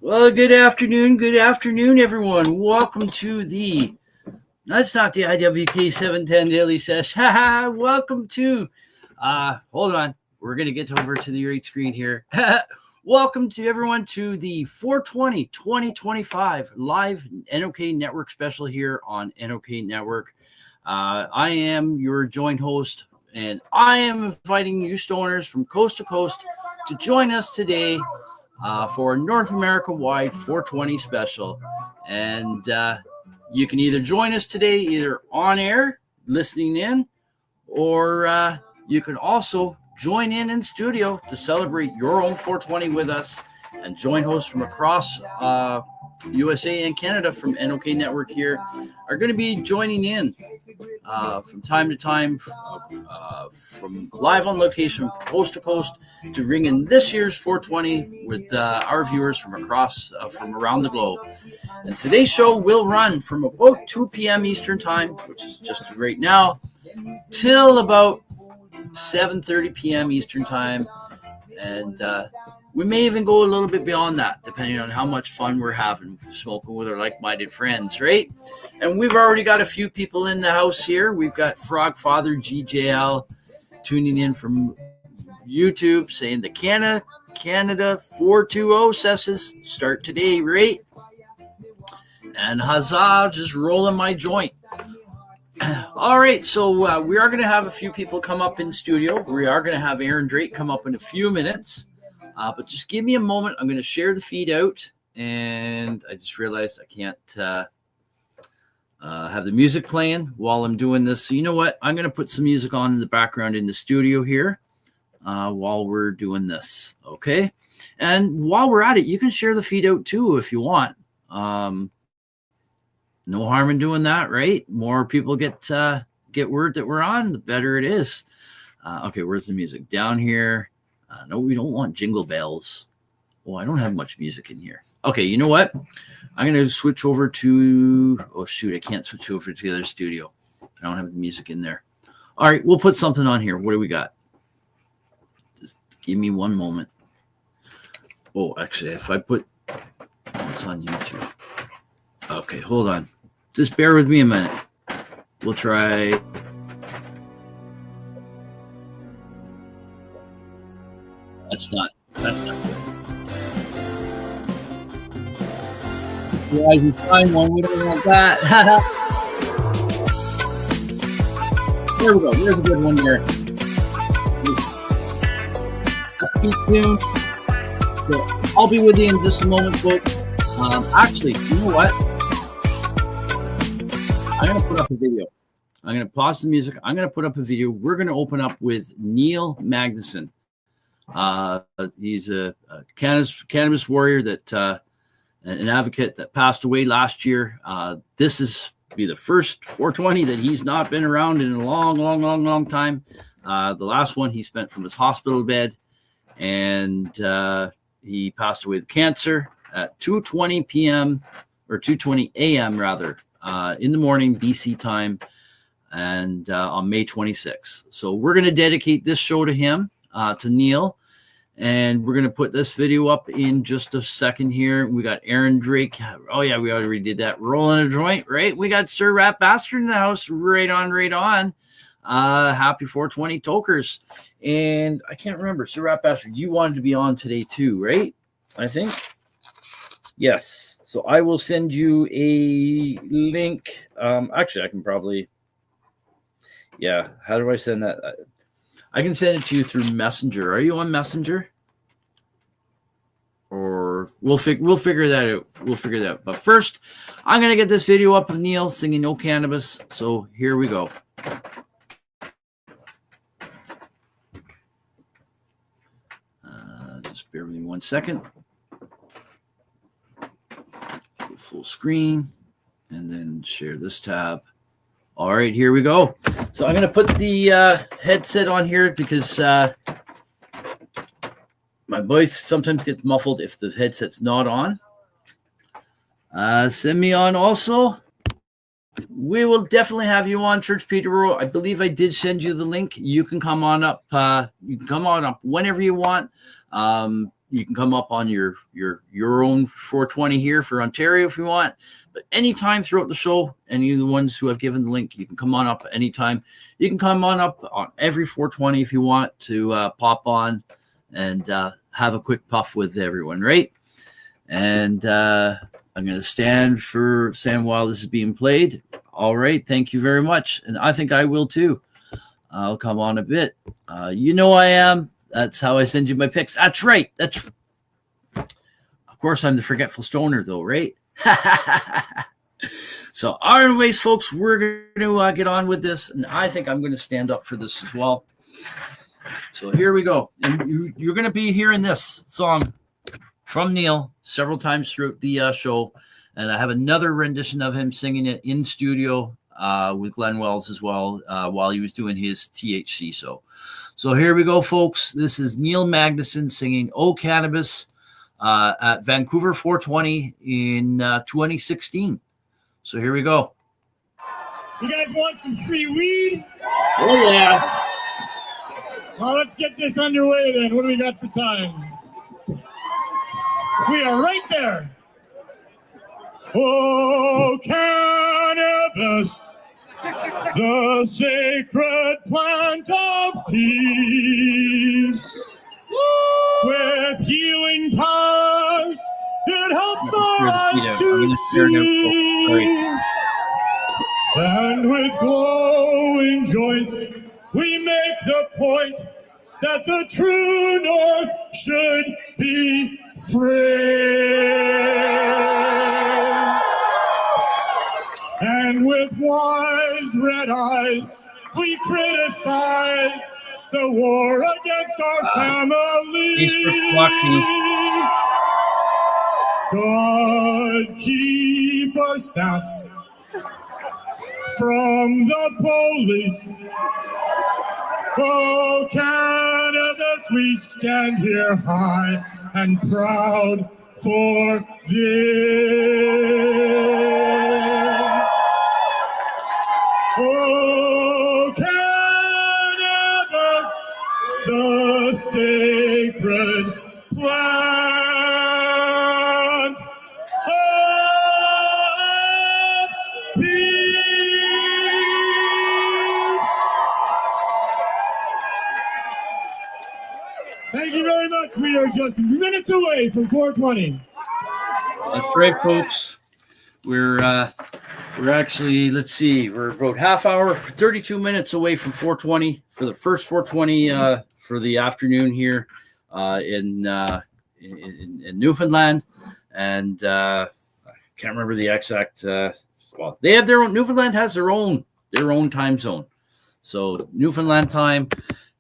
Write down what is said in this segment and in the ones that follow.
Well, good afternoon, everyone. Welcome to that's not the IWK 710 Daily Sesh. Welcome to, hold on, we're going to get over to the right screen here. Welcome to everyone to the 4/20/2025 live NOK Network special here on NOK Network. I am your joint host, and I am inviting you stoners from coast to coast to join us today for a North America-wide 420 special. And you can either join us today, either on air, listening in, or you can also join in studio to celebrate your own 420 with us. And joint hosts from across USA and Canada from NOK Network here are going to be joining in from time to time, from live on location, coast to coast, to bring in this year's 420 with our viewers from across, from around the globe. And today's show will run from about 2 p.m. Eastern Time, which is just right now, till about 7:30 p.m. Eastern Time. And we may even go a little bit beyond that, depending on how much fun we're having smoking with our like-minded friends, right? And we've already got a few people in the house here. We've got Frog Father GJL tuning in from YouTube, saying the Canada 420 sessions start today, right? And huzzah, just rolling my joint. All right, so we are going to have a few people come up in studio. We are going to have Aaron Drake come up in a few minutes. But just give me a moment. I'm going to share the feed out. And I just realized I can't have the music playing while I'm doing this. So you know what? I'm going to put some music on in the background in the studio here while we're doing this. Okay? And while we're at it, you can share the feed out too if you want. No harm in doing that, right? More people get word that we're on, the better it is. Okay, where's the music? Down here. No, we don't want jingle bells. Oh, I don't have much music in here. Okay, you know what? I'm going to switch over to... Oh, shoot, I can't switch over to the other studio. I don't have the music in there. All right, we'll put something on here. What do we got? Just give me one moment. Oh, actually, if I put... What's on YouTube? Okay, hold on. Just bear with me a minute. We'll try... That's not good. Rising Time one, we don't want that. There we go. There's a good one there. Keep tuned. So I'll be with you in just a moment, folks. Actually, you know what? I'm going to put up a video. I'm going to pause the music. I'm going to put up a video. We're going to open up with Neil Magnuson. He's a cannabis warrior that an advocate that passed away last year. This is be the first 420 that he's not been around in a long time. The last one he spent from his hospital bed, and he passed away with cancer at 2:20 p.m. or 2:20 a.m. rather in the morning BC time, and on May 26th. So we're going to dedicate this show to him. To Neil, and we're going to put this video up in just a second here. We got Aaron Drake. Oh, yeah, we already did that. Rolling a joint, right? We got Sir Rat Bastard in the house. Right on. Happy 420 tokers. And I can't remember. Sir Rat Bastard, you wanted to be on today too, right? I think. Yes. So I will send you a link. Actually, I can probably... Yeah. How do I send that? I can send it to you through Messenger. Are you on Messenger? Or we'll figure that out. We'll figure that out. But first, I'm going to get this video up of Neil singing No Cannabis. So here we go. Just bear with me 1 second. Go full screen. And then share this tab. All right, here we go. So I'm going to put the headset on here because my voice sometimes gets muffled if the headset's not on. Send me on also. We will definitely have you on, Church Peterborough. I believe I did send you the link. You can come on up. You can come on up whenever you want. You can come up on your own 420 here for Ontario if you want. But anytime throughout the show, any of the ones who have given the link, you can come on up anytime. You can come on up on every 420 if you want to pop on and have a quick puff with everyone, right? And I'm going to stand while this is being played. All right. Thank you very much. And I think I will too. I'll come on a bit. You know I am. That's how I send you my picks. That's right. Of course, I'm the forgetful stoner, though, right? So, anyways, folks, we're going to get on with this, and I think I'm going to stand up for this as well. So here we go. And you're going to be hearing this song from Neil several times throughout the show, and I have another rendition of him singing it in studio with Glenn Wells as well while he was doing his THC. So here we go, folks. This is Neil Magnuson singing "Oh Cannabis" at Vancouver 420 in 2016. So here we go. You guys want some free weed? Oh, yeah. Well, let's get this underway then. What do we got for time? We are right there. Oh, cannabis, the sacred plant of peace. With healing powers, it helps our eyes to see. And with glowing joints, we make the point that the true north should be free. And with wise red eyes, we criticize the war against our family. God keep our staff from the police. Oh, cannabis, we stand here high and proud for this. Oh, cannabis, the sacred plant of peace. Thank you very much. We are just minutes away from 420. That's right, folks. We're actually, let's see, we're about half hour, 32 minutes away from 420 for the first 420 for the afternoon here in Newfoundland. And I can't remember the exact, well, they have their own, Newfoundland has their own time zone. So Newfoundland time,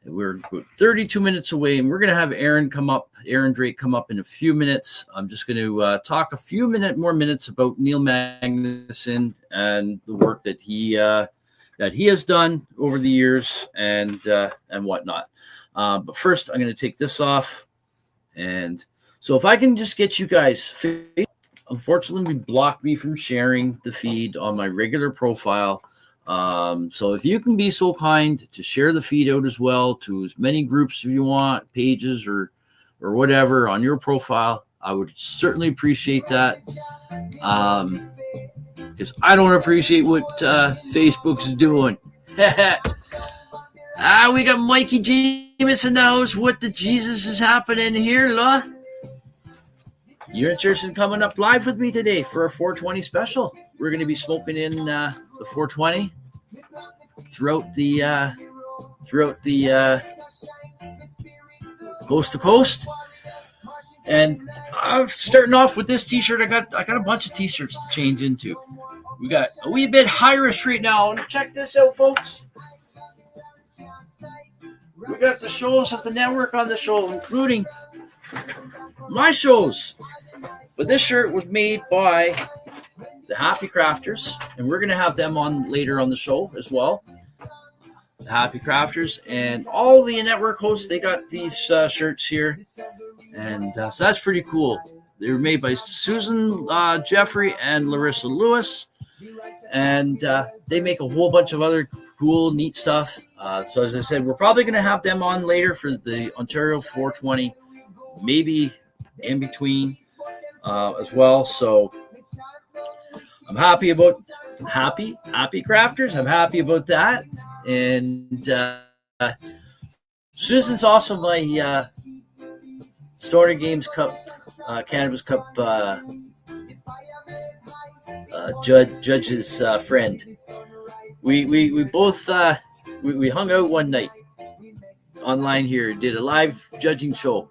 we're 32 minutes away, and we're going to have Aaron Drake come up in a few minutes. I'm just going to talk a few more minutes about Neil Magnuson and the work that he has done over the years and whatnot. But first, I'm going to take this off. And so if I can just get you guys, unfortunately, blocked me from sharing the feed on my regular profile. So if you can be so kind to share the feed out as well to as many groups if you want, pages or whatever on your profile, I would certainly appreciate that. Because I don't appreciate what Facebook's doing. We got Mikey James in the house. What the Jesus is happening here, Law? You're interested in coming up live with me today for a 420 special. We're going to be smoking in the 420 throughout the coast to coast. And I'm starting off with this t-shirt. I got a bunch of t-shirts to change into. We got a wee bit Irish right now. Check this out, folks. We got the shows of the network on the show, including my shows. But this shirt was made by the Happy Crafters, and we're going to have them on later on the show as well. The Happy Crafters and all the network hosts, they got these shirts here. And so that's pretty cool. They were made by Susan Jeffrey and Larissa Lewis. And they make a whole bunch of other cool, neat stuff. So as I said, we're probably going to have them on later for the Ontario 420 maybe in between as well. So I'm happy crafters. I'm happy about that. And Susan's also my Stoner Games Cup, Cannabis Cup judge's friend. We both we hung out one night online here, did a live judging show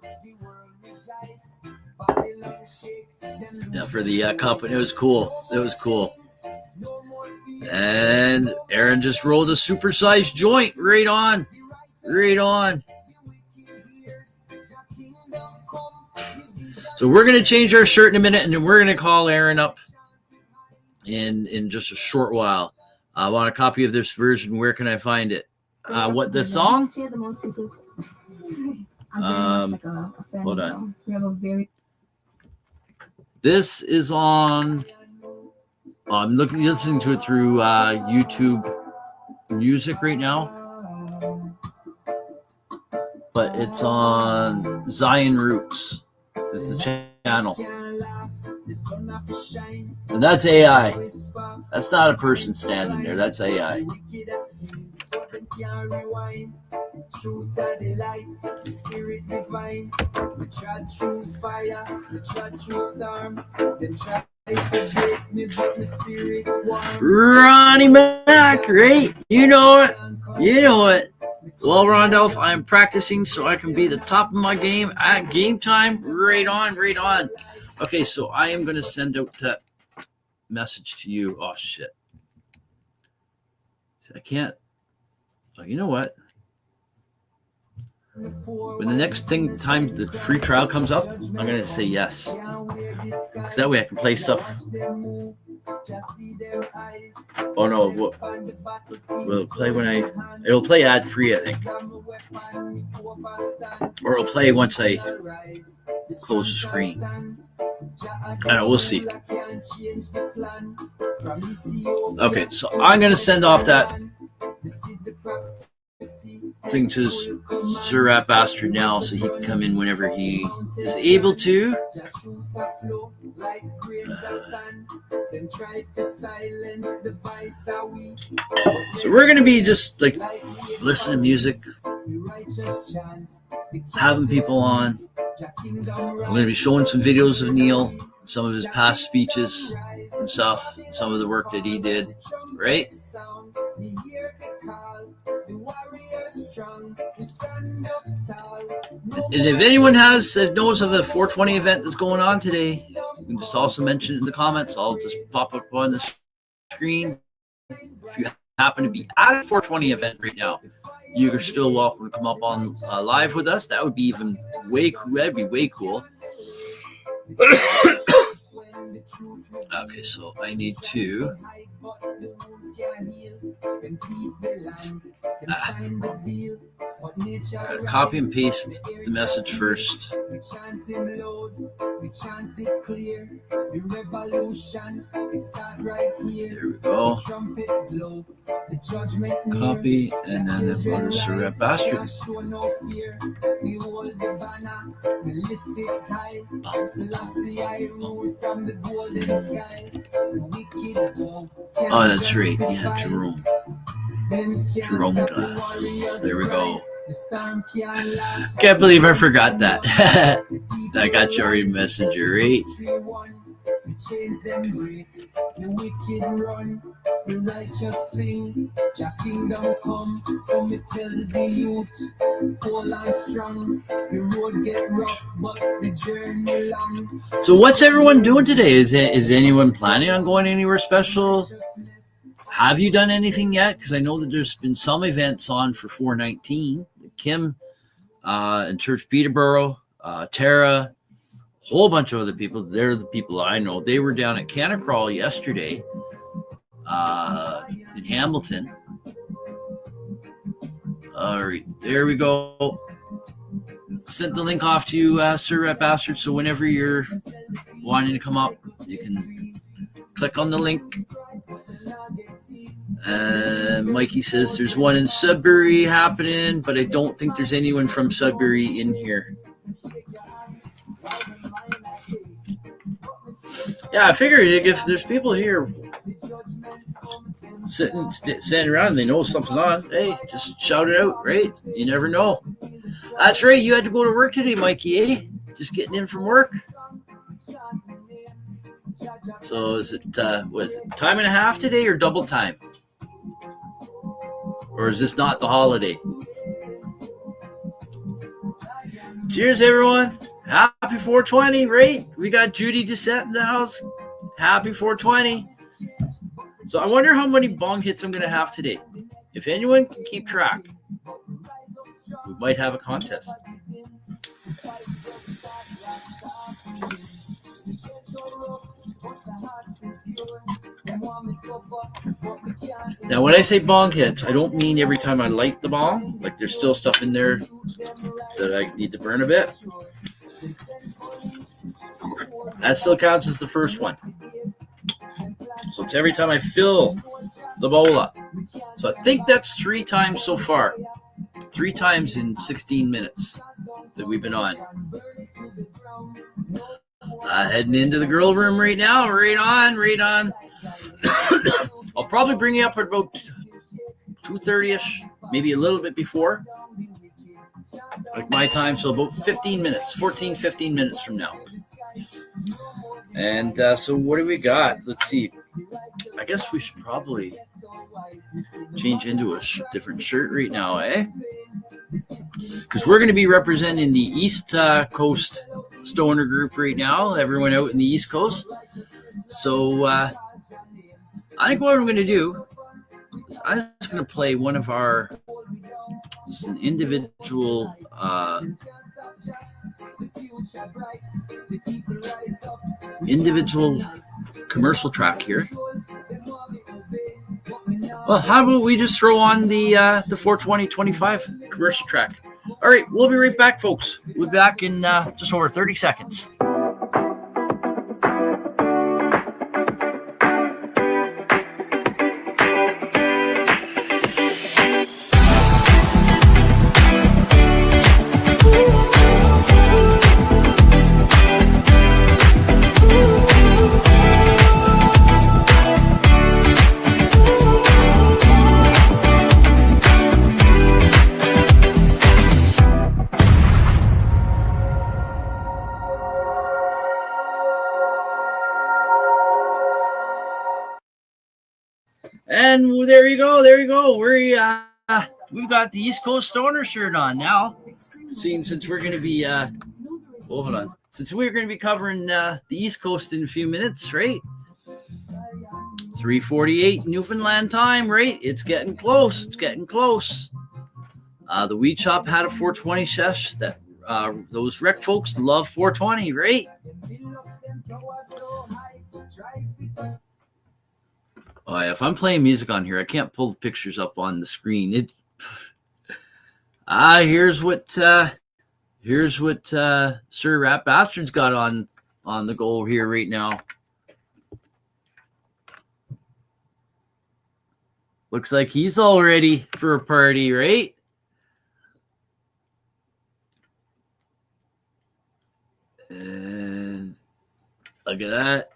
for the cup, and it was cool. And Aaron just rolled a supersized joint. Right on. So we're going to change our shirt in a minute, and then we're going to call Aaron up in just a short while. I want a copy of this version. Where can I find it? What the song? Hold on. This is on. I'm listening to it through YouTube Music right now, but it's on Zion Roots. Is the channel, and that's AI. That's not a person standing there. That's AI. Ronnie Mac, right? You know it. Well, Randolph, I'm practicing so I can be the top of my game at game time. Right on. Okay, so I am going to send out that message to you. Oh, shit. I can't. So you know what? When the next time the free trial comes up, I'm going to say yes. Because that way I can play stuff. Oh no, will play it'll play ad free, I think. Or it'll play once I close the screen. I don't know, we'll see. Okay, so I'm going to send off that thing to Sir Rat Bastard now so he can come in whenever he is able to. So we're going to be just like listening to music, having people on. I'm going to be showing some videos of Neil, some of his past speeches and stuff, some of the work that he did, right? And if anyone knows of a 420 event that's going on today, you can just also mention it in the comments. I'll just pop up on the screen. If you happen to be at a 420 event right now, you're still welcome to come up on live with us. That would be way cool. Okay, so I need to gotta copy and paste the message first. There we go. Copy, and then go to Sir Rat Bastard. Oh, that's right. Yeah, Jerome Glass. There we go. Can't believe I forgot that. I got you already messenger, right? The wicked run, the righteous sing, Jah kingdom come, so me tell the youth, hold on strong, the road get rough, but the journey long. So what's everyone doing today? Is anyone planning on going anywhere special? Have you done anything yet? Because I know that there's been some events on for 419. Kim in Church Peterborough, Tara, a whole bunch of other people. They're the people I know. They were down at Canacrawl yesterday in Hamilton. All right, there we go. Sent the link off to you, Sir Rat Bastard. So whenever you're wanting to come up, you can click on the link. Mikey says there's one in Sudbury happening, but I don't think there's anyone from Sudbury in here. Yeah, I figured if there's people here standing around and they know something's on, hey, just shout it out, right? You never know. That's right. You had to go to work today, Mikey, eh? Just getting in from work. So is it was it time and a half today or double time? Or is this not the holiday? Cheers, everyone. Happy 420, right? We got Judy Descent in the house. Happy 420. So I wonder how many bong hits I'm going to have today. If anyone can keep track, we might have a contest. Now, when I say bong hits, I don't mean every time I light the bong. Like, there's still stuff in there that I need to burn a bit. That still counts as the first one. So it's every time I fill the bowl up. So I think that's 3 times so far. 3 times in 16 minutes that we've been on. Heading into the grill room right now. Right on. I'll probably bring you up at about 2:30ish, maybe a little bit before. Like my time, so about 15 minutes, 15 minutes from now. And so what do we got? Let's see. I guess we should probably change into a different shirt right now, eh? Because we're going to be representing the East Coast Stoner group right now, everyone out in the East Coast. So I think what I'm going to do is I'm just going to play one of our an individual commercial track here. Well, how about we just throw on the 420-25 commercial track? All right, we'll be right back, folks. We'll be back in just over 30 seconds. And there you go. We've got the East Coast Stoner shirt on now. Since we're going to be, hold on. Since we're going to be covering the East Coast in a few minutes, right? 3:48 Newfoundland time, right? It's getting close. The Weed Shop had a 420 sesh. That those rec folks love 420, right? Oh, yeah, if I'm playing music on here, I can't pull the pictures up on the screen. Here's what Sir Rat Bastard's got on the go here right now. Looks like he's all ready for a party, right? And look at that.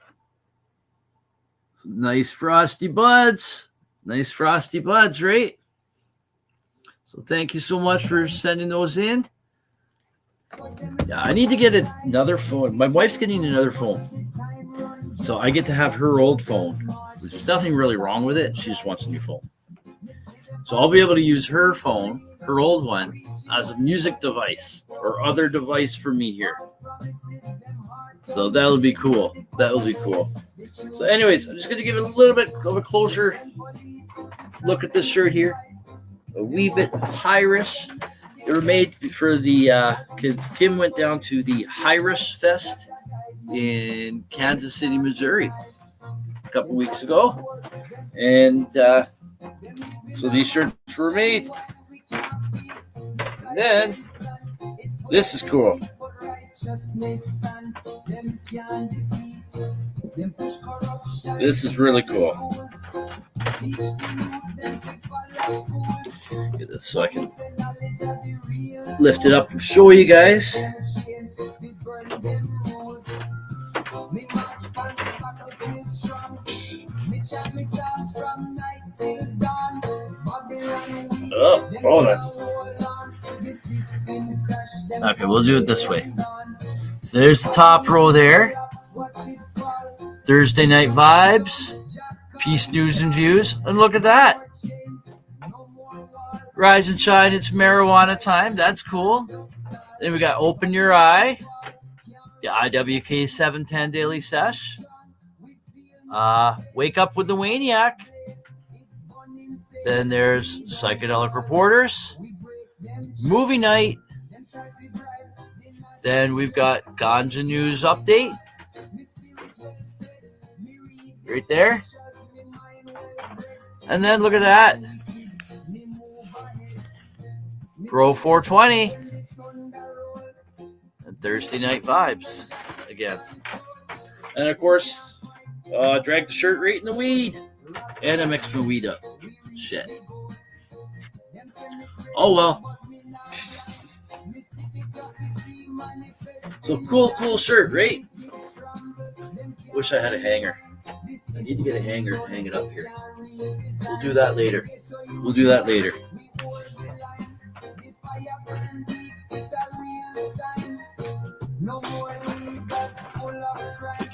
Some nice frosty buds, right? So thank you so much for sending those in. Yeah, I need to get another phone. My wife's getting another phone. So I get to have her old phone. There's nothing really wrong with it. She just wants a new phone. So I'll be able to use her phone, her old one, as a music device or other device for me here. So that'll be cool. So anyways, I'm just going to give it a little bit of a closer look at this shirt here. A wee bit Irish. They were made for the Kim went down to the Irish Fest in Kansas City, Missouri a couple weeks ago. And so these shirts were made. And then this is cool. This is really cool. Get this so I can lift it up and show you guys. Oh, hold on. Okay, we'll do it this way. So there's the top row there. Thursday Night Vibes, Peace, News, and Views. And look at that. Rise and Shine, it's marijuana time. That's cool. Then we got Open Your Eye, the IWK 710 Daily Sesh. Wake Up with the Waniac. Then there's Psychedelic Reporters, Movie Night. Then we've got Ganja News Update. Right there. And then look at that. Grow 420. And Thursday Night Vibes again. And of course, drag the shirt right in the weed. And I mixed my weed up. Shit. Oh well. So cool shirt, right? Wish I had a hanger. I need to get a hanger and hang it up here. We'll do that later.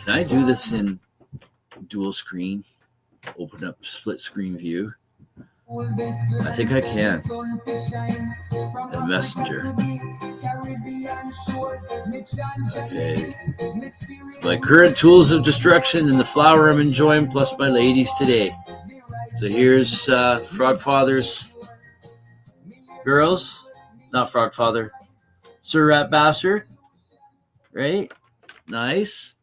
Can I do this in dual screen? Open up split screen view. I think I can. And Messenger. Okay. My current tools of destruction and the flower I'm enjoying, plus my ladies today. So here's Frogfather's girls. Not Frogfather. Sir Rat Bastard. Right? Nice.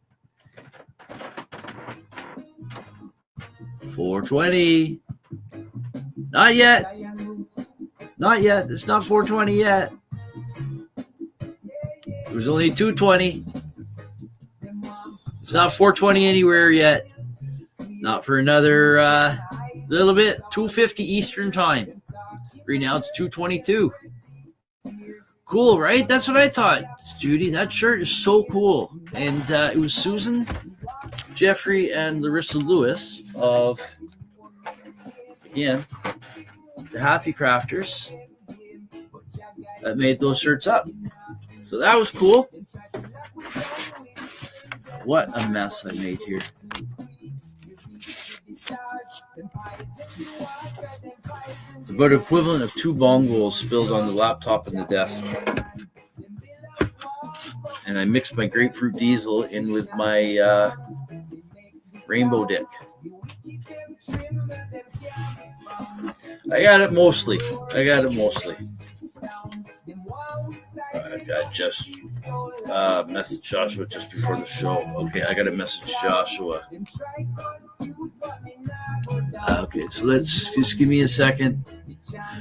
420. Not yet. It's not 420 yet. It was only 220. It's not 420 anywhere yet. Not for another little bit. 250 Eastern time. Right now it's 222. Cool, right? That's what I thought, Judy. That shirt is so cool. And it was Susan, Jeffrey, and Larissa Lewis of, again, the Happy Crafters that made those shirts up. So that was cool. What a mess I made here. It's about equivalent of 2 bongos spilled on the laptop and the desk. And I mixed my grapefruit diesel in with my rainbow dick. I got it mostly. I just messaged Joshua just before the show. Okay, I got to message Joshua. Okay, so let's just give me a second.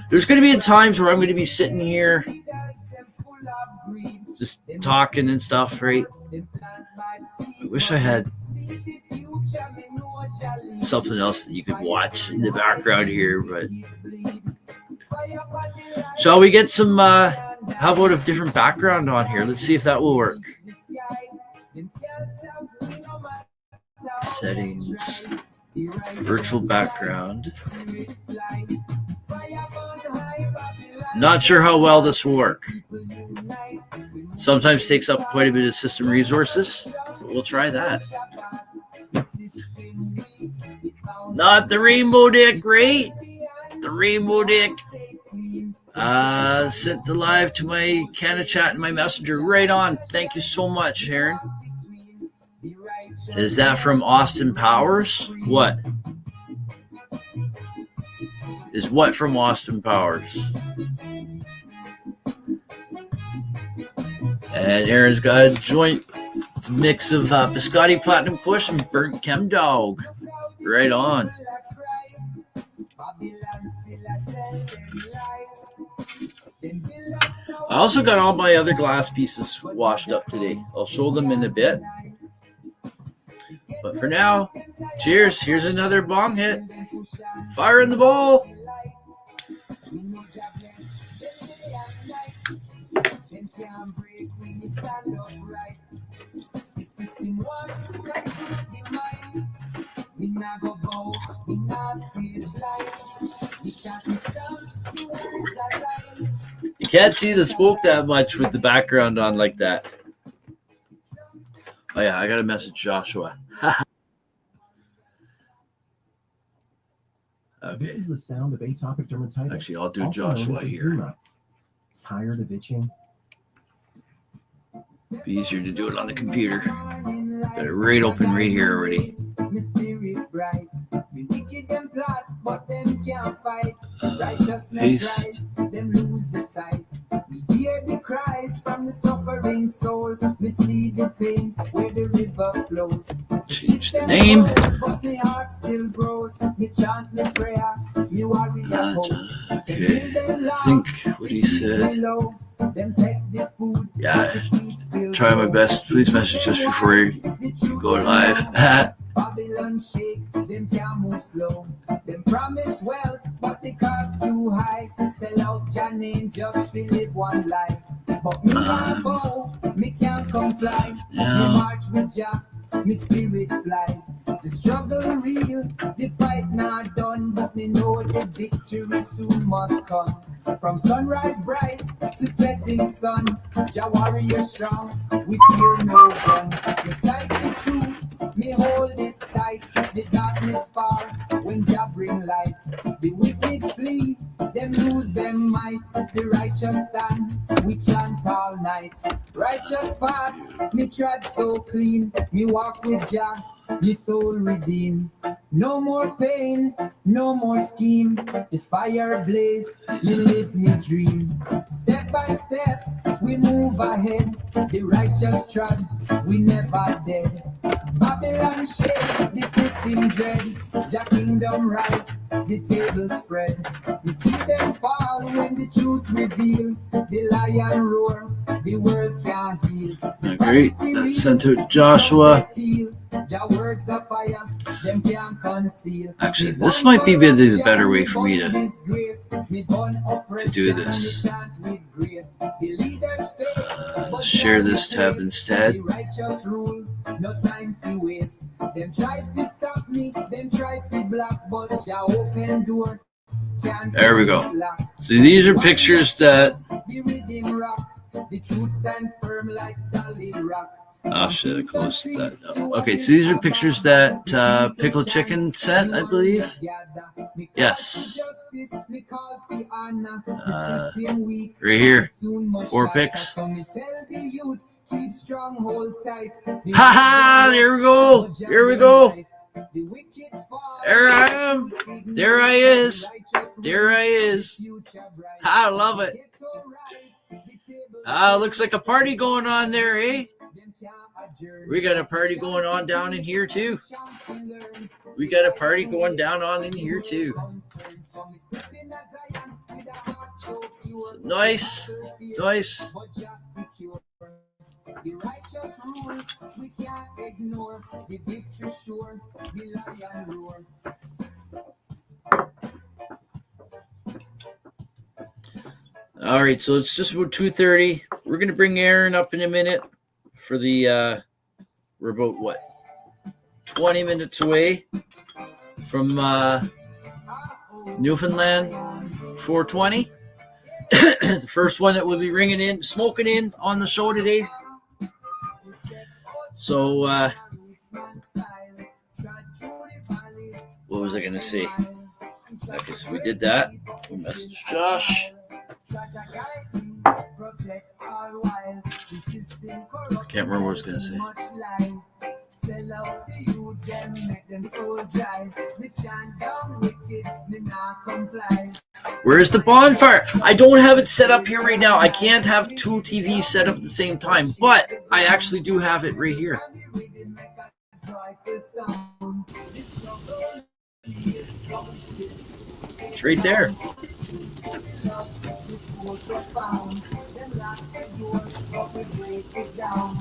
There's going to be times where I'm going to be sitting here just talking and stuff, right? I wish I had something else that you could watch in the background here, but shall we get some how about a different background on here? Let's see if that will work. Settings, virtual background. Not sure how well this will work. Sometimes takes up quite a bit of system resources, but we'll try that. Not the rainbow dick, right? The rainbow dick. Sent the live to my Canna Chat and my Messenger. Right on. Thank you so much, Aaron. Is that from Austin Powers? What? Is what from Austin Powers? And Aaron's got a joint. It's a mix of Biscotti Platinum Kush and Burnt Chem Dog. Right on. I also got all my other glass pieces washed up today. I'll show them in a bit. But for now, cheers. Here's another bong hit. Fire in the bowl. can't see the smoke that much with the background on like that. Oh yeah, I got to message Joshua. Okay. This is the sound of atopic dermatitis. Actually, I'll do Joshua here. Eczema. Tired of itching? Be easier to do it on the computer. Got it right open right here already. Paste. Hear the cries from the suffering souls. Me see the pain where the river flows. Change the name. But my heart still grows. Me chant me prayer. Me warrior hope. Okay. I think what he said. Yeah. Try my best. Please message us before you go live. Babylon shake, them can't move slow. Them promise wealth, but the cost too high. Sell out your name just to live one life. But me can't go, me can't comply. Me march with Jah, me spirit fly. The struggle real, the fight not done, but me know the victory soon must come. From sunrise bright to setting sun, Jah warrior strong, we fear no gun. Me sight the truth, me hold it tight. The darkness fall when Jah bring light. The wicked flee, them lose them might. The righteous stand, we chant all night. Righteous path, me tread so clean. Me walk with Jah, me soul redeemed. No more pain, no more scheme. The fire blaze, me live me dream. Step by step, we move ahead. The righteous trod, we never dead. Babylon shake, the system dread. Jah kingdom rise, the table spread. We see them fall when the truth reveal. The lion roar, the world can't heal. Great. That's sent to Joshua. Actually, this might be the better way for me to do this. Share this tab instead. There we go. So these are pictures that... Oh shit, I closed that up. Okay, so these are pictures that Pickle Chicken sent, I believe. Yes. Right here. 4 pics. Haha, there we go. Here we go. There I am. There I is. There I is. I love it. Looks like a party going on there, eh? We got a party going on down in here too. We got a party going down on in here too. So nice, nice. All right, so it's just about 2:30. We're gonna bring Aaron up in a minute for the. We're about what? 20 minutes away from Newfoundland 420. The first one that will be smoking in on the show today. So, what was I going to say? Okay, so we did that. We messaged Josh. I can't remember what I was going to say. Where's the bonfire? I don't have it set up here right now. I can't have 2 TVs set up at the same time, but I actually do have it right here. It's right there.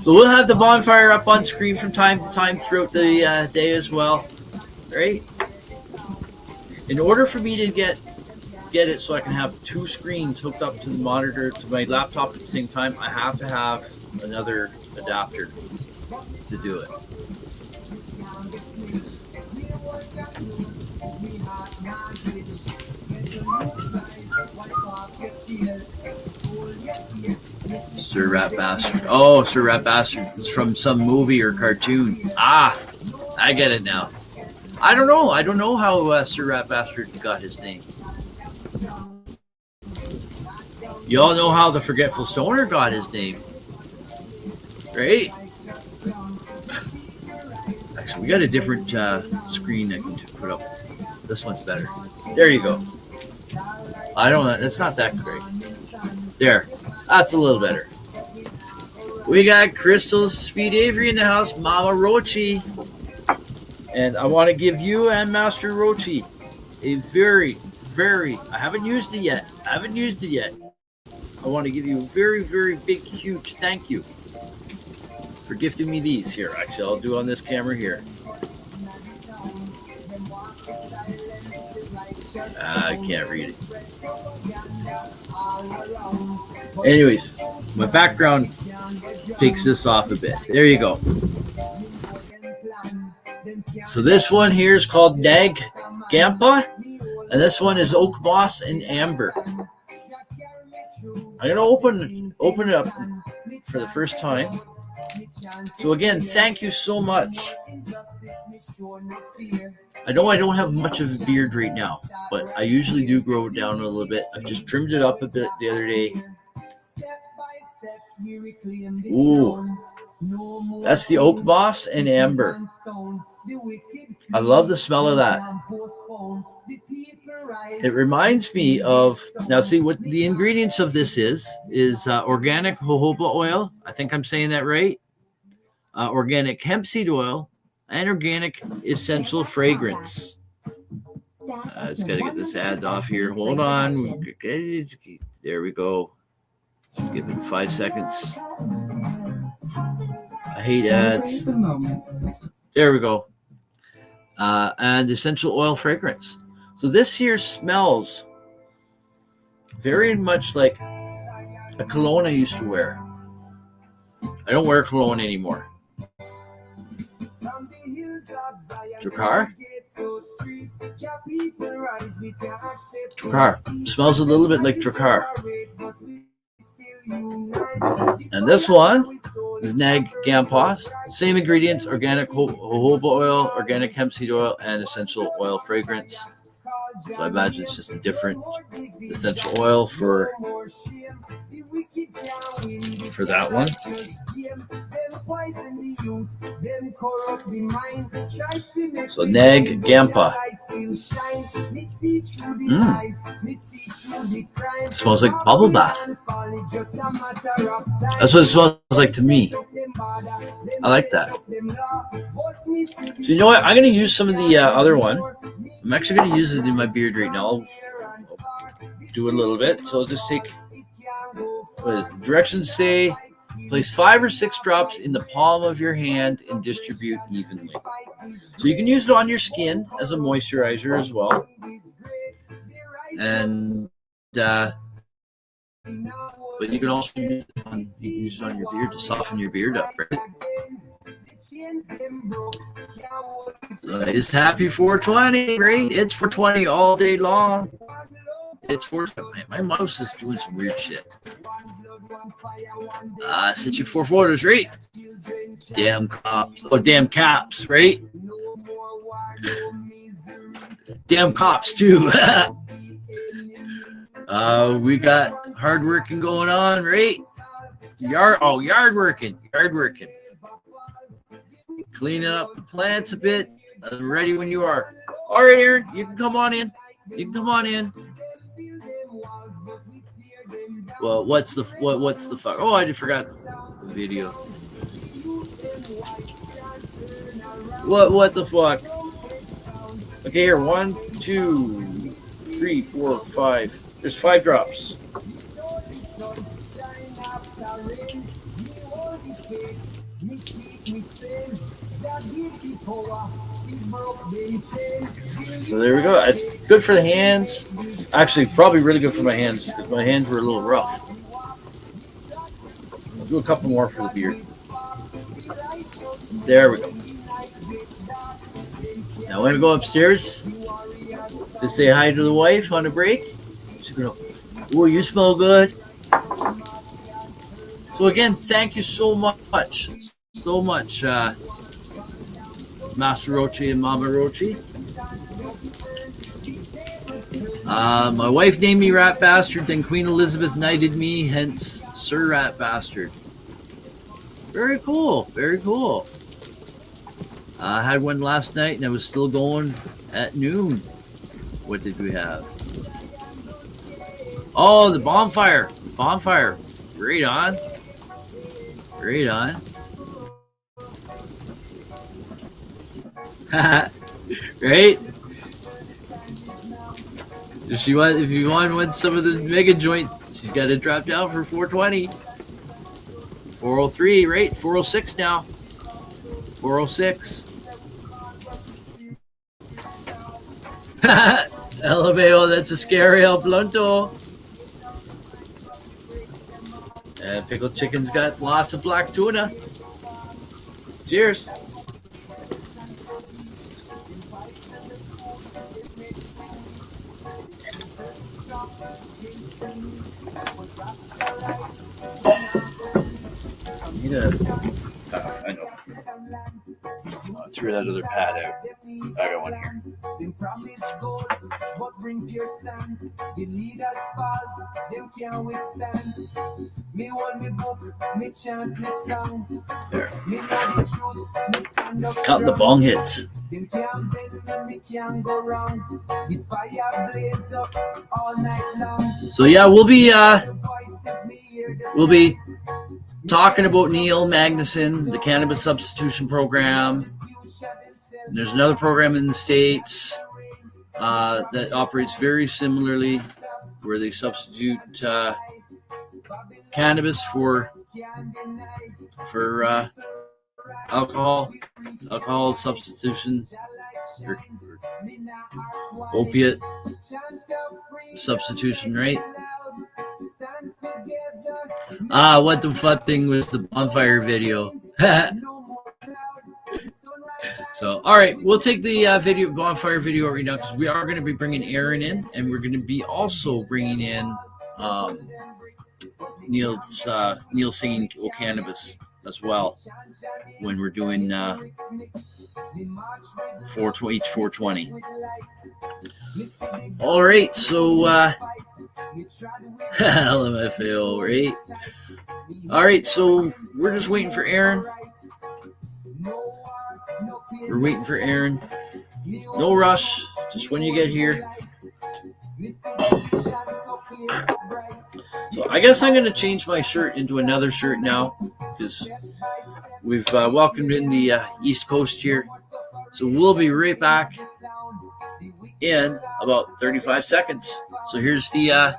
So we'll have the bonfire up on screen from time to time throughout the day as well, right? In order for me to get it so I can have 2 screens hooked up to the monitor to my laptop at the same time, I have to have another adapter to do it. Sir Rat Bastard. Oh, Sir Rat Bastard. It's from some movie or cartoon. Ah, I get it now. I don't know. I don't know how Sir Rat Bastard got his name. You all know how the Forgetful Stoner got his name, right? Actually, we got a different screen I can put up. This one's better. There you go. I don't know. That's not that great. There. That's a little better. We got Crystal Speed Avery in the house, Mama Rochi. And I want to give you and Master Rochi a very, I haven't used it yet. I want to give you a very big, huge thank you for gifting me these here. Actually, I'll do on this camera here. I can't read it. Anyways, my background takes this off a bit. There you go. So this one here is called Nag Gampa, and this one is Oak Moss and Amber. I'm gonna open it up for the first time. So again, thank you so much. I know I don't have much of a beard right now, but I usually do grow it down a little bit. I just trimmed it up a bit the other day. Ooh, that's the Oak Moss and Amber. I love the smell of that. It reminds me of, now see what the ingredients of this is organic jojoba oil. I think I'm saying that right. Organic hemp seed oil and organic essential fragrance. I just got to get this ad off here. Hold on. There we go. Just give it 5 seconds. I hate ads. There we go. And essential oil fragrance. So this here smells very much like a cologne I used to wear. I don't wear cologne anymore. Drakkar? Drakkar. Smells a little bit like Drakkar. And this one is Nag Gampa. Same ingredients, organic jojoba oil, organic hemp seed oil, and essential oil fragrance. So I imagine it's just a different essential oil for that one. So Nag Gampa. It smells like bubble bath. That's what it smells like to me. I like that. So you know what? I'm going to use some of the other one. I'm actually going to use it in my beard right now. I'll do it a little bit. So I'll just take, what is it? Directions say, place 5 or 6 drops in the palm of your hand and distribute evenly. So you can use it on your skin as a moisturizer as well. And, but you can also use it on your beard to soften your beard up, right? So it's happy 420, right? It's 420 all day long. It's 420. My mouse is doing some weird shit. Sent you 4 photos, right? Damn cops. Oh, damn cops, right? Damn cops, too. We got hard working going on, right? Yard working. Cleaning up the plants a bit. I'm ready when you are. All right, Aaron, you can come on in. Well, what's the fuck? Oh, I just forgot the video. What the fuck? Okay, here, 1, 2, 3, 4, 5. There's 5 drops. So there we go. It's good for the hands. Actually, probably really good for my hands. My hands were a little rough. I'll do a couple more for the beard. There we go. Now I'm going to go upstairs to say hi to the wife on a break. She's going to, oh, you smell good. So again, thank you so much, Master Rochi and Mama Rochi. My wife named me Rat Bastard, then Queen Elizabeth knighted me, hence Sir Rat Bastard. Very cool, very cool. I had one last night and I was still going at noon. What did we have? Oh, the bonfire. Bonfire. Great on. Great on. Right? If you want some of the mega joint, she's got to drop down for 420. 403, right? 406 now. 406. LMAO, that's a scary El Blunto. And Pickled Chicken's got lots of black tuna. Cheers. I know. I threw that other pad out. I got one here. Them promise gold, but bring pure sand. The leaders false, them can't withstand. Me hold me book, me chant me song. There. Me know the truth, me stand up. Counting the bong hits. Them can't bend me can't go wrong. The fire blaze up all night long. So yeah, we'll be talking about Neil Magnuson, the cannabis substitution program. And there's another program in the States that operates very similarly, where they substitute cannabis for alcohol substitution, or opiate substitution, right? What the fun thing was the bonfire video. So, all right, we'll take the bonfire video right now, because we are going to be bringing Aaron in, and we're going to be also bringing in Neil singing O Cannabis as well when we're doing 420. All right, so LMFAO, right? All right, so we're just waiting for Aaron. We're waiting for Aaron. No rush, just when you get here. So I guess I'm going to change my shirt into another shirt now, because we've welcomed in the East Coast here. So we'll be right back in about 35 seconds. So here's the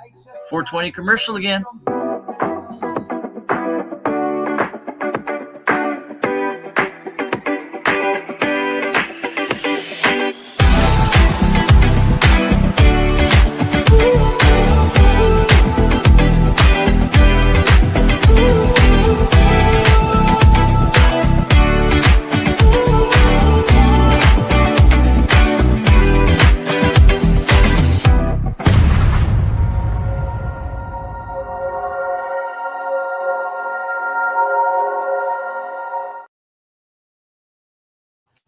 420 commercial again.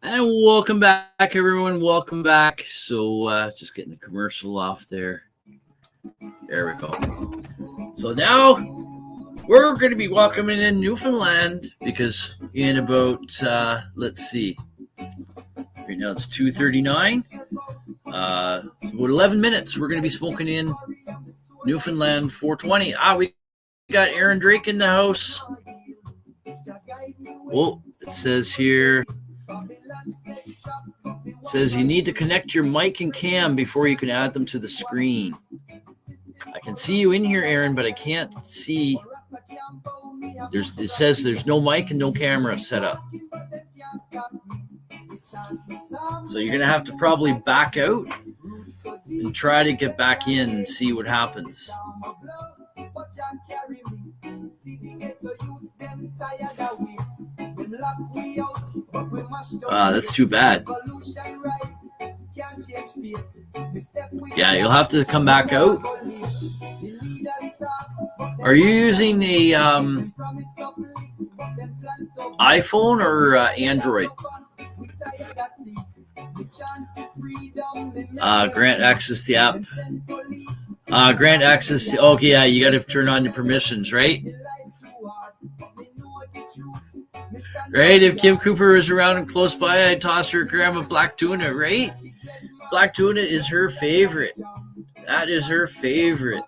And welcome back, everyone. Welcome back. So just getting the commercial off there. There we go. So now we're going to be welcoming in Newfoundland, because in about, let's see, right now it's 2:39. So about 11 minutes, we're going to be smoking in Newfoundland 420. We got Aaron Drake in the house. Oh, it says here. It says you need to connect your mic and cam before you can add them to the screen. I can see you in here, Aaron, but I can't see. It says there's no mic and no camera set up. So you're going to have to probably back out and try to get back in and see what happens. That's too bad. Yeah, you'll have to come back out Are you using a iPhone or Android? Grant access to the app. Grant access to. Okay, yeah, you got to turn on your permissions, right? Right. If Kim Cooper is around and close by, I'd toss her a gram of black tuna. Right. Black tuna is her favorite. That is her favorite.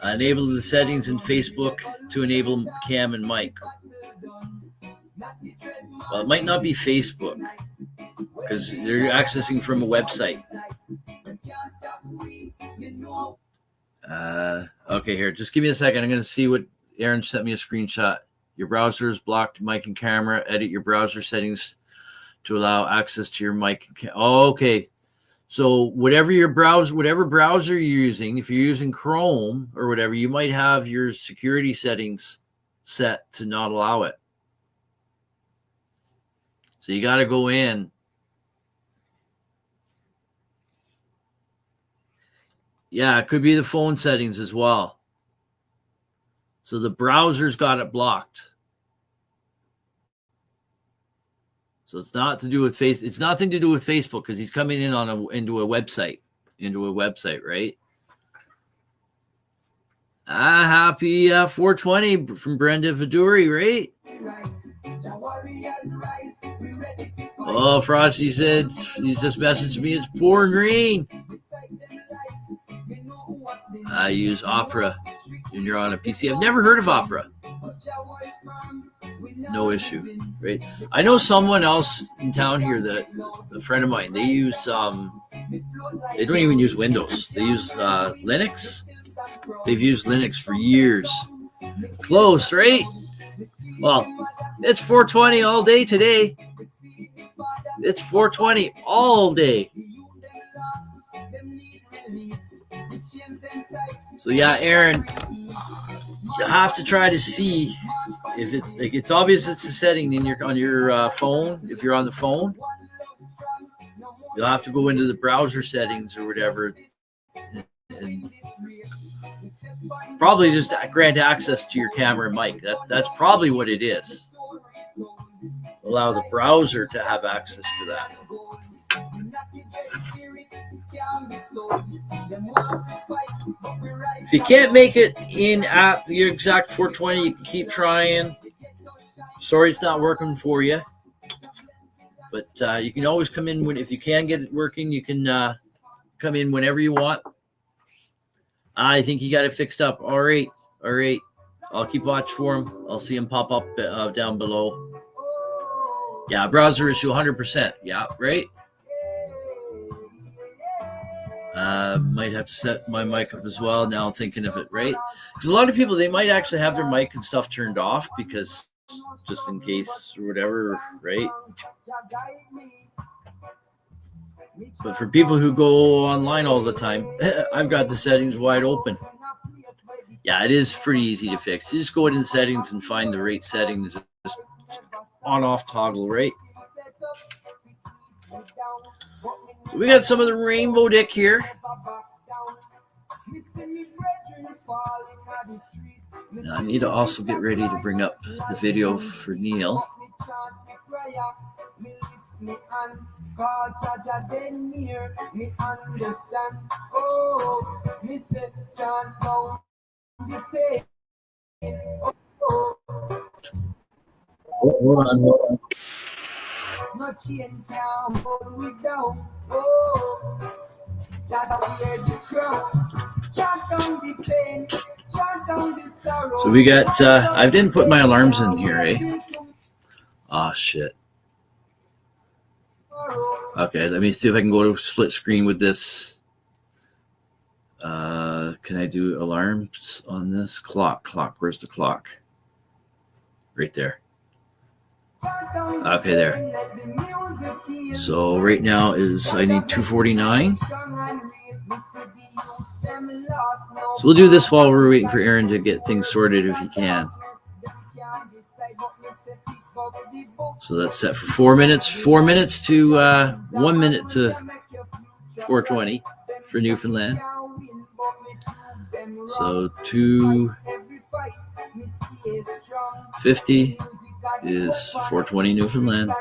Enable the settings in Facebook to enable cam and mic. Well, it might not be Facebook because they're accessing from a website. Okay, here. Just give me a second. I'm going to see what Aaron sent me a screenshot. Your browser is blocked mic and camera. Edit your browser settings to allow access to your mic and camera. Oh, okay. So whatever browser you're using, if you're using Chrome or whatever, you might have your security settings set to not allow it. So you got to go in. Yeah, it could be the phone settings as well. So the browser's got it blocked. So it's not to do with It's nothing to do with Facebook because he's coming in into a website, right? Happy 420 from Brenda Viduri, right? Oh, Frosty said he's just messaged me. It's pouring rain. I use Opera when you're on a PC. I've never heard of Opera. No issue, right? I know someone else in town here that a friend of mine. They use they don't even use Windows. They use Linux. They've used Linux for years. Close, right? Well, it's 420 all day today. It's 420 all day. So yeah, Aaron, you have to try to see if it's like it's obvious it's a setting in on your phone. If you're on the phone, you'll have to go into the browser settings or whatever, and probably just grant access to your camera and mic. That's probably what it is. Allow the browser to have access to that. If you can't make it in at the exact 420, you can keep trying. Sorry it's not working for you. But you can always come in if you can get it working, you can come in whenever you want. I think you got it fixed up. All right. I'll keep watch for him. I'll see him pop up down below. Yeah, browser issue 100%. Yeah, right? Might have to set my mic up as well. Now I'm thinking of it, right? Because a lot of people, they might actually have their mic and stuff turned off because just in case or whatever, right? But for people who go online all the time, I've got the settings wide open. Yeah, it is pretty easy to fix. You just go into the settings and find the right setting to just on-off toggle, right? So we got some of the rainbow dick here. Now I need to also get ready to bring up the video for Neil. Hold on. So we got, I didn't put my alarms in here, eh? Oh, shit. Okay, let me see if I can go to split screen with this. Can I do alarms on this? Clock. Where's the clock? Right there. Okay, there. So right now I need 249. So we'll do this while we're waiting for Aaron to get things sorted if he can. So that's set for 4 minutes. 4 minutes to 1 minute to 420 for Newfoundland. So 250 is 420 Newfoundland.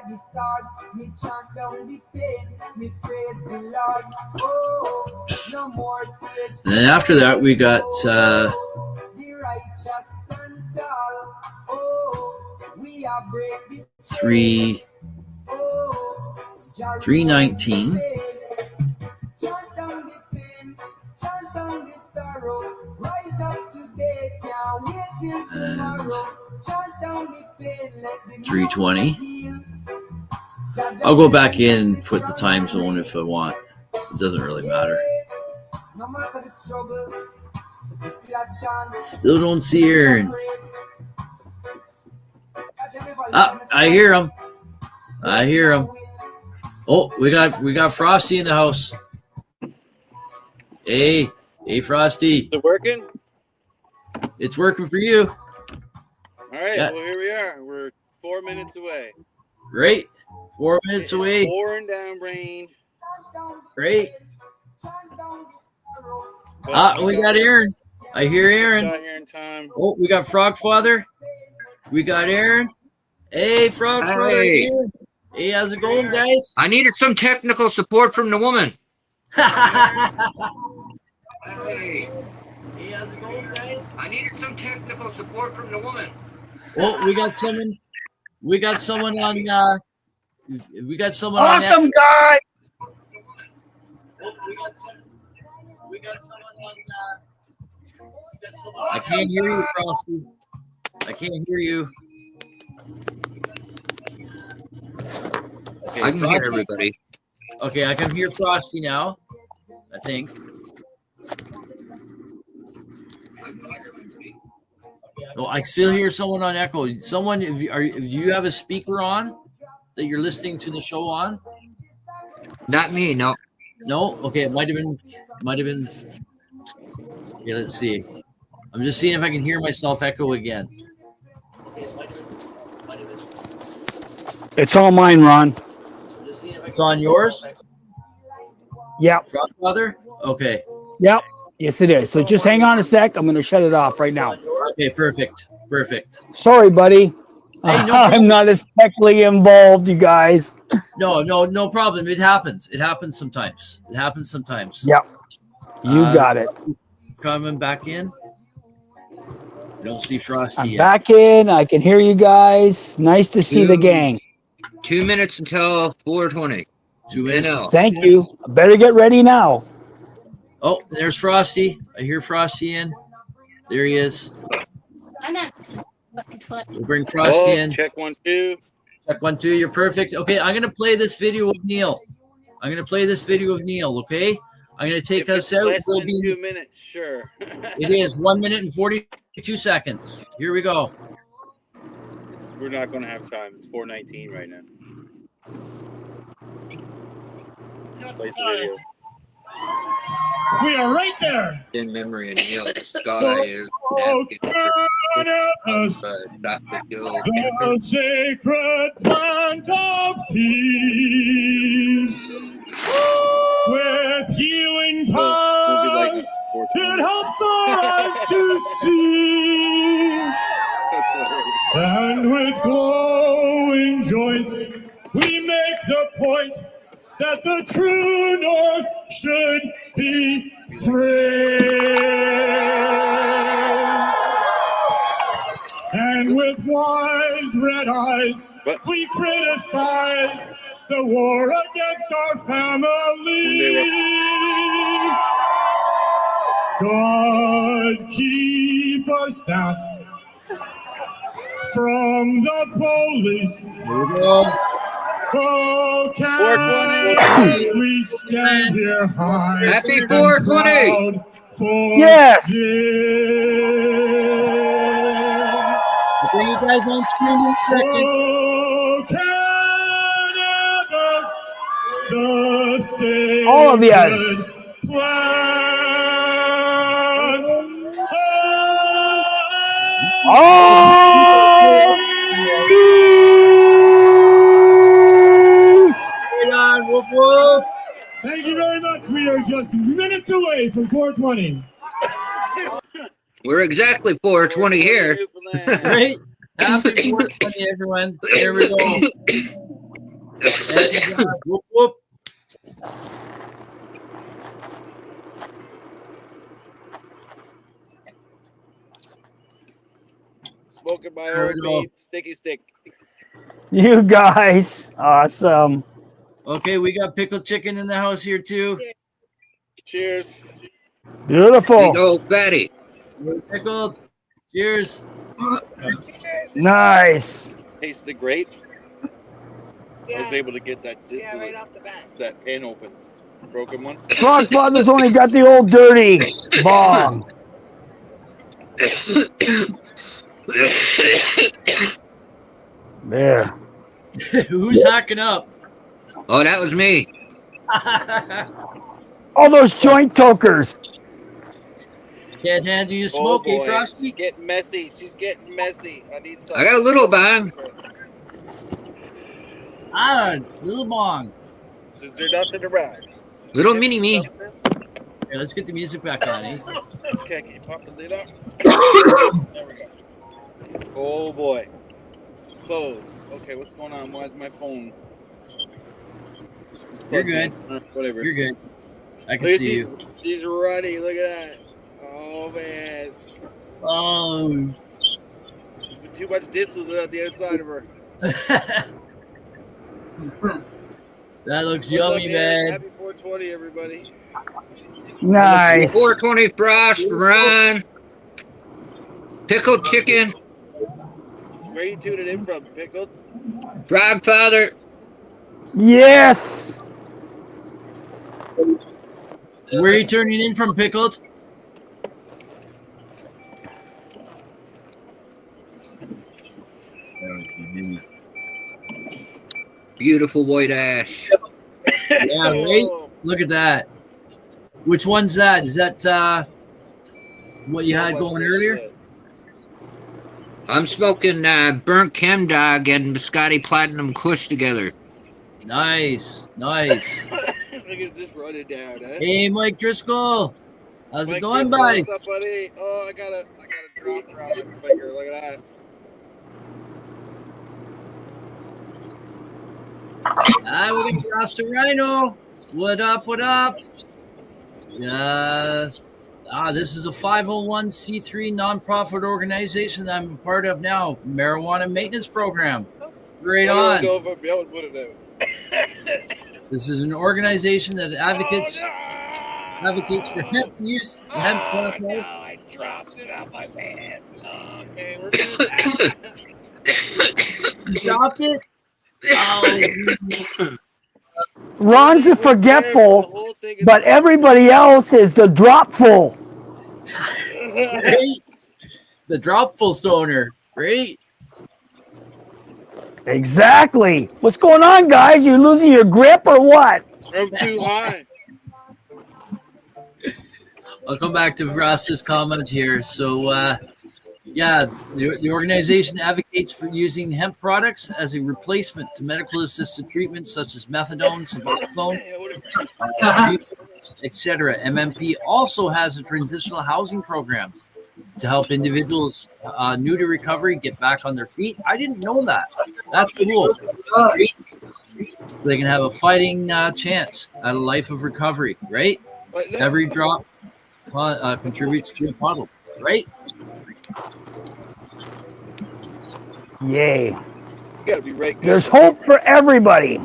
And then after that, we got 319. And 320. I'll go back in and put the time zone if I want. It doesn't really matter. Still don't see Aaron. Ah, I hear him. I hear him. Oh, we got Frosty in the house. Hey, Frosty. Is it working? It's working for you. All right. Yeah. Well, here we are. We're 4 minutes away. Great. 4 minutes away. Pouring down rain. Great. We got Aaron. I hear Aaron. Got here in time. Oh, we got Frog Father. We got Aaron. Hey, Frog Father. Hey. Hey, how's it going, guys? I needed some technical support from the woman. Hey, Hey, how's it going, guys? I needed some technical support from the woman. Oh, we got someone. We got someone on. We got someone Awesome on. guy. Oh, we got someone on. I can't hear you, Frosty. I can't hear you. Okay, I can hear everybody. Okay, I can hear Frosty now. I think. Oh, I still hear someone on echo. Someone, if you have a speaker on that you're listening to the show on? Not me, no. No? Okay, it might have been. Okay, let's see. I'm just seeing if I can hear myself echo again. It's all mine, Ron. It's on yours? Yep. Frostfather? Okay. Yep. Yes, it is. So just hang on a sec. I'm going to shut it off right now. Okay, perfect. Sorry, buddy. Hey, no I'm problem. not as technically involved, you guys. No problem. It happens. It happens sometimes. Yep. You got it. Coming back in. I don't see Frosty I'm yet. back in. I can hear you guys. Nice to see the gang. 2 minutes until 4:20. 2 minutes. Thank you. I better get ready now. Oh, there's Frosty. I hear Frosty in. There he is. We'll bring Frosty in. Check 1, 2. Check 1, 2. You're perfect. Okay, I'm going to play this video of Neil. Okay? I'm going to take If us it's out. less We'll than be 2 minutes, sure. It is 1 minute and 42 seconds. Here we go. We're not going to have time. It's 4:19 right now. Place the video. We are right there. In memory of Neil, this guy is Us, Dr. Gil. the sacred plant of peace. With healing We'll be like powers, this it helps our eyes to see. And with glowing joints, we make the point that the true north should be free. And with wise red eyes, we criticize the war against our family. God keep us down from the police. Here we go. Oh, can we stand here high? Happy and 420. proud for Yes. this? I'll bring you guys on screen in a second. Oh, cannabis, the sacred All of you. plant. Oh, peace. Right on, whoop, whoop. Thank you very much. We are just minutes away from 420. We're exactly 420 here. Newfoundland. Great. Happy 420, everyone. Here we go. And, whoop, whoop. Smoking my There we own go. meat, sticky stick. You guys, awesome. Okay, we got pickled chicken in the house here too. Cheers. Beautiful. Big old fatty. We're pickled. Cheers. Nice. Tasted great. I was Yeah, able to get that yeah, right off the bat. that pan open. Broken one. Frogfather's only got the old dirty bomb. There. Who's hacking up? Oh, that was me. All those joint tokers. Can't handle you Oh smoke, eh, boy, Frosty? she's getting messy. She's getting messy. I need some. I got a little bang. Ah, little bong. Is there nothing around? Little mini me. Okay, let's get the music back on, eh? Okay, can you pop the lid off? There we go. Oh boy. Close. Okay, what's going on? Why is my phone? It's You're plugged good. in. Whatever. You're good. I can Look at see you. She's running. Look at that. Oh man. Oh. With too much distance at the outside of her. That looks What's yummy, up, man. Happy 420, everybody. Nice. 420 frost, Ron. Pickled chicken. Where are you tuning in from? Pickled? Frogfather. Yes. Where are you turning in from, Pickled? Beautiful white ash. Yeah, right? Look at that. Which one's that? Is that what you had going earlier? I'm smoking burnt chem dog and Biscotti Platinum Kush together. Nice. Nice. Look at this running down, huh? Hey, Mike Driscoll. How's it Mike going, Driscoll, boys? what's up, buddy? Oh, I got a drop around my finger. Look at that. Ah, we got Rasta Rhino. What up? What up? This is a 501c3 nonprofit organization that I'm a part of now. Marijuana Maintenance Program. Right I on. don't know if I'll be able to put it out. This is an organization that advocates for hemp use. Hemp I dropped it out my pants. Okay, we're good. You dropped it? Oh, Ron's the forgetful, but everybody else is the dropful. great. The dropful stoner. Great. Exactly. What's going on, guys? You losing your grip or what? I'm too high. I'll come back to Ross's comment here. So, the organization advocates for using hemp products as a replacement to medical assisted treatments such as methadone, suboxone, etc. MMP also has a transitional housing program to help individuals new to recovery get back on their feet. I didn't know that. That's cool. So they can have a fighting chance at a life of recovery, right? Every drop contributes to a puddle, right? Yay. You gotta be right. There's hope for everybody,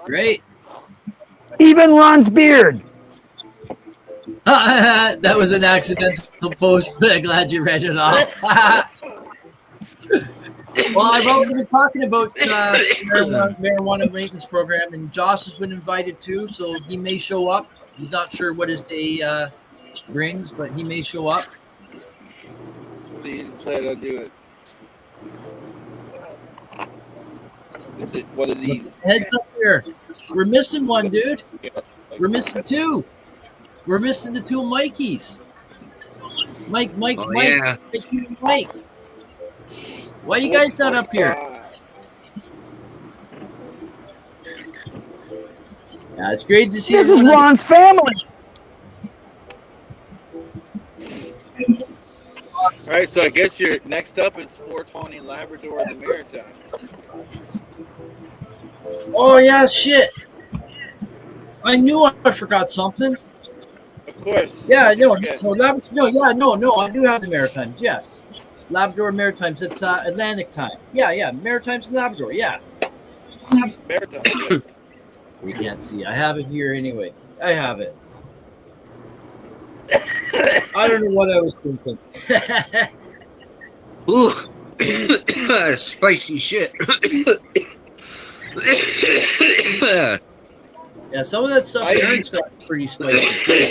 Great. even Ron's beard. That was an accidental post, but I'm glad you read it off. Well, I've already been talking about marijuana maintenance program, and Josh has been invited too, so he may show up. He's not sure what his day brings, but he may show up. What do you plan on doing? Is it one of these? Heads up here. We're missing one, dude. We're missing two. We're missing the two Mikeys. Mike. Oh, yeah. Mike. Why you guys not up here? Yeah, it's great to see This is everyone. Ron's family. All right, so I guess your next up is 420 Labrador the Maritimes. Oh yeah, shit. I knew I forgot something. Of course. Yeah, no, forget? no, I do have the Maritimes. Yes, Labrador Maritimes. It's Atlantic time. Yeah, Maritimes and Labrador. Yeah, Maritimes. Yeah. we can't see. I have it here anyway. I have it. I don't know what I was thinking. Ooh, spicy shit. Yeah, some of that stuff Aaron's got pretty spicy.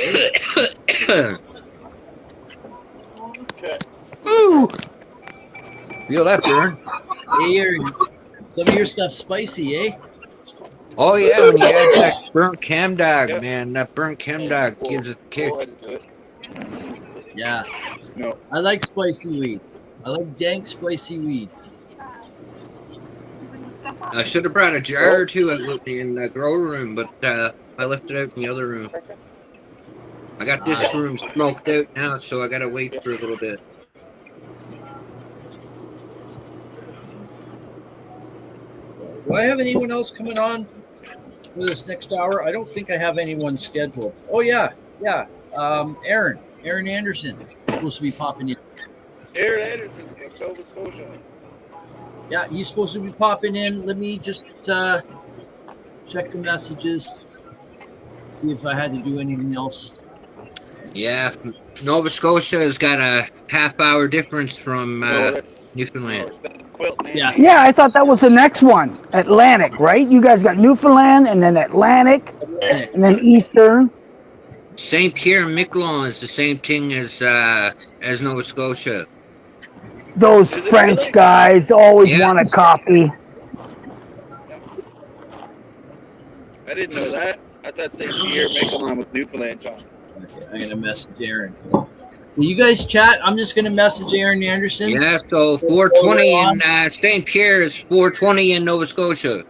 Okay. Ooh, feel that burn? Hey, Aaron, some of your stuff's spicy, eh? Oh yeah, when you add that burnt chem dog, Yep. man, that burnt chem dog gives a kick. Go ahead and do it. Yeah, No. I like spicy weed. I like dank spicy weed. I should have brought a jar or two with me in the grow room, but I left it out in the other room. I got this room smoked out now, so I gotta wait for a little bit. Do I have anyone else coming on for this next hour? I don't think I have anyone scheduled. Oh yeah. Aaron Anderson is supposed to be popping in. Aaron Anderson from Nova Scotia. Yeah, he's supposed to be popping in. Let me just check the messages, see if I had to do anything else. Yeah, Nova Scotia has got a half-hour difference from Newfoundland. Yeah, I thought that was the next one. Atlantic, right? You guys got Newfoundland and then Atlantic and then Eastern. St. Pierre and Miquelon is the same thing as Nova Scotia. Those French guys always want to copy. I didn't know that. I thought St. Pierre Miquelon was Newfoundland time. Okay, I'm gonna message Aaron. Will you guys chat? I'm just gonna message Aaron Anderson. Yeah, so 420 in St. Pierre is 420 in Nova Scotia.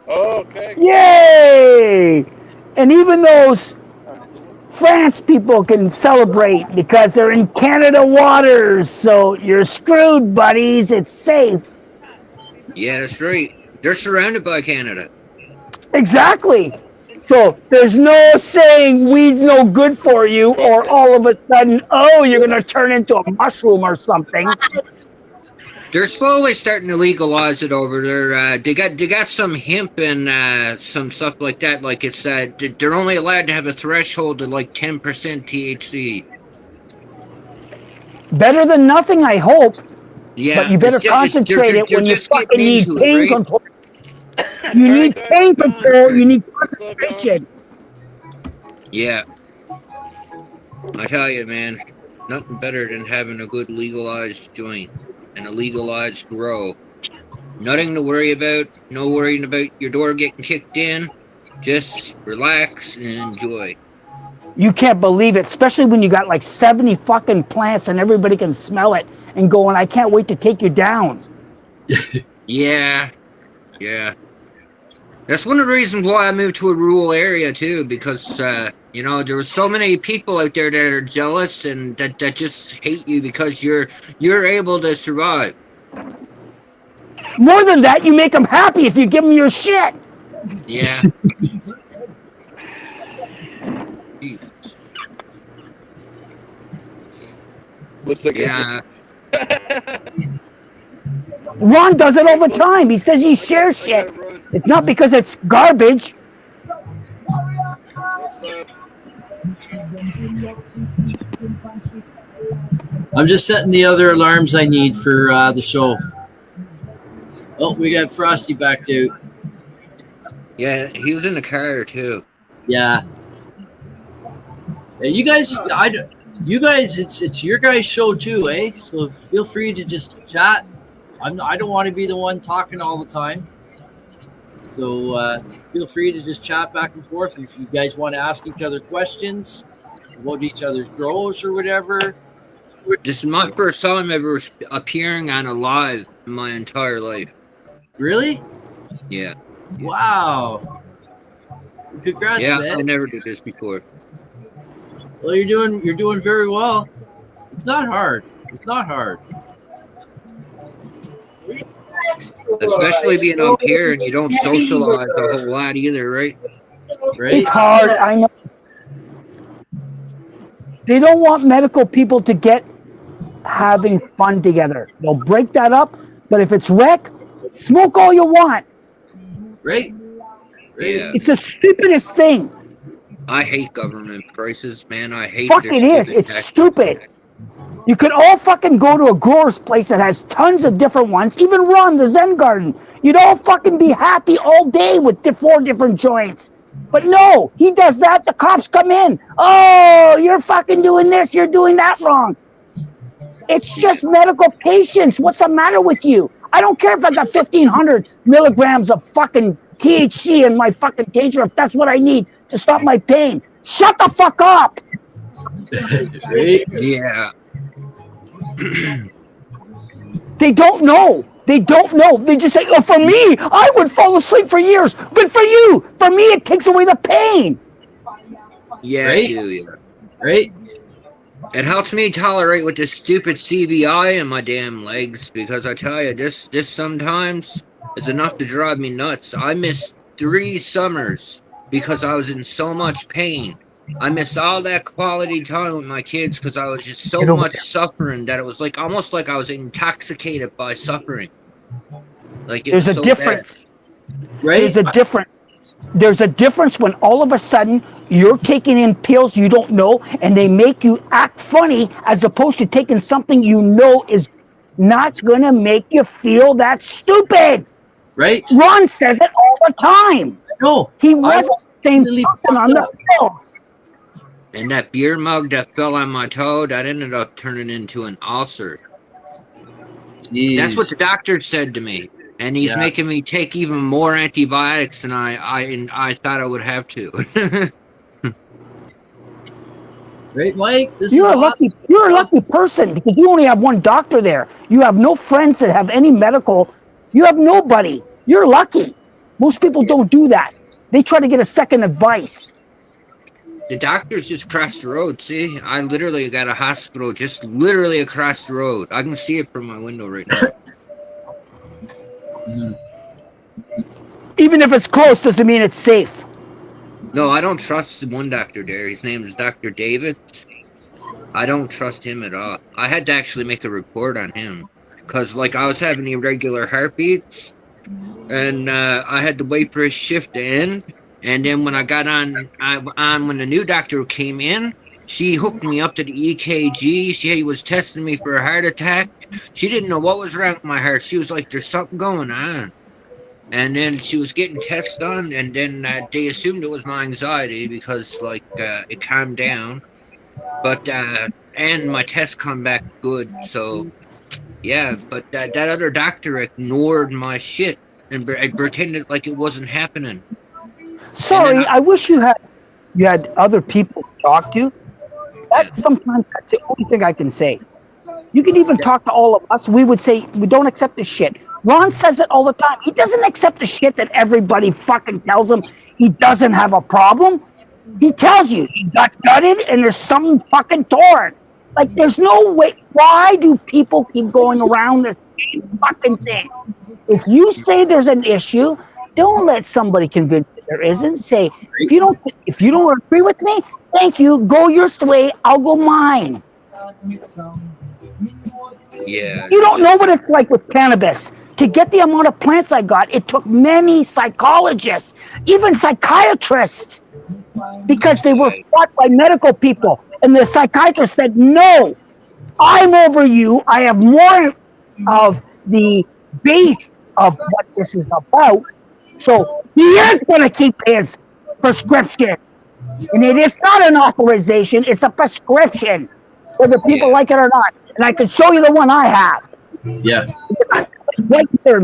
Oh, okay. Yay! And even those France people can celebrate because they're in Canada waters, so you're screwed, buddies. It's safe. Yeah, that's right. They're surrounded by Canada. Exactly. So there's no saying weed's no good for you, or all of a sudden, oh, you're going to turn into a mushroom or something. They're slowly starting to legalize it over there. They got some hemp and some stuff like that. Like it's they're only allowed to have a threshold of like 10% THC. Better than nothing, I hope. Yeah, but you better concentrate it when you fucking need pain control. You need pain control. You need concentration. Yeah, I tell you, man, nothing better than having a good legalized joint and a legalized grow. Nothing to worry about. No worrying about your door getting kicked in. Just relax and enjoy. You can't believe it, especially when you got like 70 fucking plants and everybody can smell it and going, I can't wait to take you down. Yeah. That's one of the reasons why I moved to a rural area too, because there were so many people out there that are jealous and that just hate you because you're able to survive. More than that, you make them happy if you give them your shit. Yeah. Looks like Ron does it all the time. He says he shares shit. It's not because it's garbage. I'm just setting the other alarms I need for the show. Oh, we got Frosty back, dude. Yeah, he was in the car too. Yeah. You guys, it's your guys' show too, eh? So feel free to just chat. I don't want to be the one talking all the time. So feel free to just chat back and forth if you guys want to ask each other questions about each other's grows or whatever. This is my first time ever appearing on a live in my entire life. Really? Yeah. Wow. Congrats, yeah, man. I never did this before. Well, you're doing very well. It's not hard. It's not hard. Especially being up here and you don't socialize a whole lot either, right? Right? It's hard. I know. They don't want medical people to get having fun together. They'll break that up. But if it's rec, smoke all you want. Right? Yeah. It's the stupidest thing. I hate government prices, man. I hate Fuck their it is. stupid It's taxes. stupid. You could all fucking go to a grower's place that has tons of different ones. Even Ron, the Zen Garden. You'd all fucking be happy all day with the 4 different joints. But no, he does that. The cops come in. Oh, you're fucking doing this. You're doing that wrong. It's just medical patients. What's the matter with you? I don't care if I got 1,500 milligrams of fucking THC in my fucking taser if that's what I need to stop my pain. Shut the fuck up. Right? Yeah. They don't know. They don't know. They just say, oh, for me, I would fall asleep for years. Good for you. For me, it takes away the pain. Yeah, Right? I do, yeah. Right? It helps me tolerate with this stupid CBI in my damn legs because I tell you, this sometimes is enough to drive me nuts. I missed 3 summers because I was in so much pain. I missed all that quality time with my kids because I was just so much suffering that it was like almost like I was intoxicated by suffering. Like it There's was a so difference. Right? There's a difference. There's a difference when all of a sudden you're taking in pills you don't know and they make you act funny as opposed to taking something you know is not going to make you feel that stupid. Right? Ron says it all the time. No. He I wasn't the same really person on the pill. And that beer mug that fell on my toe, that ended up turning into an ulcer. Jeez. That's what the doctor said to me. And he's making me take even more antibiotics than I thought I would have to. Right, Mike? This You're is a lucky. awesome. You're a lucky person because you only have one doctor there. You have no friends that have any medical. You have nobody. You're lucky. Most people don't do that. They try to get a second advice. The doctor's just across the road. See, I literally got a hospital just literally across the road. I can see it from my window right now. Even if it's close, doesn't mean it's safe. No, I don't trust one doctor there. His name is Dr. David. I don't trust him at all. I had to actually make a report on him because, like, I was having irregular heartbeats, and I had to wait for his shift to end. And then when I got on when the new doctor came in, she hooked me up to the EKG. She was testing me for a heart attack. She didn't know what was wrong with my heart. She was like, "There's something going on." And then she was getting tests done, and then they assumed it was my anxiety because, like, it calmed down. But and my tests come back good. So yeah, but that other doctor ignored my shit and pretended like it wasn't happening. Sorry, I wish you had other people to talk to. Sometimes that's the only thing I can say. You can even talk to all of us. We would say we don't accept this shit. Ron says it all the time. He doesn't accept the shit that everybody fucking tells him he doesn't have a problem. He tells you he got gutted and there's something fucking torn. Like, there's no way. Why do people keep going around this same fucking thing? If you say there's an issue, don't let somebody convince you there isn't. Say, if you don't agree with me, thank you. Go your way. I'll go mine. Yeah. You don't know what it's like with cannabis. To get the amount of plants I got, it took many psychologists, even psychiatrists, because they were fought by medical people. And the psychiatrist said, no, I'm over you. I have more of the base of what this is about. So he is going to keep his prescription. And it is not an authorization. It's a prescription, whether people like it or not. And I can show you the one I have. Yeah. Right there.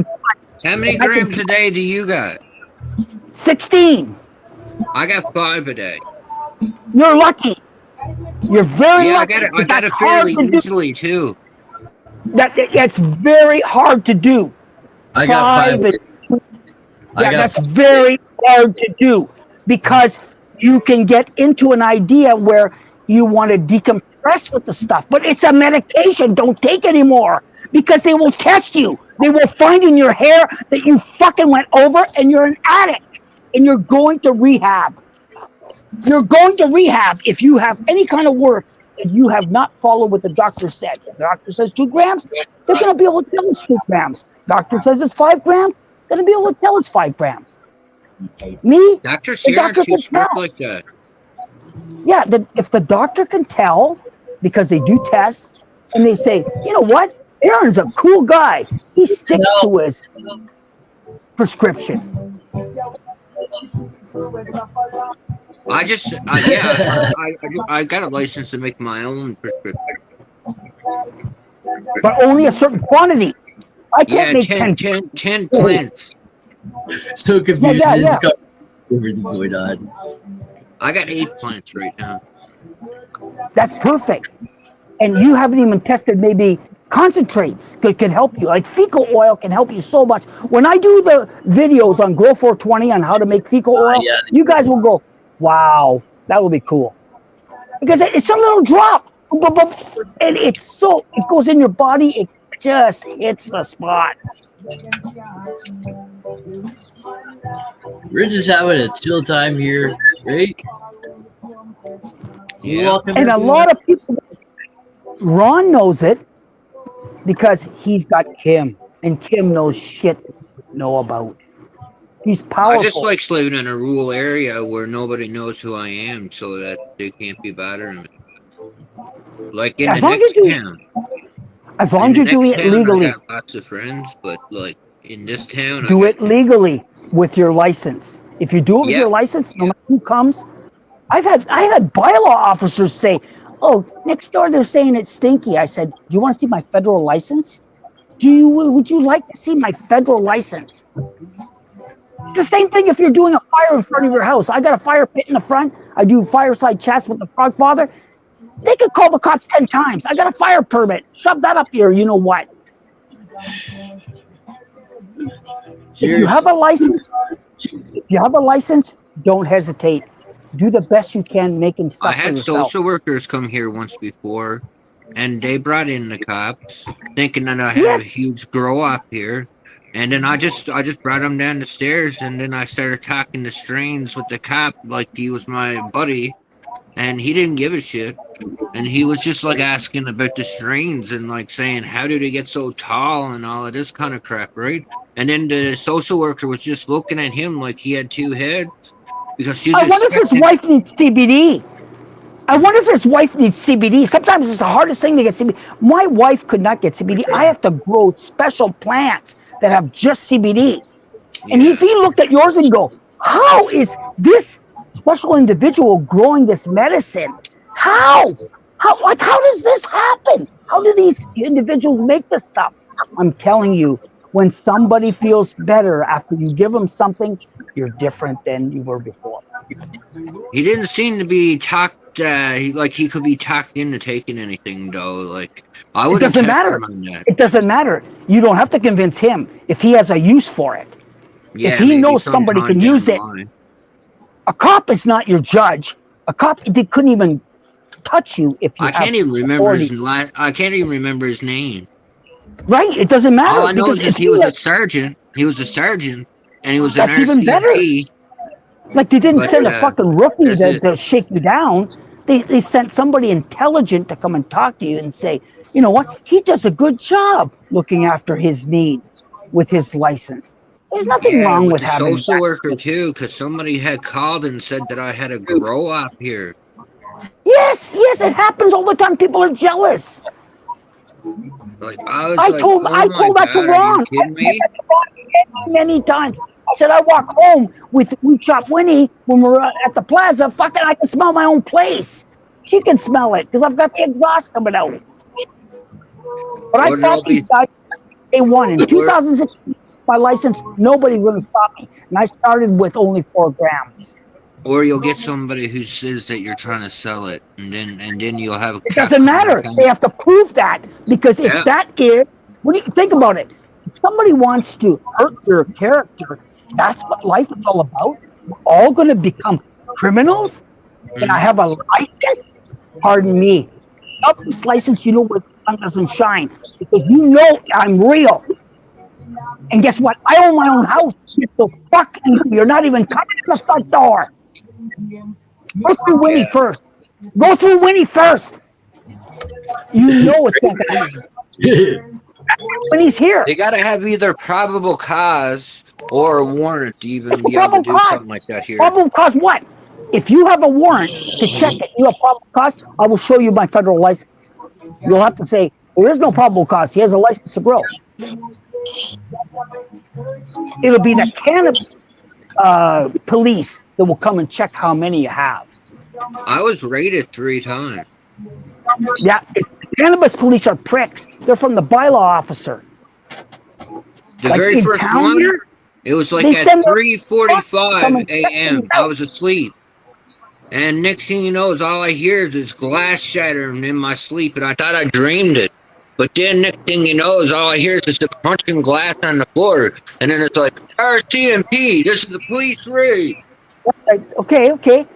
How many grams a day do you got? 16. I got 5 a day. You're lucky. You're very lucky. I got it fairly easily too. That's very hard to do. I got 5. That's very hard to do because you can get into an idea where You want to decompress with the stuff, but it's a medication. Don't take anymore because they will test you. They will find in your hair that you fucking went over and you're an addict and you're going to rehab. You're going to rehab if you have any kind of work that you have not followed what the doctor said. The doctor says 2 grams, they're going to be able to tell us 2 grams. Doctor says it's 5 grams, they're going to be able to tell us 5 grams. Me, Doctors the here doctor aren't too can strict tell. like that. Yeah, if the doctor can tell, because they do tests, and they say, you know what, Aaron's a cool guy. He sticks to his prescription. I got a license to make my own prescription. But only a certain quantity. I can't make 10 plants. So confused. Yeah. It's got everything going on. I got 8 plants right now. That's perfect. And you haven't even tested maybe concentrates could help you. Like fecal oil can help you so much. When I do the videos on Grow 420 on how to make fecal oil, you guys will go, wow, that will be cool. Because it's a little drop. And it goes in your body, it just hits the spot. We're just having a chill time here, right? Yeah. And a lot of people, Ron knows it because he's got Kim, and Kim knows shit know about. He's powerful. I just like living in a rural area where nobody knows who I am, so that they can't be bothering me. Like in the next town. As long as you do it legally. I got lots of friends, but like in this town, do it legally with your license. If you do it with your license, no matter who comes. I've had bylaw officers say, "Oh, next door they're saying it's stinky." I said, "Do you want to see my federal license? Would you like to see my federal license?" It's the same thing if you're doing a fire in front of your house. I got a fire pit in the front. I do fireside chats with the Frog Father. They could call the cops 10 times. I got a fire permit. Shove that up here. You know what? If you have a license, don't hesitate. Do the best you can making stuff I had social workers come here once before, and they brought in the cops, thinking that I had a huge grow up here. And then I just brought them down the stairs, and then I started talking to strains with the cop like he was my buddy, and he didn't give a shit. And he was just like asking about the strains and like saying, how did he get so tall and all of this kind of crap, right? And then the social worker was just looking at him like he had 2 heads. Because she's I wonder if his wife needs CBD. Sometimes it's the hardest thing to get CBD. My wife could not get CBD. I have to grow special plants that have just CBD. And if he looked at yours and go, how is this special individual growing this medicine? How does this happen? How do these individuals make this stuff? I'm telling you, when somebody feels better after you give them something, you're different than you were before. He didn't seem to be talked like he could be talked into taking anything though. Like I wouldn't. It doesn't matter. It doesn't matter. You don't have to convince him if he has a use for it. If he knows somebody can use it. A cop is not your judge. A cop couldn't even touch you if you. I can't even remember his name. Right, it doesn't matter. All I know is he was a sergeant. He was a sergeant, and he was an RCMP. Even better. Like they didn't send a fucking rookie to shake you down. They sent somebody intelligent to come and talk to you and say, you know what, he does a good job looking after his needs with his license. There's nothing wrong with having a social worker too, because somebody had called and said that I had a grow up here. Yes, it happens all the time. People are jealous. Like, I told that to Ron. Many times. I said I walk home with We Chop Winnie when we're at the plaza. Fucking, I can smell my own place. She can smell it because I've got the exhaust coming out. But I fought these guys day one in 2016. My license, nobody would have stopped me, and I started with only 4 grams. Or you'll get somebody who says that you're trying to sell it, and then you'll have. It doesn't matter. They have to prove that because if that is, what do you think about it? If somebody wants to hurt your character, that's what life is all about. We're all going to become criminals. Can I have a license? Pardon me. Up this license, you know where the sun doesn't shine because you know I'm real. And guess what? I own my own house. So fuck you. You're not even coming in the front door. Go through Winnie first. Go through Winnie first. You know it's not gonna happen. When he's here. They got to have either probable cause or a warrant to even be able to do something like that here. Probable cause what? If you have a warrant to check that you have probable cause, I will show you my federal license. You'll have to say, there is no probable cause. He has a license to grow. It'll be the cannabis police that will come and check how many you have. I was raided 3 times. Yeah, the cannabis police are pricks. They're from the bylaw officer. The very first one, it was like at 3:45 a.m. I was asleep. And next thing you know, is all I hear is this glass shattering in my sleep, and I thought I dreamed it. But then next thing you know, is all I hear is just a crunching glass on the floor, and then it's like RCMP. This is a police raid. Okay.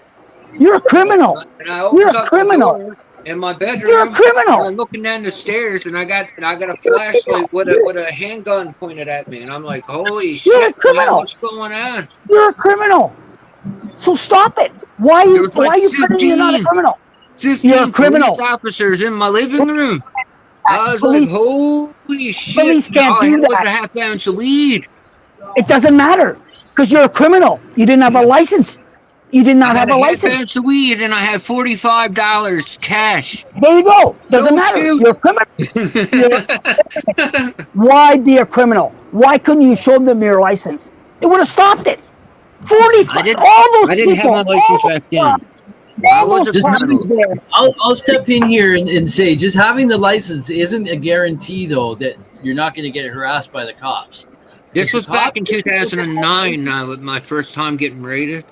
You're a criminal. And I opened up the door in my bedroom. You're a criminal. And I'm looking down the stairs, and I got a flashlight with a handgun pointed at me, and I'm like, holy shit, man, what's going on? You're a criminal. So stop it. Why are you pretending you're not a criminal? 15 you're a criminal. Police officers in my living room. I was like, holy shit. Police can't do that. A half ounce of weed. It doesn't matter because you're a criminal. You didn't have a license. You did not have a license. I had a half ounce of weed and I had $45 cash. There you go. Doesn't matter. You're a criminal. Why be a criminal? Why couldn't you show them your license? It would have stopped it. 45. I didn't have my license back then. I'll step in here and say, just having the license isn't a guarantee, though, that you're not going to get harassed by the cops. This was back in 2009, with my first time getting raided.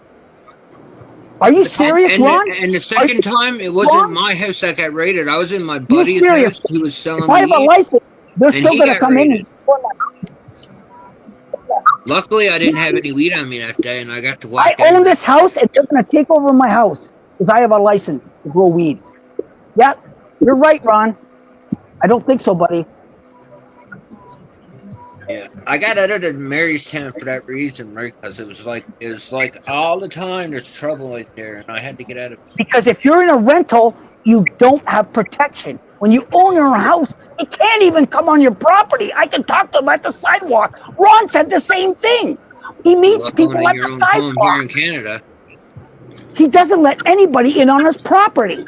Are you serious, Ron? And the second time, it wasn't my house that got raided. I was in my buddy's house who was selling weed. If I have a license, they're still going to come in. Luckily, I didn't have any weed on me that day, and I got to walk I own this house, and they're going to take over my house because I have a license to grow weed. Yeah, you're right, Ron. I don't think so, buddy. Yeah, I got out of Marystown for that reason, right? Because it was like all the time there's trouble right there, and I had to get out of it. Because if you're in a rental, you don't have protection. When you own your house, it can't even come on your property. I can talk to them at the sidewalk. Ron said the same thing. He meets people at the sidewalk. Here in Canada. He doesn't let anybody in on his property.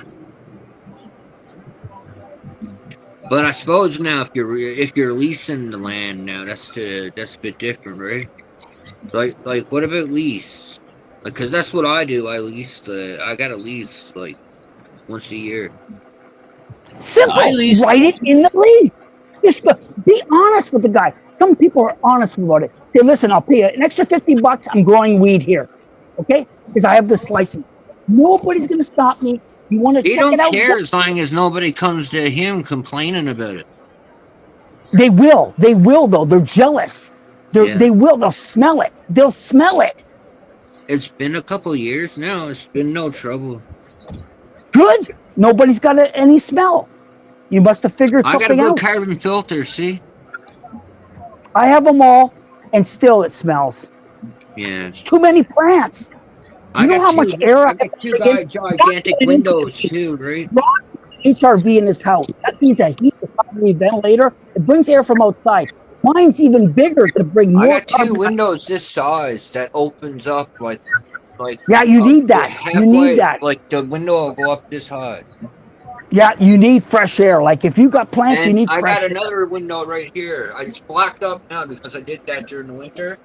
But I suppose now, if you're leasing the land now, that's a bit different, right? Like what about lease? Because that's what I do. I lease I got a lease like once a year. Simple. Write it in the lease. Just be honest with the guy. Some people are honest about it. Hey, listen, I'll pay you an extra $50. I'm growing weed here, okay? Because I have this license. Nobody's gonna stop me. You want to check it out? They don't care as long as nobody comes to him complaining about it. They will. They will, though. They're jealous. They will. They'll smell it. They'll smell it. It's been a couple years now. It's been no trouble. Good. Nobody's got any smell. You must have figured something out. I got a blue carbon filter, see? I have them all, and still it smells. Yeah. It's too many plants. You know how much air I got two gigantic windows too, right? HRV in this house. That means a heat recovery ventilator. It brings air from outside. Mine's even bigger to bring more. I got two windows this size that opens up like. Yeah, you need that. You need that. Like the window will go up this high. Yeah, you need fresh air. Like if you got plants, you need fresh air. I got another window right here. It's blocked up now because I did that during the winter.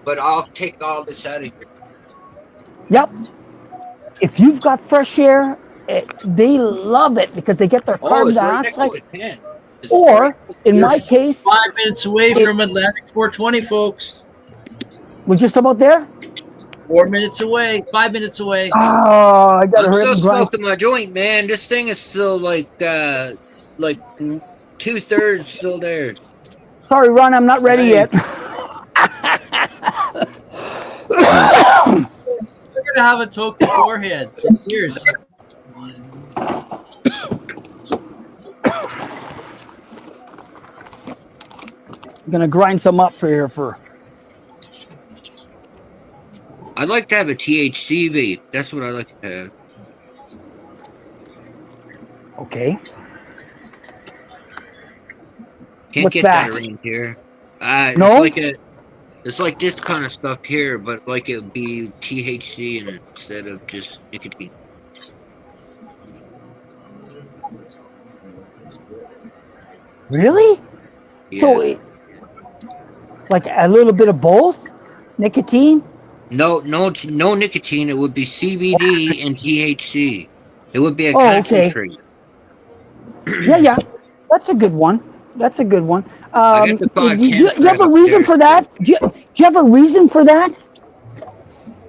But I'll take all this out of here. Yep. If you've got fresh air, they love it because they get their carbon dioxide. Or, in my case, 5 minutes away from Atlantic 420, folks. We're just about there? 4 minutes away. 5 minutes away. Oh, I gotta hurry. I'm still smoking my joint, man. This thing is still like 2/3 still there. Sorry, Ron, I'm not ready yet. We're gonna have a token forehead. Cheers. I'm gonna grind some up for here for. I'd like to have a THC vape. That's what I like to have. Okay. Can't What's get that? that around here. No? It's like this kind of stuff here, but like it would be THC in it instead of just nicotine. Really? Yeah. So, like a little bit of both, nicotine. No nicotine. It would be CBD and THC. It would be a Oh, okay. concentrate. Yeah. That's a good one. That's a good one. I got the Do you 510 have a up reason there, for that? Do you have a reason for that?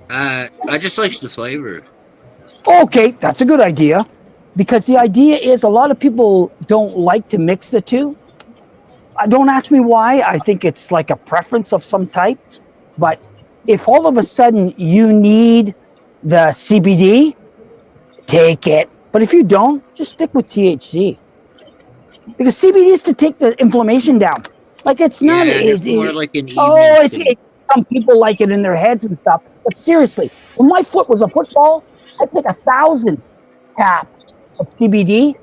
I just like the flavor. Okay, that's a good idea. Because the idea is a lot of people don't like to mix the two. Don't ask me why. I think it's like a preference of some type. But if all of a sudden you need the CBD, take it. But if you don't, just stick with THC. Because CBD is to take the inflammation down. Like it's not. Yeah, it's more like an evening Oh, thing. some people like it in their heads and stuff. But seriously, when my foot was a football, I'd take 1,000 caps of CBD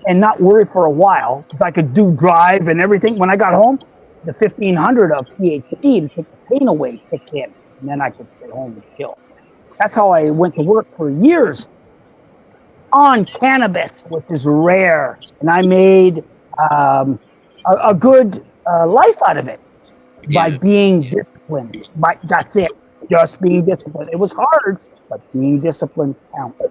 and not worry for a while because I could do drive and everything. When I got home, the 1,500 of THC to take the pain away kicked in, and then I could stay home and chill. That's how I went to work for years on cannabis, which is rare, and I made a good life out of it by being disciplined. That's it, just being disciplined. It was hard, but being disciplined counted.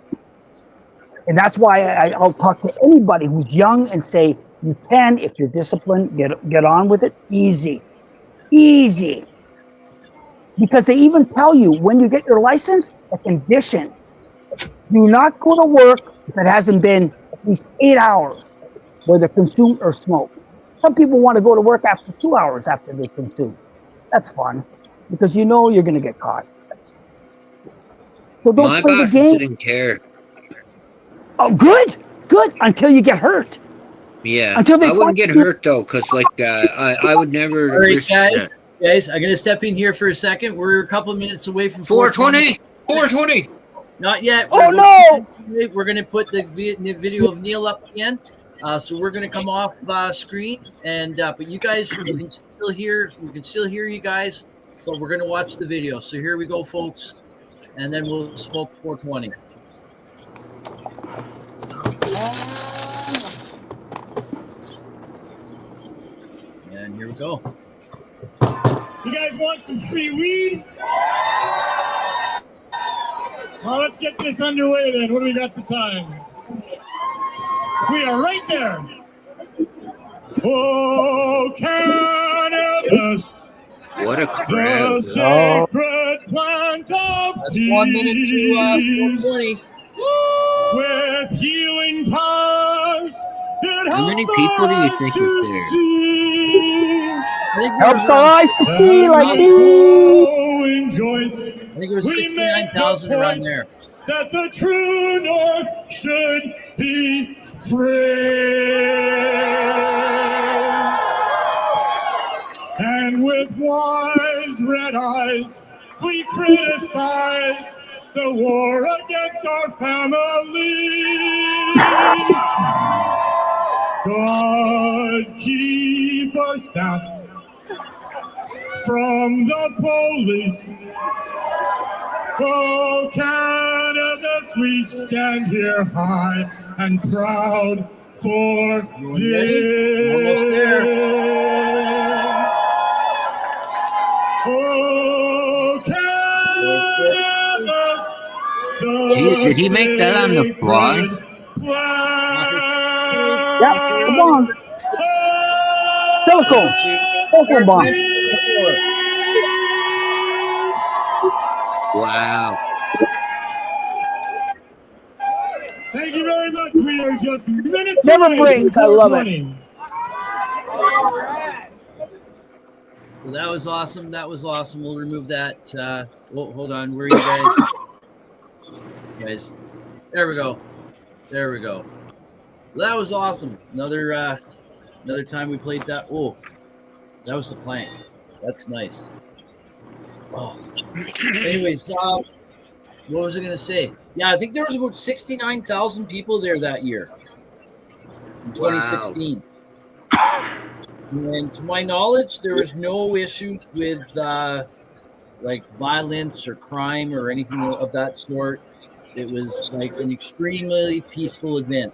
And that's why I'll talk to anybody who's young and say, you can, if you're disciplined, get on with it. Easy. Because they even tell you when you get your license, the condition. Do not go to work if it hasn't been at least 8 hours where they consume or smoke. Some people want to go to work after 2 hours after they consume. That's fun because you know you're going to get caught. So don't My play the boss game. didn't care. Oh, good. Until you get hurt. Yeah, Until they I wouldn't get find you. hurt though, cause like I would never All right, risk that. guys, I'm gonna step in here for a second. We're a couple of minutes away from 420. 420. Not yet. Oh no! We're gonna put the video of Neil up again. So we're gonna come off screen, and but you guys, we can still hear you guys, but we're gonna watch the video. So here we go, folks, and then we'll smoke 420. And here we go. You guys want some free weed? Well, let's get this underway then. What do we got for time? We are right there. Oh, cannabis. What a crowd. The sacred plant of That's peace. 1 minute to 420. With healing powers that How many help people do you us think to is there? see. I think Helps our eyes to see like me. Glowing joints, I think it was 69,000 around there. that the true north should be free. And with wise red eyes, we criticize the war against our family. God keep our staff from the police. Oh, cannabis, we stand here high and proud for ready? Almost there. Oh, cannabis. Jeez, did he make that on the fly? Yep, come on. Silicone bomb. Wow. Thank you very much. We are just minutes Never away breaks. from I love it. 420. Well, that was awesome. We'll remove that. Hold on. Where are you guys? Guys, there we go. So that was awesome. Another time we played that. Oh, That was the plank. That's nice. Oh. Anyways, what was I going to say? Yeah, I think there was about 69,000 people there that year in 2016. And to my knowledge, there was no issues with like violence or crime or anything of that sort. It was like an extremely peaceful event.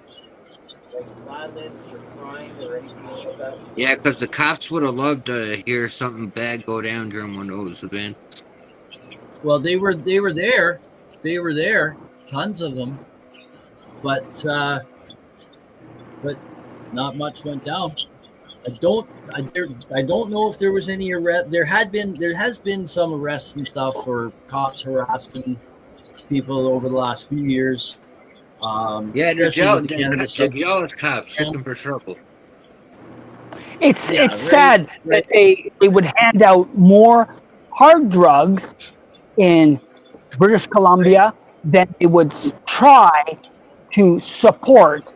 Like violence or crime or anything of that sort. Yeah, because the cops would have loved to hear something bad go down during one of those events. Well, they were there. They were there, tons of them, but not much went down. I don't know if there was any arrest. There has been some arrests and stuff for cops harassing people over the last few years. Yeah, they're especially with the cannabis jealous cops looking for trouble. It's Yeah, sad right. that they would hand out more hard drugs in British Columbia than they would try to support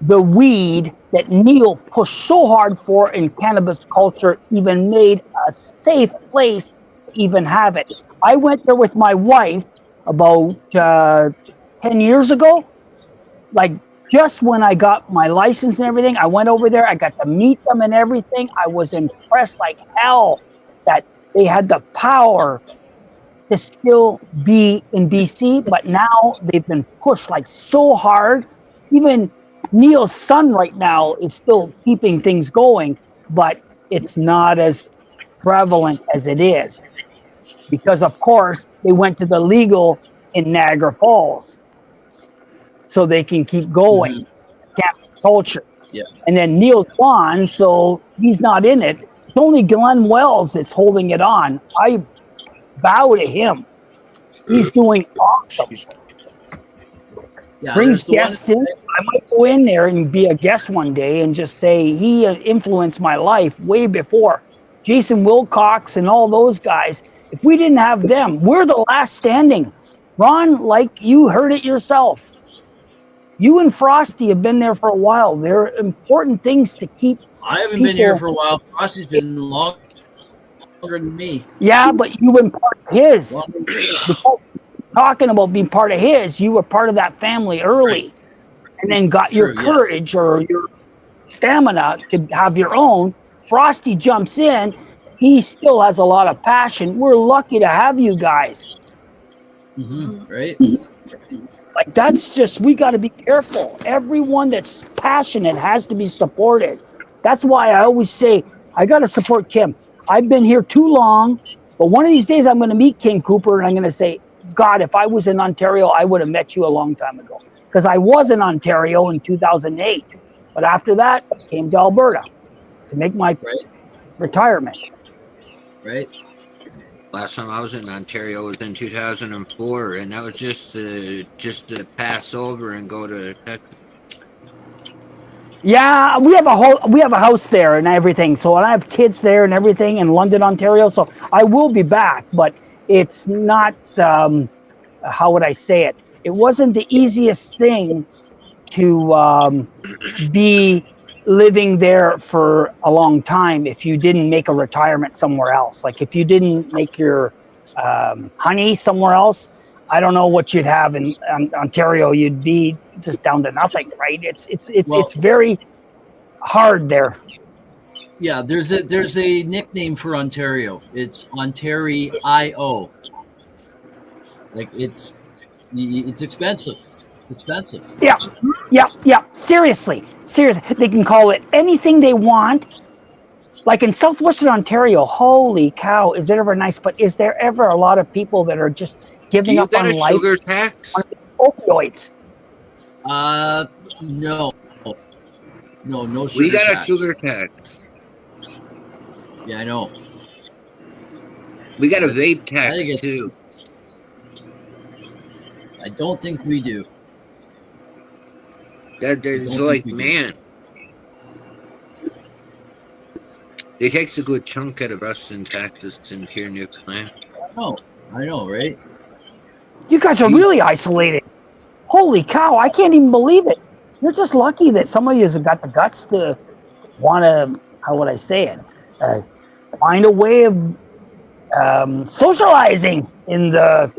the weed that Neil pushed so hard for in cannabis culture, even made a safe place to even have it. I went there with my wife about 10 years ago, like just when I got my license and everything. I went over there, I got to meet them and everything. I was impressed like hell that they had the power to still be in BC, but now they've been pushed like so hard. Even Neil's son right now is still keeping things going, but it's not as prevalent as it is because, of course, they went to the legal in Niagara Falls so they can keep going. Campus culture. Yeah. And then Neil's gone, so he's not in it. It's only Glenn Wells that's holding it on. I bow to him. He's doing awesome. Yeah, Brings guests in. I might go in there and be a guest one day and just say he influenced my life way before Jason Wilcox and all those guys. If we didn't have them, we're the last standing. Ron, like you heard it yourself. You and Frosty have been there for a while. There are important things to keep. I haven't been here for a while. Frosty's been longer than me. Yeah, but you've been part of his. Talking about being part of his, you were part of that family early, right, and then got your courage or your stamina to have your own. Frosty jumps in. He still has a lot of passion. We're lucky to have you guys. Right? Like that's just, we got to be careful. Everyone that's passionate has to be supported. That's why I always say, I got to support Kim. I've been here too long, but one of these days I'm going to meet King Cooper and I'm going to say, God, if I was in Ontario, I would have met you a long time ago. Because I was in Ontario in 2008. But after that, I came to Alberta to make my retirement. Right. Last time I was in Ontario was in 2004, and that was just to pass over and go to Texas. Yeah, we have a house there and everything. So I have kids there and everything in London, Ontario. So I will be back, but it's not, how would I say it? It wasn't the easiest thing to be living there for a long time if you didn't make a retirement somewhere else. Like if you didn't make your honey somewhere else, I don't know what you'd have in Ontario. You'd be just down to nothing, right? It's very hard there. Yeah, there's a nickname for Ontario. It's Ontario. Like it's expensive. It's expensive. Yeah. Seriously. They can call it anything they want. Like in southwestern Ontario, holy cow, is it ever nice? But is there ever a lot of people that are just giving up on life? Do you get a sugar tax? Opioids. No sugar. We got tax. a sugar tax. Yeah, I know. We got a vape tax too. I don't think we do. It's like, man, it takes a good chunk out of us in Texas and here in your plant. I know, right? You guys are really isolated. Holy cow, I can't even believe it. You're just lucky that some of you have got the guts to want to, how would I say it, find a way of socializing in the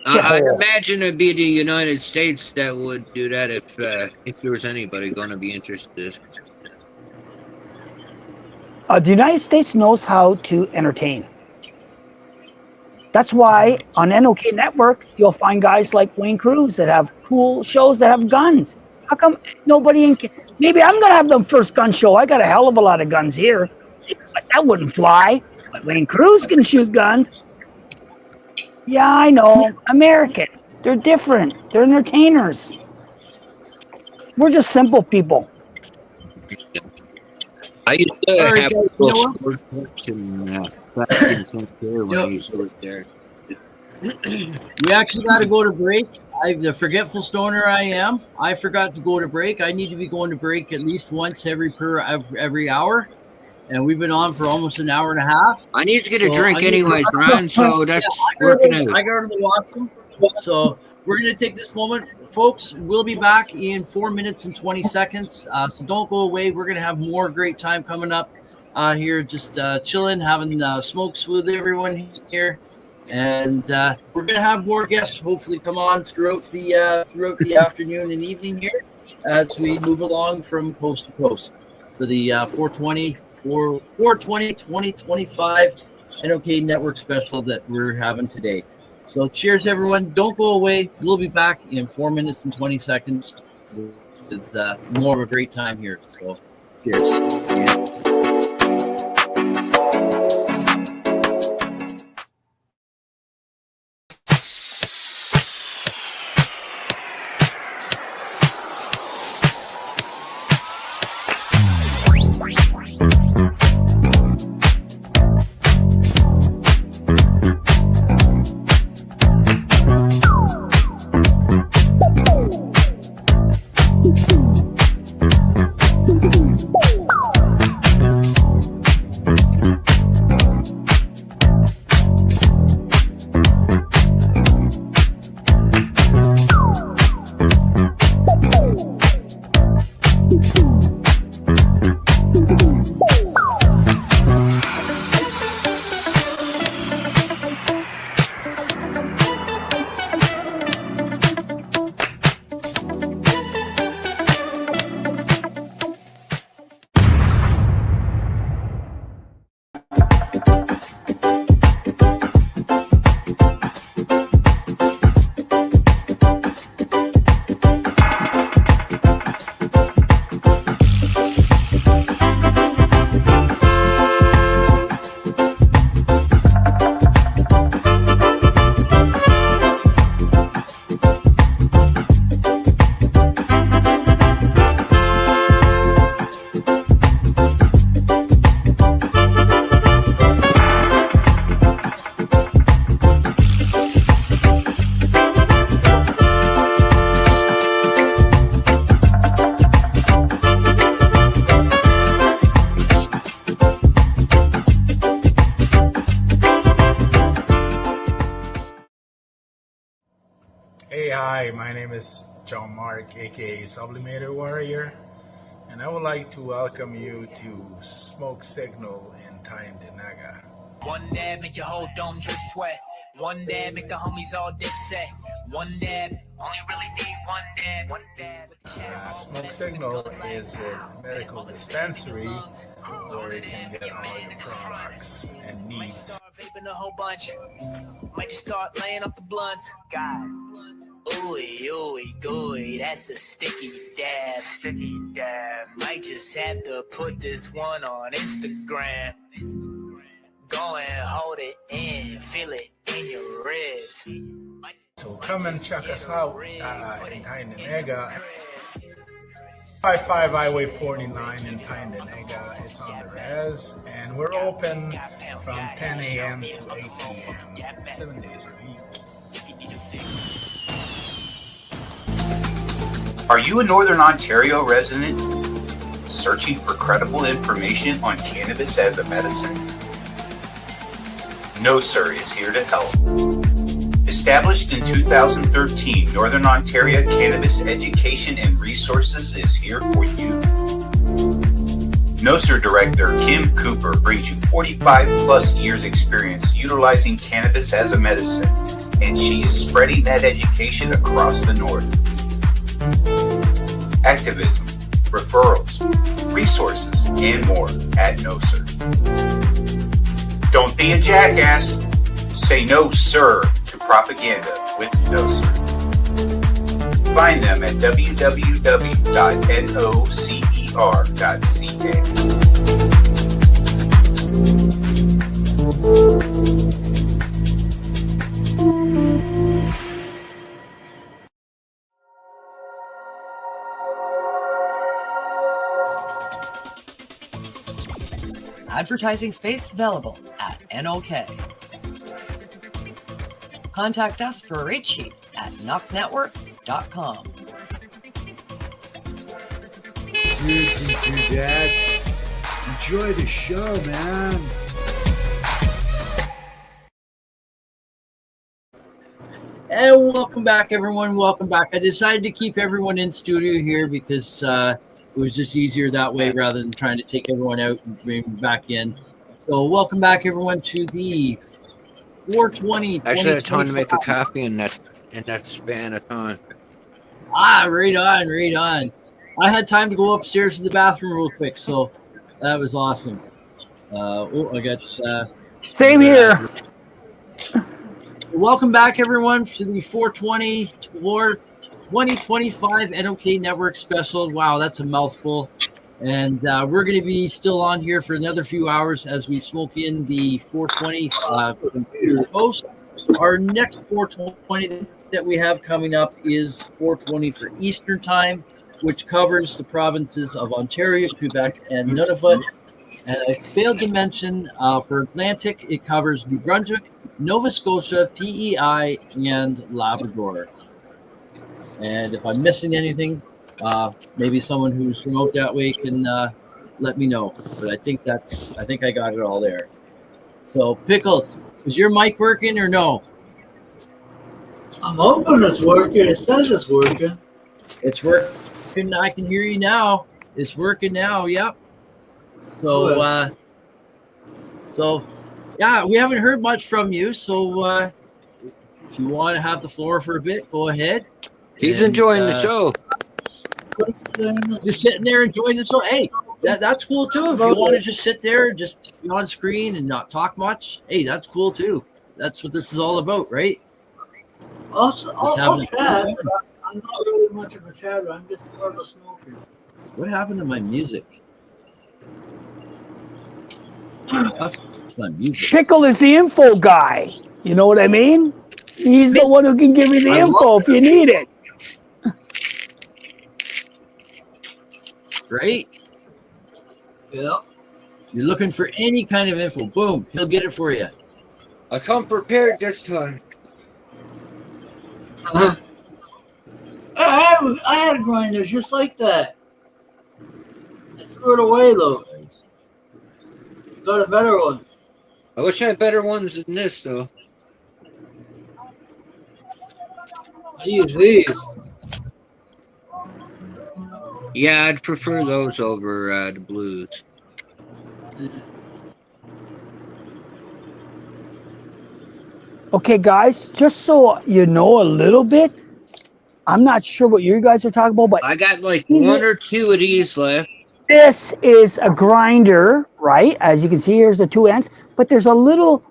I'd shithole. imagine it'd be the United States that would do that if there was anybody going to be interested. The United States knows how to entertain. That's why on NOK Network, you'll find guys like Wayne Cruz that have cool shows that have guns. How come nobody in... Maybe I'm going to have the first gun show. I got a hell of a lot of guns here. But that wouldn't fly. But Wayne Cruz can shoot guns. Yeah, I know. American. They're different. They're entertainers. We're just simple people. I used to All right, have guys, you know what? sports in St. Clair when I used to live there. We actually got to go to break. I'm the forgetful stoner I am. I forgot to go to break. I need to be going to break at least once every hour. And we've been on for almost an hour and a half. I need to get a So drink I need to- anyways, Ryan, so that's I working gotta out. go to the washroom. So we're going to take this moment. Folks, we'll be back in 4 minutes and 20 seconds. So don't go away. We're going to have more great time coming up here, just chilling, having smokes with everyone here. And we're going to have more guests hopefully come on throughout the afternoon and evening here as we move along from coast to coast for the 420-2025 NOK Network special that we're having today. So cheers, everyone. Don't go away. We'll be back in 4 minutes and 20 seconds with more of a great time here. So cheers. Hey, hi, my name is John Mark, aka Sublimator Warrior, and I would like to welcome you to Smoke Signal in Tyndinaga. One dab make your whole dome drip sweat. One dab make the homies all dip set. One dab, only really need one dab. One dab. Smoke Signal is a medical dispensary where you can get all your products and needs. Start vaping a whole bunch. Might just start laying off the blunts. God. Ooey, ooey, gooey, that's a sticky dab. Sticky dab. Might just have to put this one on Instagram. Go and hold it in, feel it in your ribs. So come and check us out in Tyndinaga. 55 Highway 49 in Tyndinaga. It's on the res, and we're open from 10 a.m. to 8 p.m. 7 days a week. Are you a Northern Ontario resident searching for credible information on cannabis as a medicine? No Sir is here to help. Established in 2013, Northern Ontario Cannabis Education and Resources is here for you. NOSER Director Kim Cooper brings you 45 plus years experience utilizing cannabis as a medicine, and she is spreading that education across the North. Activism, referrals, resources, and more at NOSER. Don't be a jackass. Say no, sir, to propaganda with NOSER. Find them at www.nocer.ca. Advertising space available at NOK. Contact us for a rate sheet at NOKNetwork.com. Dad, enjoy the show, man. And welcome back, everyone. Welcome back. I decided to keep everyone in studio here because it was just easier that way rather than trying to take everyone out and bring them back in. So welcome back, everyone, to the 420. Actually, I had time to make a copy in that span of time. Right on, right on. I had time to go upstairs to the bathroom real quick, so that was awesome. I got same here. Welcome back, everyone, to the 2025 NOK Network special. Wow, that's a mouthful. And we're going to be still on here for another few hours as we smoke in the 420 Coast. Our next 420 that we have coming up is 420 for Eastern Time, which covers the provinces of Ontario, Quebec, and Nunavut. And I failed to mention for Atlantic, it covers New Brunswick, Nova Scotia, PEI, and Labrador. And if I'm missing anything, maybe someone who's remote that way can let me know. But I think I got it all there. So, Pickle, is your mic working or no? I'm hoping it's working. It says it's working. It's working. I can hear you now. It's working now. Yep. So, yeah, we haven't heard much from you. So, if you want to have the floor for a bit, go ahead. He's enjoying the show. Just sitting there enjoying the show. Hey, that's cool too. If you want to just sit there and just be on screen and not talk much, hey, that's cool too. That's what this is all about, right? I'll chat. I'm not really much of a chatter. I'm just more of a smoker. What happened to my music? That's my music. Pickle is the info guy. You know what I mean? He's the one who can give you the info if you need it. Great. Yeah. You're looking for any kind of info. Boom. He'll get it for you. I come prepared this time. I had a grinder just like that. I threw it away though. Got a better one. I wish I had better ones than this, though. I use these. Yeah, I'd prefer those over the blues. Okay, guys, just so you know a little bit, I'm not sure what you guys are talking about, but I got like one or two of these left. this is a grinder, right? As you can see, here's the two ends, but there's a little I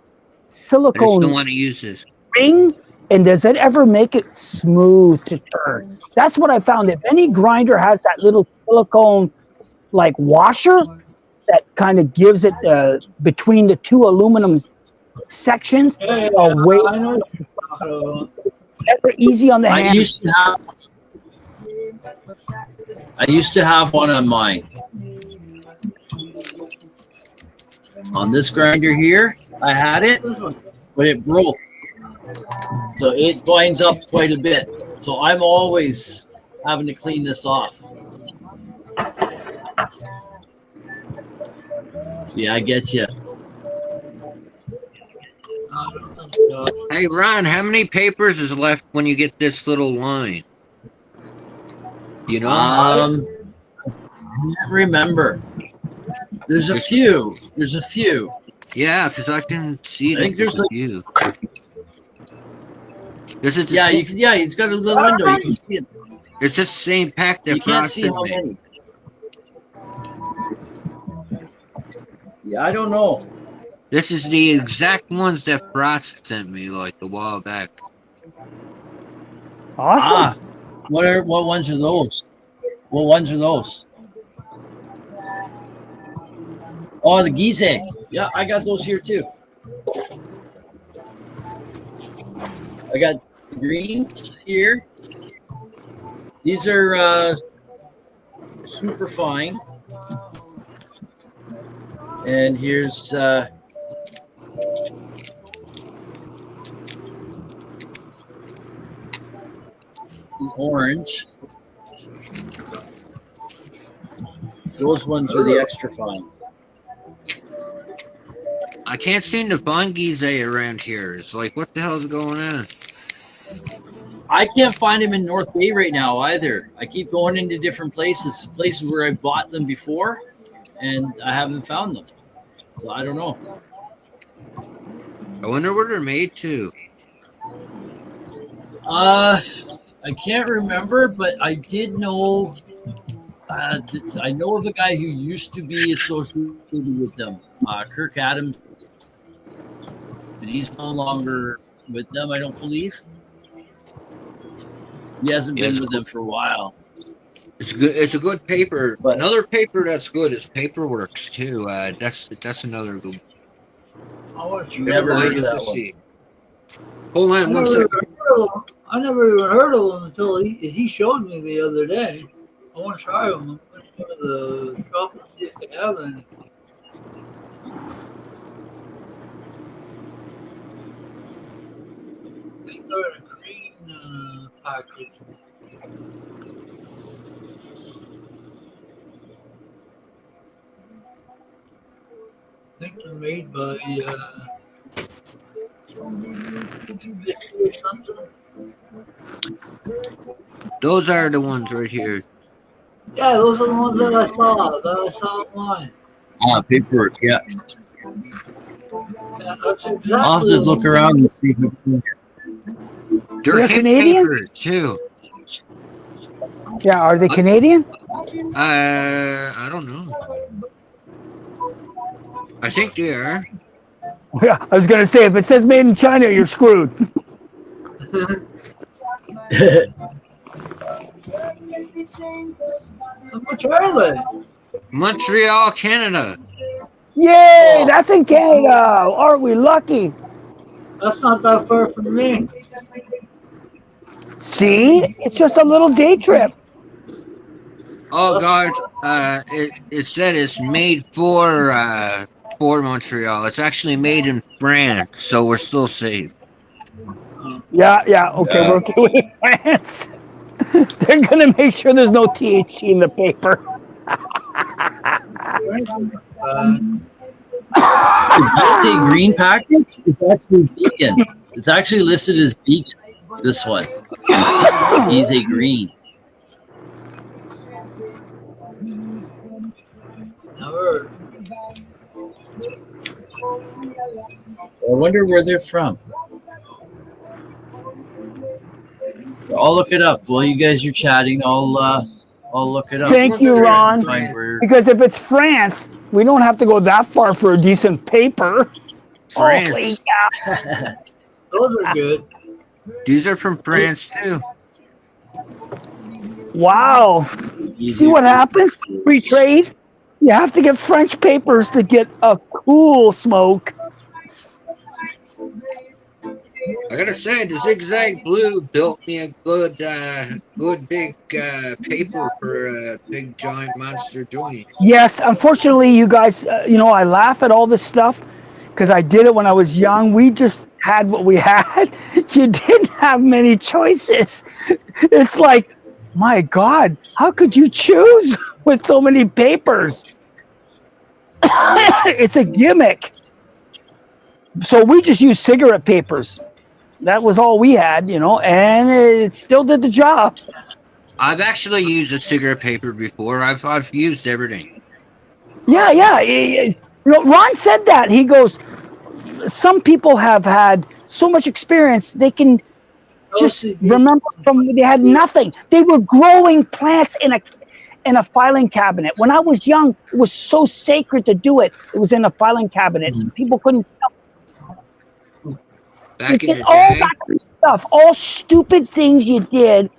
just silicone don't want to use this. ring. And does it ever make it smooth to turn? That's what I found. If any grinder has that little silicone like washer that kind of gives it between the two aluminum sections, way ever easy on the hand. I used to have one on mine. On this grinder here, I had it, but it broke. So it binds up quite a bit. So I'm always having to clean this off. So yeah, I get you. Hey, Ron, how many papers is left when you get this little line? You know? I can't remember. There's a few. There's a few. Yeah, because I can see I think there's a few. This is the yeah, same, you can. Yeah, it's got a little window. You can see it. it's the same pack that You can't see Frosted how made. many. Yeah, I don't know. This is the exact ones that Frost sent me like a while back. Awesome. What ones are those? What ones are those? Oh, the Gizeh. Yeah, I got those here too. I got greens here. These are super fine. And here's orange. Those ones are the extra fine. I can't seem to find Gizeh around here. It's like, what the hell's going on? I can't find them in North Bay right now either. I keep going into different places where I bought them before, and I haven't found them. So I don't know. I wonder where they're made to. I can't remember, but I did know. I know of a guy who used to be associated with them, Kirk Adams, but he's no longer with them. I don't believe. He hasn't been with them for a while. It's good. It's a good paper. But another paper that's good is Paperworks too. That's another good. Never heard of that one. Hold on one second. I never even heard of them until he showed me the other day. I want to try them. I'm going to go to the shop and see if they have any. I think they're in a green package. I think they're made by Those are the ones right here. yeah, those are the ones that I saw online. Paperwork, yeah. Yeah, that's exactly I'll have to look around and see if we can. They're They're hip Canadian? paper too. Yeah, are they Canadian? I don't know. I think they are. Yeah, I was gonna say if it says made in China, you're screwed. How much are they? Montreal, Canada. Yay, that's in Canada. Aren't we lucky? That's not that far from me. See, it's just a little day trip. Oh, guys, it said it's made for Montreal. It's actually made in France, so we're still safe. Yeah, okay, we're okay with France. They're gonna make sure there's no THC in the paper. It's a green package. It's actually vegan. It's actually listed as vegan. This one. He's a green. I wonder where they're from. I'll look it up. While you guys are chatting, I'll look it up. Thank you, Ron. Find where- Because if it's France, we don't have to go that far for a decent paper. France. Holy cow. Those are good. These are from France too. Wow. See what happens? Free trade. You have to get French papers to get a cool smoke. I gotta say, the Zigzag Blue built me a good big paper for a big giant monster joint. Yes, unfortunately, you guys, I laugh at all this stuff because I did it when I was young. We just had what we had. You didn't have many choices. It's like, my God, how could you choose with so many papers? It's a gimmick. So we just used cigarette papers. That was all we had, and it still did the job. I've actually used a cigarette paper before. I've used everything. You know, Ron said that. He goes, some people have had so much experience they can just remember from they had nothing. They were growing plants in a filing cabinet. When I was young, it was so sacred to do it. It was in a filing cabinet. People couldn't. Back in Did the all day, that stuff, all stupid things you did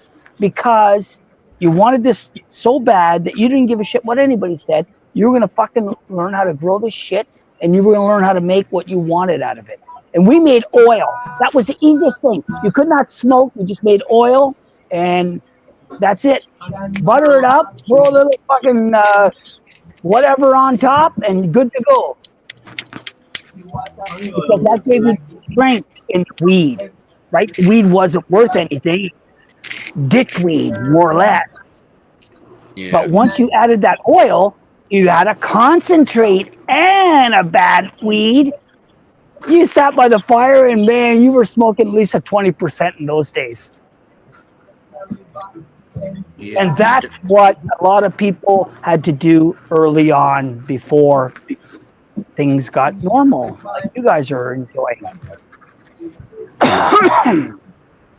because you wanted this so bad that you didn't give a shit what anybody said. You were gonna fucking learn how to grow this shit, and you were gonna learn how to make what you wanted out of it. And we made oil. That was the easiest thing. You could not smoke. You just made oil, and that's it. Butter it up, throw a little fucking whatever on top, and good to go. Because that gave you strength in weed, right? Weed wasn't worth anything. Dickweed, more or less. yeah. But once you added that oil, you had a concentrate and a bad weed. You sat by the fire and man, you were smoking at least a 20% in those days. Yeah. And that's what a lot of people had to do early on before things got normal, like you guys are enjoying.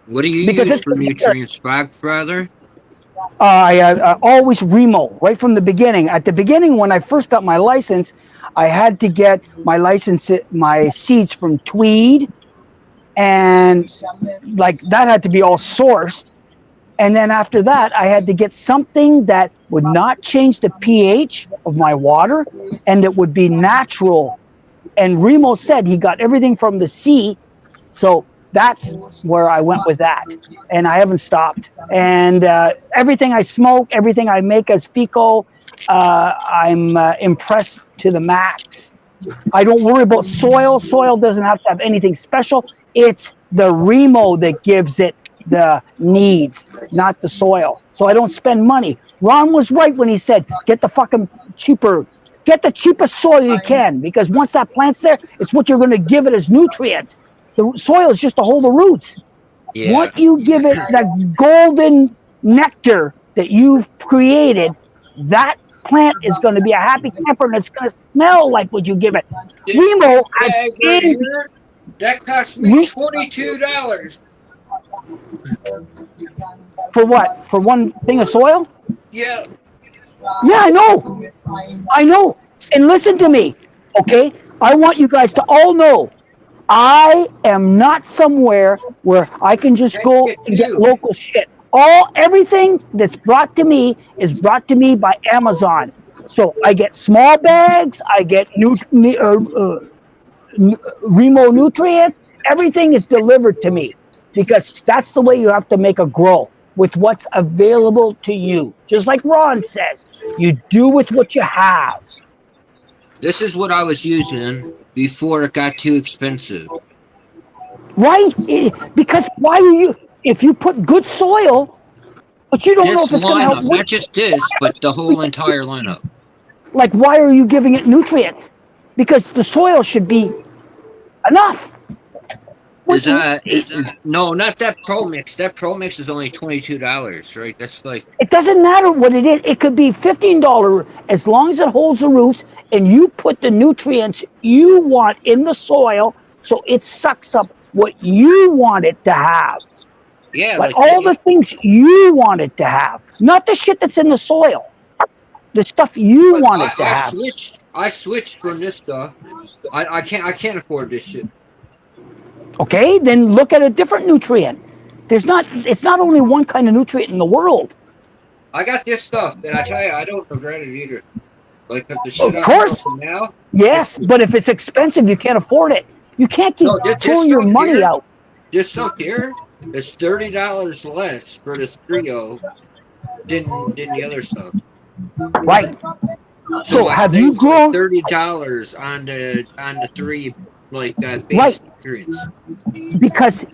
What do you Because use it's for nutrients, brother? I always Remo right from the beginning. At the beginning, when I first got my license, I had to get my seeds from Tweed, and like that had to be all sourced. And then after that, I had to get something that would not change the pH of my water, and it would be natural. And Remo said he got everything from the sea, so that's where I went with that, and I haven't stopped. And everything I smoke, everything I make as FICO, I'm impressed to the max. I don't worry about soil. Soil doesn't have to have anything special. It's the Remo that gives it the needs, not the soil. So I don't spend money. Ron was right when he said, get the cheapest soil you can, because once that plant's there, it's what you're going to give it as nutrients. The soil is just to hold the roots. Yeah. Once you give it that golden nectar that you've created, that plant is going to be a happy camper, and it's going to smell like what you give it. Remo has that cost me $22. For what? For one thing of soil? Yeah. Yeah, I know. And listen to me, okay? I want you guys to all know I am not somewhere where I can just go and get local shit. Everything that's brought to me is brought to me by Amazon. So I get small bags, I get Remo nutrients. Everything is delivered to me, because that's the way you have to make a grow, with what's available to you. Just like Ron says, you do with what you have. This is what I was using before it got too expensive. Right? Because why are you, if you put good soil, but you don't know if it's going to help. Not just this, but the whole entire lineup. Like, why are you giving it nutrients? Because the soil should be enough. No, not that Pro Mix. That Pro Mix is only $22, right? That's like, it doesn't matter what it is. It could be $15 as long as it holds the roots and you put the nutrients you want in the soil, so it sucks up what you want it to have. Yeah, like all the things you want it to have, not the shit that's in the soil. The stuff you want it to have. I switched from this stuff. I can't afford this shit. Okay, then look at a different nutrient. It's not only one kind of nutrient in the world. I got this stuff, and I tell you, I don't regret it either. Like the shit of course. Now. Yes, but if it's expensive, you can't afford it. You can't keep throwing your money out. This stuff here is $30 less for this trio than the other stuff. Right. So have you grown $30 on the three base nutrients? Because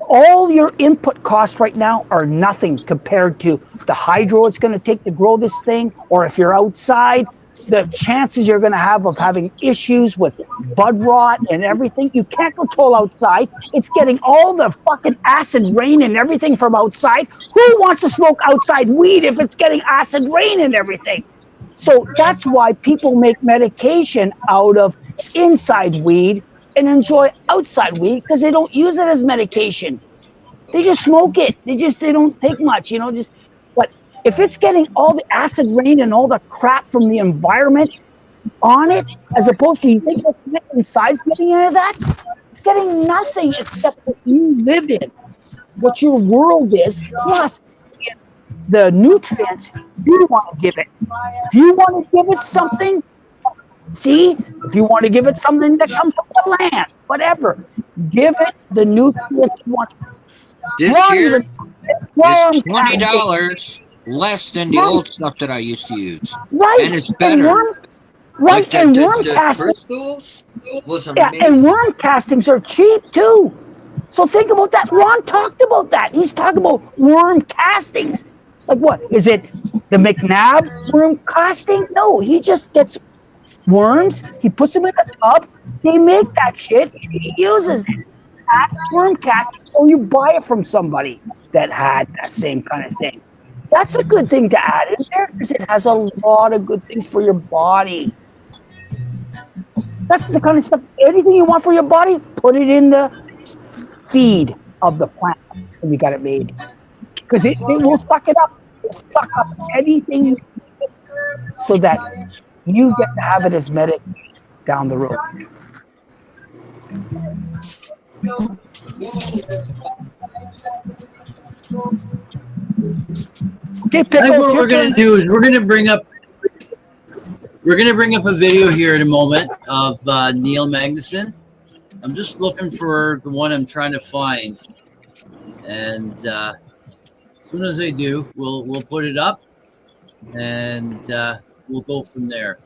all your input costs right now are nothing compared to the hydro it's going to take to grow this thing, or if you're outside, the chances you're going to have of having issues with bud rot and everything, you can't control outside. It's getting all the fucking acid rain and everything from outside. Who wants to smoke outside weed if it's getting acid rain and everything? So that's why people make medication out of inside weed and enjoy outside weed because they don't use it as medication. They just smoke it. They don't take much, but if it's getting all the acid rain and all the crap from the environment on it, as opposed to you think what's inside's getting into that, it's getting nothing except what you live in, what your world is, plus the nutrients you want to give it. If you want to give it something, if you want to give it something that comes from the land, whatever, give it the nutrients you want. This year is $20 less than the old stuff that I used to use. Right. And it's better. Right, and worm the castings. crystals was amazing. Yeah, and worm castings are cheap too. So think about that. Ron talked about that. He's talking about worm castings. Like what? Is it the McNabb worm casting? No, he just gets worms. He puts them in a tub. They make that shit. He uses it. That's worm casting. So you buy it from somebody that had that same kind of thing. That's a good thing to add in there because it has a lot of good things for your body. That's the kind of stuff, anything you want for your body, put it in the feed of the plant when you got it made. Because it will suck it up. It will suck up anything so that you get to have it as medic down the road. Okay, Pickle, I think what we're going to do is we're going to bring up a video here in a moment of Neil Magnuson. I'm just looking for the one I'm trying to find, and as soon as I do, we'll put it up, and we'll go from there.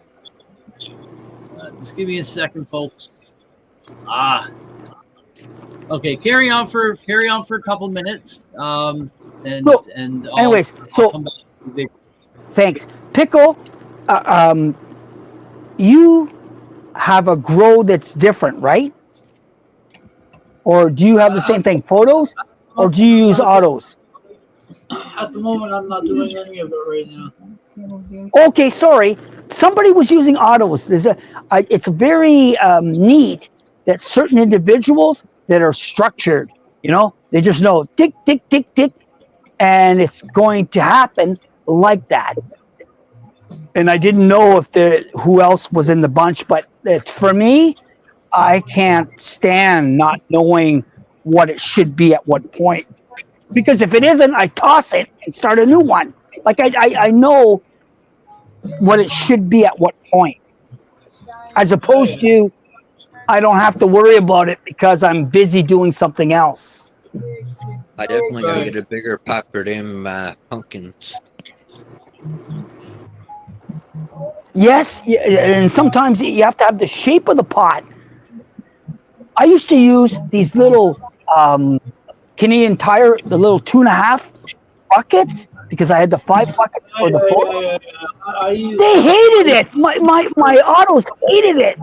Just give me a second, folks. Okay, carry on for a couple minutes. Anyways, thanks, Pickle. You have a grow that's different, right? Or do you have the same thing, photos, or do you use autos? At the moment, I'm not doing any of it right now. Okay, sorry. Somebody was using autos. It's very neat that certain individuals that are structured, they just know tick, tick, tick, tick, and it's going to happen like that. And I didn't know who else was in the bunch, but for me, I can't stand not knowing what it should be at what point. Because if it isn't, I toss it and start a new one. Like I know what it should be at what point. As opposed to, I don't have to worry about it because I'm busy doing something else. I definitely gotta get a bigger pot for them pumpkins. Yes, and sometimes you have to have the shape of the pot. I used to use these little Canadian Tire, the little 2.5 buckets, because I had the 5 buckets for the photo. They hated it. My autos hated it.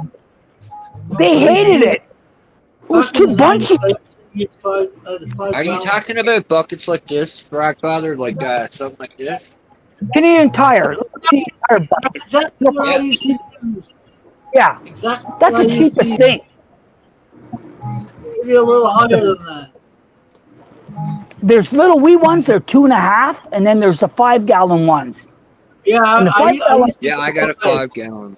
They hated it. It was too bunchy. Are you talking about buckets like this, Rockfather? Like something like this? Canadian Tire. Canadian Tire buckets. Yeah, that's the cheapest thing. Maybe a little higher than that. There's little wee ones. They're 2.5, and then there's the 5-gallon ones. Yeah, I got a 5-gallon.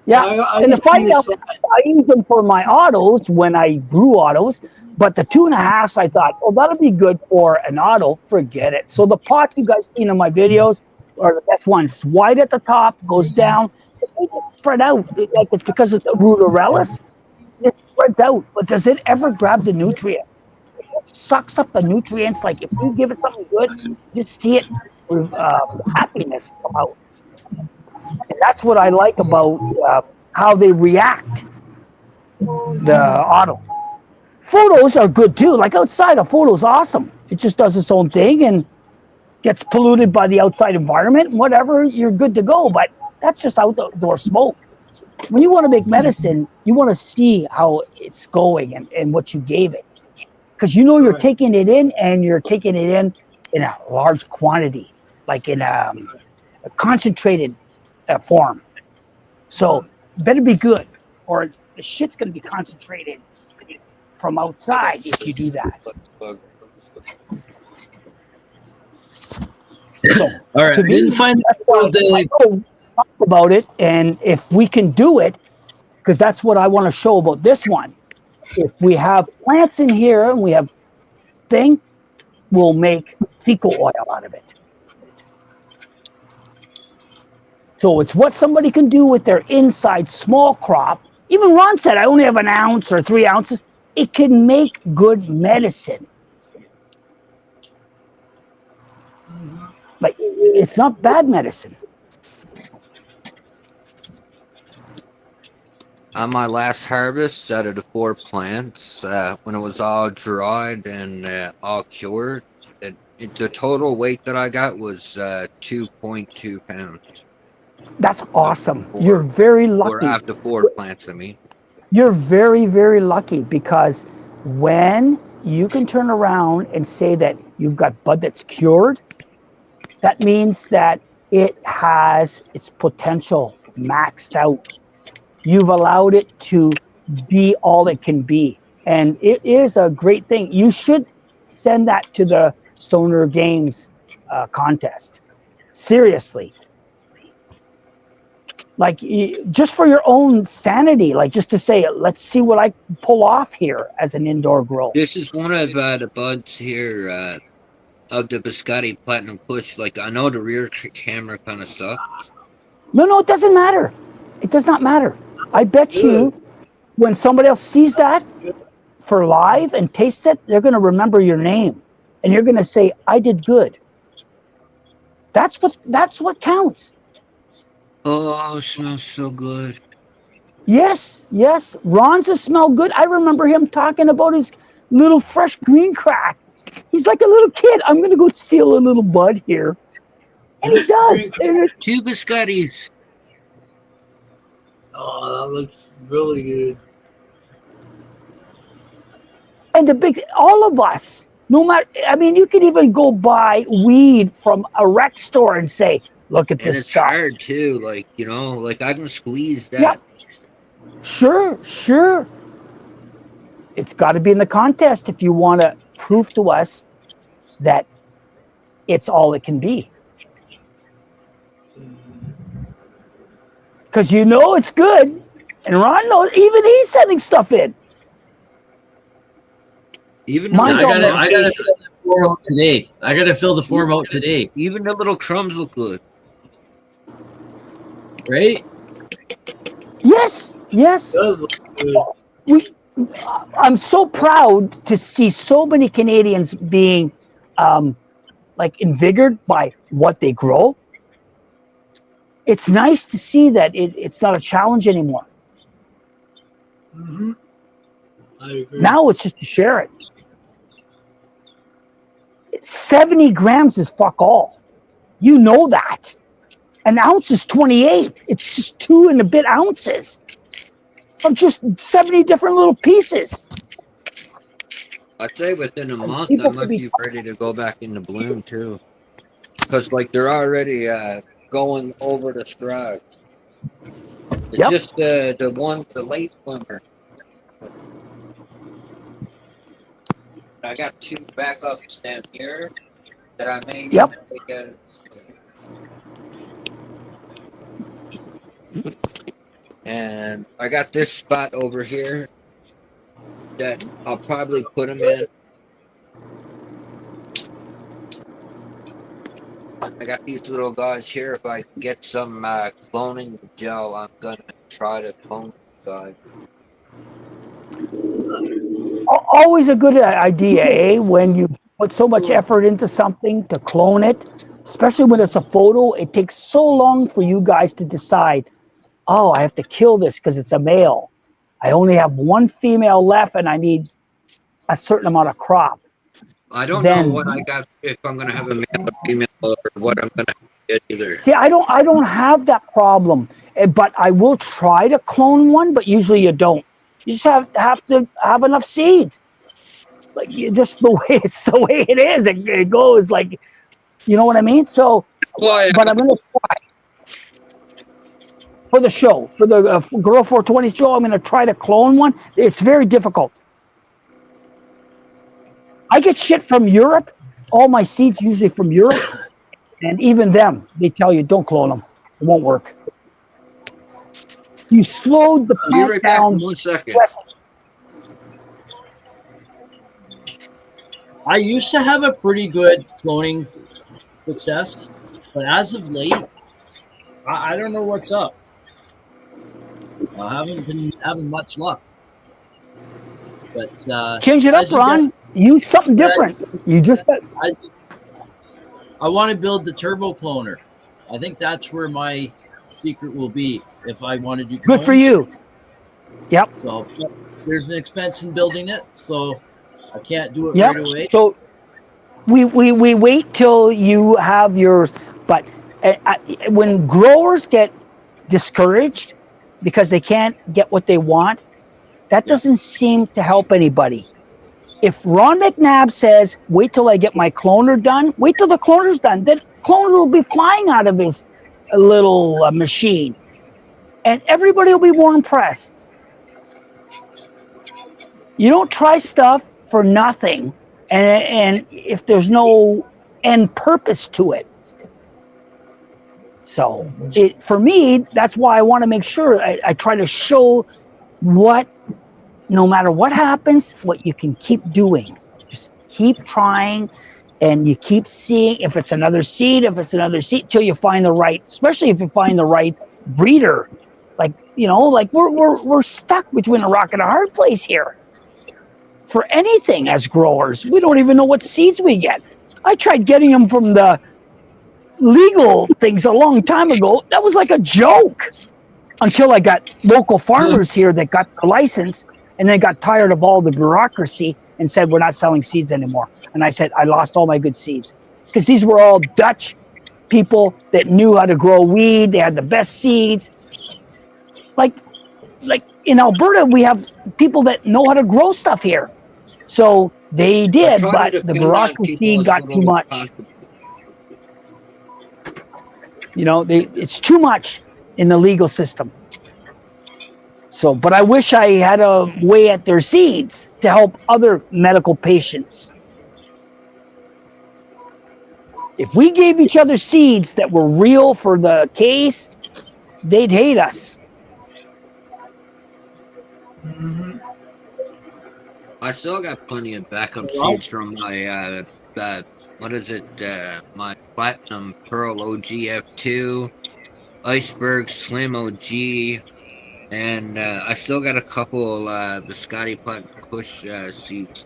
Yeah, and the 5-gallon, I use them for my autos when I grew autos, but the 2.5s, I thought, that'll be good for an auto. Forget it. So the pots you guys seen in my videos are the best ones. Wide at the top, goes down, spread out. Like it's because of the ruderalis. It spreads out, but does it ever grab the nutrient? It sucks up the nutrients. Like if you give it something good, you just see it with happiness come out. And that's what I like about how they react. The auto photos are good too. Like outside, a photo's awesome. It just does its own thing and gets polluted by the outside environment. Whatever, you're good to go. But that's just outdoor smoke. When you want to make medicine, you want to see how it's going and what you gave it, because you're taking it in, and you're taking it in a large quantity, like in a concentrated form. So better be good, or the shit's going to be concentrated from outside if you do that. So, All right, to I me, didn't find that's why I talk about it, and if we can do it, because that's what I want to show about this one. If we have plants in here and we have thing, we'll make fecal oil out of it. So it's what somebody can do with their inside small crop. Even Ron said, I only have an ounce or 3 ounces. It can make good medicine. Like, it's not bad medicine. On my last harvest, out of the 4 plants, when it was all dried and all cured, the total weight that I got was 2.2 pounds. That's awesome. You're very Or lucky. after 4 plants, I mean. You're very, very lucky, because when you can turn around and say that you've got bud that's cured, that means that it has its potential maxed out. You've allowed it to be all it can be. And it is a great thing. You should send that to the Stoner Games contest. Seriously. Like, just for your own sanity, like just to say, let's see what I pull off here as an indoor grow. This is one of the buds here of the Biscotti Platinum Kush. Like, I know the rear camera kind of sucks. No, it doesn't matter. It does not matter. I bet you when somebody else sees that for live and tastes it, they're going to remember your name. And you're going to say, I did good. That's what counts. Oh, it smells so good. Yes. Ron's a smell good. I remember him talking about his little fresh green crack. He's like a little kid. I'm going to go steal a little bud here. And he does. 2 biscottis. Oh, that looks really good. And all of us, no matter, I mean, you can even go buy weed from a rec store and say, look at And this it's stuff. hard too, like, you know, like I can squeeze that. Yep. Sure. It's got to be in the contest if you want to prove to us that it's all it can be. Because you know it's good. And Ron knows, even he's sending stuff in. Even I gotta fill the form out today. I gotta fill the form out today. Even the little crumbs look good. Right? Yes. I'm so proud to see so many Canadians being like invigorated by what they grow. It's nice to see that it's not a challenge anymore. Mm-hmm. I agree. Now it's just to share it. 70 grams is fuck all. You know that. An ounce is 28. It's just 2 and a bit ounces of just 70 different little pieces. I'd say within a month I might be ready to go back into bloom too. Because like they're already going over the stride. It's just the late bloomer. I got 2 backups down here that I may need to take out. And I got this spot over here that I'll probably put them in. I got these little guys here. If I can get some cloning gel, I'm gonna try to clone the guy. Always a good idea, eh? When you put so much effort into something to clone it, especially when it's a photo, it takes so long for you guys to decide, oh, I have to kill this because it's a male. I only have 1 female left and I need a certain amount of crop. I don't know what I got, if I'm gonna have a male or female or what I'm gonna get either. See, I don't have that problem, but I will try to clone one, but usually you don't. You just have to have enough seeds. Like, just the way it is. It goes like, you know what I mean? So, but I'm gonna try. for the show, for the Girl 420 show. I'm going to try to clone one. It's very difficult. I get shit from Europe. All my seeds usually from Europe, and even them, they tell you don't clone them. It won't work. You slowed the I'll be plant right back down. in 1 second. I used to have a pretty good cloning success, but as of late, I don't know what's up. I haven't been having much luck. But Change it up, Ron. Use something different. You just I want to build the turbo cloner. I think that's where my secret will be if I want to do good for clones. you. Yep. So there's an expense in building it, so I can't do it Yep. right away. So we wait till you have yours. But when growers get discouraged because they can't get what they want, that doesn't seem to help anybody. If Ron McNabb says, wait till I get my cloner done, wait till the cloner's done, then cloner will be flying out of his little machine. And everybody will be more impressed. You don't try stuff for nothing, and if there's no end purpose to it. So for me, that's why I want to make sure I try to show what, no matter what happens, what you can keep doing. Just keep trying, and you keep seeing if it's another seed, till you find the right, especially if you find the right breeder. Like, like we're stuck between a rock and a hard place here. For anything as growers, we don't even know what seeds we get. I tried getting them from the legal things a long time ago. That was like a joke until I got local farmers here that got the license and then got tired of all the bureaucracy and said, we're not selling seeds anymore. And I said, I lost all my good seeds because these were all Dutch people that knew how to grow weed. They had the best seeds. Like in Alberta, we have people that know how to grow stuff here. So they did, but the bureaucracy got too much. It's too much in the legal system. So, but I wish I had a way at their seeds to help other medical patients. If we gave each other seeds that were real for the case, they'd hate us. Mm-hmm. I still got plenty of backup seeds from my my Platinum Pearl OGF2, Iceberg Slim OG, and I still got a couple Biscotti Platinum Kush seeds.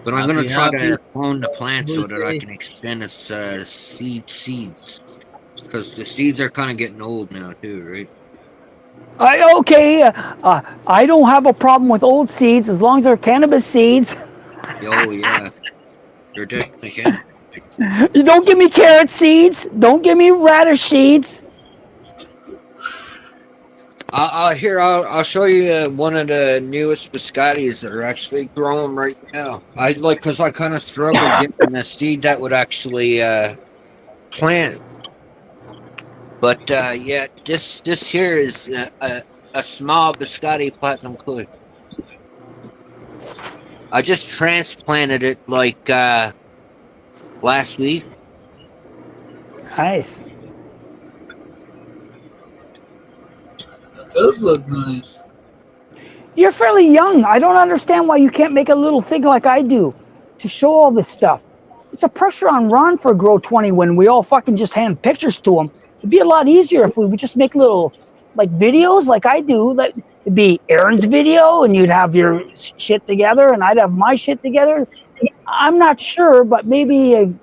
But I'm gonna try to clone the plant so that I can extend its seeds, because the seeds are kind of getting old now too, right? I don't have a problem with old seeds as long as they're cannabis seeds. Oh yeah, they're definitely cannabis. You don't give me carrot seeds. Don't give me radish seeds. I'll show you one of the newest biscottis that are actually growing right now. Because I kind of struggled getting a seed that would actually plant. But yeah, this here is a small Biscotti Platinum Kush. I just transplanted it like last week. Nice. That does look nice. You're fairly young. I don't understand why you can't make a little thing like I do to show all this stuff. It's a pressure on Ron for Grow 20 when we all fucking just hand pictures to him. It'd be a lot easier if we would just make little videos like I do. Like it'd be Aaron's video and you'd have your shit together and I'd have my shit together. I'm not sure, but maybe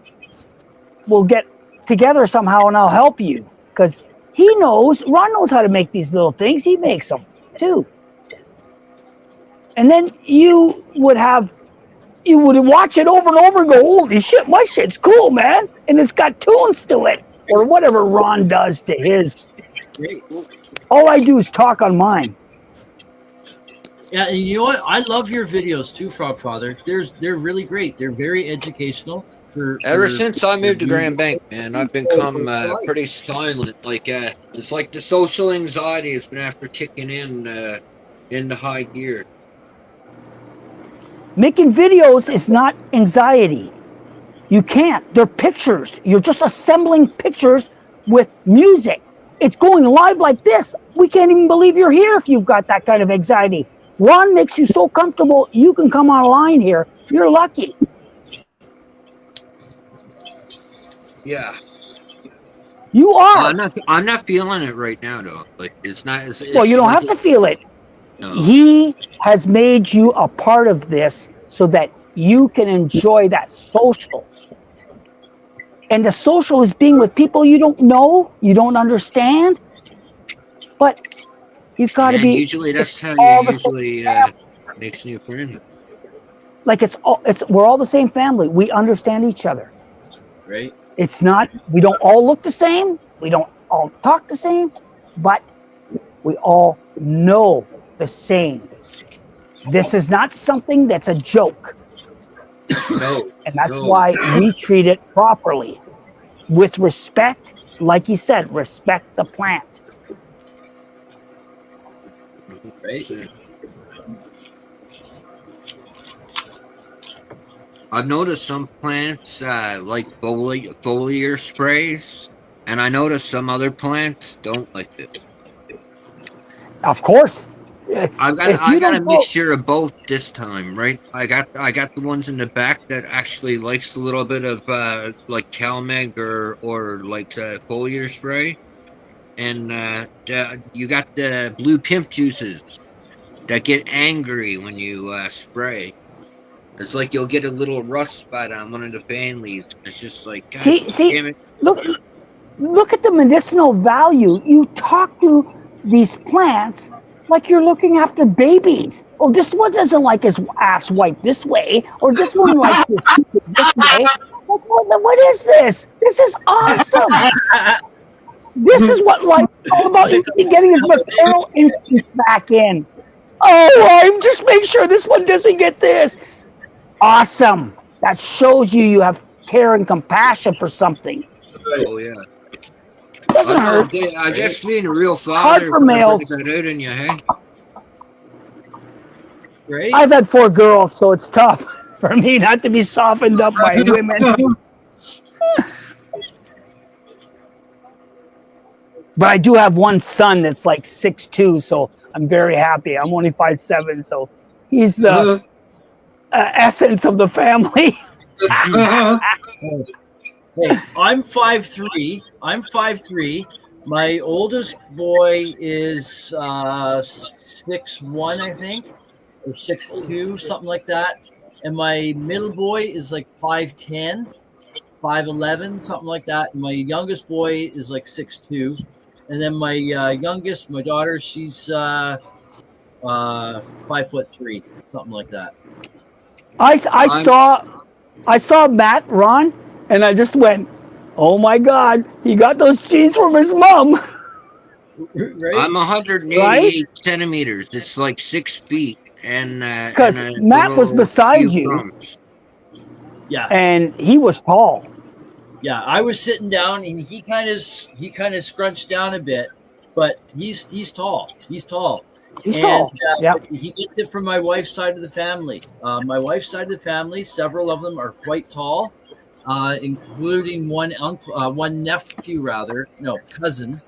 we'll get together somehow and I'll help you because Ron knows how to make these little things. He makes them too. And then you would watch it over and over and go, holy shit, my shit's cool, man. And it's got tunes to it. Or whatever Ron does to his. All I do is talk on mine. Yeah, and you know what? I love your videos too, Frog Father. They're really great. They're very educational. Ever since I moved to Grand Bank, man, I've become pretty silent. Like it's like the social anxiety has been after kicking into high gear. Making videos is not anxiety. You can't. They're pictures. You're just assembling pictures with music. It's going live like this. We can't even believe you're here if you've got that kind of anxiety. Ron makes you so comfortable you can come online here. You're lucky. Yeah. You are. I'm not feeling it right now, though. Like it's not. It's Well, you don't like have to feel it. No. He has made you a part of this so that you can enjoy that social. And the social is being with people you don't know, you don't understand, but you've got to Man, be. usually that's how all you the same usually family. makes new friends. Like we're all the same family. We understand each other. Right. It's not. We don't all look the same. We don't all talk the same, but we all know the same. This is not something that's a joke. No. And that's why we treat it properly. With respect, like you said, respect the plant. Right. I've noticed some plants like foliar sprays, and I noticed some other plants don't like it. Of course. I got a mixture of both this time, right? I got the ones in the back that actually likes a little bit of like CalMag or like foliar spray, and you got the blue pimp juices that get angry when you spray. It's like you'll get a little rust spot on one of the fan leaves. It's just like, God damn it. Look at the medicinal value. You talk to these plants like you're looking after babies. Oh, this one doesn't like his ass wiped this way, or this one likes his this way. What is this? This is awesome. This is what life is all about. Getting his maternal instincts back in. Oh, I'm just make sure this one doesn't get this. Awesome. That shows you have care and compassion for something. Oh yeah. Doesn't hurt. I guess being a real father Hard for males. brings that out in you, hey? Right. I've had 4 girls, so it's tough for me not to be softened up by women. But I do have one son that's like 6'2", so I'm very happy. I'm only 5'7", so he's the essence of the family. Hey, I'm 5'3". I'm 5'3". My oldest boy is 6'1", I think, or 6'2", something like that. And my middle boy is like 5'10", 5'11", something like that. And my youngest boy is like 6'2". And then my youngest, my daughter, she's 5'3", something like that. I saw Matt Ron, and I just went, oh my God, he got those genes from his mom. Right? I'm 188 centimeters. It's like 6 feet, and because Matt was beside you, crumbs. Yeah, and he was tall. Yeah, I was sitting down, and he kind of scrunched down a bit, but he's tall. He's tall. He's tall. Yeah. He gets it from my wife's side of the family. My wife's side of the family, several of them are quite tall, including one cousin,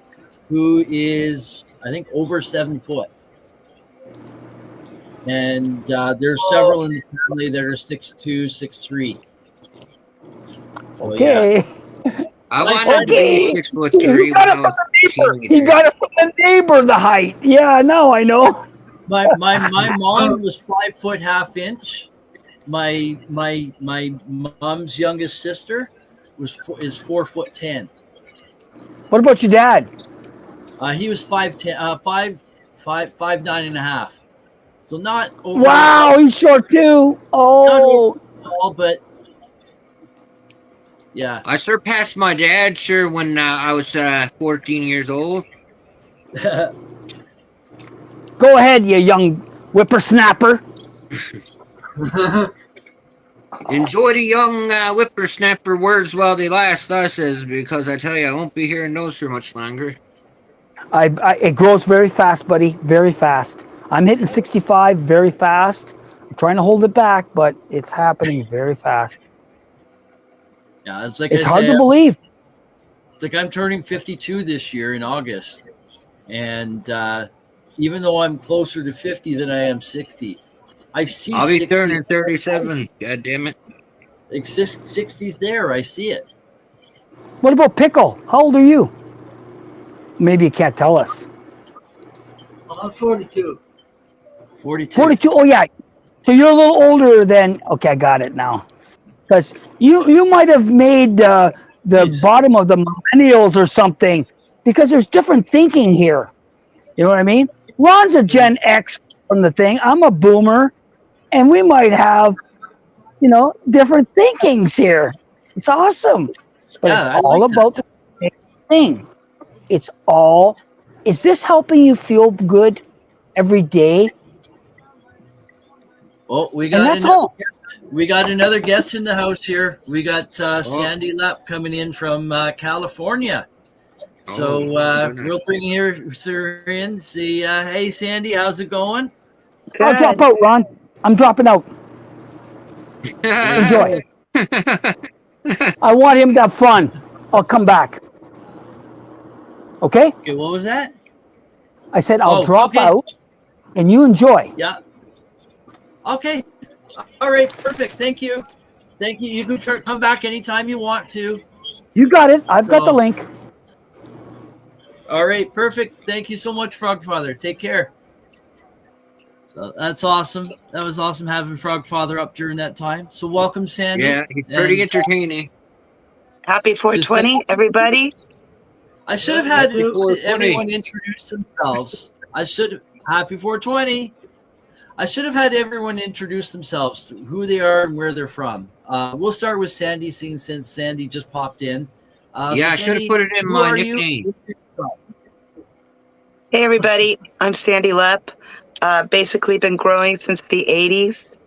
who is, I think, over 7 foot. And there's several in the family that are 6'2", 6'3". Okay. Yeah. I wanted to be 6'3" He got it from the neighbor, the height. Yeah, now I know. My mom was 5 foot ½ inch. My mom's youngest sister is 4 foot 10. What about your dad? He was 5'10", 5'9.5". So not over. Wow, he's short too. Oh, tall, but yeah. I surpassed my dad, sure, when I was 14 years old. Go ahead, you young whippersnapper. Enjoy the young whippersnapper words while they last, I says, because I tell you, I won't be hearing those for much longer. It grows very fast, buddy, very fast. I'm hitting 65 very fast. I'm trying to hold it back, but it's happening very fast. Yeah, it's like It's I hard say, to believe. it's like I'm turning 52 this year in August, and even though I'm closer to 50 than I am 60, I see I'll be 60. turning 37. God damn it. 60's there. I see it. What about Pickle? How old are you? Maybe you can't tell us. I'm 42. 42. 42. Oh yeah. So you're a little older than. Okay, I got it now. Because you might have made the Jeez. bottom of the millennials or something. Because there's different thinking here. You know what I mean? Ron's a Gen X from the thing. I'm a Boomer, and we might have, different thinkings here. It's awesome, but Yeah, I it's all like that. about the same thing. It's all. Is this helping you feel good every day? Oh, we And got that's another all. guest. We got another guest in the house here. We got Sandy Lepp coming in from California. So we'll bring her in. See, hey Sandy, how's it going? I'll drop out, Ron. I'm dropping out. Enjoy. I want him to have fun. I'll come back. Okay? Okay, what was that? I said I'll Oh, drop okay. out, and you enjoy. Yeah. Okay. All right. Perfect. Thank you. Thank you. You can come back anytime you want to. You got it. I've got the link. All right. Perfect. Thank you so much, Frogfather. Take care. So that's awesome. That was awesome having Frogfather up during that time. So welcome, Sandy. Yeah, he's pretty entertaining. Happy 420, everybody. I should have had everyone introduce themselves. Happy 420. I should have had everyone introduce themselves, to who they are and where they're from. We'll start with Sandy, since Sandy just popped in. I should have put it in my nickname. Hey, everybody. I'm Sandy Lepp. Basically been growing since the 80s.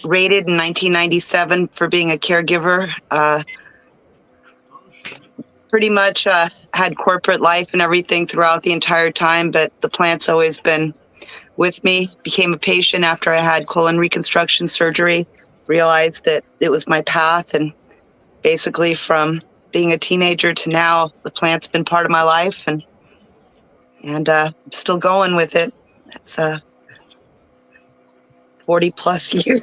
Rated in 1997 for being a caregiver. Pretty much had corporate life and everything throughout the entire time, but the plant's always been with me. Became a patient after I had colon reconstruction surgery. Realized that it was my path, and basically from being a teenager to now, the plant's been part of my life, and I'm still going with it. It's 40 plus years.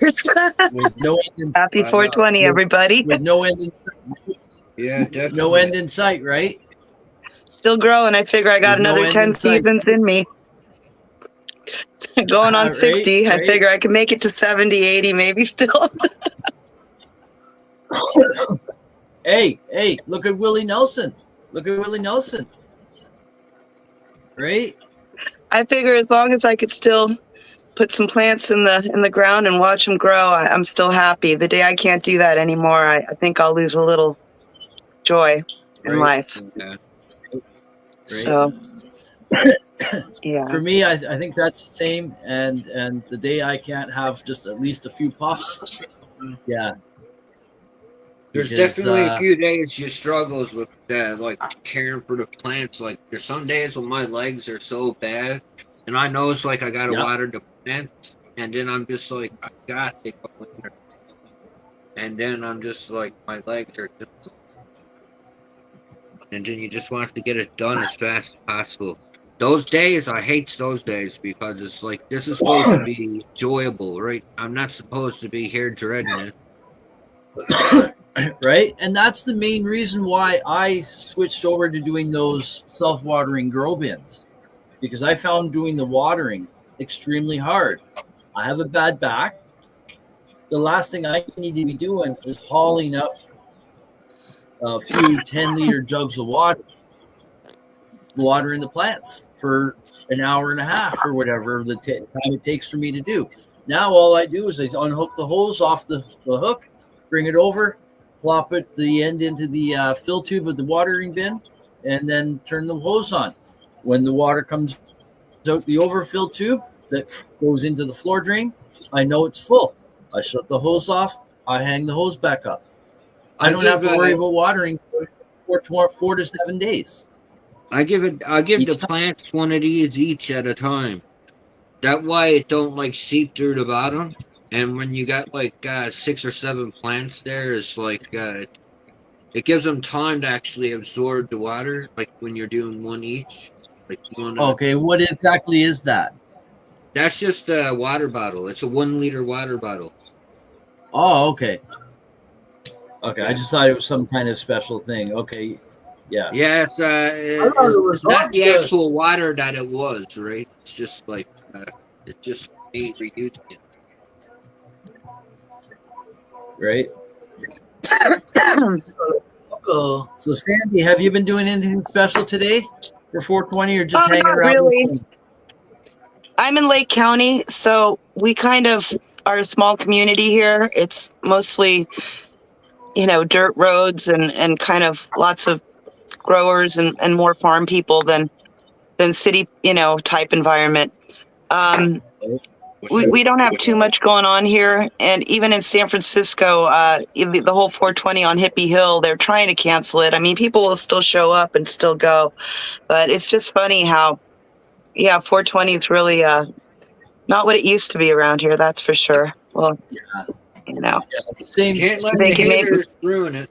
With no end in Happy 420, everybody. With no end in sight. Yeah, definitely. No end in sight, right? Still growing. I figure I got With no another end 10 in sight. seasons in me. Going on Right, 60. I right. figure I can make it to 70, 80, maybe still. Hey, look at Willie Nelson. Right? I figure as long as I could still put some plants in the ground and watch them grow, I'm still happy. The day I can't do that anymore, I think I'll lose a little joy in life. Yeah. So, yeah. For me, I think that's the same. And the day I can't have just at least a few puffs, yeah. There's Because, definitely a few days you struggles with like caring for the plants. Like there's some days when my legs are so bad, and I know it's like I gotta water the plants, and then I'm just like I got to go in there, and then I'm just like my legs are, and then you just want to get it done as fast as possible. Those days, I hate those days because it's like this is supposed to be enjoyable, right? I'm not supposed to be here dreading it. Right? And that's the main reason why I switched over to doing those self-watering grow bins, because I found doing the watering extremely hard. I have a bad back. The last thing I need to be doing is hauling up a few 10-liter jugs of water, watering the plants for an hour and a half or whatever the time it takes for me to do. Now all I do is I unhook the hose off the hook, bring it over, plop the end into the fill tube of the watering bin, and then turn the hose on. When the water comes out the overfill tube that goes into the floor drain, I know it's full. I shut the hose off. I hang the hose back up. I I don't have give, to worry about watering for 4 to 7 days. I give the Each time. plants one of these each at a time. That way it don't like seep through the bottom. And when you got like 6 or 7 plants there, it's like it gives them time to actually absorb the water. Like when you're doing one each, like one. Okay, what exactly is that? That's just a water bottle. It's a 1 liter water bottle. Oh, okay. Okay, I Yeah. just thought it was some kind of special thing. Okay, yeah. Yeah, I thought it was it's not the vodka. actual water that it was, right? It's just like it's just me reusing it. Right. Oh, So, Sandy, have you been doing anything special today for 420 or just hanging Not around? really. I'm in Lake County, so we kind of are a small community here. It's mostly, dirt roads and kind of lots of growers and more farm people than city, type environment. We don't have too much going on here. And even in San Francisco, the whole 420 on Hippie Hill, they're trying to cancel it. I mean, people will still show up and still go. But it's just funny how, 420 is really not what it used to be around here, that's for sure. Well, Same. Can't let the thinking maybe, haters ruin it.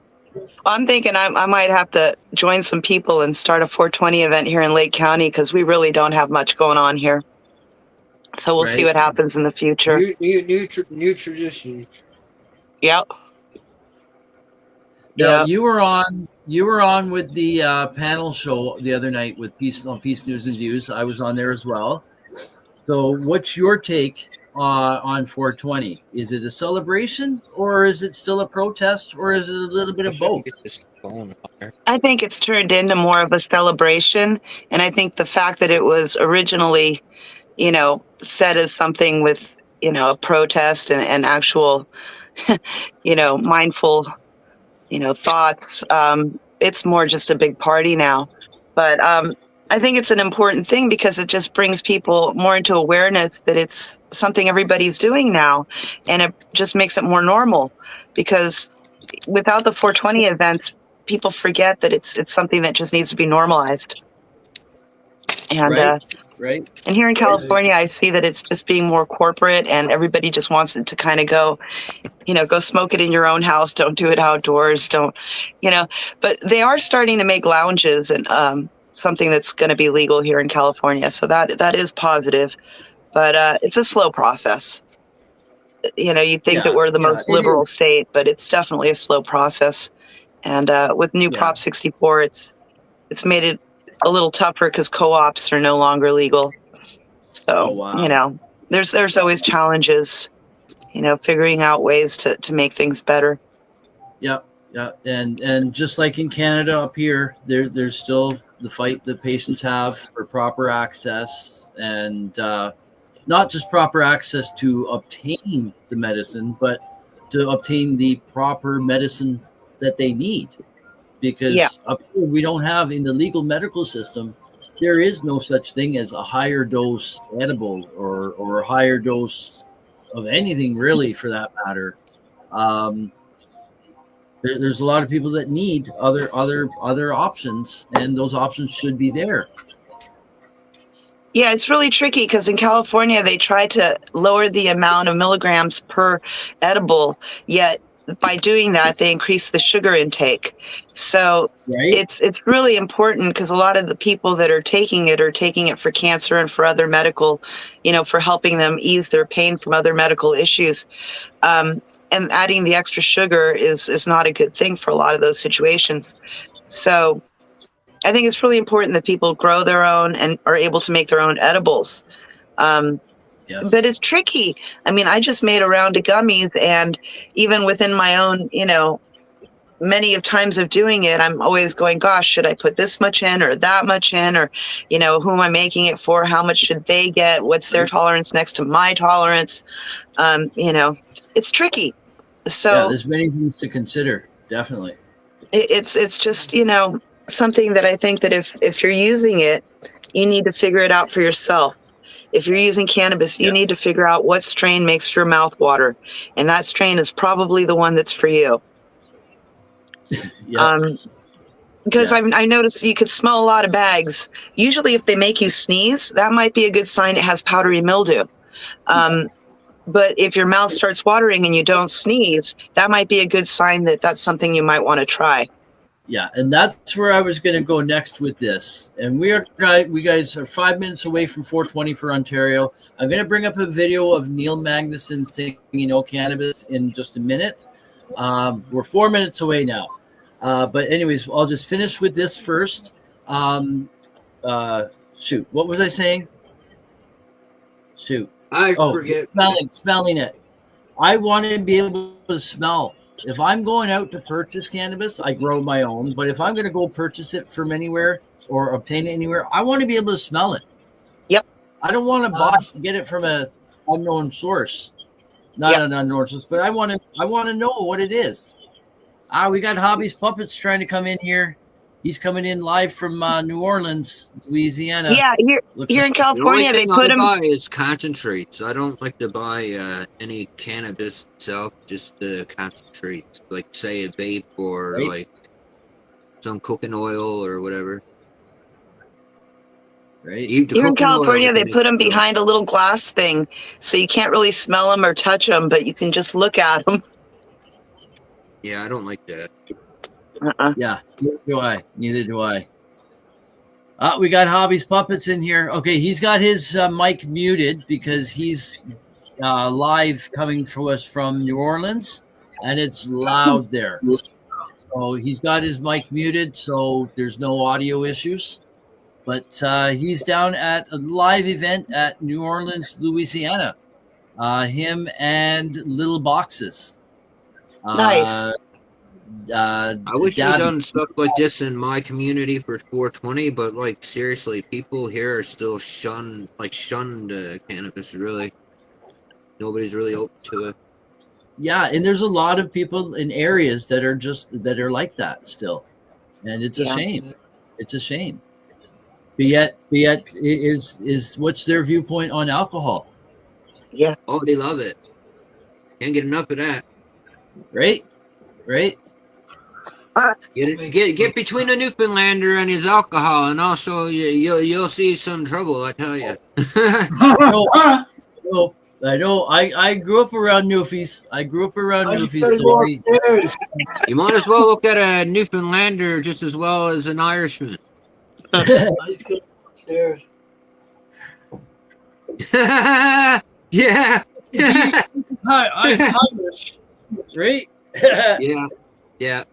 I'm thinking I might have to join some people and start a 420 event here in Lake County because we really don't have much going on here. So we'll see Right. what happens in the future. New tradition. Yep. Now Yep. you were on with the panel show the other night with Peace News and Views. I was on there as well. So what's your take on 420? Is it a celebration or is it still a protest or is it a little bit of both? I think it's turned into more of a celebration. And I think the fact that it was originally, said as something with, a protest and actual, mindful, thoughts, it's more just a big party now. But I think it's an important thing because it just brings people more into awareness that it's something everybody's doing now. And it just makes it more normal because without the 420 events, people forget that it's something that just needs to be normalized. And right. And here in California, I see that it's just being more corporate, and everybody just wants it to kind of go smoke it in your own house. Don't do it outdoors. Don't, But they are starting to make lounges and something that's going to be legal here in California. So that is positive, but it's a slow process. You think that we're the most liberal state, but it's definitely a slow process. And with new Prop 64, it's made it a little tougher because co-ops are no longer legal. So, there's always challenges, figuring out ways to make things better. Yep. Yeah. And just like in Canada up here, there's still the fight that patients have for proper access and not just proper access to obtain the medicine, but to obtain the proper medicine that they need. Because up here, we don't have in the legal medical system, there is no such thing as a higher dose edible or a higher dose of anything really for that matter. There's a lot of people that need other options, and those options should be there. Yeah, it's really tricky because in California, they try to lower the amount of milligrams per edible, yet by doing that, they increase the sugar intake. So it's really important because a lot of the people that are taking it for cancer and for other medical, for helping them ease their pain from other medical issues. And adding the extra sugar is not a good thing for a lot of those situations. So I think it's really important that people grow their own and are able to make their own edibles. But it's tricky. I mean, I just made a round of gummies, and even within my own, many of times of doing it, I'm always going, gosh, should I put this much in or that much in? Or, who am I making it for? How much should they get? What's their tolerance next to my tolerance? It's tricky. So there's many things to consider. Definitely. It's just, something that I think that if you're using it, you need to figure it out for yourself. if you're using cannabis, you need to figure out what strain makes your mouth water. And that strain is probably the one that's for you. Yeah. Because I noticed you could smell a lot of bags. Usually if they make you sneeze, that might be a good sign it has powdery mildew. But if your mouth starts watering and you don't sneeze, that might be a good sign that that's something you might want to try. Yeah, and that's where I was going to go next with this. And we guys are 5 minutes away from 420 for Ontario. I'm going to bring up a video of Neil Magnuson singing "No Cannabis" in just a minute. We're 4 minutes away now. But anyways, I'll just finish with this first. Shoot, what was I saying? Shoot. I forget. Smelling it. I want to be able to smell. If I'm going out to purchase cannabis, I grow my own. But if I'm going to go purchase it from anywhere or obtain it anywhere, I want to be able to smell it. Yep. I don't want to get it from an unknown source. Not an unknown source, but I want to know what it is. We got Hobby's Puppets trying to come in here. He's coming in live from New Orleans, Louisiana. Yeah, here in California, the only they put them. buy is concentrates. I don't like to buy any cannabis itself, just the concentrates, like say a vape or like some cooking oil or whatever. Right. Here in California, they put them behind a little glass thing, so you can't really smell them or touch them, but you can just look at them. Yeah, I don't like that. Yeah, neither do I. We got Hobby's Puppets in here. Okay, he's got his mic muted because he's live coming to us from New Orleans, and it's loud there. So he's got his mic muted, so there's no audio issues. But he's down at a live event at New Orleans, Louisiana. Him and Little Boxes. Nice. I wish we'd done stuff like this in my community for 420, but like seriously, people here are still shunned cannabis. Really, nobody's really open to it. Yeah, and there's a lot of people in areas that are like that still, and it's a shame. It's a shame. But yet, is what's their viewpoint on alcohol? Yeah. Oh, they love it. Can't get enough of that. Right. Get between a Newfoundlander and his alcohol, and also you'll see some trouble. I tell you. I know. I grew up around Newfies. You might as well look at a Newfoundlander just as well as an Irishman. Yeah. I'm Irish. Right? Yeah.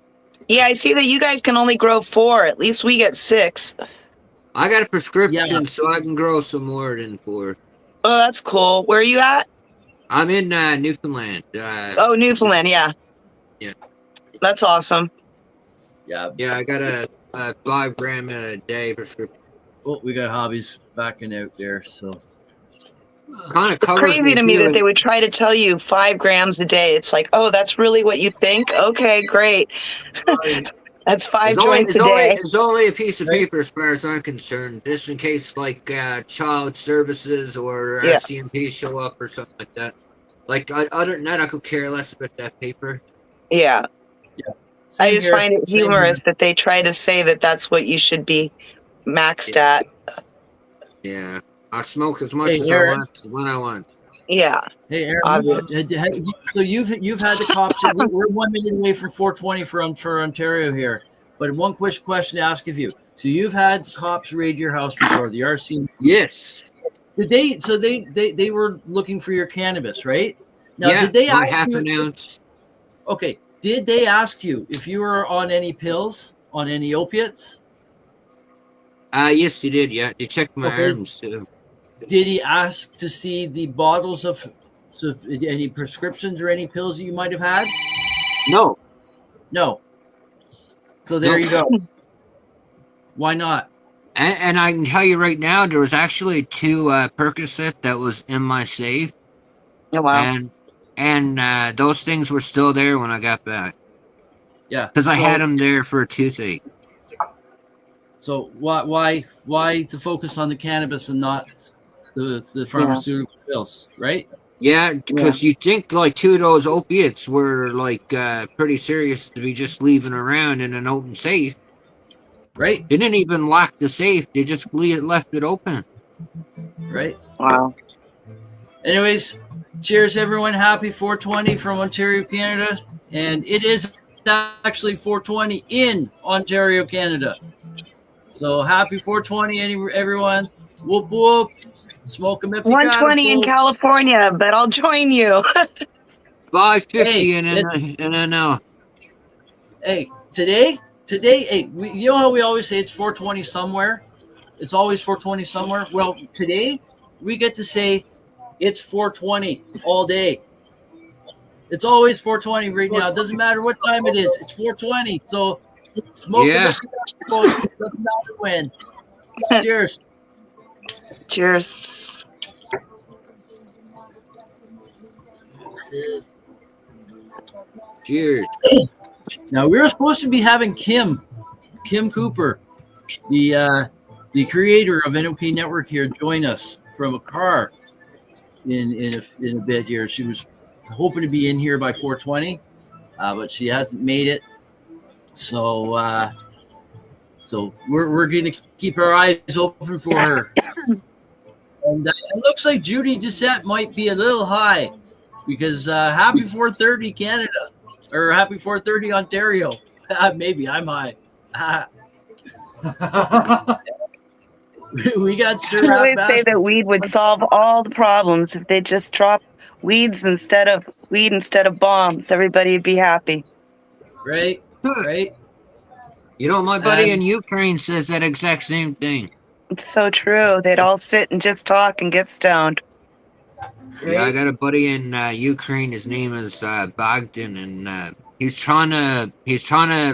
Yeah, I see that you guys can only grow 4. At least we get 6. I got a prescription, so I can grow some more than 4. Oh, that's cool. Where are you at? I'm in Newfoundland. Newfoundland, yeah. Yeah. That's awesome. Yeah. Yeah, I got a 5 gram a day prescription. Oh, we got Hobbies backing out there, so. Kind of it's crazy to me that they would try to tell you 5 grams a day. It's like, oh, that's really what you think? Okay, great. That's 5 joints a day. It's only a piece of paper as far as I'm concerned, just in case like child services or CMP show up or something like that. Like other than that, I could care less about that paper. Yeah. I just find it humorous that they try to say that that's what you should be maxed at. Yeah. I smoke as much as I want when I want. Yeah. Hey, Aaron. So you've had the cops. We're 1 minute away from 420 for Ontario here. But one quick question to ask of you. So you've had cops raid your house before, the RC? Yes. Did they? So they were looking for your cannabis, right? Now, yeah. Did they ask half you? An ounce. Okay. Did they ask you if you were on any pills, on any opiates? Yes, they did. Yeah, they checked my arms too. Did he ask to see the bottles of any prescriptions or any pills that you might have had? No. So there you go. Why not? And I can tell you right now, there was actually 2 Percocet that was in my safe. Oh, wow. And those things were still there when I got back. Yeah. Because I had them there for a toothache. So why the focus on the cannabis and not the pharmaceutical pills, right? Yeah, because you think like 2 of those opiates were like pretty serious to be just leaving around in an open safe. Right. They didn't even lock the safe. They just left it open. Right. Wow. Anyways, cheers, everyone. Happy 420 from Ontario, Canada. And it is actually 420 in Ontario, Canada. So happy 420, everyone. Whoop, whoop. Smoke them if you got them, 120 in folks. California, but I'll join you. 550 in an Hey, today, hey, you know how we always say it's 420 somewhere? It's always 420 somewhere. Well, today we get to say it's 420 all day. It's always 420 right now. It doesn't matter what time it is. It's 420. So smoke them if you got them, folks. It doesn't matter when. Cheers. Cheers. Cheers. Now we were supposed to be having Kim Cooper, the creator of NOK Network here, join us from a car in a bit here. She was hoping to be in here by 420, but she hasn't made it. So we're going to keep our eyes open for her. And it looks like Judy Doucette might be a little high because happy 430 Canada, or happy 430 Ontario. Maybe I'm high. We got Sir I always say that weed would solve all the problems if they just dropped weed instead of bombs. Everybody would be happy. Right, right. You know, my buddy in Ukraine says that exact same thing. It's so true. They'd all sit and just talk and get stoned. Yeah, I got a buddy in Ukraine. His name is Bogdan, and he's trying to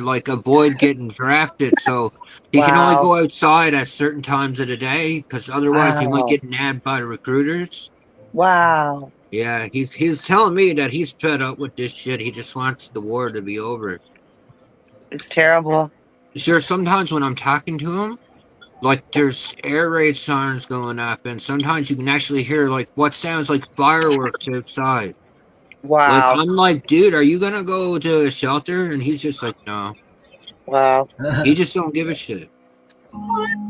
like avoid getting drafted, so he can only go outside at certain times of the day because otherwise he might get nabbed by the recruiters. Wow. Yeah, he's telling me that he's fed up with this shit. He just wants the war to be over. It's terrible. Sure, sometimes when I'm talking to him, like there's air raid sirens going up, and sometimes you can actually hear like what sounds like fireworks outside. Wow. Like I'm like, dude, are you gonna go to a shelter? And he's just like, no. Wow. He just don't give a shit.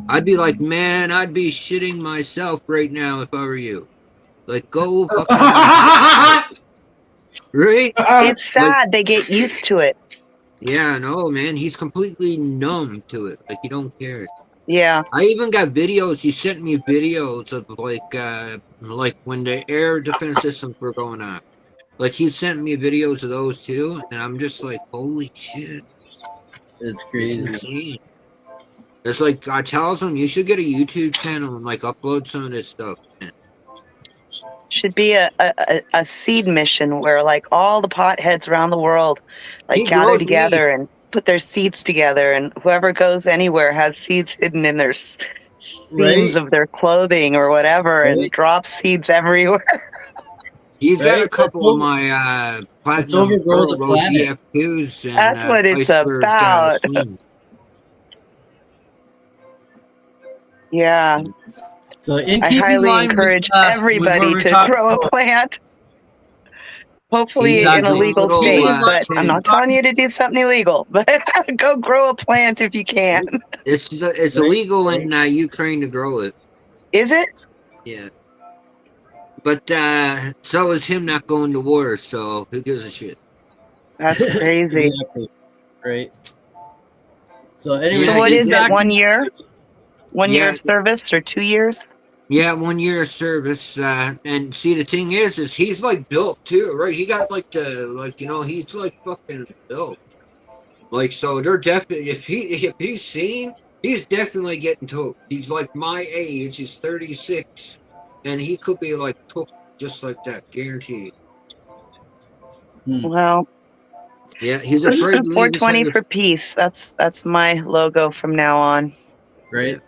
I'd be like, man, I'd be shitting myself right now if I were you. Like, go fucking right? It's sad. They get used to it. Yeah, no, man. He's completely numb to it. Like, he don't care. Yeah. I even got videos. He sent me videos of like when the air defense systems were going on. Like he sent me videos of those too, and I'm just like, holy shit. It's crazy. It's insane. It's like I tells him you should get a YouTube channel and like upload some of this stuff. Man. Should be a seed mission where like all the potheads around the world like gather together and put their seeds together, and whoever goes anywhere has seeds hidden in their seams of their clothing or whatever, and drops seeds everywhere. He's got a couple of my platinum GF2s and that's what it's about. Yeah. So in I keeping highly line encourage with, everybody to grow a plant. Hopefully in a legal state, but I'm not telling you to do something illegal. But go grow a plant if you can. It's illegal in Ukraine to grow it. Is it? Yeah. But so is him not going to war, so who gives a shit? That's crazy. Exactly. Right. So anyway, so what is it? 1 year? 1 year of service or 2 years? Yeah, 1 year of service. And see, the thing is he's like built too, right? He got like he's like fucking built. Like, so they're definitely if he's seen, he's definitely getting took. He's like my age. He's 36. And he could be like took just like that, guaranteed. Well, yeah, he's afraid. 420 for peace. That's my logo from now on. Right,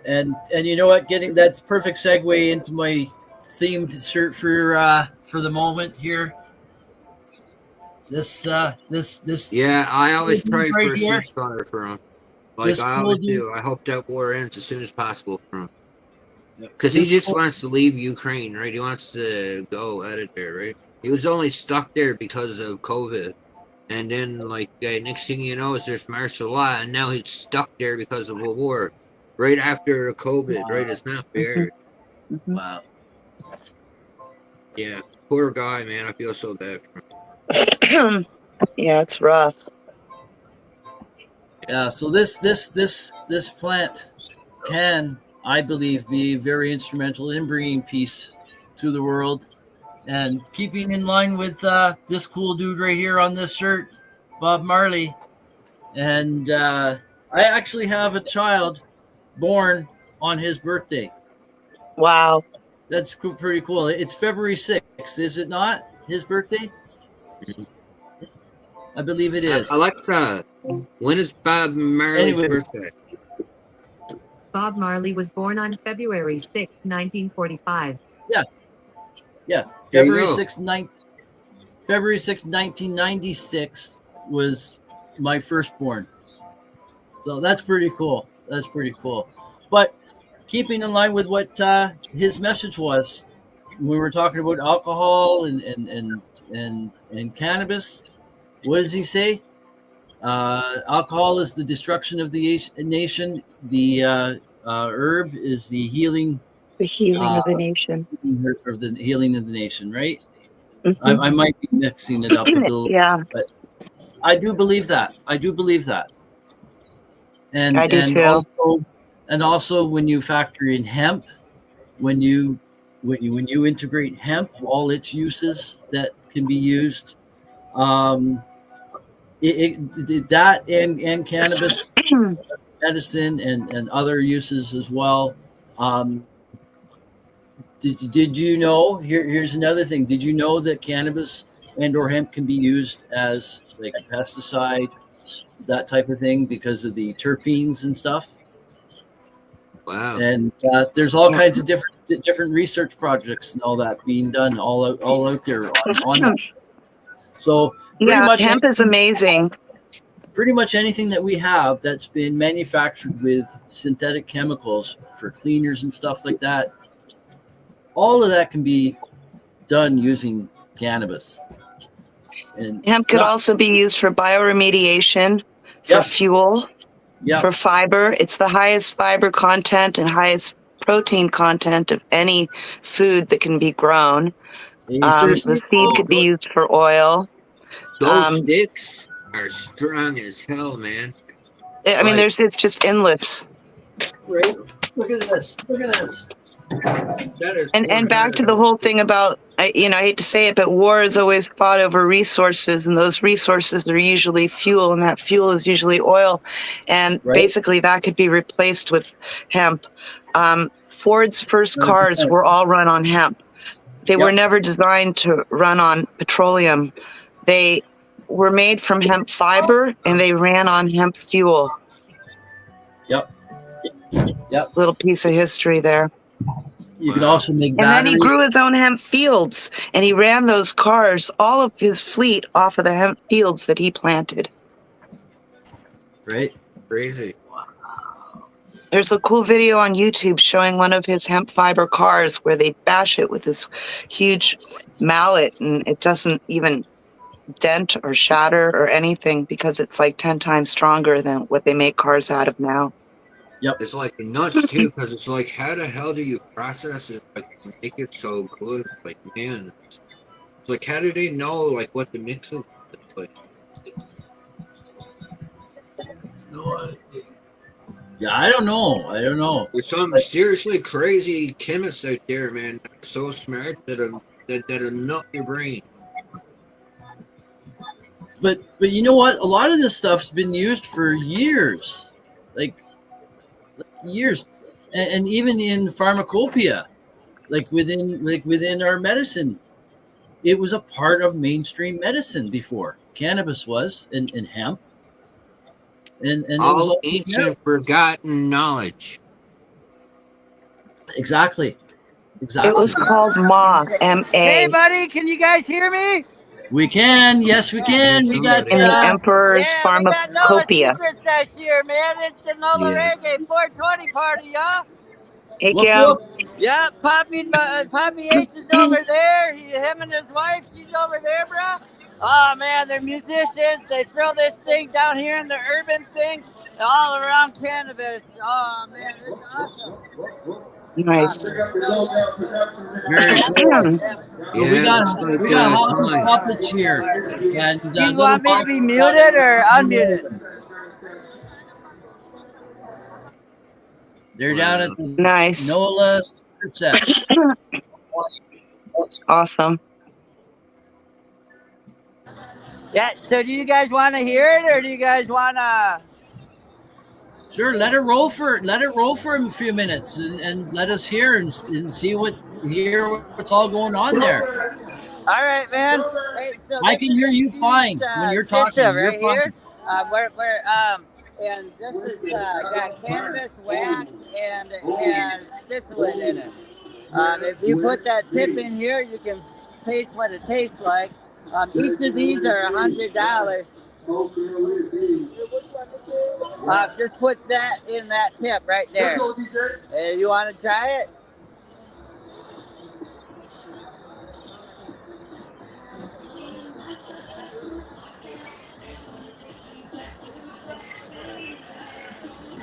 and you know what? That's perfect segue into my themed shirt for the moment here. This. Yeah, I always pray right for a here. ceasefire for him. Like I always do. I hope that war ends as soon as possible for him. Because he just wants to leave Ukraine, right? He wants to go out of there, right? He was only stuck there because of COVID. And then, like, next thing you know, is there's martial law, and now he's stuck there because of a war. Right after COVID, right? It's not fair. Wow. Yeah. Poor guy, man. I feel so bad for him. Yeah, it's rough. Yeah, so this plant can, I believe, be very instrumental in bringing peace to the world and keeping in line with this cool dude right here on this shirt, Bob Marley. And I actually have a child born on his birthday. Wow. That's pretty cool. It's February 6th, is it not? His birthday? I believe it is. Alexa, when is Bob Marley's Anyways. birthday? Bob Marley was born on February 6, 1945. Yeah. There you February go. 6, 1996 was my firstborn. So that's pretty cool. That's pretty cool. But keeping in line with what his message was, we were talking about alcohol and cannabis. What does he say? Alcohol is the destruction of the nation. The herb is the healing. The healing of the nation. Of the healing of the nation, right? Mhm. I might be mixing it up a little, Yeah. but I do believe that. And I do too. Also when you factor in hemp, when you integrate hemp, all its uses that can be used, that and cannabis medicine and other uses as well. Did you know? Here's another thing. Did you know that cannabis and or hemp can be used as like a pesticide, that type of thing, because of the terpenes and stuff? Wow. And there's all kinds of different research projects and all that being done all out there on that. So pretty much hemp is amazing. Pretty much anything that we have that's been manufactured with synthetic chemicals for cleaners and stuff like that, all of that can be done using cannabis. And Hemp could also be used for bioremediation, for fuel, for fiber. It's the highest fiber content and highest protein content of any food that can be grown. The seed could be used for oil. Those sticks are strong as hell, man. I mean, it's just endless. Right? Look at this. And back to the whole thing about, I hate to say it, but war is always fought over resources, and those resources are usually fuel, and that fuel is usually oil. And basically that could be replaced with hemp. Ford's first cars were all run on hemp. They were never designed to run on petroleum. They were made from hemp fiber, and they ran on hemp fuel. Yep. Little piece of history there. You can also make batteries. And then he grew his own hemp fields, and he ran those cars, all of his fleet, off of the hemp fields that he planted. Right? Crazy. There's a cool video on YouTube showing one of his hemp fiber cars where they bash it with this huge mallet, and it doesn't even dent or shatter or anything because it's like 10 times stronger than what they make cars out of now. Yep. It's like nuts too, because it's like, how the hell do you process it, like make it so good? Like, man, it's like, how do they know like what to mix it with? Like, yeah, I don't know. There's some seriously crazy chemists out there, man. So smart that'll nut your brain. But you know what? A lot of this stuff's been used for years, like years, and even in pharmacopoeia, like within our medicine, it was a part of mainstream medicine before. Cannabis was, and hemp, and it was all ancient forgotten knowledge. Exactly. It was called Ma, M-A. Hey, buddy, can you guys hear me? We can. Yes, we can. We got in the Emperor's Pharmacopoeia. We got Noah Secrets this year, man. It's the Nola Reggae 420 party, y'all. Hey, Whoop, Kim. whoop. Yeah, Poppy H is over there. Him and his wife, she's over there, bro. Oh man, they're musicians. They throw this thing down here in the urban thing, all around cannabis. Oh man, it's awesome. Nice. Very cool. So we Yeah, got looks like Hobby's time. puppets here, and Do you little want me to Bob. be muted or unmuted? They're down at the Nice. NOLA set. Awesome. Yeah. So do you guys want to hear it, or do you guys want to? Sure, let it roll for a few minutes, and let us hear and see what's all going on there. All right, man. Hey, so I can hear you fine when you're talking. You're right fine. here. And this is got cannabis wax and has distillate in it. If you put that tip in here, you can taste what it tastes like. Each of these are $100. Just put that in that tip right there. You want to try it?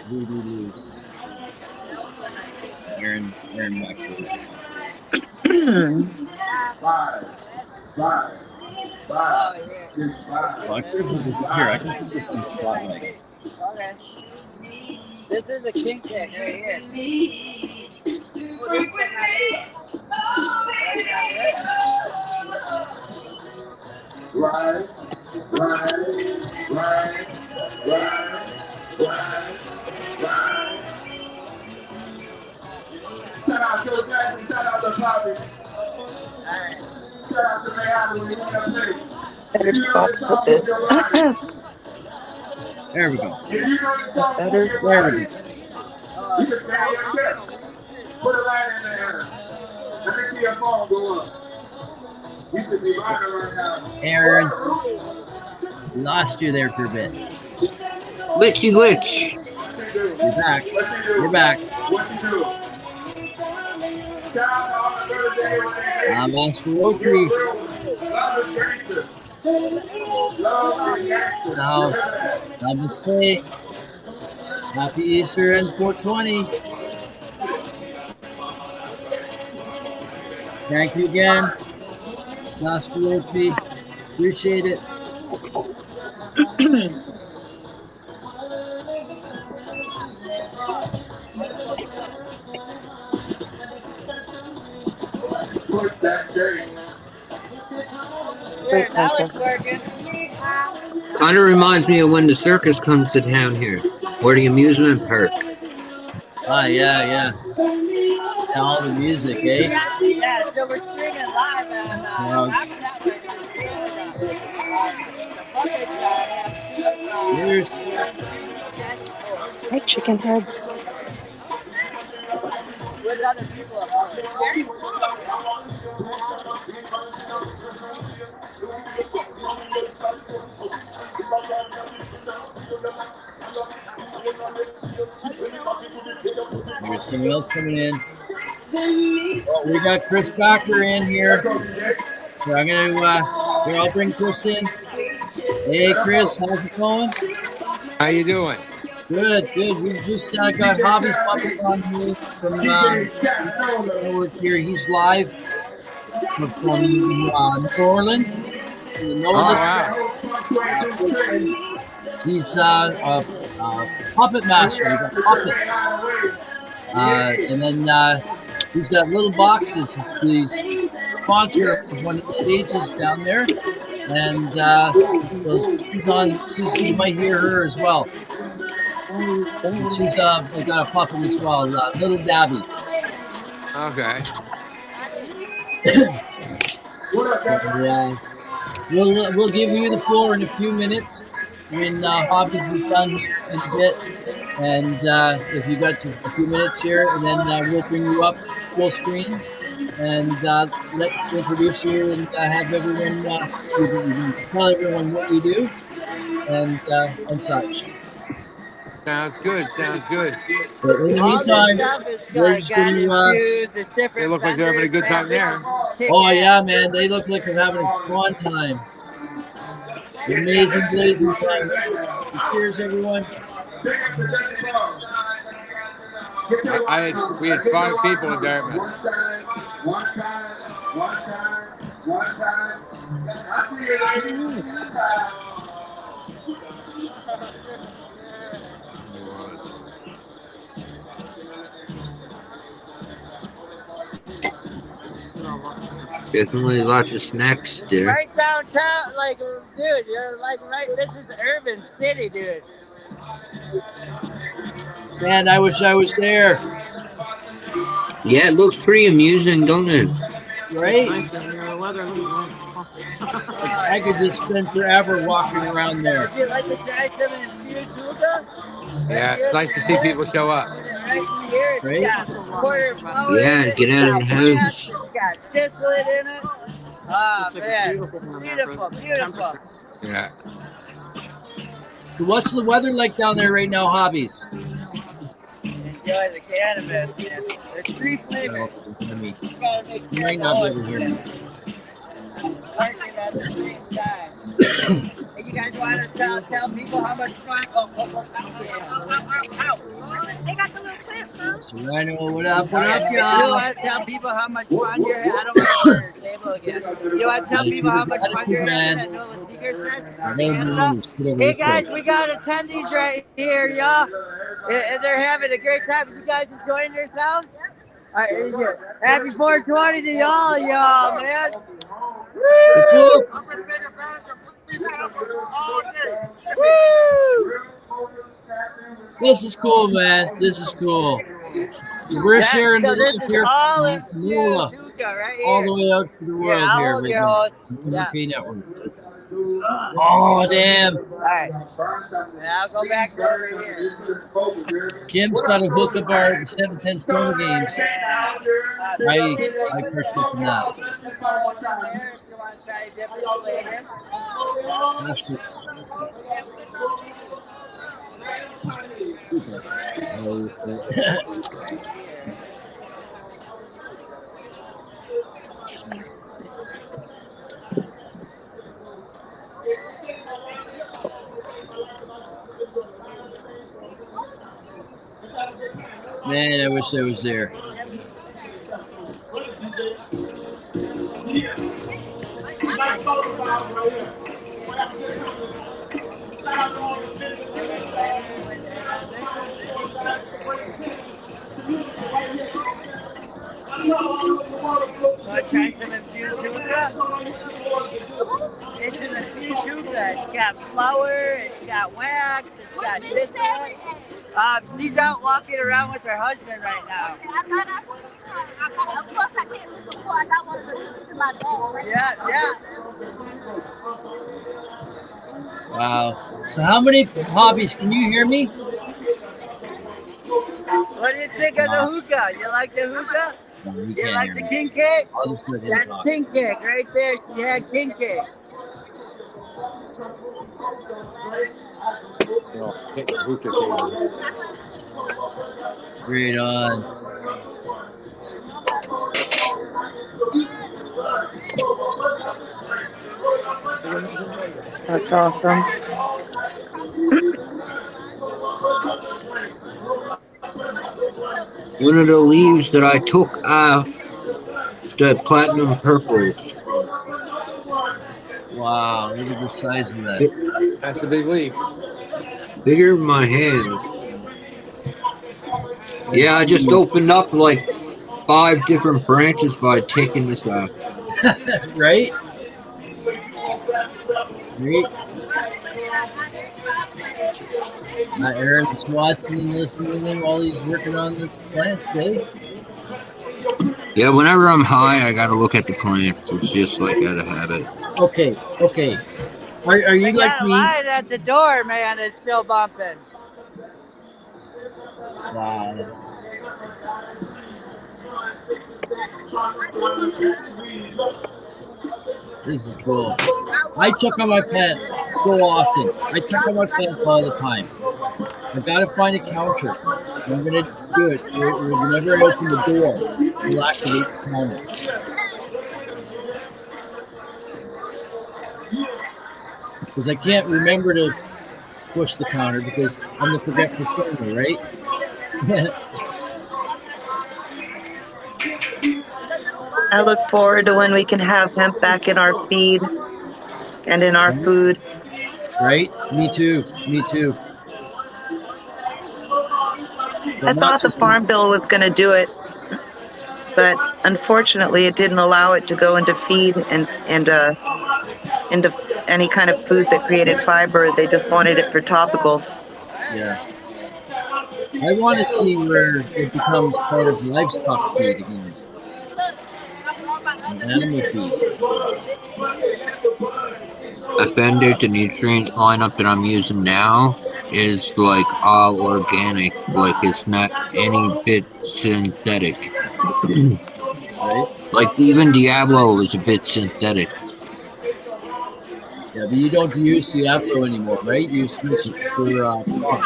Voodoo Loose. Aaron Maxwell. Oh, I could put this here. I can put this in spotlight. Okay. This is a king check right here. Shout out to Jackson, shout out to Bobby. Shout out to Mayhaven when you want to play. Better spot to put this. There we go. If you know the song, Better. There we go. you can stay in your chair. Put a light in there. Let me see your phone go up. You should be riding right now. Aaron, lost you there for a bit. Glitchy glitch. You're back. You're back. What you do? Shout out to all the birthday when they I'm Oscar Love is gangster. Love is gangster. the house. Namaste. Happy Easter and 420. Thank you again. Nasperochi. Appreciate it. Push that day. Here, now it's working. Kind of reminds me of when the circus comes to town here, or the amusement park. Ah, yeah. All the music, eh? Yeah, so we're streaming live on NOK Network. Cheers. Hey, chicken heads. With other people. There's someone else coming in. Oh, we got Chris Backer in here. So I'm gonna here, I'll bring Chris in. Hey Chris, how's it going? How you doing? Good. We just got Hobby's puppet on here from NOK here. He's live from New Orleans. The wow. He's a puppet master. He's got puppets. And then he's got little boxes. He's sponsor of one of the stages down there. And so she's on. You might hear her as well. And she's they got a puppet as well, little Dabby. Okay. So, we'll give you the floor in a few minutes when Hobbies is done here in a bit, and if you got just a few minutes here, and then we'll bring you up full screen and introduce you and have everyone tell everyone what you do and such. Sounds good. Sounds good. But in the All this meantime, stuff is we're just got going to. infused. There's They different look like they're having a vendors, good time man. This there. is kick Oh, yeah, ass. man. They look like they're having a fun time. Amazing, blazing time. So cheers, everyone. We had 5 people in Dartmouth. One time. I see you, ladies. Definitely lots of snacks there. Right downtown, like, dude, you're like right. This is urban city, dude. Man, I wish I was there. Yeah, it looks pretty amusing, don't it? Right? Nice down here. The weather looks nice. I could just spend forever walking around there. Would you like to try some infused hookah? Yeah, it's nice to see people show up. Right here, it's Right? got quarter flour Yeah, in it. get It's out got of the wax. house. It's got distillate in it. Oh Looks like it's man, beautiful down there for beautiful, beautiful. Yeah. So what's the weather like down there right now, Hobbies? Enjoy the cannabis, man. There's 3 flavors. Hear me. You gotta make You sure might not be able to hear me. working at the same time. Hey, you guys want to tell people how much fun? They got the little clip, huh? Serrano, what up, You y'all? want to tell people how much fun you're having? I don't want to burn your table again. You want to tell people how much fun you're having at Nola Sneaker Sets? Hey guys, we got attendees right here, y'all. And they're having a great time. Is you guys enjoying yourselves? Happy 420 to y'all, man. Woo! Woo! This is cool, man. This is cool. We're sharing so the this love is here all from infused Nola hookah right here. all the way out to the world I'll here. hold Right your now. hose. NOK Network. Oh, damn. All right. And I'll go back over here. Kim's got to hook up our 710 Stone games. I partook in that. Man, I wish I was there. Want to try some infused hookah? It's an infused hookah. It's got flour, it's got wax, it's got distillate. She's out walking around with her husband right now. Okay, I thought I seen her. Of course I can't listen to her. I got one of the tickets in my bag. Yeah. Wow. So how many Hobbies? Can you hear me? What do you think of the hookah? You like the hookah? No, you You can't like hear the me. king cake? I'll just let him That's talk. king cake right there. She had king cake. Right on. That's awesome. One of the leaves that I took off the platinum purples. Wow, look at the size of that. That's a big leaf. Bigger than my hand. Yeah, I just opened up like 5 different branches by taking this off. Right? Right? Aaron's watching and listening while he's working on the plants, eh? Yeah, whenever I'm high, I gotta look at the plants. It's just like out of habit. Okay. Are you We like got a me? line at the door, man. It's still bumping. Wow. This is cool. I check on my plants so often. I check on my plants all the time. I gotta find a counter. And I'm gonna do it. Whenever I open the door, it'll activate the counter. Because I can't remember to push the counter because I'm the forgetful stoner, right? I look forward to when we can have hemp back in our feed and in our food. Right? Me too. Me too. I But not thought the just farm bill was going to do it, but unfortunately, it didn't allow it to go into feed and into any kind of food that created fiber. They just wanted it for topicals. yeah. I want to see where it becomes part of livestock feed again, animal feed. Offended, the nutrient lineup that I'm using now is like all organic. Like it's not any bit synthetic. Right? Like even Diablo is a bit synthetic. Yeah, but you don't use Diablo anymore, right? You switched for farm.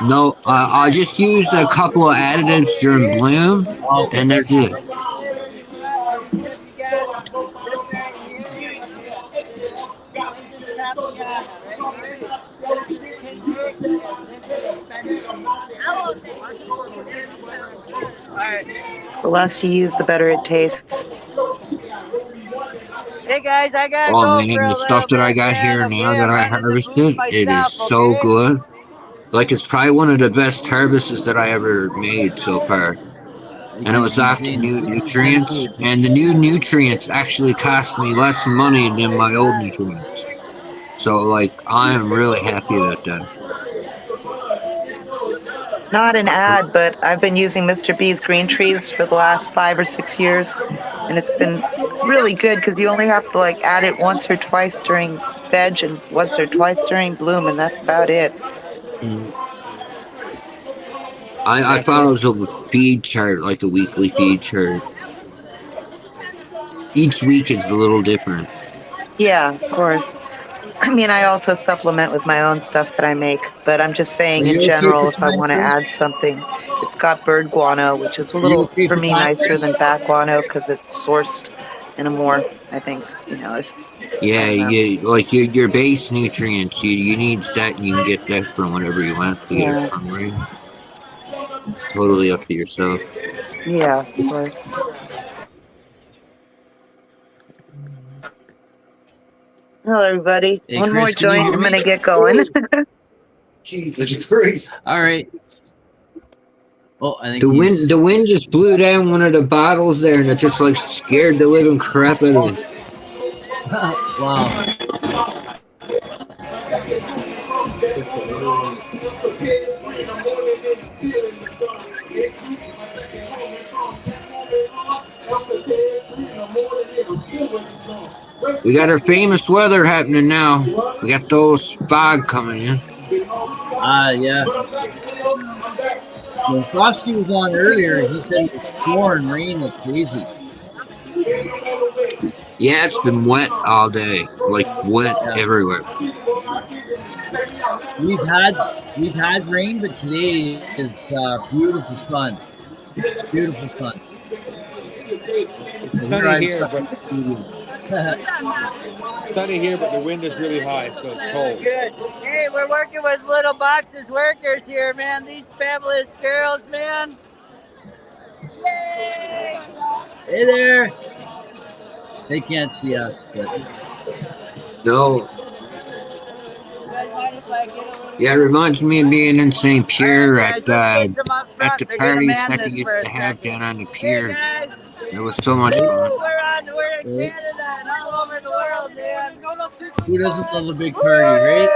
No, I just use a couple of additives during bloom, Oh, okay. and that's it. The less you use, the better it tastes. Hey guys, I gotta Oh go for man, a the little stuff that I bit, got man. here now Okay, that I'm I running the booth harvested, it is myself. so Okay. good. Like it's probably one of the best harvests that I ever made so far. And it was off the new nutrients, and the new nutrients actually cost me less money than my old nutrients. So like I'm really happy about that. Not an ad, but I've been using Mr. B's green trees for the last 5 or 6 years, and it's been really good because you only have to like add it once or twice during veg and once or twice during bloom, and that's about it. Mm. I follow a feed chart, like a weekly feed chart. Each week is a little different. Yeah, of course. I mean, I also supplement with my own stuff that I make, but I'm just Are saying in you okay general, for if I time, want to Chris? add something, it's got bird guano, which is a Are you little, okay for for me, time, nicer Chris? than bat guano because it's sourced in a more, I think, if, I Yeah, don't know. like your base nutrients, you need that, and you can get that from whatever you want to get it Yeah, from, right? It's totally up to yourself. yeah, of course. Hello, everybody. Hey, One more Chris, can you joint, hear I'm me? going to get going. Jesus Christ! All right. Oh, I think The he's. wind just blew down one of the bottles there, and it just like scared the living crap out of me. Wow. We got our famous weather happening now. We got those fog coming in. Yeah. When Frosty was on earlier, he said it was pouring rain like crazy. Yeah, it's been wet all day, like wet Yeah. everywhere. We've had we've had rain, but today is beautiful sun. Beautiful sun. It's Here sunny I'm here, stuck but in the studio. sunny here, but the wind is really high, so it's cold. Good. Hey, we're working with Little Boxes workers here, man. These fabulous girls, man. Yay! Hey there. They can't see us, but No, yeah, it reminds me of being in St. Pierre Guys, let's face them up at front. the They're gonna parties man that we this used for a to have second. down on the Hey pier. guys, It was so much right? fun. we're in Right? Canada and all over the world, man. Who doesn't love a big party, right?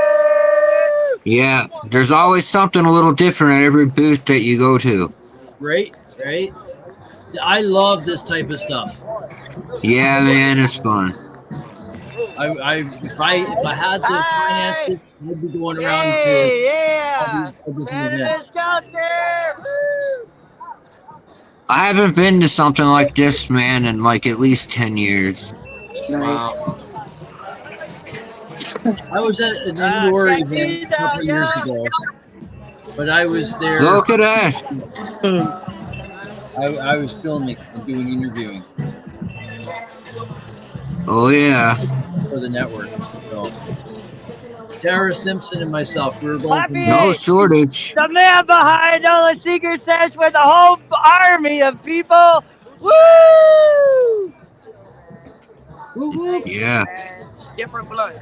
Yeah, there's always something a little different at every booth that you go to. Right? Right? See, I love this type of stuff. Yeah, man, it's fun. If I had the Hi! finances, I'd be going around to Hey, all yeah! these different Cannabis events. culture! Woo! I haven't been to something like this, man, in like at least 10 years. Nice. Wow. I was at an indoor Check event these a couple out, of years y'all. ago. but I was there. Look at that. I was filming and doing interviewing Oh, yeah. for the network. So Tara Simpson and myself, we were going from No shortage. The man behind all the secret sesh with a whole army of people. Woo! Yeah. Different blood.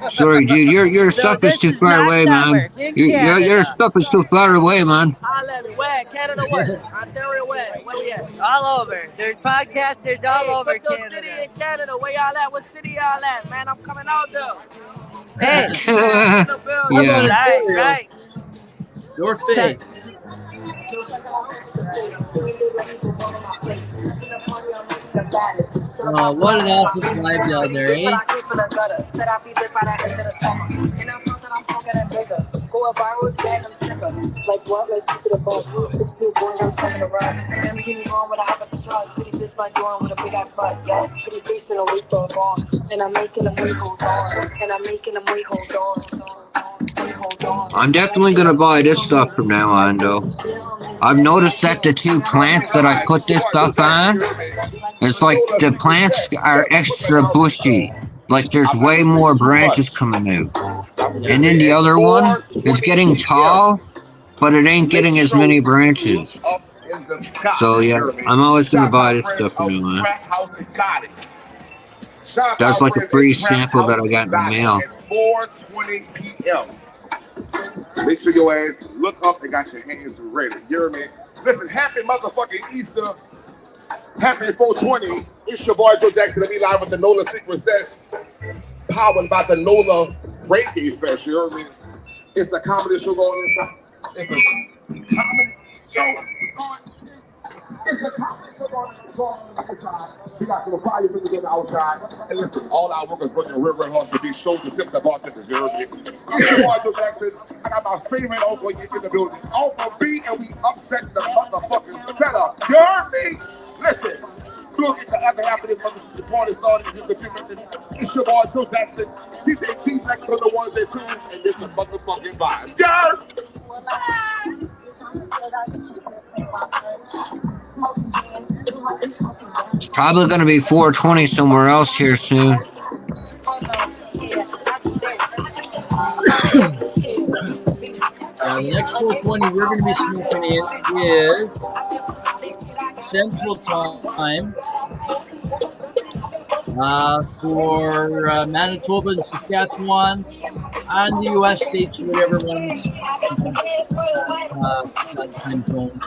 Sorry, dude. Your No, stuff is this too is far NOK away, man. Network in Your Canada. stuff is too far away, man. Holla at me. Where? Canada what? Ontario where? Where we at? All over. There's podcasters all over put your Canada. city in Canada. Where y'all at? What city y'all at? Man, I'm coming out there. Hey. Yeah. Right. North Bay. What an awesome vibe down there, eh? Go viral, I'm sicker. Like what? Let's keep it above. It's still going, I'm talking around. Never get me wrong when I hop at the truck. Pretty bitch like Dawn with a big ass butt, yeah. Pretty face in a way for a bar. And I'm making them wait, hold on. And I'm making them wait, hold on. I'm definitely gonna buy this stuff from now on, though. I've noticed that the two plants that I put this stuff on, it's like the plants are extra bushy. Like there's way more branches coming out. And then the other one, it's getting tall, but it ain't getting as many branches. So yeah, I'm always gonna buy this stuff from now on. That's like a free sample that I got in the mail. At 4:20 p.m. Make sure your ass look up and got your hands ready. You hear me? Listen, happy motherfucking Easter. Happy 420. It's your boy Joe Jackson. Let me live with the NOLA Secret Sesh. Powered by the NOLA Reggae Fest. You hear me? It's a comedy show going inside. It's a comedy show going. It's a comedy show going inside. We got some fire people getting outside. And listen, all our workers working real hard to be shows to tip the bartenders. You hear me? It's your boy Joe Jackson. I got my favorite uncle in the building. Uncle B, and we upset the motherfucking setup. You heard me? Listen. We'll get the other half of this motherfucking party started in just a few minutes. It's your boy Joe Jackson. DJ T-Rex on the ones and twos, and this is motherfucking vibe. Yeah! It's probably gonna be 420 somewhere else here soon. The next 420 we're going to be smoking in is Central Time for Manitoba and Saskatchewan and the U.S. states, whatever ones time zone,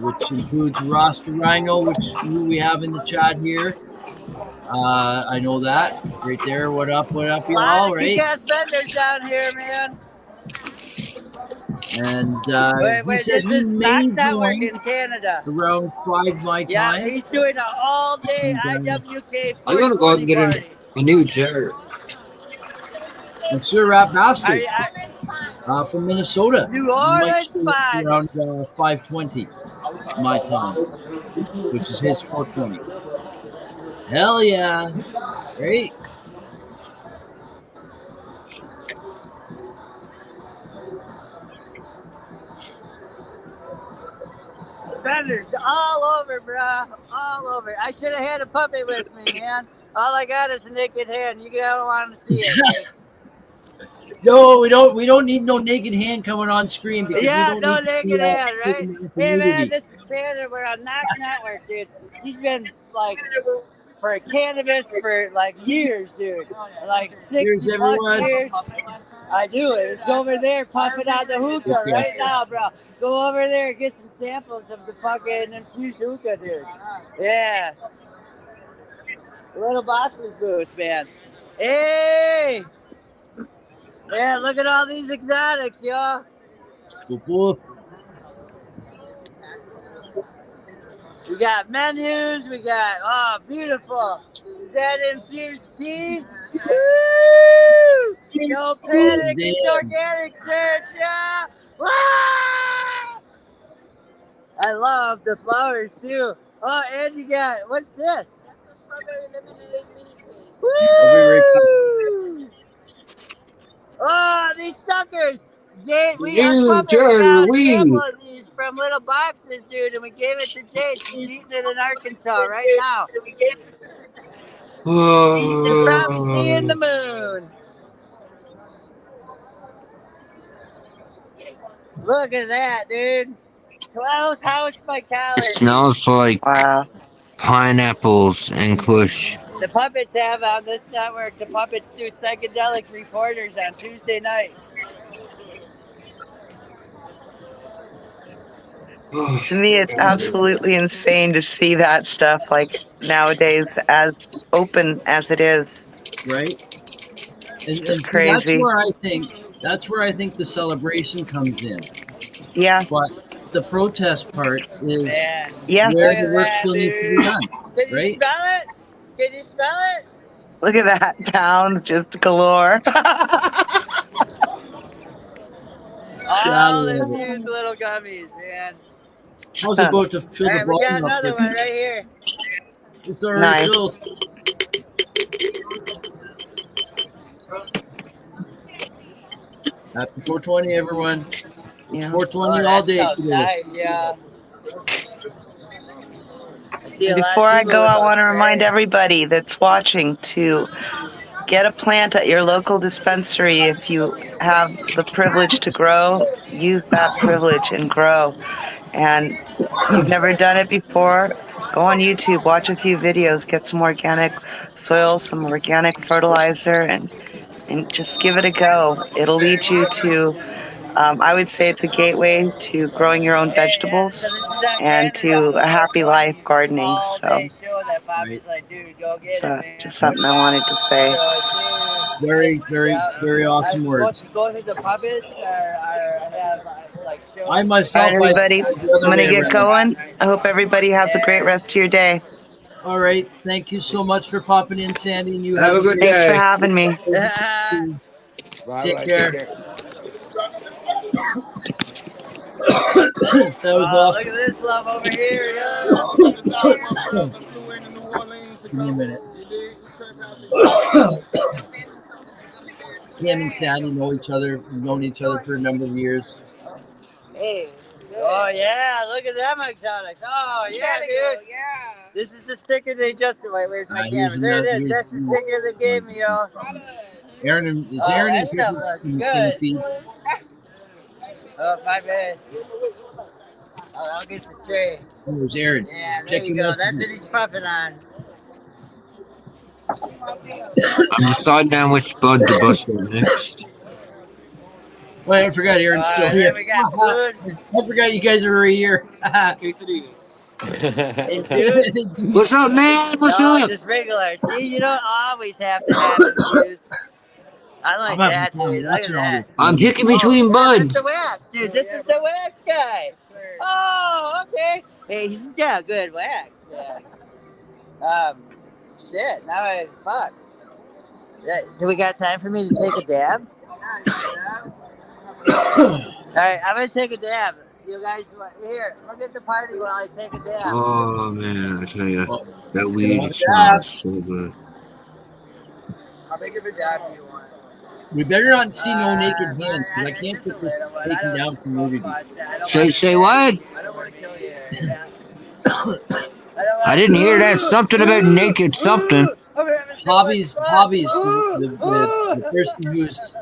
which includes Rasta Rhino, who we have in the chat here. I know that right there. What up, y'all? Right? Kick-ass vendors down here, man. And wait, he said he may join in Canada around 5 my time. Yeah, he's doing an all-day IWK. I'm gonna go out and get a new jar. And Sir Rap Bastard from Minnesota. New Orleans 5 around 5:20 my time, which is his 4:20. Hell yeah! Great. Vendors all over, bro. All over. I should have had a puppet with me, man. All I got is a naked hand. You don't want to see it. No, we don't need no naked hand coming on screen because yeah, we don't no need naked hand, right? Hey man, this is Tanner. We're on NOK Network, dude. He's been like for cannabis for like years, dude. Like 60 plus years. I do it. It's over there puffing out the hookah right now, bro. Go over there and get some samples of the fucking infused hookah, dude. Yeah. Little Box's booth, man. Hey! Yeah, look at all these exotics, y'all. We got menus. We got, beautiful. Is that infused cheese? Woo! No panic. It's organic, search, yeah. Woo! I love the flowers, too. Oh, and you got, what's this? Strawberry lemonade mini cake. Woo! Oh, these suckers. Jade, us New puppets Jersey, found we. sample of these from little boxes, dude, and we gave it to Jade. She's eating it in Arkansas right now. She's probably seeing the moon. Look at that, dude. 12 house vitality. Smells like pineapples and kush. The puppets have on this network, the puppets do psychedelic reporters on Tuesday nights. To me, it's absolutely insane to see that stuff like nowadays as open as it is. Right. And It's see, that's crazy. where I think the celebration comes in. Yeah. But the protest part is Yeah. where Look the at work that, still needs to be dude. done. Can you Right? smell it? Can you smell it? Look at that. Towns just galore. All infused little gummies, man. I was about to fill All the right, we got bottom up. another one right here. It's already Nice. filled. Happy 420, everyone. It's Yeah. 420 Oh, all that day smells today. nice, yeah. I see a lot Before of I people go, with I those want to remind sprays. everybody that's watching to get a plant at your local dispensary. If you have the privilege to grow, use that privilege and grow. And if you've never done it before, go on YouTube, watch a few videos, get some organic soil, some organic fertilizer, and just give it a go. It'll lead you to, I would say it's a gateway to growing your own vegetables and to a happy life gardening. So Show that Bobby's like, dude, go get it, man. just something I wanted to say. Very, very, very awesome words. Both of the puppets have like shows. I All myself, right, everybody, the I'm other going to way get around. going. I hope everybody has a great rest of your day. All right. Thank you so much for popping in, Sandy. And you Have a good great Thanks for day. having me. Take Bye-bye. care. Take care. That was awesome. Look at this love over here, yo. Give me a minute. Kim and Sandy know each other. We've known each other for a number of years. Hey. Oh yeah, look at them exotics. Oh yeah, dude. Yeah. This is the sticker they just wait. Where's my Here's camera? There it another- is. That's the sticker they gave me, y'all. Aaron and it's Oh, Aaron that and stuff Chris looks in the same good. feed. Oh, my bad. I'll get the tray. There's Aaron. Yeah, there Check you your go. That's what messages. he's puffing on. I'm deciding on which bud to bust out next. Well, I forgot Aaron's still here. Then we got food. I forgot you guys are right here. What's up, man? What's No, up? just regular. See, you don't always have to have infused. I like I'm having that, fun dude. Look at watching all that. this. I'm picking between Yeah, buds. that's the wax, dude. This is the wax guy. Oh, okay. Hey, he's got good wax. Yeah. Shit. Now fuck. Do we got time for me to take a dab? All right, I'm gonna take a dab. You guys, here, look at the party while I take a dab. Oh man, I tell you, that Come weed on, smells so good. How big of a dab do you want? We better not see no naked hands because I can't get this taken down from nudity. Say what? I don't want to kill you. Yeah. I didn't hear that. Something about naked something. Hobbies, the person who's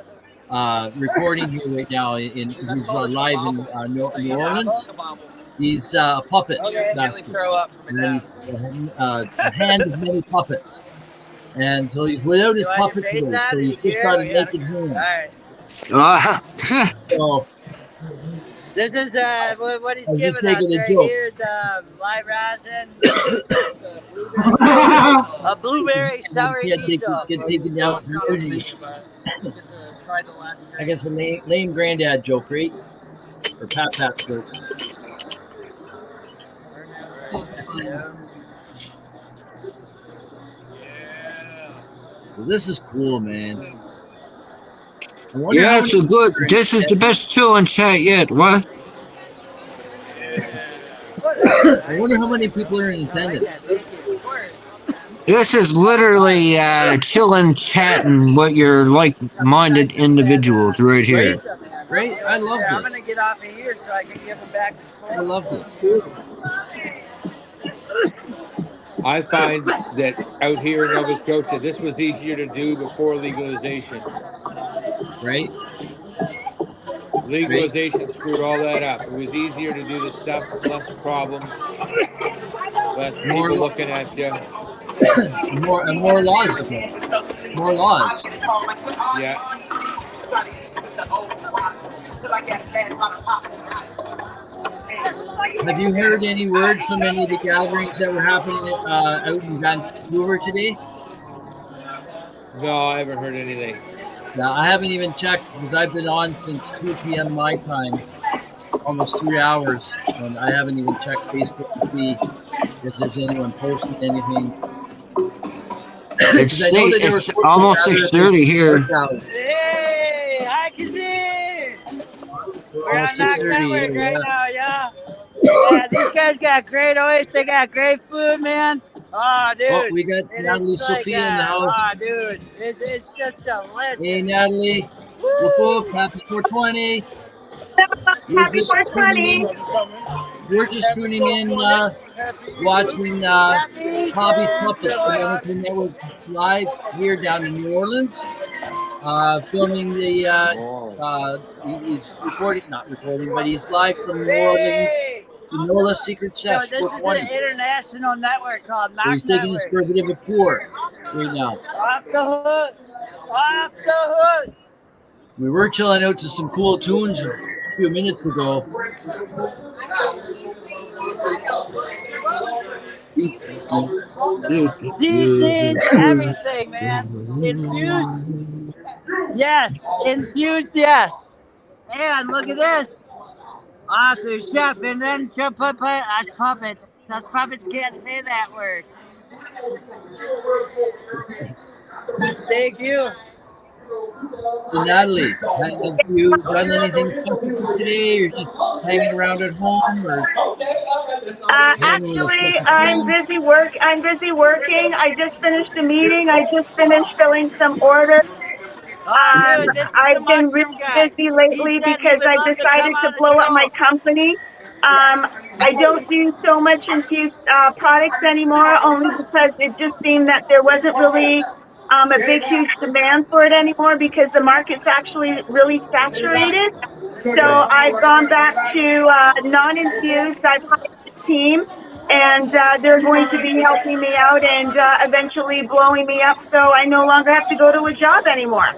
recording here right now who's live in New Orleans. He's a puppet master, and he's a hand of many puppets. And so he's without his puppet today, so he's just got a naked hand. So This is what he's I was giving just us making a right joke. here. Live rosin, a blueberry sour diesel. Get taken down for nudity. I guess a lame granddad joke, right? Or Pat joke. So this is cool, man. Yeah, it's a good. This is the best chewing chat yet. What? I wonder how many people are in attendance. This is literally chilling, chatting what you're like-minded individuals right here. Right? I love I'm this. gonna get off of here so I can give them back to I Cole. love this. I find that out here in Nova Scotia, this was easier to do before legalization. Right? Right? Legalization screwed all that up. It was easier to do this stuff, less problems, less More, people looking at you. more laws ago. More laws. Yeah. Have you heard any word from any of the gatherings that were happening out in Vancouver today? No, I haven't heard anything. No, I haven't even checked because I've been on since 2 p.m. my time, almost 3 hours, and I haven't even checked Facebook to see if there's anyone posting anything. Because I know that they were It's supposed to almost gather at this 6:30 art here. rally. Hey, hi, Kazee! We're We're on almost NOK 6:30 here. Network right Yeah. now, yeah. Yeah, these guys got great oils. They got great food, man. Oh, Oh, dude. we got And Natalie it's like, Sophia in the house. oh, dude. It's just delicious. Hey, Natalie. Whoop whoop. Happy 420. We're Happy just tuning 420. in. We're just tuning in, watching Hobby's Puppets from NOK Network live here down in New Orleans. Filming the, he's recording, not recording, but he's live from New Orleans, Hey! the NOLA Secret So Chefs this is 420. an international network called So NOK he's taking us Network. for a bit of a tour right now. Off the hook. Off the hook. We were chilling out to some cool tunes a few minutes ago. Seasoned everything, man. Infused. Yes. Infused, yes. And look at this. Author, chef, and then puppets. Those puppets can't say that word. Thank you. So Natalie, have you done anything special for today? You're just hanging around at home, or any Actually, special I'm plans? busy work. I'm busy working. I just finished a meeting. I just finished filling some orders. Oh, dude, this is the I've been mushroom really guy. busy He lately said he because would I love to come decided to on the blow up my show. company. I don't do so much infused products anymore, only because it just seemed that there wasn't really a big, huge demand for it anymore because the market's actually really saturated. So Right. I've gone back to non-infused. I've hired a team, and they're going to be helping me out and eventually blowing me up so I no longer have to go to a job anymore.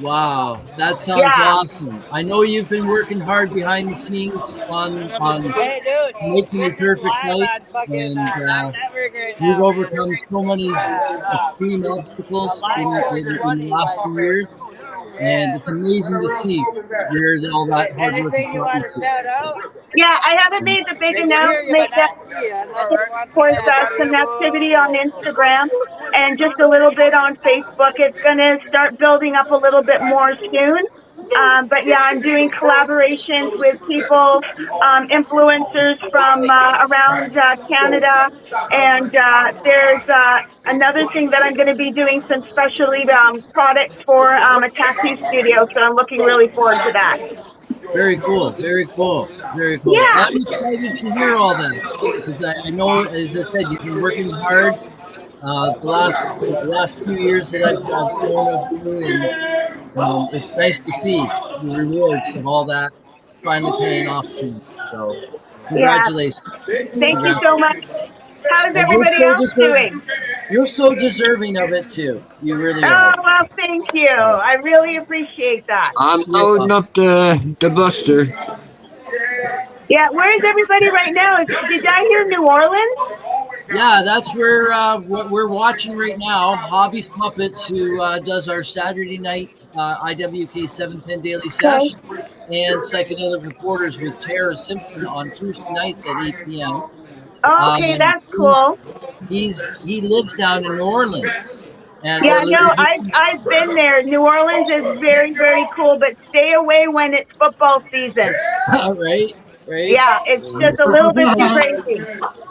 Wow, that sounds Yeah. awesome. I know you've been working hard behind the scenes on Hey, dude, making your this is perfect live life, on fucking and NOK Network right you've now, man. overcome so many extreme A obstacles live in the 420, last few years, and yeah. it's amazing to see where all that hard work has Anything you brought you want to to. shout out? Yeah, I haven't made the big They can hear you, but announcement yet. not see you unless Of you want the course, some camera. activity on Instagram and just a little bit on Facebook. It's going to start building up a little bit more soon. But yeah, I'm doing collaborations with people, influencers from around Canada. And there's another thing that I'm going to be doing some specialty products for a tattoo studio. So I'm looking really forward to that. Very cool, very cool, very cool. Yeah. I'm excited to hear all that because I know, as I said, you've been working hard the last few years that I've known of you, and it's nice to see the rewards of all that finally paying off for you. So, Yeah. congratulations! Thank you so much. How's And you're everybody so else doing? you're so deserving of it too. You really Oh, are. well, thank you. I really appreciate that. I'm You're loading welcome. up the buster. Yeah, where's everybody right now? Did I hear New Orleans? Yeah, that's where what we're watching right now. Hobby's Puppets, who does our Saturday night IWK 710 Daily Okay. Sesh, and Psychedelic Reporters with Tara Simpson on Tuesday nights at 8 p.m. Oh, okay, that's cool. He lives down in New Orleans, and Yeah, or no, lives I've been there. New Orleans is very, very cool, but stay away when it's football season. right, right. Yeah, it's just a little bit too crazy.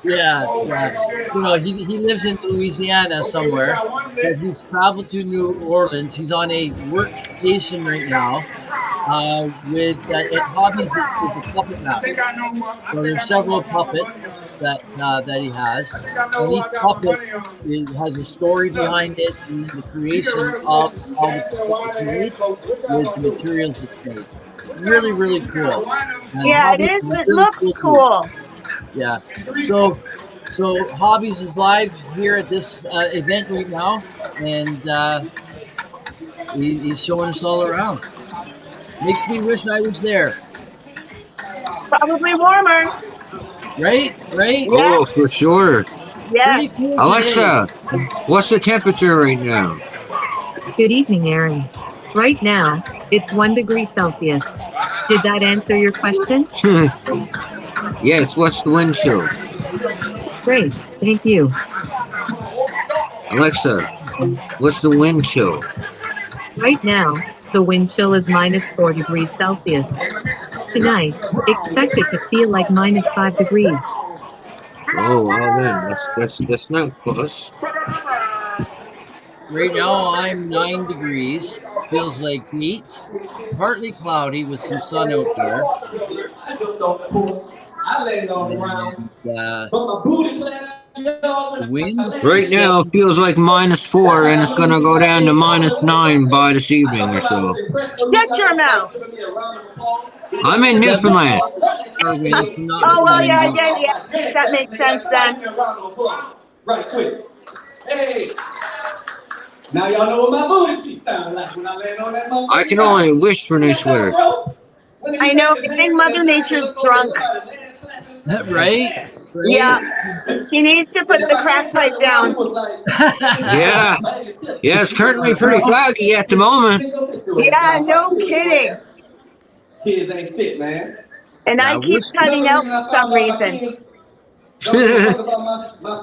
Yeah, yeah. He lives in Louisiana somewhere, but he's traveled to New Orleans. He's on a workcation right now, with hobbies is a puppet master. So there's several puppets that he has, and each puppet has a story behind it and the creation of how the puppet is made with the materials it's made. Really, really cool. And Yeah, it hobbies is. is It really looks cool too. cool. Yeah. So Hobbies is live here at this event right now, and he's showing us all around. Makes me wish I was there. Probably warmer. Right? Right? Yeah. Oh, for sure. Yes. Pretty cool today. Alexa, what's the temperature right now? Good evening, Aaron. Right now, it's 1 degree Celsius. Did that answer your question? Yes, what's the wind chill? Great, thank you. Alexa, what's the wind chill? Right now, the wind chill is -4 degrees Celsius. Tonight, expect it to feel like -5 degrees. Oh, well then, that's not close. Right now I'm 9 degrees. Feels like heat. Partly cloudy with some sun out there. And the wind Right is now, it feels like -4, and it's gonna go down to -9 by this evening or so. Shut your mouth. I'm in Newfoundland. winds, not Oh well, yeah, windy. yeah, yeah. That makes sense then. Right quick. Hey. Now y'all know what my booty cheeks sound like when I land on that motherfucker. I can only wish for new sweater. I know. I think Mother Nature's drunk. Right? Yeah. She needs to put the crack pipe down. Yeah. Yeah, it's currently pretty cloudy at the moment. Yeah, no kidding. Kids ain't shit, man. And I keep cutting out for some reason.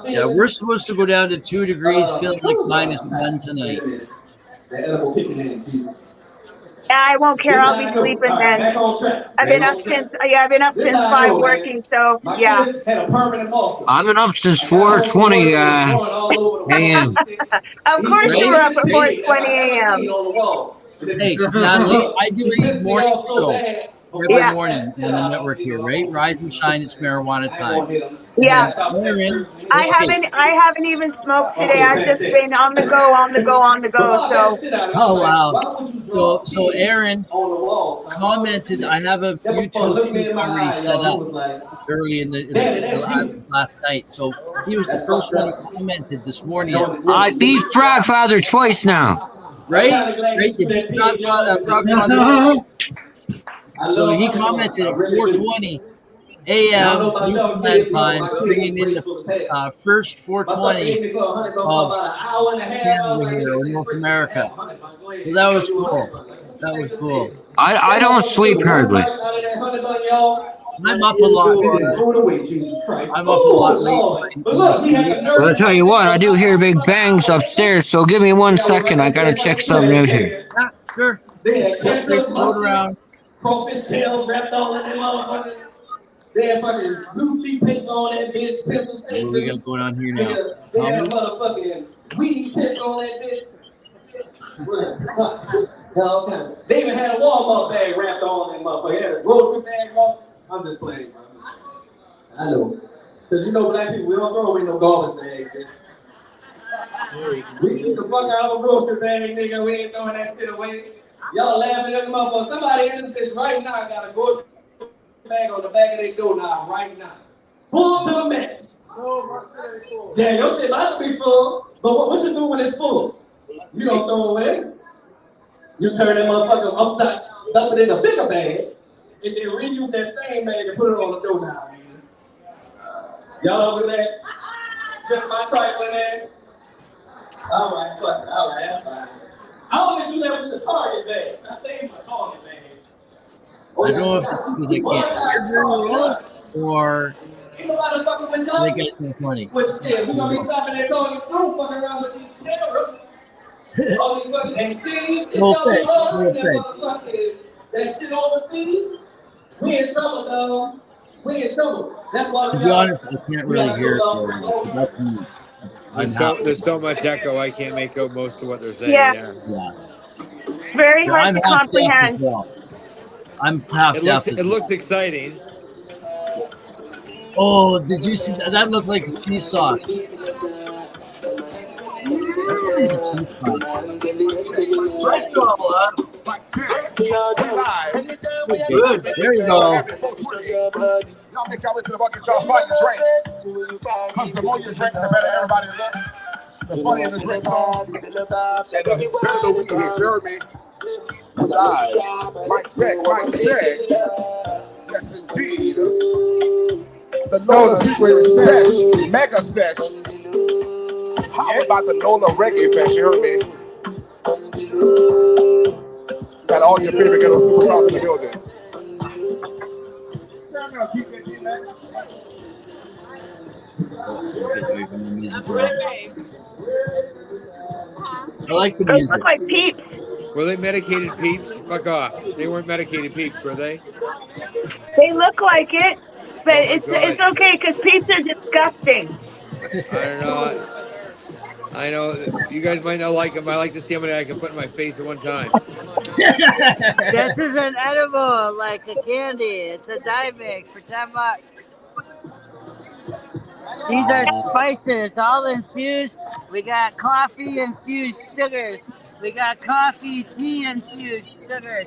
Yeah, we're supposed to go down to 2 degrees, feeling like -1 tonight. That edible kicking in, Jesus. Yeah, I won't care. I'll be sleeping then. Back on track. I've been up since 5 working, so yeah. I've been up since 4:20 a.m. Of course you were up at 4:20 a.m. Hey, Natalie, I do a morning show every Yeah. morning on the network here, right? Rise and shine, it's marijuana time. Yeah. Aaron, I haven't even smoked today. I've just been on the go. So Oh wow. So Aaron commented, I have a YouTube feed already set up early in the last night. So he was the first one who commented this morning. I beat Frogfather twice now. Right? You beat Frogfather. So he commented at 4:20 a.m. Newfoundland time, bringing in the first 4:20 of Canada here or North America. So that was cool. That was cool. I don't sleep hardly. I'm up a lot. I'm up a lot late. Well, I'll tell you what, I do hear big bangs upstairs, so give me 1 second. I gotta check something out here. Yeah, sure. Feel free to float around. Crawfish tails wrapped all in that motherfucker. They had fucking loosely paper on that bitch, pencil What do we got staplers. going on here now? They had a motherfucking weed tip on that bitch. Okay. They even had a Walmart bag wrapped on that motherfucker. They had a grocery bag on. I'm just playing, bro. I know. Because you know black people, we don't throw away no garbage bags, bitch. We keep the fuck out of a grocery bag, nigga. We ain't throwing that shit away. Y'all laughing at the motherfucker. Somebody in this bitch right now got a grocery bag on the back of their door now, right now. Full to the max. Yeah, your shit might be full, but what you do when it's full? You don't throw away. You turn that motherfucker upside, dump it in a bigger bag, and then reuse that same bag and put it on the door now, man. Y'all over that? Just my trifling ass? All right, fuck it. All right, that's fine. I only do that with the Target bags. I save my Target bags. I don't know if it's because I can't hear very well or they guys no funny. Which yeah, we're gonna be stopping at Target soon, fucking around with these terrorists. All these fucking exchange. No offense, no offense. That shit overseas. We in trouble, dog. We in trouble. That's why To be honest, I can't really hear it very well. That's me. There's so much echo, I can't make out most of what they're saying. Yeah. Yeah. Very hard I'm to half deaf as comprehend. well. I'm half It deaf looks as it well. looks exciting. Oh, did you see that? That looked like a cheese sauce. That looked like a cheese sauce. Right trouble, huh? Okay, Good. there you go. Y'all make y'all way to the bucket, y'all find your drink. Because the more you drink, the better everybody look. The funnier the drinks are. And the better the weed is. You heard me? Live. Mic check, mic check. Yes, indeed. The NOLA Secret Sesh, Mega Sesh. How about the NOLA Reggae Fest? You heard me? Got all your favorite ghetto superstars in the building. Oh, okay, there you go. The music went off. I like the Those look music. like peeps. Were they medicated peeps? Fuck off. They weren't medicated peeps, were they? They look like it, but Oh my it's god. okay because peeps are disgusting. I don't know. I know you guys might not like them. I like to see how many I can put in my face at one time. This is an edible, like a candy. It's a dye mix for $10. These are spices, all infused. We got coffee infused sugars. We got coffee tea infused sugars.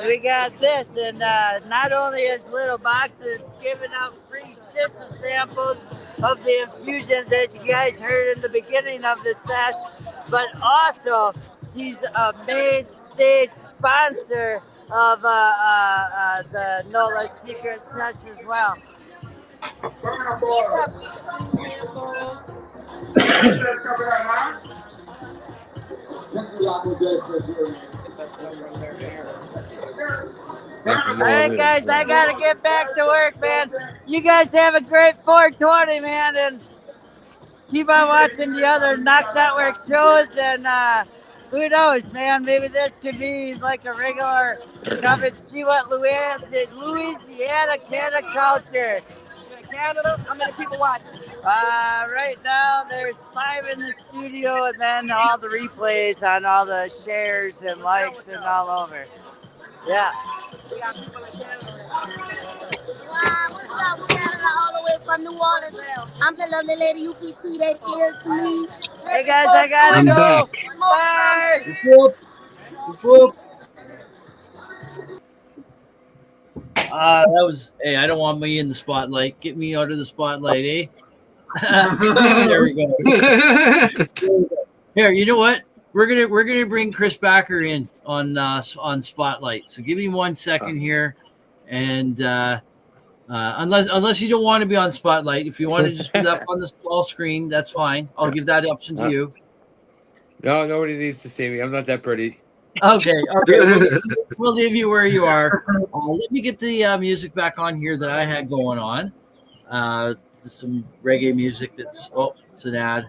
We got this, and not only is Little Boxes giving out free sister samples of the infusions that you guys heard in the beginning of the sesh, but also she's a main stage sponsor of the NOLA Secret Sesh as well. That's All right, more guys, I gotta get back to work, man. You guys have a great 420, man, and keep on watching the other NOK Network shows. And who knows, man? Maybe this could be like a regular come and see what Louisiana Canada culture. Canada, how many people watching? Right now, there's 5 in the studio, and then all the replays on all the shares and likes and all over. Yeah. We got people in Canada. Wow, what's up, Canada, all the way from New Orleans? I'm the lovely lady UPT that is me. Hey guys, I gotta I'm back. go. Bye. Whoop, whoop. That was. Hey, I don't want me in the spotlight. Get me out of the spotlight, eh? There we go. Here, you know what? We're gonna bring Chris Backer in on Spotlight. So give me 1 second here, and unless you don't want to be on Spotlight, if you want to just be left on the small screen, that's fine. I'll give that option to you. No, nobody needs to see me. I'm not that pretty. Okay. We'll leave you where you are. Let me get the music back on here that I had going on. Some reggae music. It's an ad.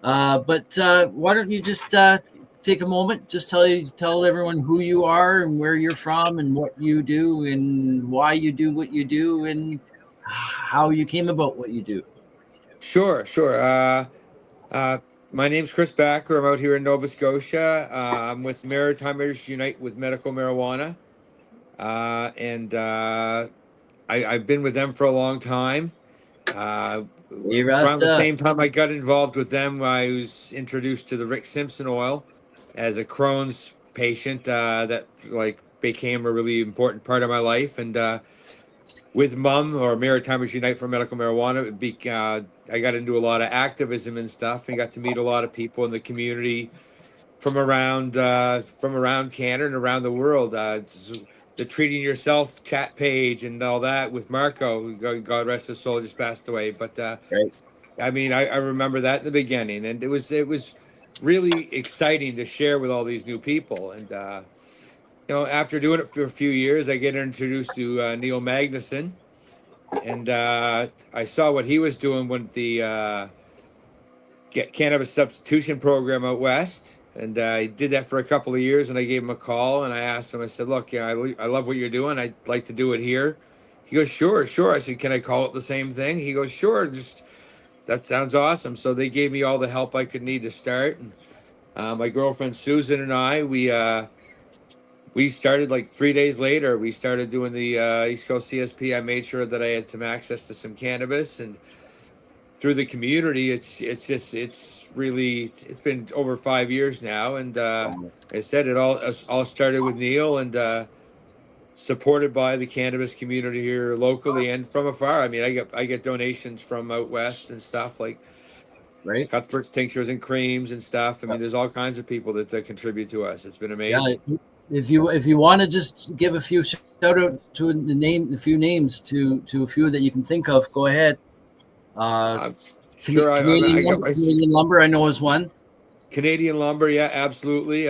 But why don't you just take a moment, just tell everyone who you are and where you're from and what you do and why you do what you do and how you came about what you do. Sure. My name's Chris Backer. I'm out here in Nova Scotia. I'm with Maritimers Unite with Medical Marijuana. I've been with them for a long time. Around the same time I got involved with them, I was introduced to the Rick Simpson oil as a Crohn's patient that became a really important part of my life. And with MUM or Maritimers Unite for Medical Marijuana, I got into a lot of activism and stuff, and got to meet a lot of people in the community from around Canada and around the world. The Treating Yourself chat page and all that with Marco, who God rest his soul, just passed away. But I mean, I remember that in the beginning, and it was really exciting to share with all these new people. And after doing it for a few years, I get introduced to Neil Magnuson, and I saw what he was doing with the cannabis substitution program out west, and I did that for a couple of years. And I gave him a call and I asked him. I said, "Look, I love what you're doing. I'd like to do it here." He goes, "Sure." I said, "Can I call it the same thing?" He goes, "Sure. That sounds awesome." So they gave me all the help I could need to start. And my girlfriend Susan and I, we we started like 3 days later. We started doing the East Coast CSP. I made sure that I had some access to some cannabis, and through the community, it's really it's been over 5 years now. And I said it all started with Neil, and supported by the cannabis community here locally and from afar. I mean, I get donations from out west and stuff like right? Cuthbert's tinctures and creams and stuff. I mean, there's all kinds of people that contribute to us. It's been Yeah. amazing. If you want to just give a few shout out to a few names to a few that you can think of, go ahead. Sure, I got my Canadian Lumber, I know is one. Canadian Lumber, yeah, absolutely.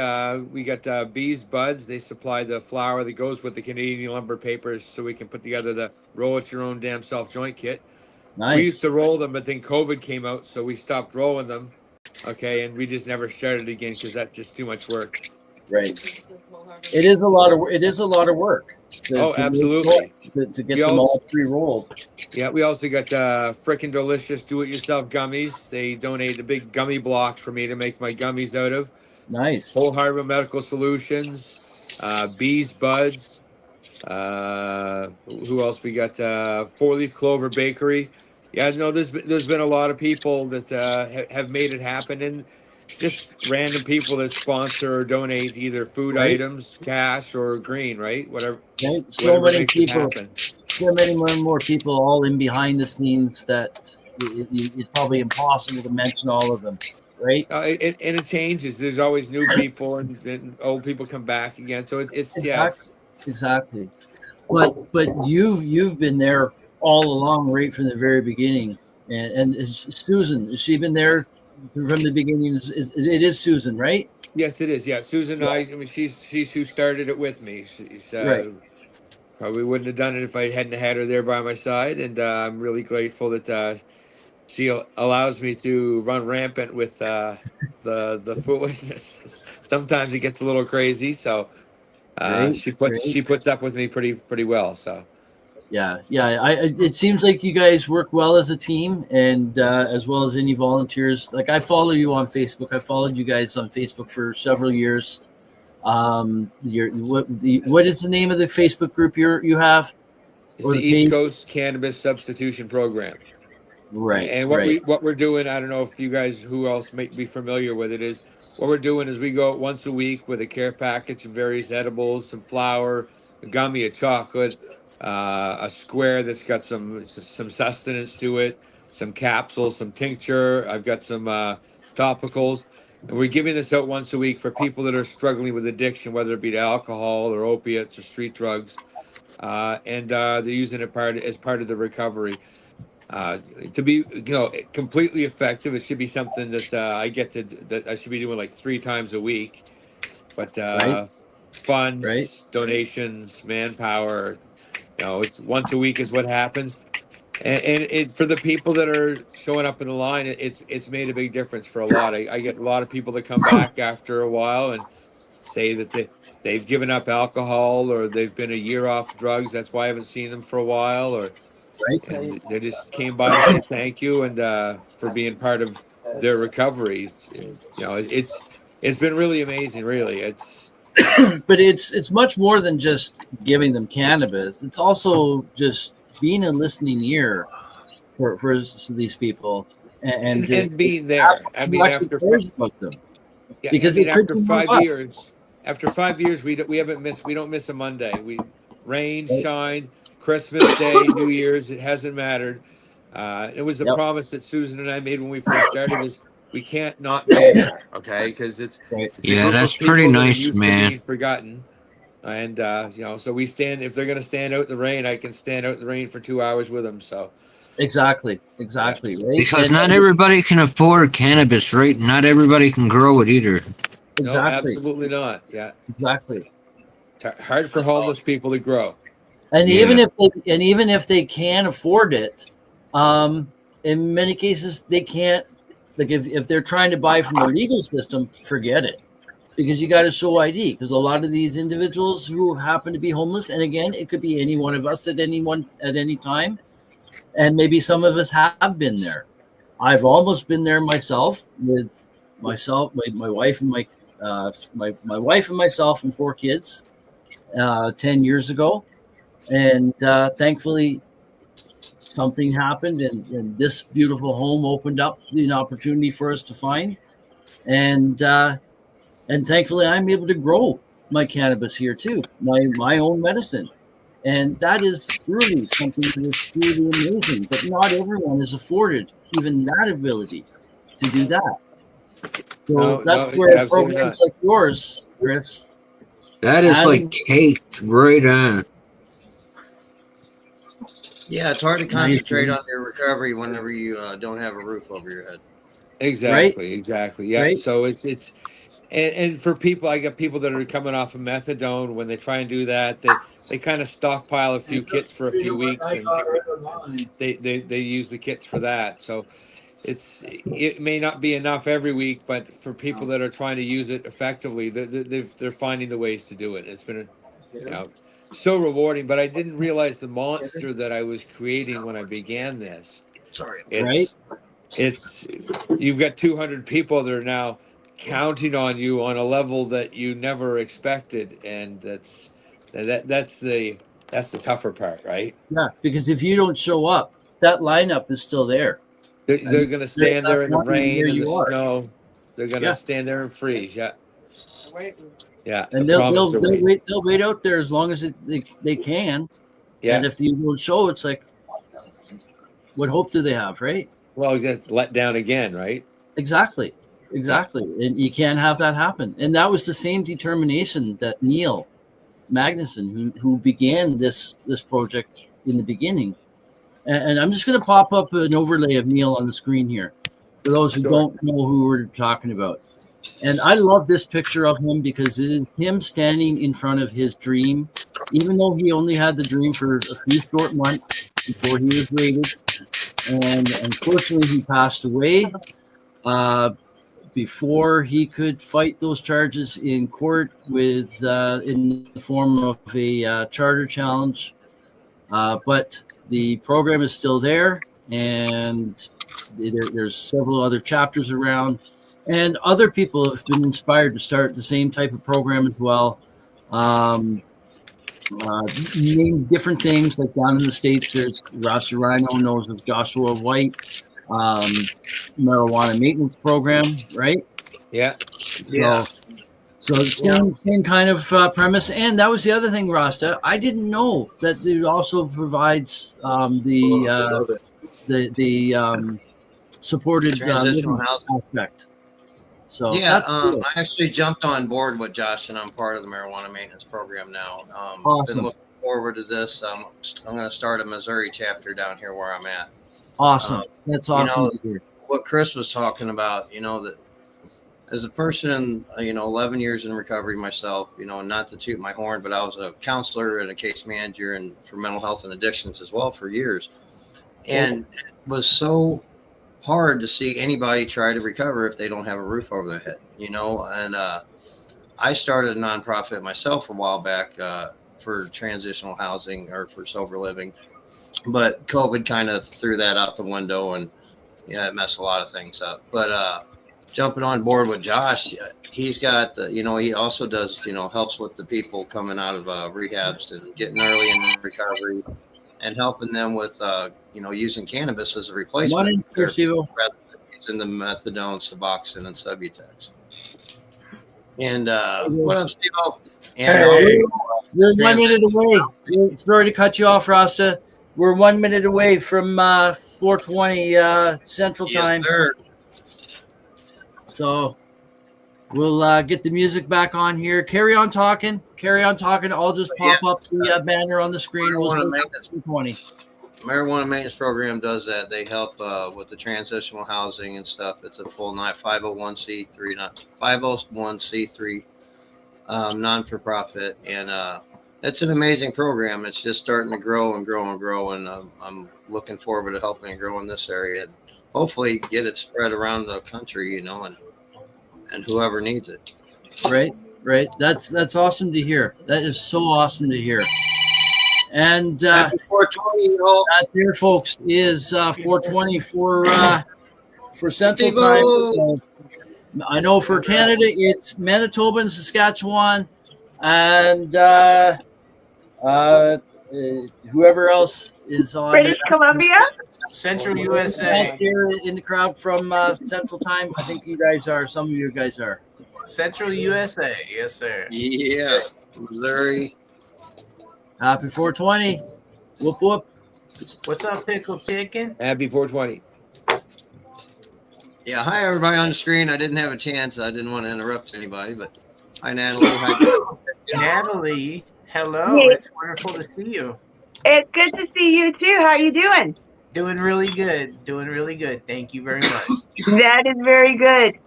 We got Bees Buds. They supply the flour that goes with the Canadian Lumber papers, so we can put together the roll it your own damn self joint kit. We used Nice. to roll them, but then COVID came out, so we stopped rolling them. Okay, and we just never started again because that's just too much work. Right. It is a lot of work. Oh, absolutely. To get them all pre-rolled. Yeah, we also got frickin' delicious do-it-yourself gummies. They donated big gummy blocks for me to make my gummies out of. Nice. Whole Harbor Medical Solutions, Bees Buds. Who else we got? Four Leaf Clover Bakery. Yeah, no, there's been a lot of people that have made it happen, and just random people that sponsor or donate either food Right. items, cash, or green, right? Whatever. Right. So Whatever many makes it people. happen. So many more people all in behind the scenes that it's probably impossible to mention all of them, right? And it changes. There's always new people, and old people come back again. So Exactly. But you've been there all along, right from the very beginning. And Susan, has she been there from the beginning? It is Susan, right? Yes, it is. Yeah, Susan. Yeah. I mean, she's who started it with me. She's Right. probably wouldn't have done it if I hadn't had her there by my side, and I'm really grateful that she allows me to run rampant with the foolishness. Sometimes it gets a little crazy, so Right, she right. puts up with me pretty well. So Yeah. It seems like you guys work well as a team, and as well as any volunteers. Like I follow you on Facebook. I followed you guys on Facebook for several years. What is the name of the Facebook group you have? it's Or the the East page? Coast Cannabis Substitution Program. Right, And right. what we're doing, I don't know if you guys who else might be familiar with it, is what we're doing is we go out once a week with a care package of various edibles, some flour, a gummy, a chocolate, a square that's got some sustenance to it, some capsules, some tincture. I've got some topicals, and we're giving this out once a week for people that are struggling with addiction, whether it be to alcohol or opiates or street drugs, and they're using it as part of the recovery. To be completely effective, it should be something that that I should be doing like 3 times a week. But Right. Right. funds, donations, manpower, it's once a week is what happens. And it for the people that are showing up in the line, it's made a big difference for a lot. I get a lot of people that come back after a while and say that they've given up alcohol, or they've been a year off drugs. That's why I haven't seen them for a while, or Right. and they just came by to say thank you and for being part of their recoveries. It's been really amazing. Really, But it's much more than just giving them cannabis. It's also just being a listening ear for these people and being there. I mean, after cares about them. yeah, Because I mean, it could after be more 5 years, we don't miss a Monday. Rain, shine, Christmas Day, New Year's, it hasn't mattered. It was the promise that Susan and I made when we first started is we can't not be there, okay? Because it's a Yeah, group that's of people pretty that are nice, used to man. being forgotten. And so we stand if they're gonna stand out in the rain, I can stand out in the rain for 2 hours with them. So Exactly. yeah. Right. Because not everybody can afford cannabis, right? Not everybody can grow it either. No, Exactly. absolutely not. Yeah. Exactly. It's hard for homeless people to grow. And even if they can afford it, in many cases they can't. Like if they're trying to buy from the legal system, forget it, because you got to show ID. Because a lot of these individuals who happen to be homeless, and again, it could be any one of us at any time, and maybe some of us have been there. I've almost been there myself with my wife and my wife and myself and 4 kids. 10 years ago. And thankfully, something happened, and this beautiful home opened up an opportunity for us to find. And thankfully, I'm able to grow my cannabis here too, my own medicine. And that is truly something that is truly amazing. But not everyone is afforded even that ability to do that. So No, that's where absolutely programs not. like yours, Chris, That is like adding caked right on. Yeah, it's hard to Nice, concentrate man. on your recovery whenever you don't have a roof over your head. Exactly. Yeah. Right. So it's and for people, I got people that are coming off of methadone. When they try and do that, they kind of stockpile a few And that's kits for a the few reason why weeks, I and got rid of mine. they use the kits for that. So it may not be enough every week, but for people that are trying to use it effectively, they're finding the ways to do it. It's been so rewarding. But I didn't realize the monster that I was creating when I began this. Sorry. Right. It's you've got 200 people that are now counting on you on a level that you never expected, and that's the tougher part, right? Yeah, because if you don't show up, that lineup is still there. They're going to They're stand not there in the wondering where rain and the you are. snow. They're going to Yeah. stand there and freeze. Yeah. I And promise they're waiting. they'll wait out there as long as they can. Yeah. And if you don't show, it's like, what hope do they have, right? Well, get let down again, right? Exactly. And you can't have that happen. And that was the same determination that Neil Magnuson, who began this project in the beginning. And I'm just going to pop up an overlay of Neil on the screen here for those who don't know who we're talking about. And I love this picture of him because it is him standing in front of his dream, even though he only had the dream for a few short months before he was raided. And unfortunately, he passed away before he could fight those charges in court with in the form of a charter challenge. But the program is still there, and there's several other chapters around, and other people have been inspired to start the same type of program as well. Name different things, like down in the States, there's Rasta Rhino knows of Joshua White, marijuana maintenance program, right? Yeah. So same kind of premise, and that was the other thing, Rasta. I didn't know that it also provides the supported Transitional living housing aspect. So yeah, that's cool. I actually jumped on board with Josh, and I'm part of the marijuana maintenance program now. Awesome. Been looking forward to this. I'm going to start a Missouri chapter down here where I'm at. Awesome. That's awesome to hear. What Chris was talking about, that as a person, 11 years in recovery myself, not to toot my horn, but I was a counselor and a case manager and for mental health and addictions as well for years. And it was so hard to see anybody try to recover if they don't have a roof over their head, and I started a nonprofit myself a while back for transitional housing or for sober living, but COVID kind of threw that out the window, and it messed a lot of things up. But jumping on board with Josh, he's got the, he also does, helps with the people coming out of rehabs and getting early in recovery and helping them with, using cannabis as a replacement rather than using the methadone, Suboxone, and Subutex. And what up, Steve? We're 1 minute away. Sorry to cut you off, Rasta. We're 1 minute away from 4:20 Central Time. Sir. So we'll get the music back on here. Carry on talking. I'll just pop up the banner on the screen. We'll see 20. Marijuana maintenance program does that. They help with the transitional housing and stuff. It's a full night 501c3 non-for-profit, and it's an amazing program. It's just starting to grow and grow and grow, and I'm looking forward to helping and grow in this area and hopefully get it spread around the country, and whoever needs it. Right. That's awesome to hear. That is so awesome to hear. And Happy 420, that there, folks, is 4:20 for Central Time. I know for Canada, it's Manitoba and Saskatchewan, and whoever else is on British Columbia? Central Anyone USA. else here in the crowd from Central Time? I think you guys are. Some of you guys are. Central USA. Yes, sir. Yeah. Missouri. Happy 420. Whoop whoop. What's up, Pickle Pickin'? Happy 420. Yeah, hi everybody on the screen. I didn't have a chance. I didn't want to interrupt anybody, but hi Natalie. Hi. Natalie, hello. Hey. It's wonderful to see you. It's good to see you too. How are you doing? Doing really good. Doing really good. Thank you very much. That is very good.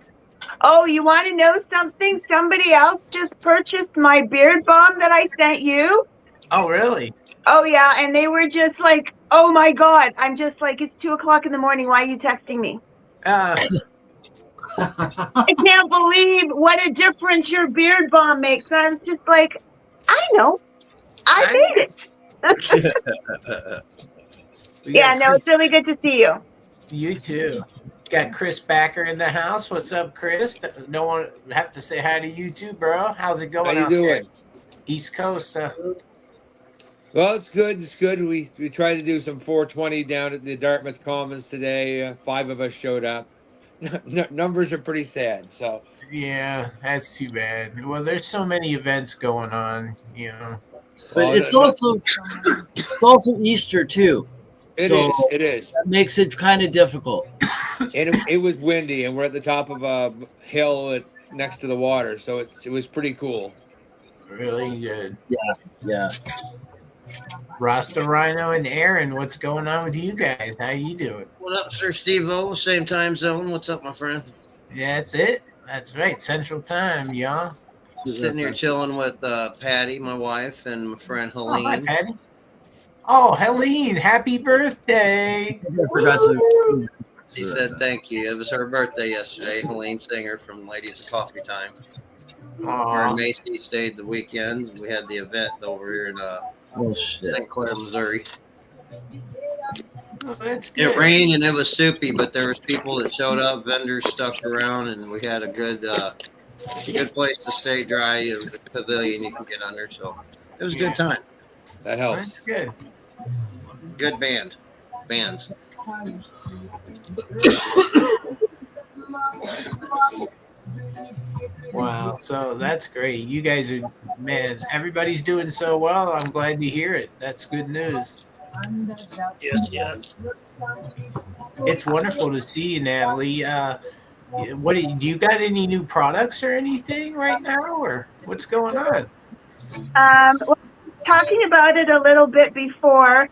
Oh, you want to know something? Somebody else just purchased my beard balm that I sent you. Oh, really? Oh, yeah. And they were just like, oh my God. I'm just like, it's 2:00 in the morning. Why are you texting me? I can't believe what a difference your beard balm makes. I was just like, I know. I made it. Yeah, no, it's really good to see you. You too. Got Chris Backer in the house. What's up, Chris? No one have to say hi to you too, bro. How's it going How you out there? doing? East Coast. Well, it's good. It's good. We tried to do some 420 down at the Dartmouth Commons today. 5 of us showed up. Numbers are pretty sad. So Yeah, that's too bad. Well, there's so many events going on, you know. But it's also Easter too. It So is. It is. That makes it kind of difficult. And it was windy, and we're at the top of a hill next to the water, so it was pretty cool. Really good. Yeah. Rasta Rhino and Aaron, what's going on with you guys? How you doing? What up, Sir Steve-O? Same time zone. What's up, my friend? Yeah, that's it. That's right. Central Time, y'all. Sitting here chilling with Patty, my wife, and my friend Helene. Oh, hi, Patty. Oh, Helene, happy birthday. I forgot to. She said thank you. It was her birthday yesterday. Helene Singer from Ladies of Coffee Time. Her and Macy stayed the weekend. We had the event over here in St. Clair, Missouri. Oh, that's good. It rained and it was soupy, but there was people that showed up, vendors stuck around, and we had a good place to stay dry. It was a pavilion you can get under, so it was a good time. That helps. That's good. Good bands. Wow, so that's great. You guys are, man, everybody's doing so well. I'm glad to hear it. That's good news. Yes. It's wonderful to see you, Natalie. Do you got any new products or anything right now, or what's going on? Well, talking about it a little bit before.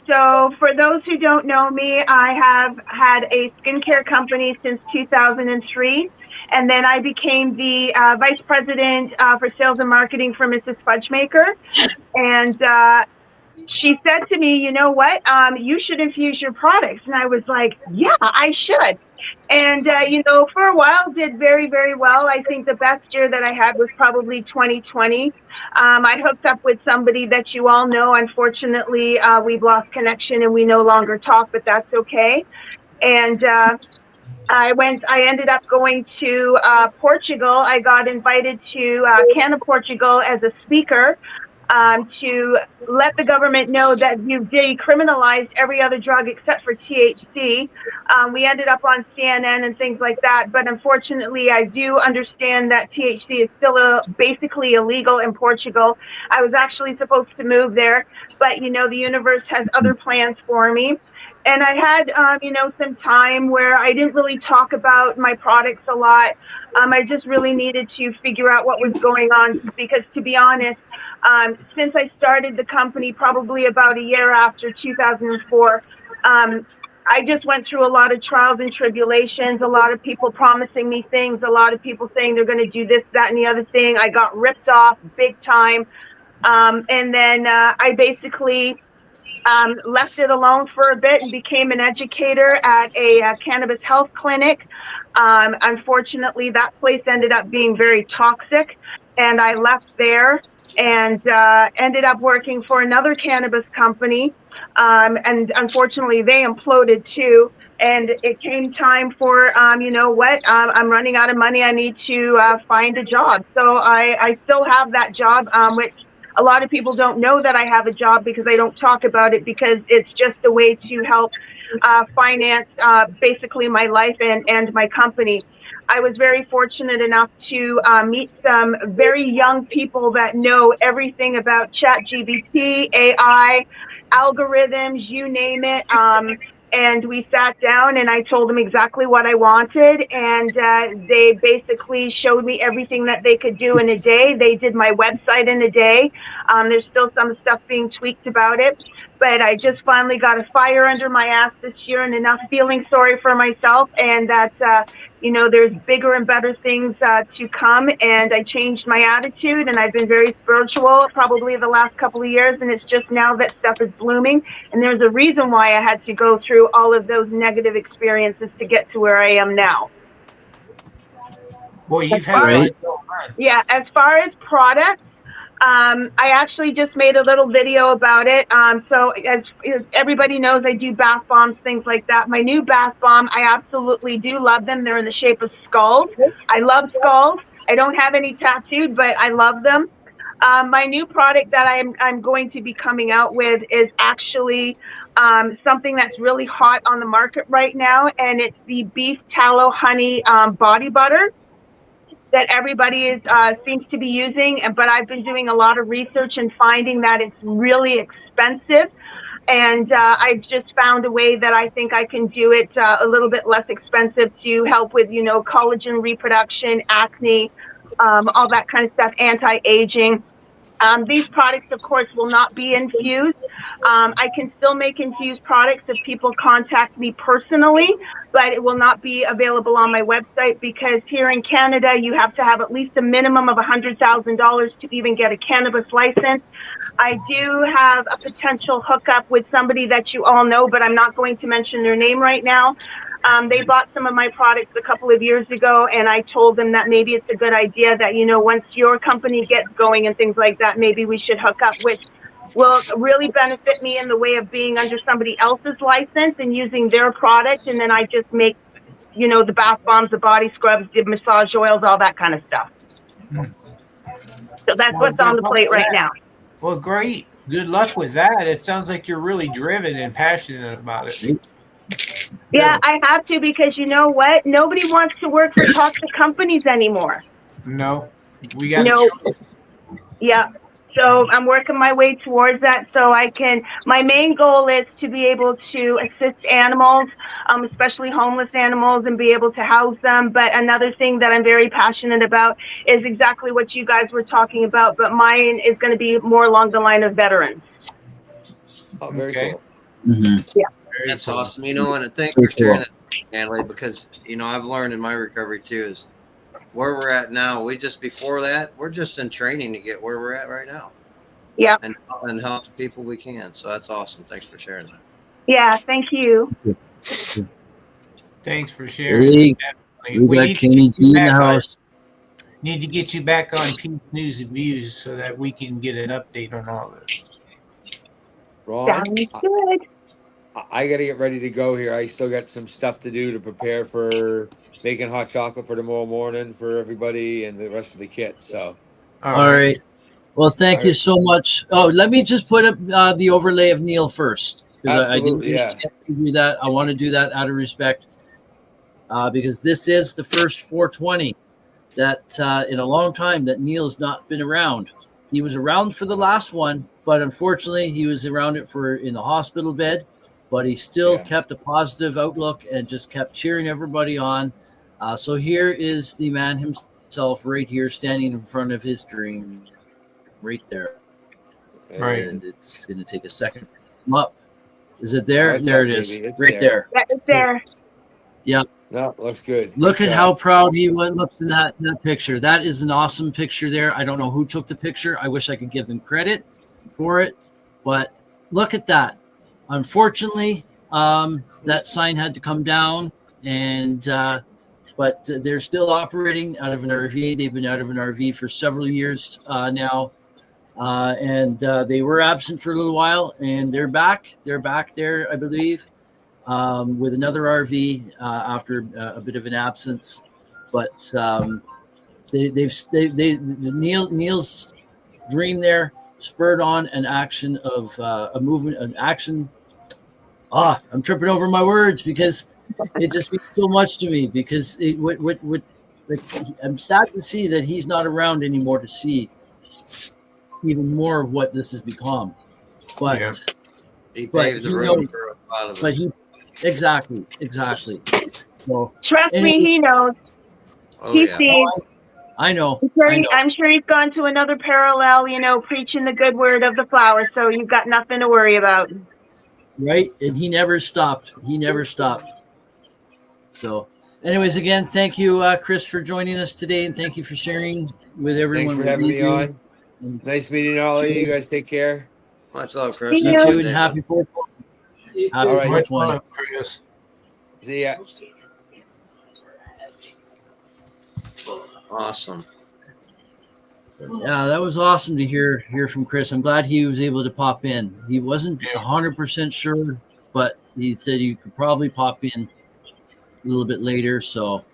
So for those who don't know me, I have had a skincare company since 2003. And then I became the vice president for sales and marketing for Mrs. Fudgemaker. And she said to me, you know what, you should infuse your products. And I was like, yeah, I should. And, for a while did very, very well. I think the best year that I had was probably 2020. I hooked up with somebody that you all know. Unfortunately, we've lost connection and we no longer talk, but that's okay. And I ended up going to Portugal. I got invited to Canada, Portugal as a speaker to let the government know that you've decriminalized every other drug except for THC. We ended up on CNN and things like that. But unfortunately, I do understand that THC is still basically illegal in Portugal. I was actually supposed to move there, but, the universe has other plans for me. And I had, some time where I didn't really talk about my products a lot. I just really needed to figure out what was going on because, to be honest, since I started the company probably about a year after 2004, I just went through a lot of trials and tribulations, a lot of people promising me things, a lot of people saying they're going to do this, that, and the other thing. I got ripped off big time. And then I basically left it alone for a bit and became an educator at a cannabis health clinic. Unfortunately, that place ended up being very toxic, and I left there and ended up working for another cannabis company. And unfortunately, they imploded too. And it came time for, you know what, I'm running out of money. I need to find a job. So I still have that job, which a lot of people don't know that I have a job because I don't talk about it, because it's just a way to help finance basically my life and my company. I was very fortunate enough to meet some very young people that know everything about ChatGPT, AI, algorithms, you name it. And we sat down and I told them exactly what I wanted. And they basically showed me everything that they could do in a day. They did my website in a day. There's still some stuff being tweaked about it. But I just finally got a fire under my ass this year and enough feeling sorry for myself, and that, you know, there's bigger and better things to come. And I changed my attitude, and I've been very spiritual probably the last couple of years. And it's just now that stuff is blooming. And there's a reason why I had to go through all of those negative experiences to get to where I am now. Boy, you've had Right. Yeah, as far as products, I actually just made a little video about it. So as everybody knows, I do bath bombs, things like that. My new bath bomb, I absolutely do love them. They're in the shape of skulls. I love skulls. I don't have any tattooed, but I love them. My new product that I'm going to be coming out with is actually something that's really hot on the market right now, and it's the beef tallow honey body butter that everybody is seems to be using. But I've been doing a lot of research and finding that it's really expensive. And I've just found a way that I think I can do it a little bit less expensive to help with, you know, collagen reproduction, acne, all that kind of stuff, anti-aging. These products, of course, will not be infused. I can still make infused products if people contact me personally, but it will not be available on my website, because here in Canada, you have to have at least a minimum of $100,000 to even get a cannabis license. I do have a potential hookup with somebody that you all know, but I'm not going to mention their name right now. They bought some of my products a couple of years ago, and I told them that maybe it's a good idea that, you know, once your company gets going and things like that, maybe we should hook up, which will really benefit me in the way of being under somebody else's license and using their product. And then I just make, you know, the bath bombs, the body scrubs, the massage oils, all that kind of stuff. So that's what's on the plate right now. Well, great. Good luck with that. It sounds like you're really driven and passionate about it. Yeah, I have to, because you know what? Nobody wants to work for toxic companies anymore. No, we got No. a choice. Yeah. So I'm working my way towards that, so I can, my main goal is to be able to assist animals, especially homeless animals, and be able to house them. But another thing that I'm very passionate about is exactly what you guys were talking about, but mine is going to be more along the line of veterans. Oh, very cool. Yeah. That's awesome. You know, and thanks Very for sharing cool. that, Natalie, because, you know, I've learned in my recovery too is where we're at now. Before that, we're just in training to get where we're at right now. Yeah. And help the people we can. So that's awesome. Thanks for sharing that. Yeah. Thank you. Thanks for sharing. We got Kenny G in the house. Need to get you back on Team News and Views so that we can get an update on all this. Ron, Sounds good. I got to get ready to go here. I still got some stuff to do to prepare for making hot chocolate for tomorrow morning for everybody and the rest of the kit. So, All right. Well, thank you so much. Oh, let me just put up the overlay of Neil first, because I didn't Absolutely, yeah. get to do that. I want to do that out of respect, because this is the first 420 that in a long time that Neil's not been around. He was around for the last one, but unfortunately he was around it for in the hospital bed, but he still kept a positive outlook and just kept cheering everybody on. So here is the man himself right here standing in front of his dream right there. Right. And it's going to take a second to come up. Is it there? Oh, it's there up, it is. baby. It's Right there. there. That is there. Yeah. No, looks good. Look Good at job. how proud he looks in that picture. That is an awesome picture there. I don't know who took the picture. I wish I could give them credit for it, but look at that. Unfortunately, that sign had to come down, and but they're still operating out of an RV. They've been out of an RV for several years now, and they were absent for a little while, and they're back. They're back there, I believe. with another RV after a bit of an absence, but Neil's dream there spurred on an action of a movement, an action. I'm tripping over my words because it just means so much to me. Because like, I'm sad to see that he's not around anymore to see even more of what this has become. But Yeah. He but paved he the road knows. for a lot of But us. he exactly. So Trust me, anyways, he knows. Oh He yeah. sees. I know. I'm sure he's gone to another parallel, preaching the good word of the flower. So you've got nothing to worry about. Right, and he never stopped. So anyways, again, thank you, Chris, for joining us today, and thank you for sharing with Thanks everyone for what having you me do. on. Nice meeting all of you. You guys take care. Much love, Chris. You Have a too, good and day, happy bud. 420. Happy All right. 420. Chris. See ya. Awesome. Yeah, that was awesome to hear from Chris. I'm glad he was able to pop in. He wasn't 100% sure, but he said he could probably pop in a little bit later. So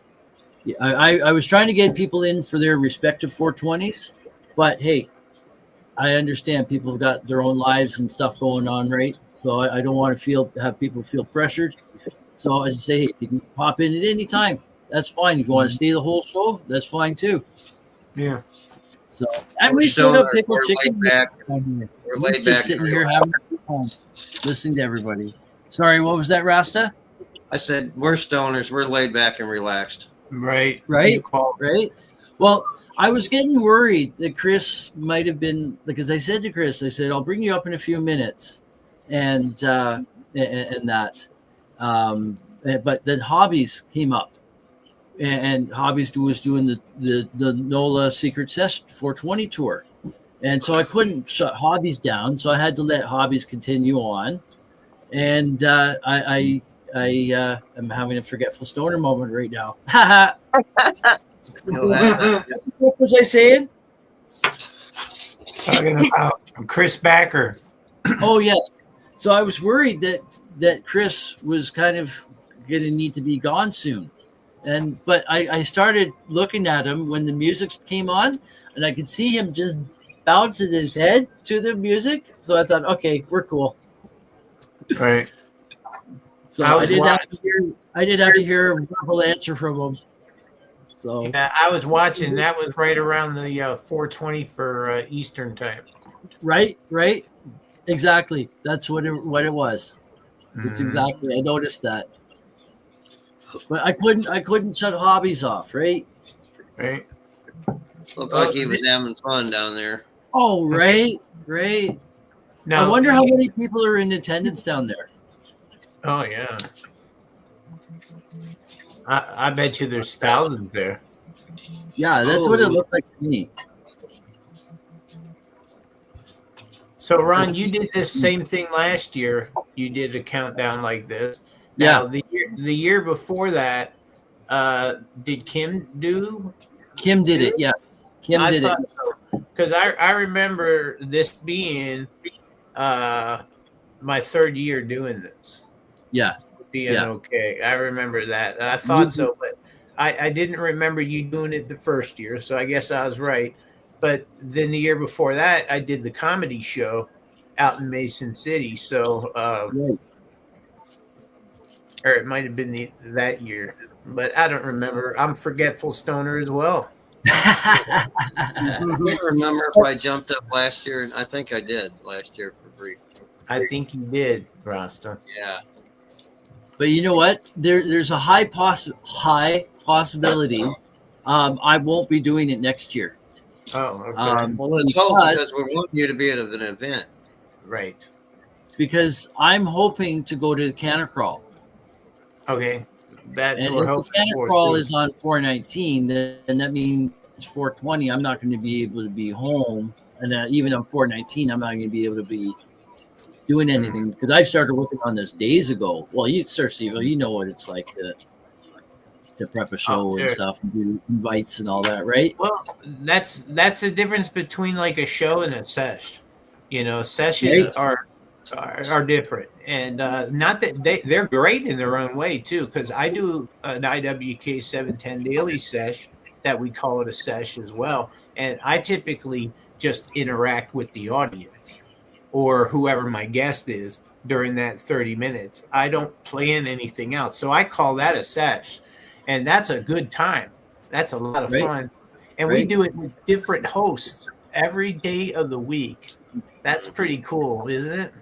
yeah, I was trying to get people in for their respective 420s, but hey, I understand people have got their own lives and stuff going on, right? So I don't want to have people feel pressured. So I just say, hey, if you can pop in at any time, that's fine. If you want to stay the whole show, that's fine too. Yeah. So, and we still got pickled chicken. We're We're laid just back sitting and here having a good time, listening to everybody. Sorry, what was that, Rasta? I said we're stoners. We're laid back and relaxed. Right. Right. Well, I was getting worried that Chris might have been, because I said to Chris, I said, I'll bring you up in a few minutes, and that. But then Hobbies came up, and Hobbies was doing the NOLA Secret Session 420 tour. And so I couldn't shut Hobbies down, so I had to let Hobbies continue on. And I am having a forgetful stoner moment right now. What was I saying? Talking about Chris Backer. Oh yes. So I was worried that Chris was kind of going to need to be gone soon, but I started looking at him when the music came on, and I could see him just bouncing his head to the music. So I thought, okay, we're cool. Right. So I didn't have to hear a verbal answer from him. So yeah, I was watching. That was right around the 4:20 for Eastern time. Right. Exactly. That's what it was. It's exactly. I noticed that. But I couldn't shut Hobbies off, right? Right. Looked like he was having fun down there. Oh, right. Now, I wonder how many people are in attendance down there. Oh yeah. I bet you there's thousands there. Yeah, that's what it looked like to me. So Ron, you did this same thing last year. You did a countdown like this. Now the year before that, did Kim do? Kim did it. Yes, Kim did it. Because I remember this being my third year doing this. Yeah. The NOK. I remember that. And I thought so, but I didn't remember you doing it the first year, so I guess I was right. But then the year before that, I did the comedy show out in Mason City. So, or it might have been that year, but I don't remember. I'm forgetful stoner as well. I can't remember if I jumped up last year. I think I did last year for free. I think you did, Rasta. Yeah. But you know what? There's a high possibility I won't be doing it next year. Oh, okay. Well, let's hope, because we want you to be at an event. Right. Because I'm hoping to go to the Canna Crawl. Okay. And if the Canna Crawl is on 419, then that means 420. I'm not going to be able to be home. And even on 419, I'm not going to be able to be doing anything, because I started working on this days ago. Well, Sir Steve, you know what it's like to prep a show and stuff and do invites and all that, right? Well, that's the difference between like a show and a sesh. Sessions are are different, and not that they're great in their own way too. Because I do an IWK 710 daily sesh that we call it a sesh as well, and I typically just interact with the audience or whoever my guest is during that 30 minutes. I don't plan anything out, so I call that a sesh, and that's a good time. That's a lot of fun, and we do it with different hosts every day of the week. That's pretty cool, isn't it?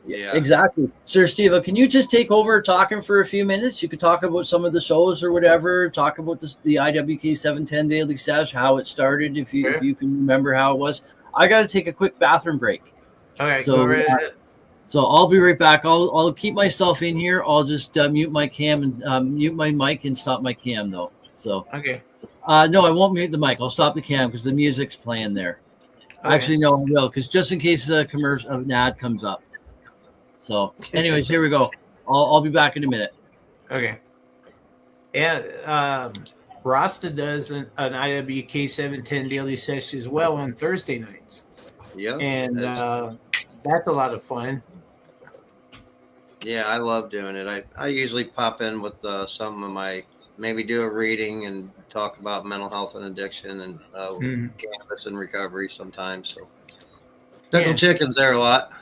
Yeah, exactly. Sir Steve, can you just take over talking for a few minutes? You could talk about some of the shows or whatever. Talk about the IWK 710 Daily Sesh, how it started, if you can remember how it was. I got to take a quick bathroom break. All right, So, go right ahead. So I'll be right back. I'll keep myself in here. I'll just mute my cam and mute my mic and stop my cam though. So okay. No, I won't mute the mic. I'll stop the cam because the music's playing there. Okay. Actually, no, I will, because just in case a commercial, an ad comes up. So, anyways, here we go. I'll be back in a minute. Okay. And Rasta does an IWK 710 daily session as well on Thursday nights. Yeah. And that's a lot of fun. Yeah, I love doing it. I usually pop in with some of my, maybe do a reading and talk about mental health and addiction and cannabis and recovery sometimes. So Pickled Chicken's there a lot.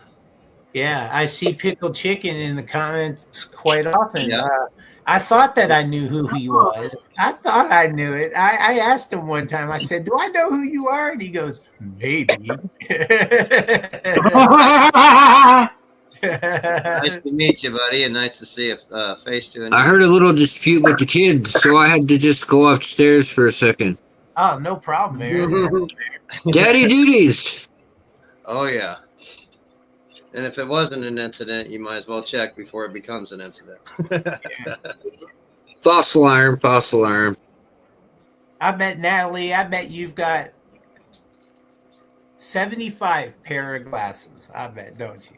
Yeah, I see Pickled Chicken in the comments quite often. Yeah. I thought that I knew who he was. I thought I knew it. I asked him one time, I said, "Do I know who you are?" And he goes, "Maybe." Nice to meet you, buddy, and nice to see a face to it. I heard a little dispute with the kids, so I had to just go upstairs for a second. Oh, no problem, Aaron. Daddy duties. Oh, yeah. And if it wasn't an incident, you might as well check before it becomes an incident. False alarm, false alarm. I bet, Natalie, you've got 75 pair of glasses. I bet, don't you?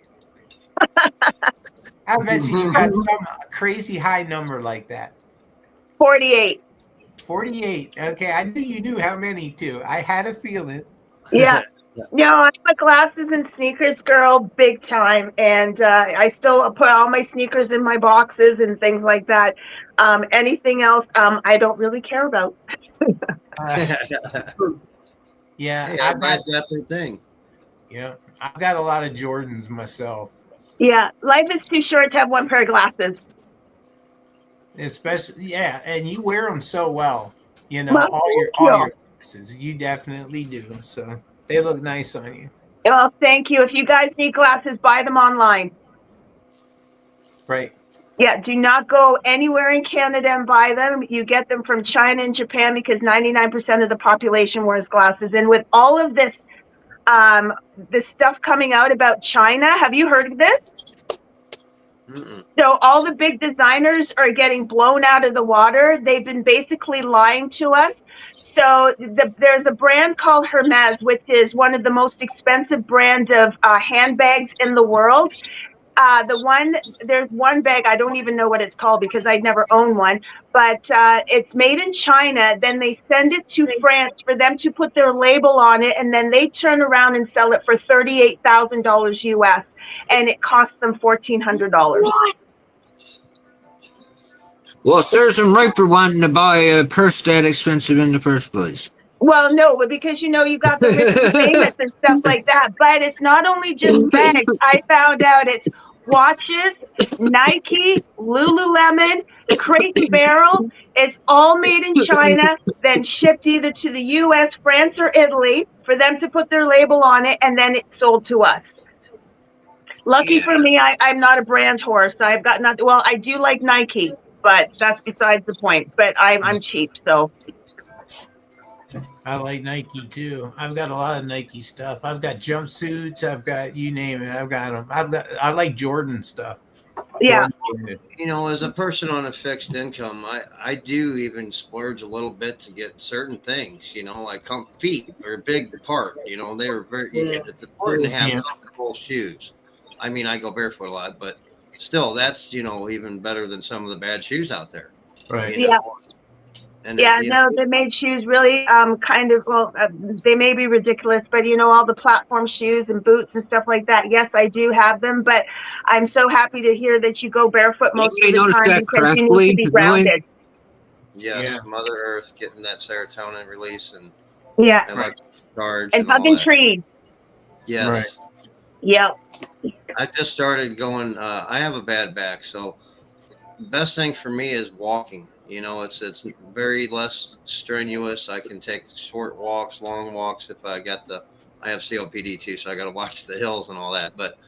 I bet you got some crazy high number like that. 48. 48. Okay, I knew you knew how many too. I had a feeling. Yeah. No, I'm a glasses and sneakers girl big time. And I still put all my sneakers in my boxes and things like that. Anything else, I don't really care about. Yeah. Hey, everybody's got their thing. Yeah. I've got a lot of Jordans myself. Yeah. Life is too short to have one pair of glasses. Especially, yeah. And you wear them so well. You know, Well, all your glasses. You definitely do. So they look nice on you. Well, thank you. If you guys need glasses, buy them online. Right. Yeah, do not go anywhere in Canada and buy them. You get them from China and Japan because 99% of the population wears glasses. And with all of this, the stuff coming out about China, have you heard of this? So all the big designers are getting blown out of the water. They've been basically lying to us. So there's a brand called Hermes, which is one of the most expensive brands of handbags in the world. There's one bag, I don't even know what it's called because I never owned one, but it's made in China. Then they send it to France for them to put their label on it, and then they turn around and sell it for $38,000 US, and it costs them $1,400. Well, it serves them right for wanting to buy a purse that expensive in the first place. Well, no, because you got the rich and famous and stuff like that. But it's not only just bags. I found out it's watches, Nike, Lululemon, Crate and Barrel. It's all made in China, then shipped either to the U.S., France, or Italy for them to put their label on it, and then it's sold to us. Lucky for me, I'm not a brand whore, so I've got nothing. Well, I do like Nike, but that's besides the point. But I'm cheap, so. I like Nike too. I've got a lot of Nike stuff. I've got jumpsuits. I've got, you name it. I've got them. I like Jordan stuff. Yeah. You know, as a person on a fixed income, I do even splurge a little bit to get certain things, you know, like feet are a big part, you know, they were very, it's important to have comfortable shoes. I mean, I go barefoot a lot, but still that's, you know, even better than some of the bad shoes out there. Right. You know? And Yeah, you no, know, they made shoes really they may be ridiculous, but all the platform shoes and boots and stuff like that. Yes, I do have them, but I'm so happy to hear that you go barefoot most of Anybody the notice time that because you need to crackly be is doing? grounded. yes, Yeah. Mother Earth getting that serotonin release and Yeah. electric charge And and all hugging that. trees. Yes. Right. Yep. I just started going. I have a bad back, so best thing for me is walking. You know, it's very less strenuous. I can take short walks, long walks if I got the. I have COPD too, so I got to watch the hills and all that. But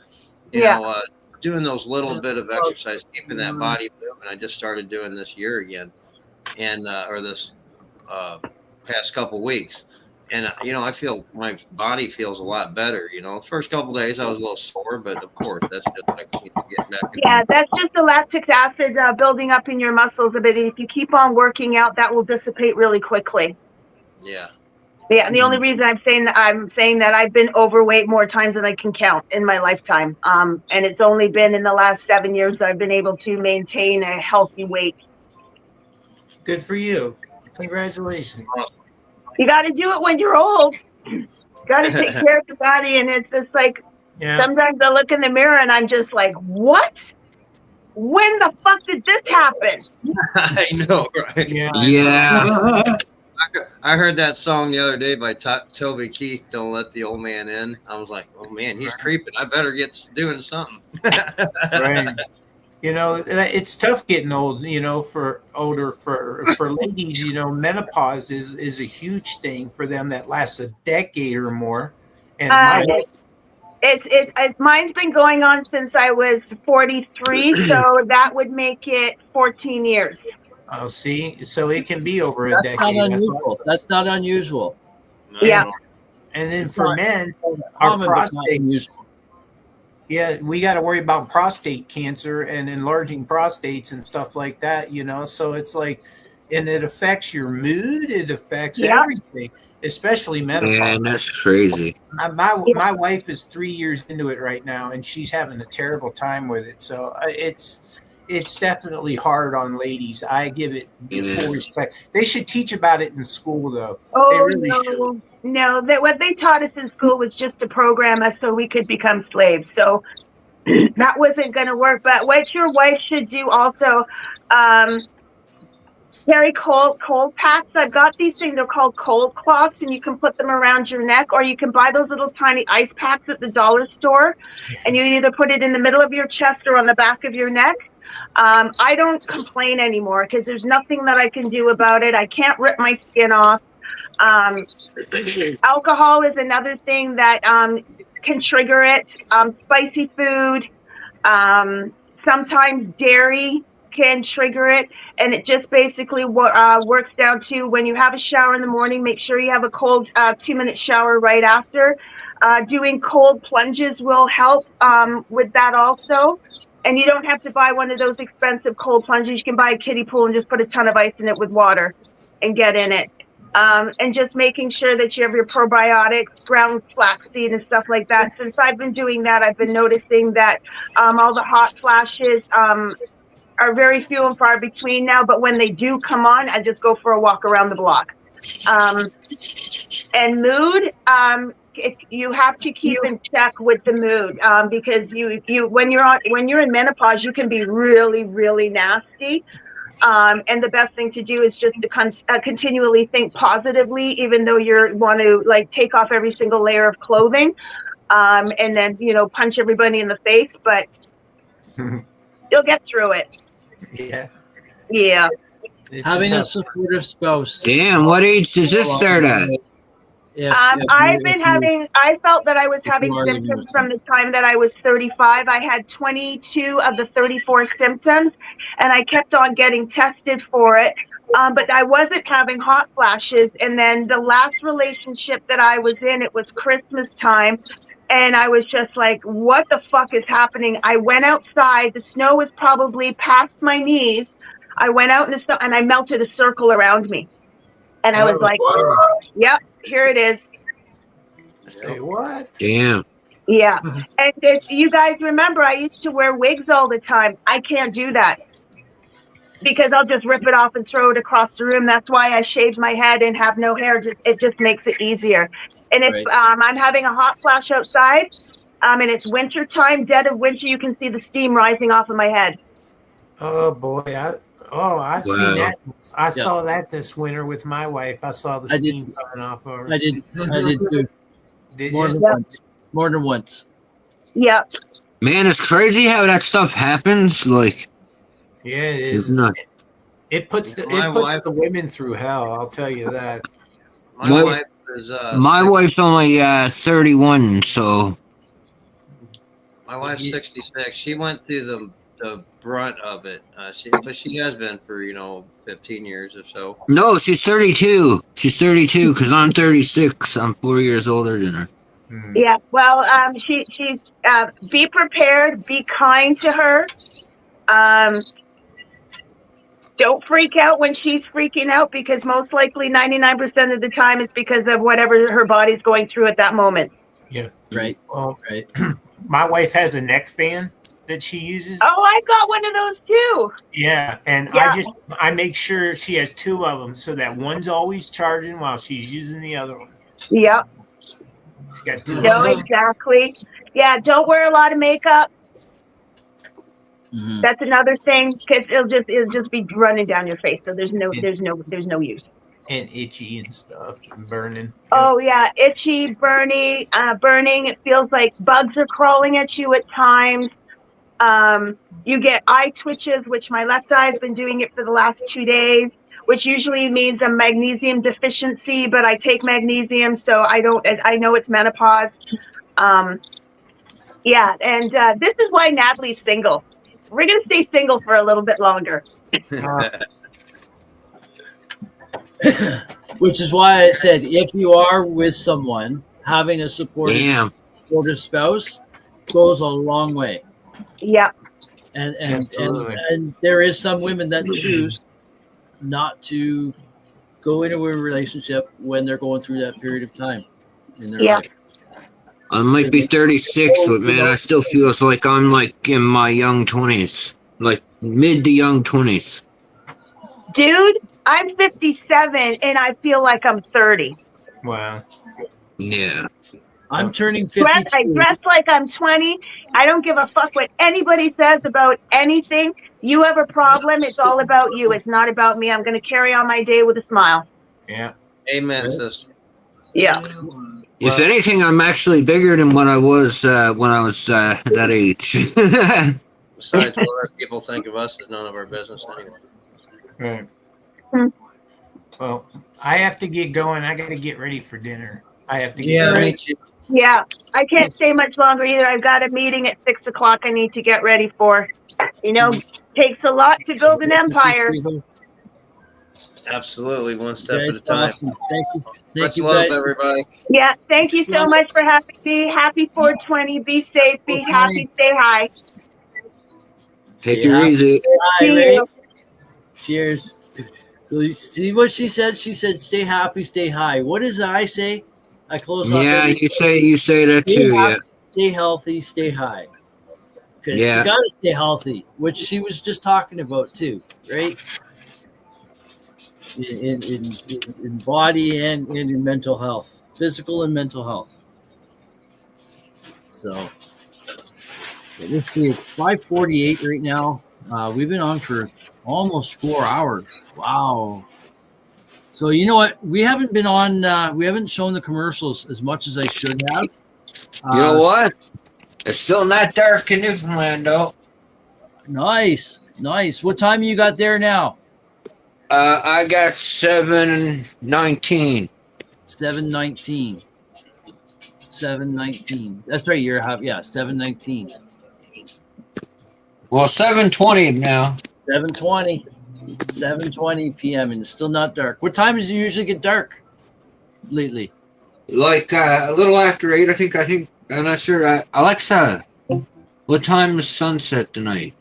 you Yeah. know, doing those little bit of exercise, keeping that body moving. I just started doing this year again, and or this past couple weeks. And you know, I feel my body feels a lot better. You know, first couple days I was a little sore, but of course that's just like getting back into Yeah, that's just the lactic acid building up in your muscles a bit. If you keep on working out, that will dissipate really quickly. Yeah. Yeah, and the only reason I'm saying that I've been overweight more times than I can count in my lifetime. And it's only been in the last 7 years that I've been able to maintain a healthy weight. Good for you. Congratulations. You got to do it when you're old. Got to take care of your body, and it's just like sometimes I look in the mirror and I'm just like, what? When the fuck did this happen? I know, right? Yeah. I heard that song the other day by Toby Keith, "Don't Let the Old Man In." I was like, oh man, he's creeping. I better get doing something. Right. You know, it's tough getting old, for ladies, menopause is a huge thing for them that lasts a decade or more. And mine's been going on since I was 43, so that would make it 14 years. Oh, see, so it can be over a That's decade. not unusual. That's not unusual. Yeah. And then It's for not men, our common, but not prostates. unusual. Yeah, we got to worry about prostate cancer and enlarging prostates and stuff like that, So it's like, and it affects your mood. It affects everything, especially menopause. Man, that's crazy. My wife is 3 years into it right now, and she's having a terrible time with it. So it's definitely hard on ladies. I give it full respect. They should teach about it in school, though. They really should. No, what they taught us in school was just to program us so we could become slaves. So that wasn't going to work. But what your wife should do also, carry cold packs. I've got these things. They're called cold cloths, and you can put them around your neck, or you can buy those little tiny ice packs at the dollar store, and you either put it in the middle of your chest or on the back of your neck. I don't complain anymore because there's nothing that I can do about it. I can't rip my skin off. Alcohol is another thing that can trigger it. Spicy food, sometimes dairy can trigger it, and it just basically works down to when you have a shower in the morning, make sure you have a cold 2-minute shower right after. Doing cold plunges will help with that also. And you don't have to buy one of those expensive cold plunges. You can buy a kiddie pool and just put a ton of ice in it with water and get in it. And just making sure that you have your probiotics, ground flaxseed and stuff like that. Since I've been doing that, I've been noticing that all the hot flashes are very few and far between now. But when they do come on, I just go for a walk around the block. And mood, you have to keep in check with the mood because you when you're in menopause, you can be really, really nasty. And the best thing to do is just to continually think positively, even though you want to like take off every single layer of clothing, and then punch everybody in the face. But you'll get through it. Yeah. Yeah. Having a supportive spouse. Damn, what age does this start at? I felt that I was having symptoms from the time that I was 35. I had 22 of the 34 symptoms, and I kept on getting tested for it. But I wasn't having hot flashes. And then the last relationship that I was in, it was Christmas time. And I was just like, what the fuck is happening? I went outside. The snow was probably past my knees. I went out in the snow and I melted a circle around me. And I was like, yep, here it is. Say what? Damn. Yeah. And you guys remember, I used to wear wigs all the time. I can't do that. because I'll just rip it off and throw it across the room. That's why I shaved my head and have no hair. It just makes it easier. And if I'm having a hot flash outside, and it's winter time, dead of winter, you can see the steam rising off of my head. Oh boy! I've seen that. I saw that this winter with my wife. I saw the steam coming off of her. I did too. Did More you? than once. More than once. Yeah. Man, it's crazy how that stuff happens. Like, Yeah, it is. it's not. It puts the women through hell. I'll tell you that. My wife is my wife's only 31, so my wife's 66. She went through the brunt of it. But she has been for 15 years or so. no, she's 32. She's 32 because I'm 36. I'm 4 years older than her. Yeah. Well, she's be prepared, be kind to her. Don't freak out when she's freaking out, because most likely 99% of the time it's because of whatever her body's going through at that moment. Yeah. Right. Well, right. My wife has a neck fan that she uses. Oh, I got one of those too. Yeah, and I make sure she has two of them so that one's always charging while she's using the other one. Yep. She's got two. No, exactly. Yeah, don't wear a lot of makeup. Mm-hmm. That's another thing, because it'll just be running down your face. So there's no use. And itchy and stuff, and burning. Oh yeah, itchy, burning. It feels like bugs are crawling at you at times. You get eye twitches, which my left eye has been doing it for the last 2 days, which usually means a magnesium deficiency, but I take magnesium, so I know it's menopause. Yeah, and this is why Natalie's single. We're going to stay single for a little bit longer. Which is why I said, if you are with someone, having a supportive spouse goes a long way. Yeah. And there is some women that choose not to go into a relationship when they're going through that period of time in their life. I might be 36, but man, I still feel like I'm like in my young 20s, like mid to young 20s. Dude, I'm 57 and I feel like I'm 30. Wow. Yeah. I'm turning 52. I dress like I'm 20. I don't give a fuck what anybody says about anything. You have a problem, it's all about you. It's not about me. I'm going to carry on my day with a smile. Yeah. Amen, sister. Yeah. If anything, I'm actually bigger than what I was when I was that age. Besides, what other people think of us is none of our business anyway. Right. Well, I have to get going. I got to get ready for dinner. I have to get ready. Yeah, I can't stay much longer either. I've got a meeting at 6 o'clock I need to get ready for. Takes a lot to build an empire. Absolutely, one step at a time. Awesome. Thank you. Much love, everybody. Yeah, thank you so much for having me. Happy 420. Be safe. Be happy. Stay high. Take it easy. Hi, Ray. Cheers. So you see what she said? She said, "Stay happy, stay high." What does I say? I close off. Yeah, you say that too. Yeah. Stay healthy, stay high. Because you gotta stay healthy, which she was just talking about too, right? In body and in mental health, physical and mental health. So let's see, it's 5:48 right now. We've been on for almost 4 hours. Wow. So you know what? We haven't been on. We haven't shown the commercials as much as I should have. You know what? It's still not dark in Newfoundland, though. Nice. What time you got there now? I got 7:19. 7:19. 7:19. That's right. 7:19. Well, 7:20 now. 7:20 p.m. and it's still not dark. What time does it usually get dark lately? Like a little after 8, I think. I'm not sure. Alexa, what time is sunset tonight?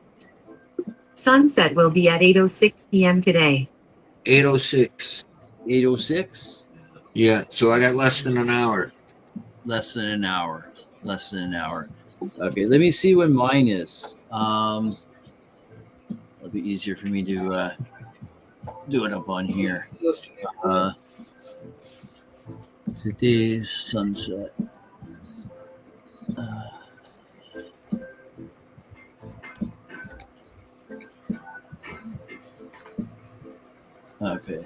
Sunset will be at 8:06 p.m. today. 8:06. 8:06? Yeah, so I got less than an hour. Less than an hour. Okay, let me see when mine is. Let's be easier for me to do it up on here. Today's sunset. Okay.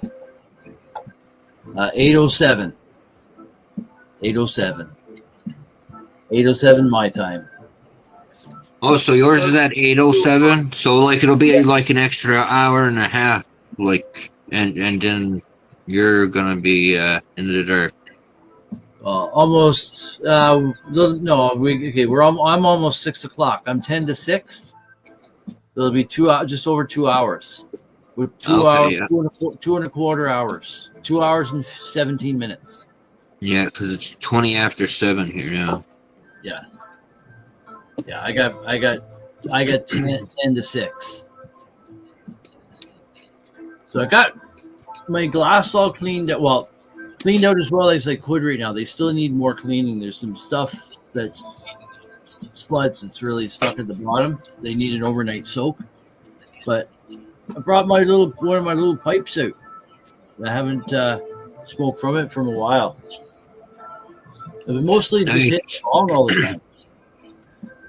8:07. 8:07. 8:07 my time. Oh, so yours is at 8:07. So like it'll be like an extra hour and a half, like, and then you're gonna be in the dark. Almost. No, I'm almost 6 o'clock. I'm 10 to 6. So it'll be 2 hours, just over 2 hours. With 2 hours, yeah. 2.25 hours, 2 hours and 17 minutes. Yeah, because it's 20 after 7 here now. Yeah. Yeah, I got 10 to 6. So I got my glass all cleaned out. Well, cleaned out as well as I could right now. They still need more cleaning. There's some stuff that's sludge that's really stuck at the bottom. They need an overnight soak. But I brought one of my little pipes out. I haven't smoked from it for a while. I've been mostly just hitting along all the time.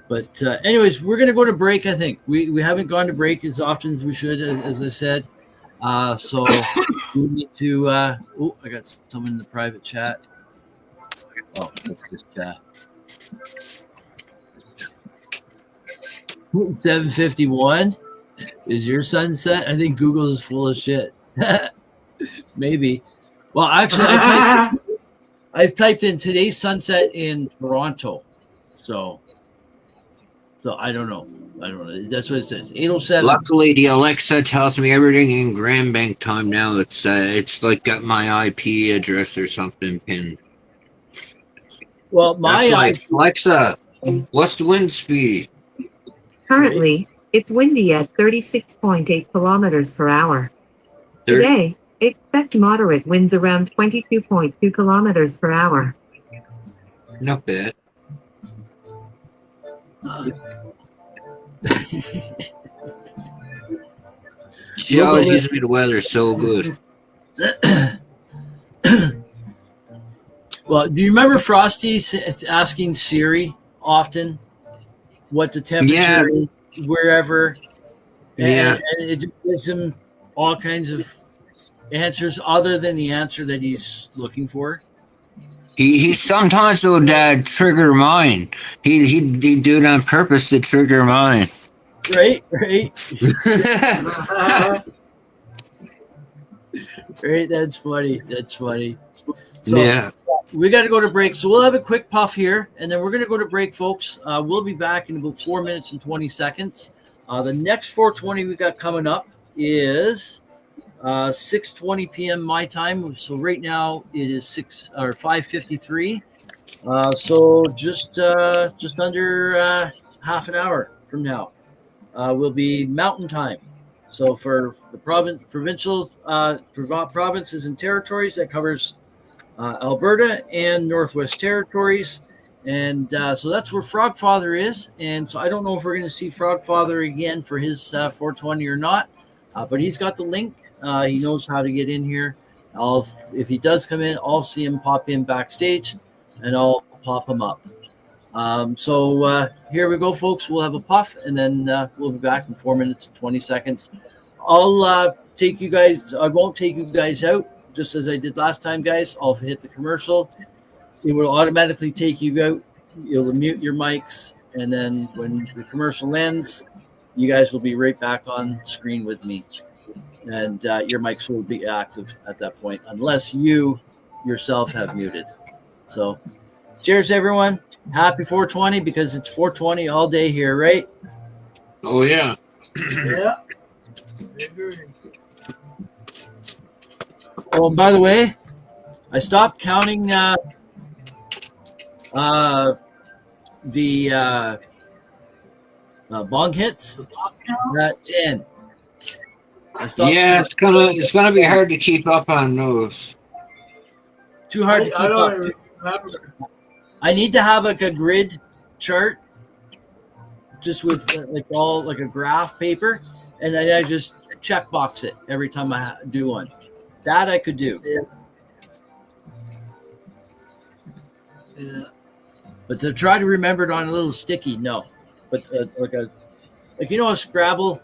But anyways, we're going to go to break, I think. We haven't gone to break as often as we should, as I said. So we need to... I got someone in the private chat. Oh, that's just... 7:51 is your sunset? I think Google is full of shit. Maybe. Well, actually, I typed in today's sunset in Toronto. So I don't know. That's what it says. 8:07. Luckily, the Alexa tells me everything in Grand Bank time now. It's like got my IP address or something pinned. Well, Alexa, what's the wind speed? Currently, it's windy at 36.8 kilometers per hour. Today, expect moderate winds around 22.2 kilometers per hour. Not bad. She always gives me the weather so good. Well, do you remember Frosty asking Siri often what the temperature is wherever? And it just gives him all kinds of answers other than the answer that he's looking for. He sometimes will trigger mine. He'd do it on purpose to trigger mine. Right. Right, that's funny. So, yeah. We got to go to break. So we'll have a quick puff here, and then we're going to go to break, folks. We'll be back in about 4 minutes and 20 seconds. The next 420 we got coming up is 6:20 p.m. my time. So right now it is 5:53. So just under half an hour from now will be Mountain Time. So for the provincial provinces and territories, that covers Alberta and Northwest Territories. And so that's where Frogfather is. And so I don't know if we're going to see Frogfather again for his 420 or not, but he's got the link. He knows how to get in here. If he does come in, I'll see him pop in backstage, and I'll pop him up. So here we go, folks. We'll have a puff, and then we'll be back in 4 minutes and 20 seconds. I'll take you guys. I won't take you guys out, just as I did last time, guys. I'll hit the commercial. It will automatically take you out. You'll mute your mics, and then when the commercial ends, you guys will be right back on screen with me. And your mics will be active at that point, unless you yourself have muted. So cheers, everyone. Happy 420, because it's 420 all day here, right? Oh, yeah. Yeah. Oh, by the way, I stopped counting the bong hits at 10. Yeah, it's gonna be hard to keep up on those. Too hard to keep up. I need to have like a grid chart, just with like a graph paper, and then I just checkbox it every time I do one. That I could do. Yeah. But to try to remember it on a little sticky, no. But like you know, a Scrabble,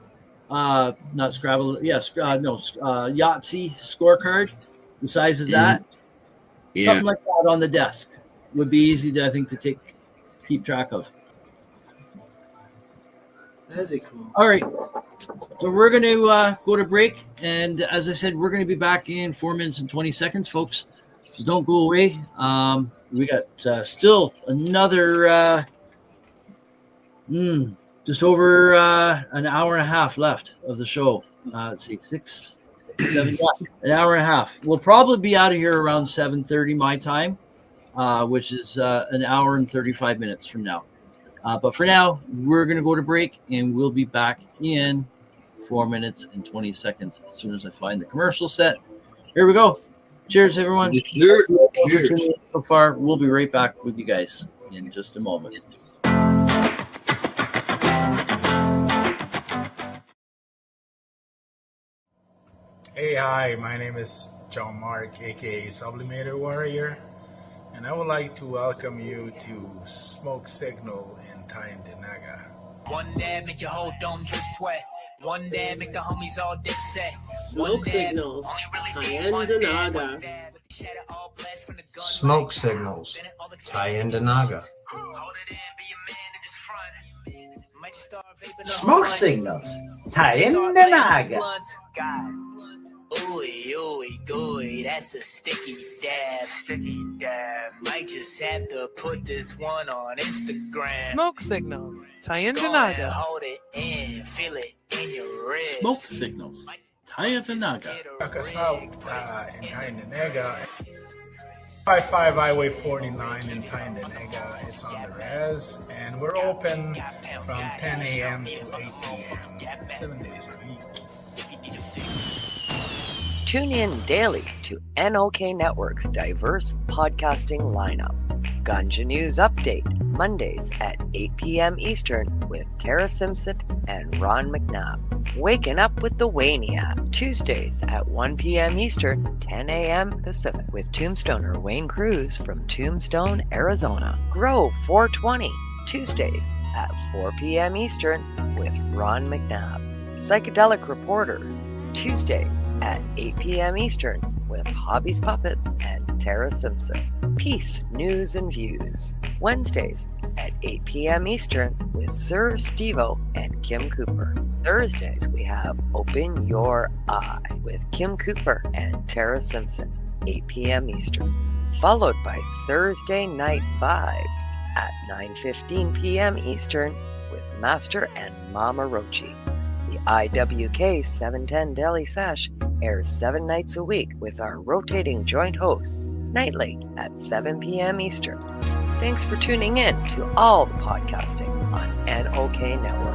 not Scrabble, Yahtzee scorecard, the size of that, something like that on the desk would be easy to, I think, to keep track of. That'd be cool. All right, so we're going to go to break, and as I said, we're going to be back in 4 minutes and 20 seconds, folks. So don't go away. We got still another just over an hour and a half left of the show. Let's see, 6, 7, an hour and a half. We'll probably be out of here around 7:30 my time, which is an hour and 35 minutes from now. But for now, we're going to go to break, and we'll be back in 4 minutes and 20 seconds as soon as I find the commercial set. Here we go. Cheers, everyone. Cheers. So far, we'll be right back with you guys in just a moment. Hey, hi, my name is John Mark, aka Sublimator Warrior, and I would like to welcome you to Smoke Signal in Tyndinaga. One dab make your whole dome drip sweat. One dab make the homies all dip set. Smoke Signals, Tyndinaga. Smoke Signals, Tyndinaga. Smoke Signals, Tyndinaga. Ooey, ooey, gooey, that's a sticky dab. Might just have to put this one on Instagram. Smoke Signals, Go ahead, Tyndinaga. hold it in, feel it in your wrist. Smoke Signals, Tyndinaga. Check us out in Tyndinaga. 55 Highway 49 in Tyndinaga. It's on the res, and we're open from 10 a.m. to 8 p.m. 7 days a week. Tune in daily to NOK Network's diverse podcasting lineup. Ganja News Update, Mondays at 8 p.m. Eastern with Tara Simpson and Ron McNabb. Waking Up with the Waniac, Tuesdays at 1 p.m. Eastern, 10 a.m. Pacific with Tombstoner Wayne Cruz from Tombstone, Arizona. Grow 420, Tuesdays at 4 p.m. Eastern with Ron McNabb. Psychedelic Reporters, Tuesdays at 8 p.m. Eastern with Hobbies Puppets and Tara Simpson. Peace, News and Views, Wednesdays at 8 p.m. Eastern with Sir Stevo and Kim Cooper. Thursdays we have Open Your Eye with Kim Cooper and Tara Simpson, 8 p.m. Eastern. Followed by Thursday Night Vibes at 9:15 p.m. Eastern with Master and Mama Rochi. The IWK 710 Daily Sesh airs 7 nights a week with our rotating joint hosts, nightly at 7 p.m. Eastern. Thanks for tuning in to all the podcasting on NOK Network.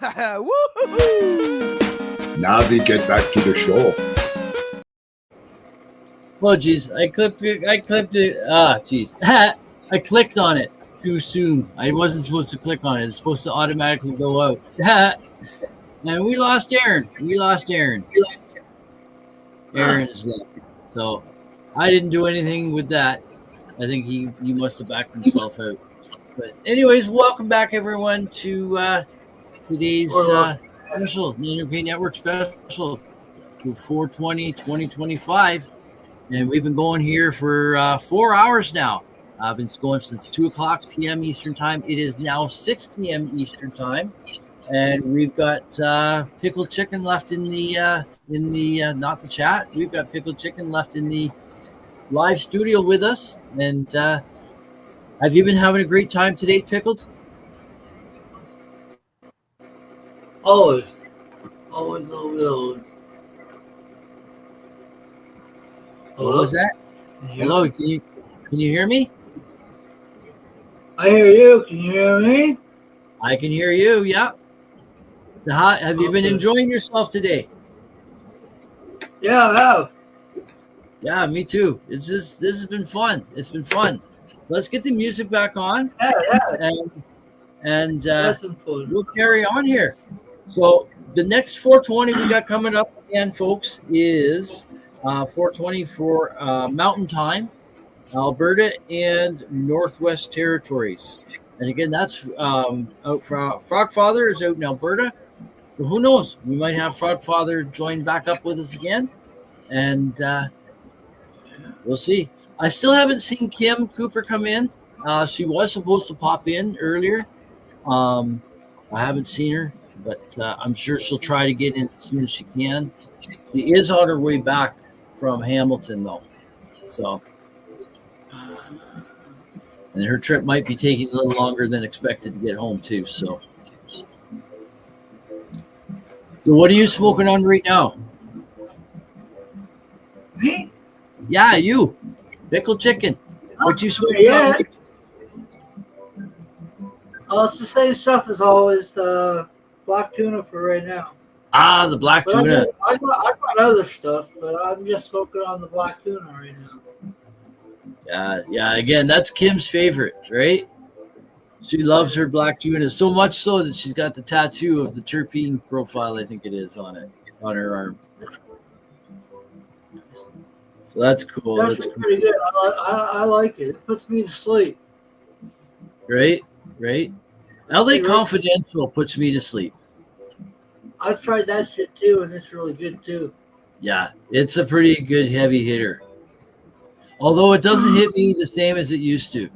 Woo-hoo-hoo! Now we get back to the show. Oh, geez. I clipped it. Geez. I clicked on it too soon. I wasn't supposed to click on it. It's supposed to automatically go out. And we lost Aaron. Aaron is left. So I didn't do anything with that. I think he must have backed himself out. But anyways, welcome back, everyone, to today's special, the NOK Network special, 4/20/2025. And we've been going here for 4 hours now. I've been going since 2:00 p.m. Eastern Time. It is now 6 p.m. Eastern Time. And we've got pickled chicken left in the not the chat. We've got pickled chicken left in the live studio with us. And have you been having a great time today, Pickled? Always. What was that? Hello, can you hear me? I hear you. Can you hear me? I can hear you. Yeah. So how have you been enjoying yourself today? Yeah, I have. Yeah, me too. This has been fun. It's been fun. So let's get the music back on. And we'll carry on here. So the next 420 we got coming up again, folks, is 420 for Mountain Time, Alberta and Northwest Territories. And again, that's out for Frogfather is out in Alberta. So who knows? We might have Frogfather join back up with us again. And we'll see. I still haven't seen Kim Cooper come in. She was supposed to pop in earlier. I haven't seen her, but I'm sure she'll try to get in as soon as she can. She is on her way back from Hamilton, though. So, and her trip might be taking a little longer than expected to get home, too. So what are you smoking on right now? Me? Yeah, you. Pickled chicken. What you smoking on? It's the same stuff as always. Black tuna for right now. Ah, the black tuna. I got other stuff, but I'm just smoking on the black tuna right now. Yeah. Again, that's Kim's favorite, right? She loves her black tuna so much so that she's got the tattoo of the terpene profile, I think it is, on her arm. So that's cool. That's cool. Pretty good. I like it. It puts me to sleep. Right. LA Confidential puts me to sleep. I've tried that shit too, and it's really good too. Yeah, it's a pretty good heavy hitter. Although it doesn't hit me the same as it used to.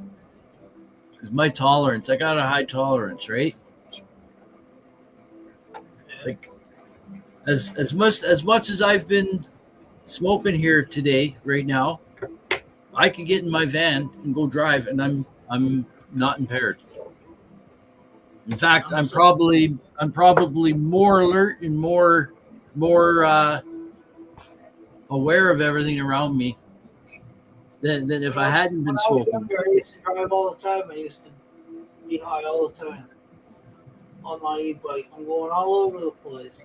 Because my tolerance, I got a high tolerance, right? Like as much as I've been smoking here today, right now, I can get in my van and go drive, and I'm not impaired. In fact, I'm probably more alert and more aware of everything around me than if I hadn't been smoking. I used to drive all the time. I used to be high all the time on my e-bike. I'm going all over the place.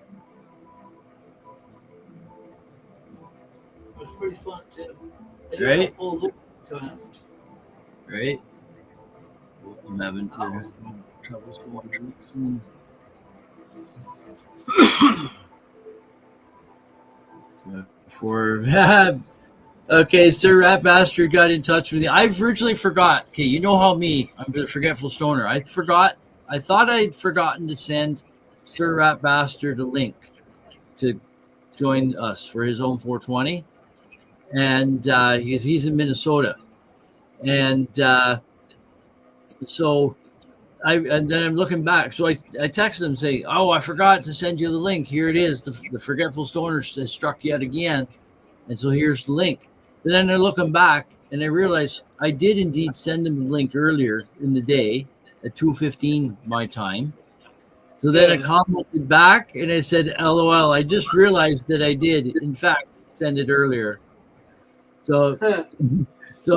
It was pretty fun too. Right. Full loop time. Right. I'm having troubles going. Okay, Sir Rat Bastard got in touch with you. I virtually forgot. Okay, you know how I'm a forgetful stoner. I thought I'd forgotten to send Sir Rat Bastard a link to join us for his own 420, and he's in Minnesota, and so and then I'm looking back. So I texted him, say, "Oh, I forgot to send you the link. Here it is. The forgetful stoner has struck yet again, and so here's the link." And then I'm looking back, and I realized I did indeed send him the link earlier in the day at 2:15 my time. So then I commented back, and I said, "LOL, I just realized that I did, in fact, send it earlier." So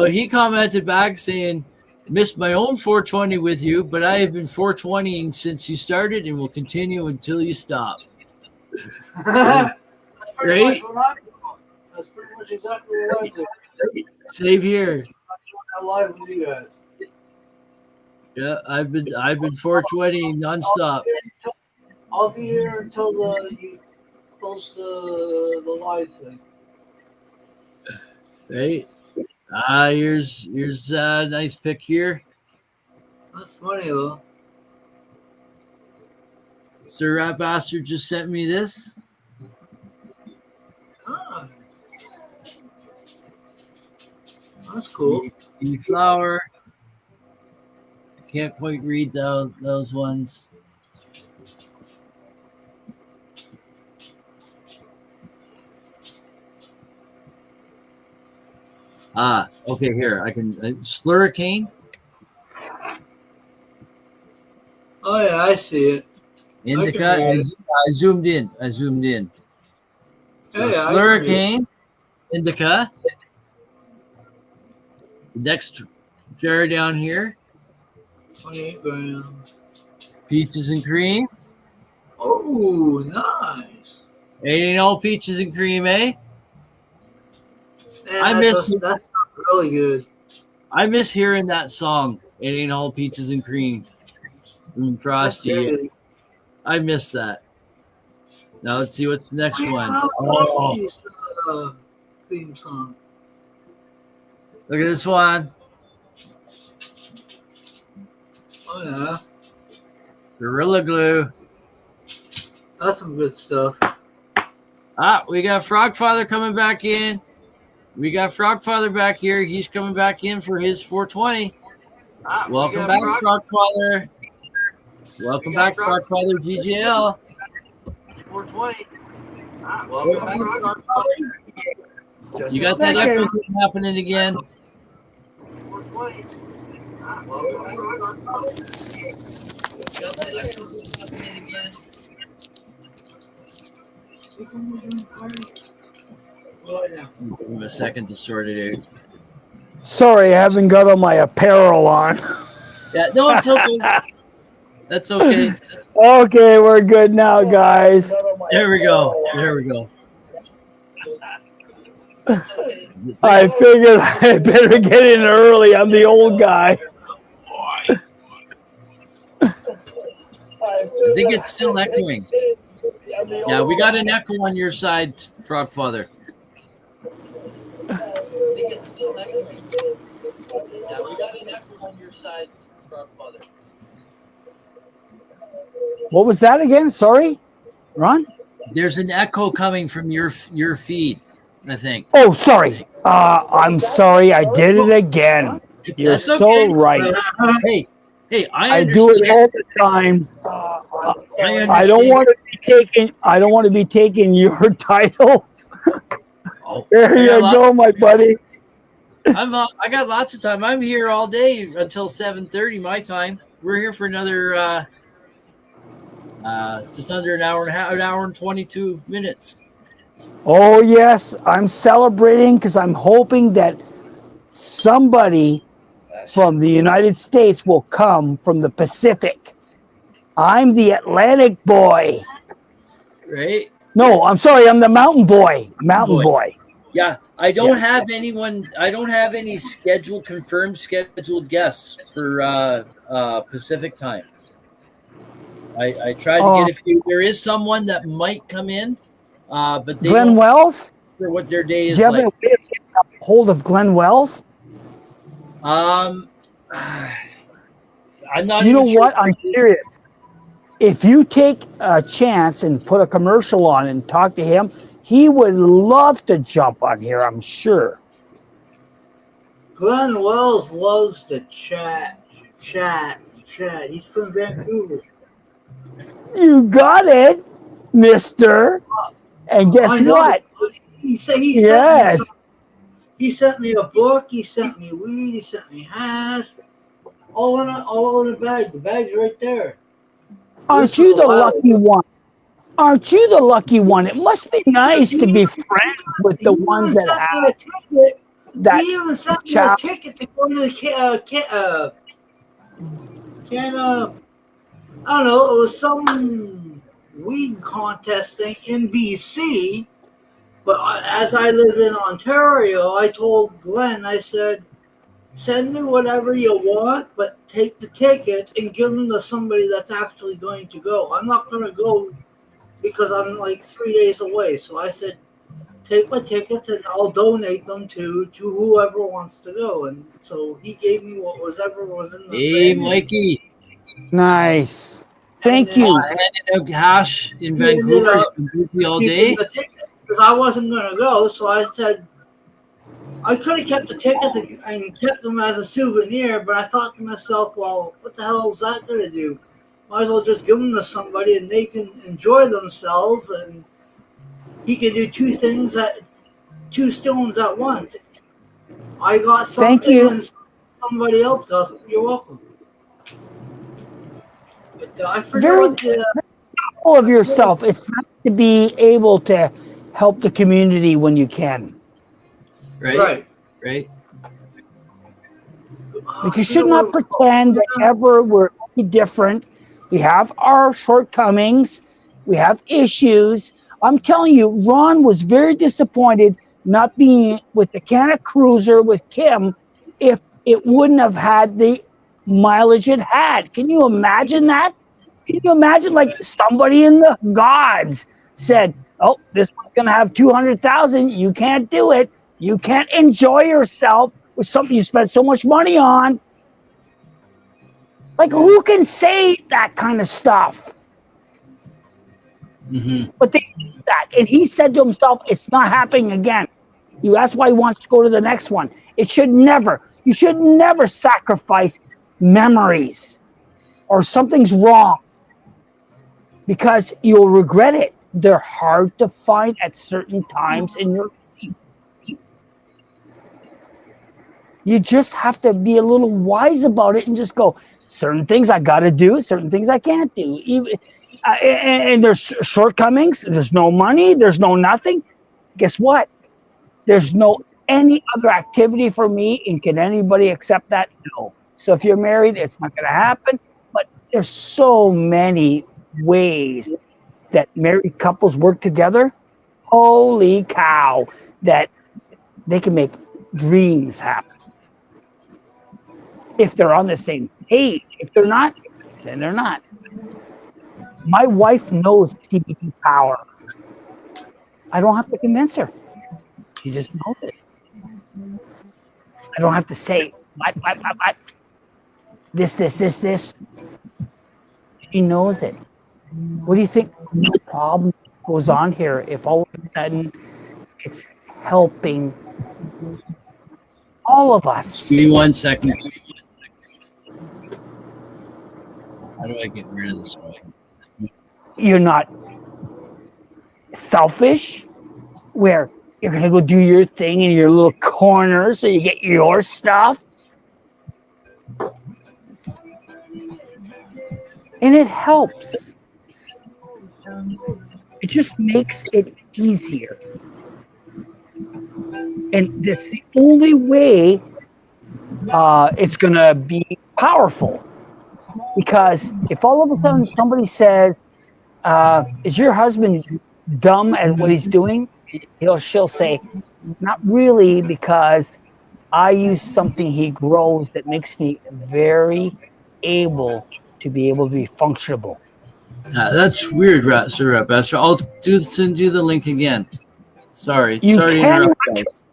he commented back saying, Missed my own 420 with you, but I have been 420ing since you started and will continue until you stop. That's Right? That's pretty much exactly what I do. Same here. I'm live with you guys. Yeah, I've been 420 nonstop. I'll be here until you close the live thing. Right? Here's a nice pic here. That's funny though. Sir Rat Bastard just sent me this. Ah, that's cool. Flower. I can't quite read those ones. Okay, here. I can Slurricane. Oh yeah, I see it. Indica. I zoomed in. So Yeah, Slurricane, Indica. Next jar down here. 28 grams. Peaches and cream. Oh, nice. Ain't all peaches and cream, eh? Man, that's really good. I miss hearing that song. It ain't all peaches and cream. From Frosty. I miss that. Now let's see what's the next one. Oh. Theme song. Look at this one. Oh yeah. Gorilla Glue. That's some good stuff. We got Frogfather coming back in. We got Frogfather back here. He's coming back in for his 420. Welcome back, Frogfather. Welcome back, Frogfather GGL. 420. Welcome back, Frogfather. You got that echo thing happening again. 420. Welcome back, Frogfather. You got that echo thing happening again. Give him a second to sort it out. Sorry, I haven't got all my apparel on. Yeah, no, it's okay. That's okay. Okay, we're good now, guys. There we go. I figured I better get in early. I'm the old guy. I think it's still echoing. Yeah, we got an echo on your side, Frogfather. I think it's still echoing. Yeah, we got an echo on your side, Frogfather. What was that again? Sorry, Ron? There's an echo coming from your feed, I think. Oh, sorry. I'm sorry. I did it again. You're That's so okay. right. Hey, I do it all the time. I don't want to be taking your title. There you go, my buddy. I got lots of time. I'm here all day until 7:30 my time. We're here for another just under an hour and 22 minutes. Oh yes, I'm celebrating because I'm hoping that somebody from the United States will come from the Pacific. I'm the Atlantic boy. Right? No, I'm sorry, I'm the mountain boy. Mountain boy. Yeah, I don't have anyone. I don't have any confirmed scheduled guests for Pacific time. I tried to get a few. There is someone that might come in, but they Glenn don't Wells? know what their day is Do you have like. a way of getting a hold of Glenn Wells? I'm not. You know even sure. what? I'm serious. If you take a chance and put a commercial on and talk to him, he would love to jump on here, I'm sure. Glenn Wells loves to chat. He's from Vancouver. You got it, mister. And guess what? He sent me a book. He sent me weed. He sent me hash. All in a bag. The bag's right there. Aren't you the lucky one? Aren't you the lucky one? It must be nice to be friends with the ones that have. that He even sent me a chap. ticket to go to the I don't know, it was some weed contest thing in BC. But as I live in Ontario, I told Glenn, I said, send me whatever you want, but take the tickets and give them to somebody that's actually going to go. I'm not going to go because I'm like 3 days away. So I said, take my tickets and I'll donate them to whoever wants to go. And so he gave me whatever was in the Hey, thing. Mikey. Nice. Thank you. Handing out cash in He ended Vancouver. up He's been busy all keeping day. the ticket because I wasn't going to go. So I said, I could have kept the tickets and kept them as a souvenir, but I thought to myself, well, what the hell is that going to do? Might as well just give them to somebody and they can enjoy themselves, and he can do two stones at once. I got Thank something you. and somebody else got something. You're welcome. But I forget Very what the... full of yourself. It's nice to be able to help the community when you can. Right. Like you should not pretend that ever we're any different. We have our shortcomings. We have issues. I'm telling you, Ron was very disappointed not being with the Canada Cruiser with Kim if it wouldn't have had the mileage it had. Can you imagine that? Can you imagine like somebody in the gods said, oh, this one's going to have 200,000. You can't do it. You can't enjoy yourself with something you spent so much money on. Like, who can say that kind of stuff? Mm-hmm. But they did that. And he said to himself, it's not happening again. That's why he wants to go to the next one. You should never sacrifice memories or something's wrong because you'll regret it. They're hard to find at certain times in your life. You just have to be a little wise about it and just go, certain things I got to do, certain things I can't do. And there's shortcomings. There's no money. There's no nothing. Guess what? There's no any other activity for me. And can anybody accept that? No. So if you're married, it's not going to happen. But there's so many ways that married couples work together. Holy cow, that they can make dreams happen. If they're on the same page. If they're not, then they're not. My wife knows CBD power. I don't have to convince her. She just knows it. I don't have to say, what? This. She knows it. What do you think the problem goes on here if all of a sudden it's helping all of us? Give me 1 second. How do I get rid of this one? You're not selfish, where you're going to go do your thing in your little corner so you get your stuff. And it helps. It just makes it easier. And that's the only way it's going to be powerful. Because if all of a sudden somebody says, is your husband dumb at what he's doing? She'll say, not really, because I use something he grows that makes me very able to be functional. That's weird, Sir Bester. I'll send you the link again. Sorry You to cannot interrupt, guys.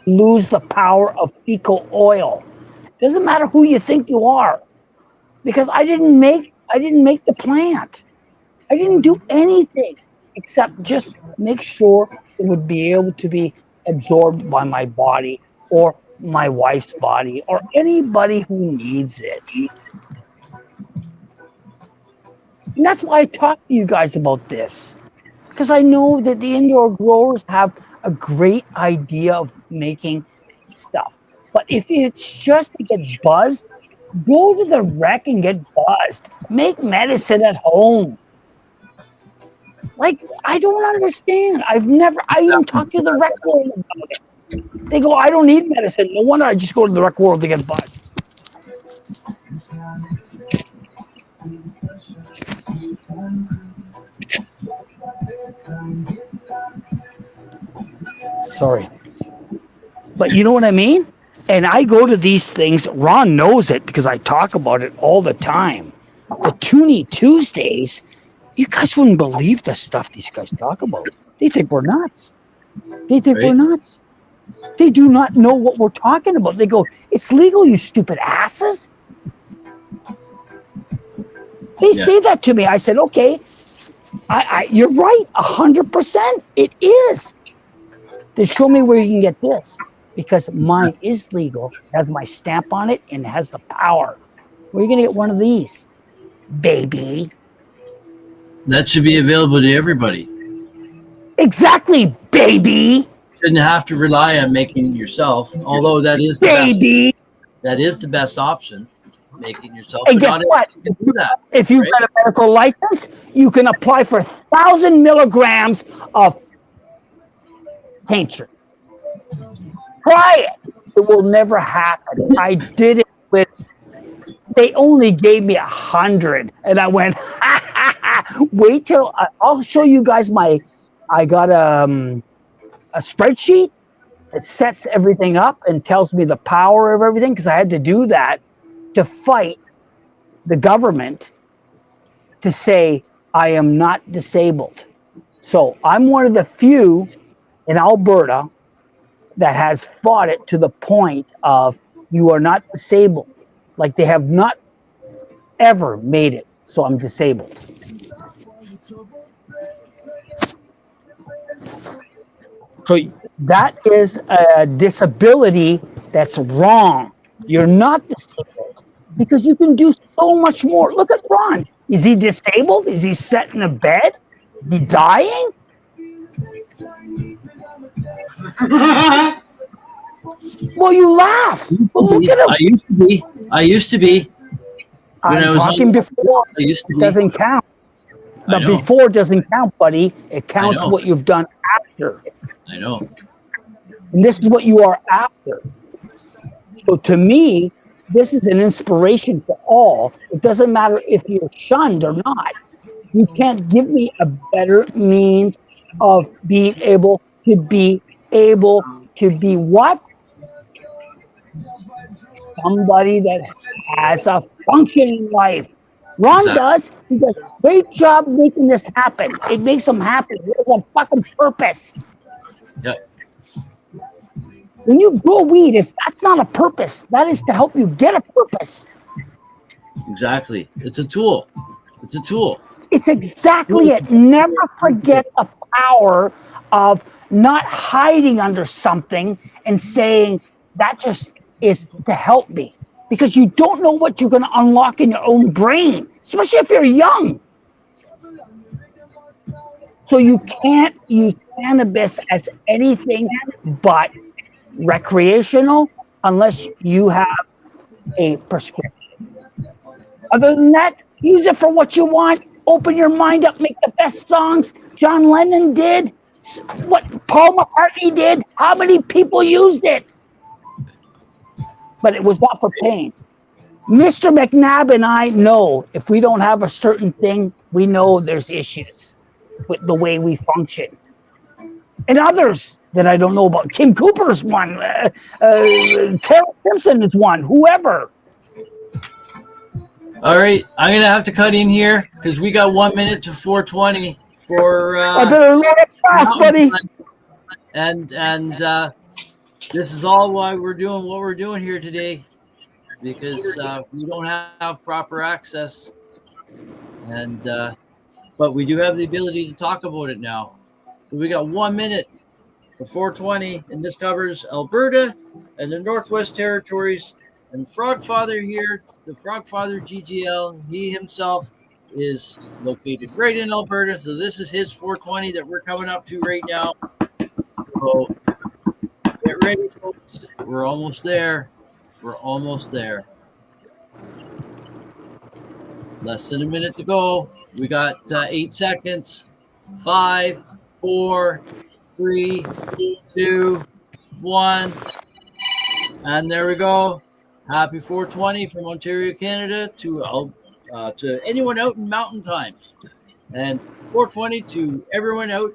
lose the power of fecal oil. Doesn't matter who you think you are, because I didn't make the plant. I didn't do anything except just make sure it would be able to be absorbed by my body or my wife's body or anybody who needs it. And that's why I talk to you guys about this, because I know that the indoor growers have a great idea of making stuff. But if it's just to get buzzed, go to the rec and get buzzed. Make medicine at home. Like, I don't understand. I even talked to the rec world about it. They go, I don't need medicine. No wonder I just go to the rec world to get bud. Sorry. But you know what I mean? And I go to these things. Ron knows it because I talk about it all the time. The Toonie Tuesdays, you guys wouldn't believe the stuff these guys talk about. They think we're nuts. They think we're nuts. They do not know what we're talking about. They go, it's legal, you stupid asses. They say that to me. I said, okay, you're right, 100%. It is. They show me where you can get this because mine is legal, has my stamp on it, and has the power. Where are you going to get one of these, baby? That should be available to everybody. Exactly, baby. Shouldn't have to rely on making it yourself, although that is the baby. Best. That is the best option, making yourself. And guess what? If you've got a medical license, you can apply for 1,000 milligrams of tincture. Try it. It will never happen. I did it with. They only gave me 100, and I went. Wait till I'll show you guys my. I got a spreadsheet that sets everything up and tells me the power of everything because I had to do that to fight the government to say I am not disabled. So I'm one of the few in Alberta that has fought it to the point of you are not disabled. Like they have not ever made it so I'm disabled. So that is a disability that's wrong. You're not disabled because you can do so much more. Look at Ron. Is he disabled? Is he set in a bed? Is he dying? Well, you laugh. Well, look at him. I used to be. When I'm talking before. It doesn't count. The before doesn't count, buddy. It counts what you've done after. I know. And this is what you are after. So to me, this is an inspiration for all. It doesn't matter if you're shunned or not. You can't give me a better means of being able to be what? Somebody that has a functioning life. Ron does. He does a great job making this happen. It makes him happy. There's a fucking purpose. Yep. When you grow weed, that's not a purpose. That is to help you get a purpose. Exactly. It's a tool. It's a tool. It's exactly it. Never forget the power of not hiding under something and saying that just is to help me. Because you don't know what you're going to unlock in your own brain, especially if you're young. So you can't use cannabis as anything but recreational unless you have a prescription. Other than that, use it for what you want. Open your mind up, make the best songs John Lennon did, what Paul McCartney did. How many people used it? But it was not for pain. Mr. McNabb and I know if we don't have a certain thing, we know there's issues with the way we function. And others that I don't know about. Kim Cooper's one. Carol Simpson is one. Whoever. All right, I'm going to have to cut in here because we got 1 minute to 4:20 for. I better load it fast, buddy. And this is all why we're doing what we're doing here today, because we don't have proper access, and but we do have the ability to talk about it now. So we got 1 minute to 4:20, and this covers Alberta and the Northwest Territories. And Frogfather here, the Frogfather GGL, he himself is located right in Alberta. So this is his 420 that we're coming up to right now. So get ready, folks. We're almost there. We're almost there. Less than a minute to go. We got 8 seconds. 5, 4, 3, 2, 1. And there we go. Happy 420 from Ontario, Canada to anyone out in Mountain Time. And 420 to everyone out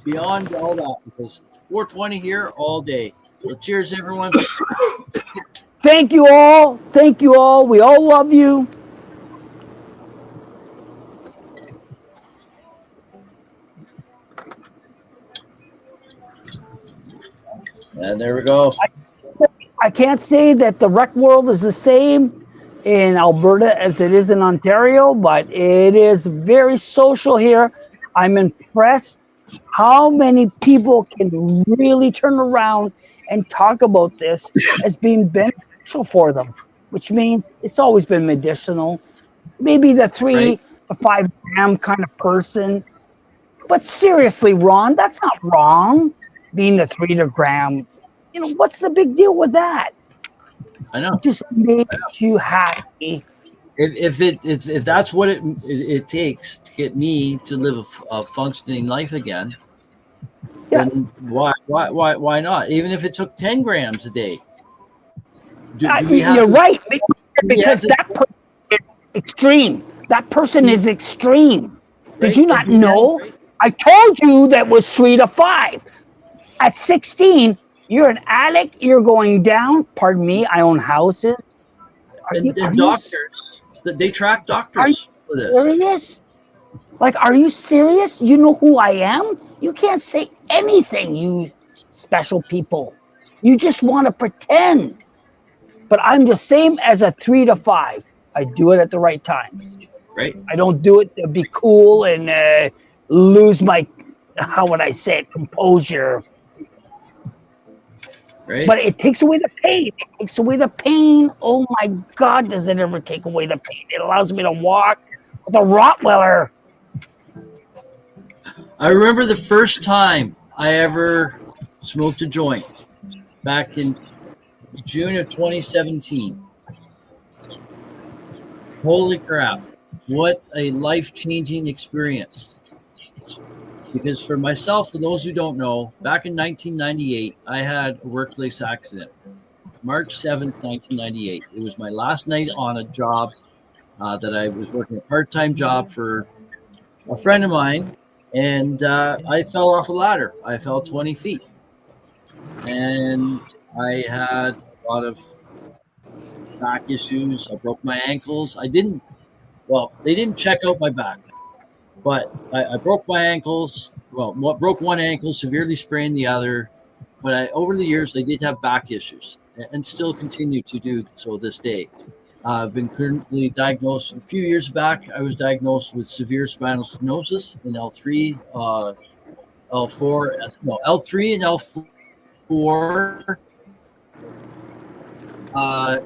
beyond all that, because it's 420 here all day. So cheers, everyone. Thank you all. Thank you all. We all love you. And there we go. I can't say that the rec world is the same in Alberta as it is in Ontario, but it is very social here. I'm impressed how many people can really turn around and talk about this as being beneficial for them, which means it's always been medicinal. Maybe the 3 to 5 gram kind of person. But seriously, Ron, that's not wrong. Being the 3 to gram, what's the big deal with that? I know. It just makes you happy. If that's what it takes to get me to live a functioning life again, then why not? Even if it took 10 grams a day. You're right, because that person is extreme. That person is extreme. Did you not know? I told you that was 3 to 5. At 16, you're an addict. You're going down. Pardon me. I own houses. And doctors, they track doctors for this. Serious? Like, are you serious? You know who I am? You can't say anything, you special people. You just want to pretend. But I'm the same as a 3 to 5. I do it at the right times. Right. I don't do it to be cool and lose my, how would I say it, composure. Right. But it takes away the pain. It takes away the pain. Oh my God, does it ever take away the pain? It allows me to walk with a Rottweiler. I remember the first time I ever smoked a joint back in June of 2017. Holy crap. What a life-changing experience. Because for myself, for those who don't know, back in 1998, I had a workplace accident. March 7th, 1998. It was my last night on a job that I was working a part-time job for a friend of mine, and I fell off a ladder. I fell 20 feet. And I had a lot of back issues. I broke my ankles. They didn't check out my back. But I broke my ankles. Well, broke one ankle, severely sprained the other. But over the years, I did have back issues and still continue to do so this day. I've been currently diagnosed. A few years back, I was diagnosed with severe spinal stenosis in L3, L3 and L4,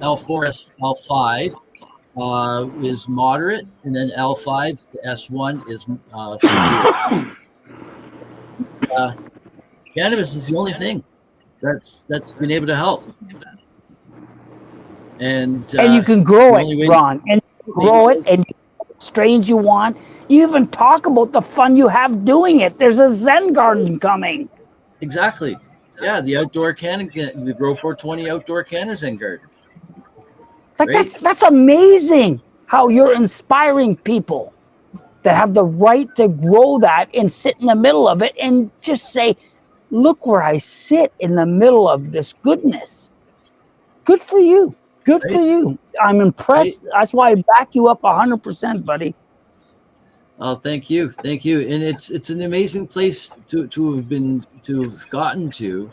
L4, L5. Is moderate, and then L5 to S1 is severe. Cannabis is the only thing that's been able to help. And you can grow it, Ron, and grow it, and strains you want. You even talk about the fun you have doing it. There's a Zen garden coming. Exactly. Yeah, the outdoor the Grow 420 outdoor canna Zen garden. Like that's amazing how you're inspiring people that have the right to grow that and sit in the middle of it and just say, look where I sit in the middle of this goodness. Good for you. Good for you. I'm impressed. That's why I back you up 100%, buddy. Oh, thank you. Thank you. And it's an amazing place to have gotten to.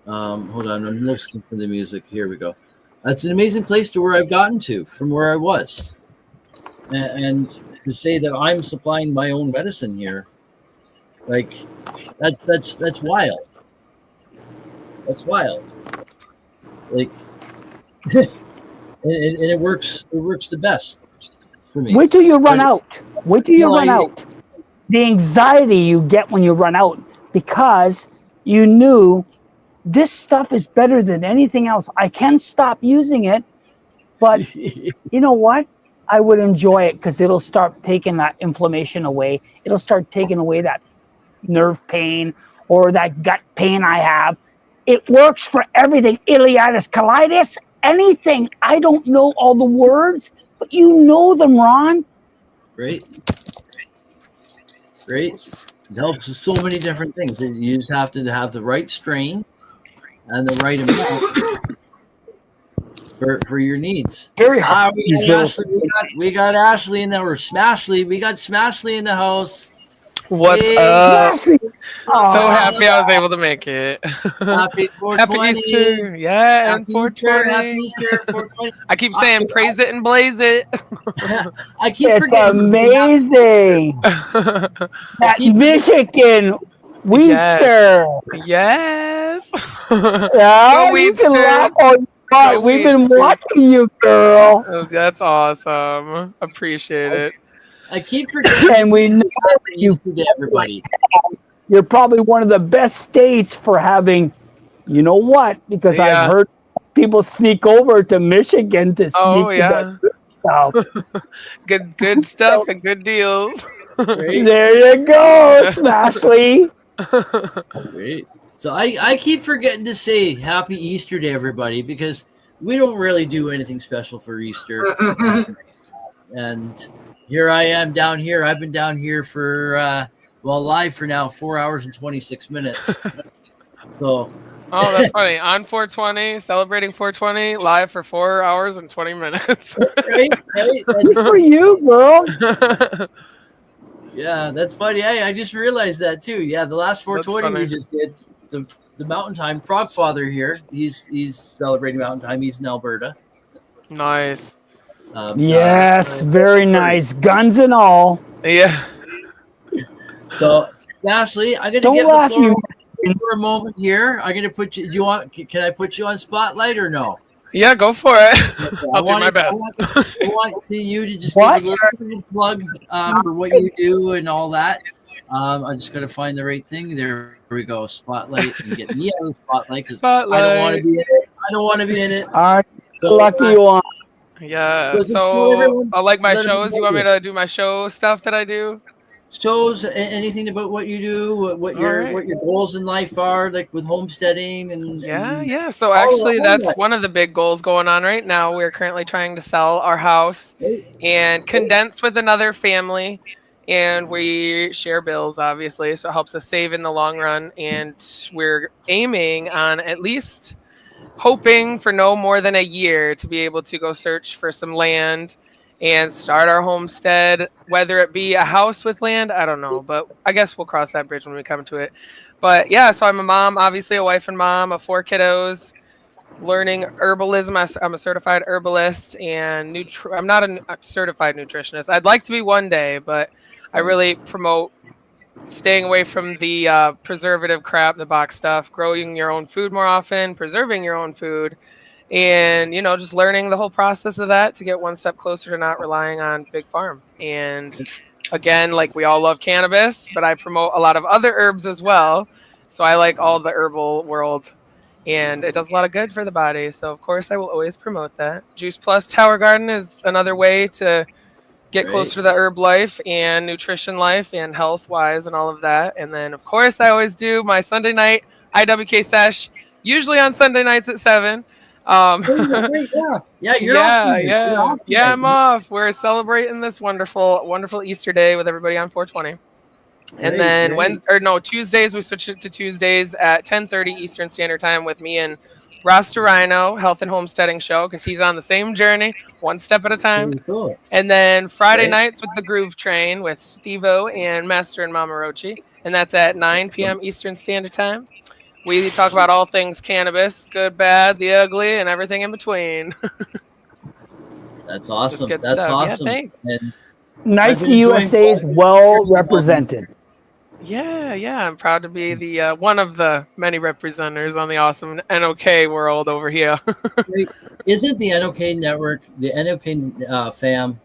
Hold on, I'm looking for the music. Here we go. It's an amazing place to where I've gotten to from where I was. And to say that I'm supplying my own medicine here, like that's wild. That's wild. Like and it works the best for me. Wait till you run out. Wait till you run out. The anxiety you get when you run out because you knew this stuff is better than anything else. I can stop using it, but you know what? I would enjoy it because it'll start taking that inflammation away. It'll start taking away that nerve pain or that gut pain I have. It works for everything. Ileitis colitis, anything. I don't know all the words, but you know them, Ron. Great. It helps with so many different things. You just have to have the right strain and the right amount for your needs. Very hard. We got Ashley in there. We're Smashly. We got Smashly in the house. What's Hey, up? Smashly. So happy I was able to make it. Happy 420. Happy Easter. Yeah, and Happy 420. Happy Easter, 420. I keep saying praise it and blaze it. I keep It's forgetting. amazing. That Michigan Wheatster. Yes. Yeah, Go you can Wheatsters. laugh all you want. Go We've been Wheatsters. watching you, girl. Oh, that's awesome. Appreciate it. I keep forgetting. And we know you, to everybody. You're probably one of the best states for having, you know what? Because Yeah. I've heard people sneak over to Michigan to sneak Oh, to yeah. the stuff. Good stuff and good deals. There you go, Smashly. Great. So I keep forgetting to say Happy Easter to everybody because we don't really do anything special for Easter. And here I am down here. I've been down here for live for now 4 hours and 26 minutes. So Oh, that's funny. On 420, celebrating 420, live for 4 hours and 20 minutes. right? Good for you, girl. Yeah, that's funny. Hey, I just realized that too. Yeah, the last 420 we funny. just did the Mountain Time. Frogfather here. He's celebrating Mountain Time. He's in Alberta. Nice. Yes, very nice. Guns and all. Yeah. So, Ashley, I'm gonna Don't give laugh, the floor you. for a moment here. I'm gonna put you. Do you want? Can I put you on spotlight or no? Yeah, go for it. I'll do my best. I want you to just give a little bit of a plug for what you do and all that. I'm just gonna find the right thing. There we go. Spotlight and get me out of the spotlight because I don't want to be in it. I don't want to be in it. All right. So, lucky you on. Yeah. Let's just tell So, everyone- I like my let shows. You want me to do my show stuff that I do? Shows anything about what you do, what your goals in life are, like with homesteading and Yeah. So actually, that's one of the big goals going on right now. We're currently trying to sell our house and condense with another family, and we share bills, obviously, so it helps us save in the long run. And we're aiming on at least hoping for no more than a year to be able to go search for some land and start our homestead, whether it be a house with land, I don't know, but I guess we'll cross that bridge when we come to it. But yeah, so I'm a mom, obviously a wife and mom of 4 kiddos, learning herbalism. I'm a certified herbalist and I'm not a certified nutritionist. I'd like to be one day, but I really promote staying away from the preservative crap, the box stuff, growing your own food more often, preserving your own food, and just learning the whole process of that to get one step closer to not relying on big farm. And again, like, we all love cannabis, but I promote a lot of other herbs as well, so I like all the herbal world, and it does a lot of good for the body, so of course I will always promote that. Juice Plus Tower Garden is another way to get closer to the herb life and nutrition life and health wise and all of that. And then of course I always do my Sunday night IWK sesh, usually on Sunday nights at 7. You're off tonight. Yeah, I'm off. We're celebrating this wonderful Easter day with everybody on 420. And then Tuesdays, we switch it to Tuesdays at 10:30 Eastern Standard Time with me and Rasta Rhino, Health and Homesteading Show, because he's on the same journey, one step at a time. Cool. And then Friday nights with the Groove Train with Steve-O and Master and Mama Rochi, and that's at 9 p.m. Eastern Standard Time. We talk about all things cannabis, good, bad, the ugly, and everything in between. That's awesome. Good That's stuff. awesome. Yeah, thanks. And Nice I've been the enjoying USA is well represented. Yeah. I'm proud to be the one of the many representatives on the awesome NOK world over here. Isn't the NOK Network, the NOK fam,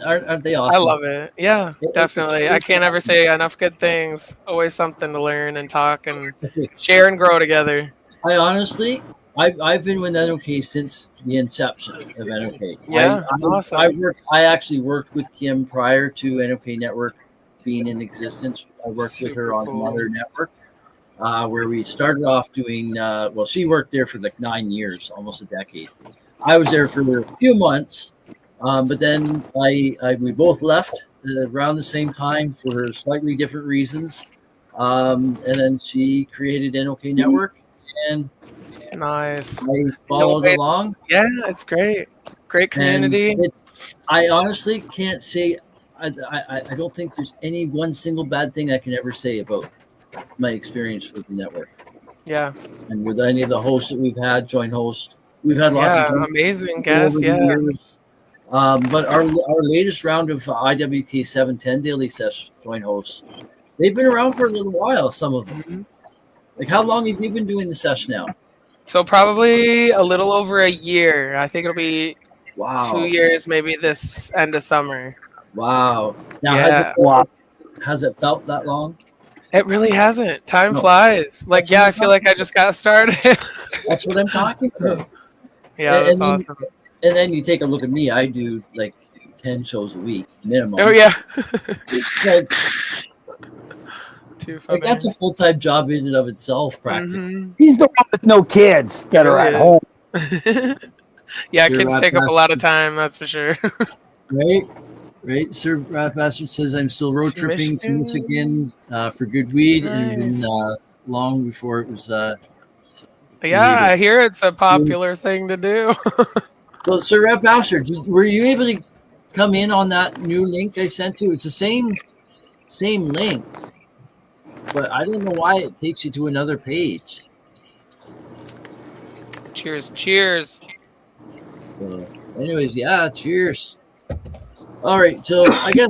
aren't they awesome? I love it. Yeah, definitely. I can't ever say enough good things. Always something to learn and talk and share and grow together. I honestly, I've been with NOK since the inception of NOK. Yeah, awesome. I actually worked with Kim prior to NOK Network being in existence. I worked with her on another network, where we started off doing. Well, she worked there for like 9 years, almost a decade. I was there for a few months, but then we both left around the same time for slightly different reasons. And then she created NOK Network, and Nice. I No followed way. along. Yeah, it's great. Great And community. I honestly can't say, I don't think there's any one single bad thing I can ever say about my experience with the network. Yeah. And with any of the hosts that we've had, joint hosts, we've had lots of Yeah, joint amazing people over guest. the Yeah. years. But our latest round of IWK 710 Daily Sesh joint hosts, they've been around for a little while, some of them. Mm-hmm. Like, how long have you been doing the sesh now? So probably a little over a year. I think it'll be 2 years, maybe this end of summer. Wow. Now, Yeah. has it felt that long? It really hasn't. Time No. flies. Like, That's yeah, what I I'm feel like I just got started. That's what I'm talking about. Yeah, that's awesome. And then you take a look at me. I do like 10 shows a week minimum. Oh, yeah. Like, Too funny. that's a full-time job in and of itself, practically. Mm-hmm. He's the one with no kids that are at home. Yeah, Sir kids Rat take up a lot of Bastard. time, that's for sure. Right. Sir Rat Bastard says I'm still road To tripping to Michigan. Michigan for good weed, and Nice. been long before it was. Yeah, legal. I hear it's a popular thing to do. Well, Sir Rat Bastard, were you able to come in on that new link I sent you? It's the same link, but I don't know why it takes you to another page. Cheers, cheers. So, anyways, yeah, cheers. All right, so I guess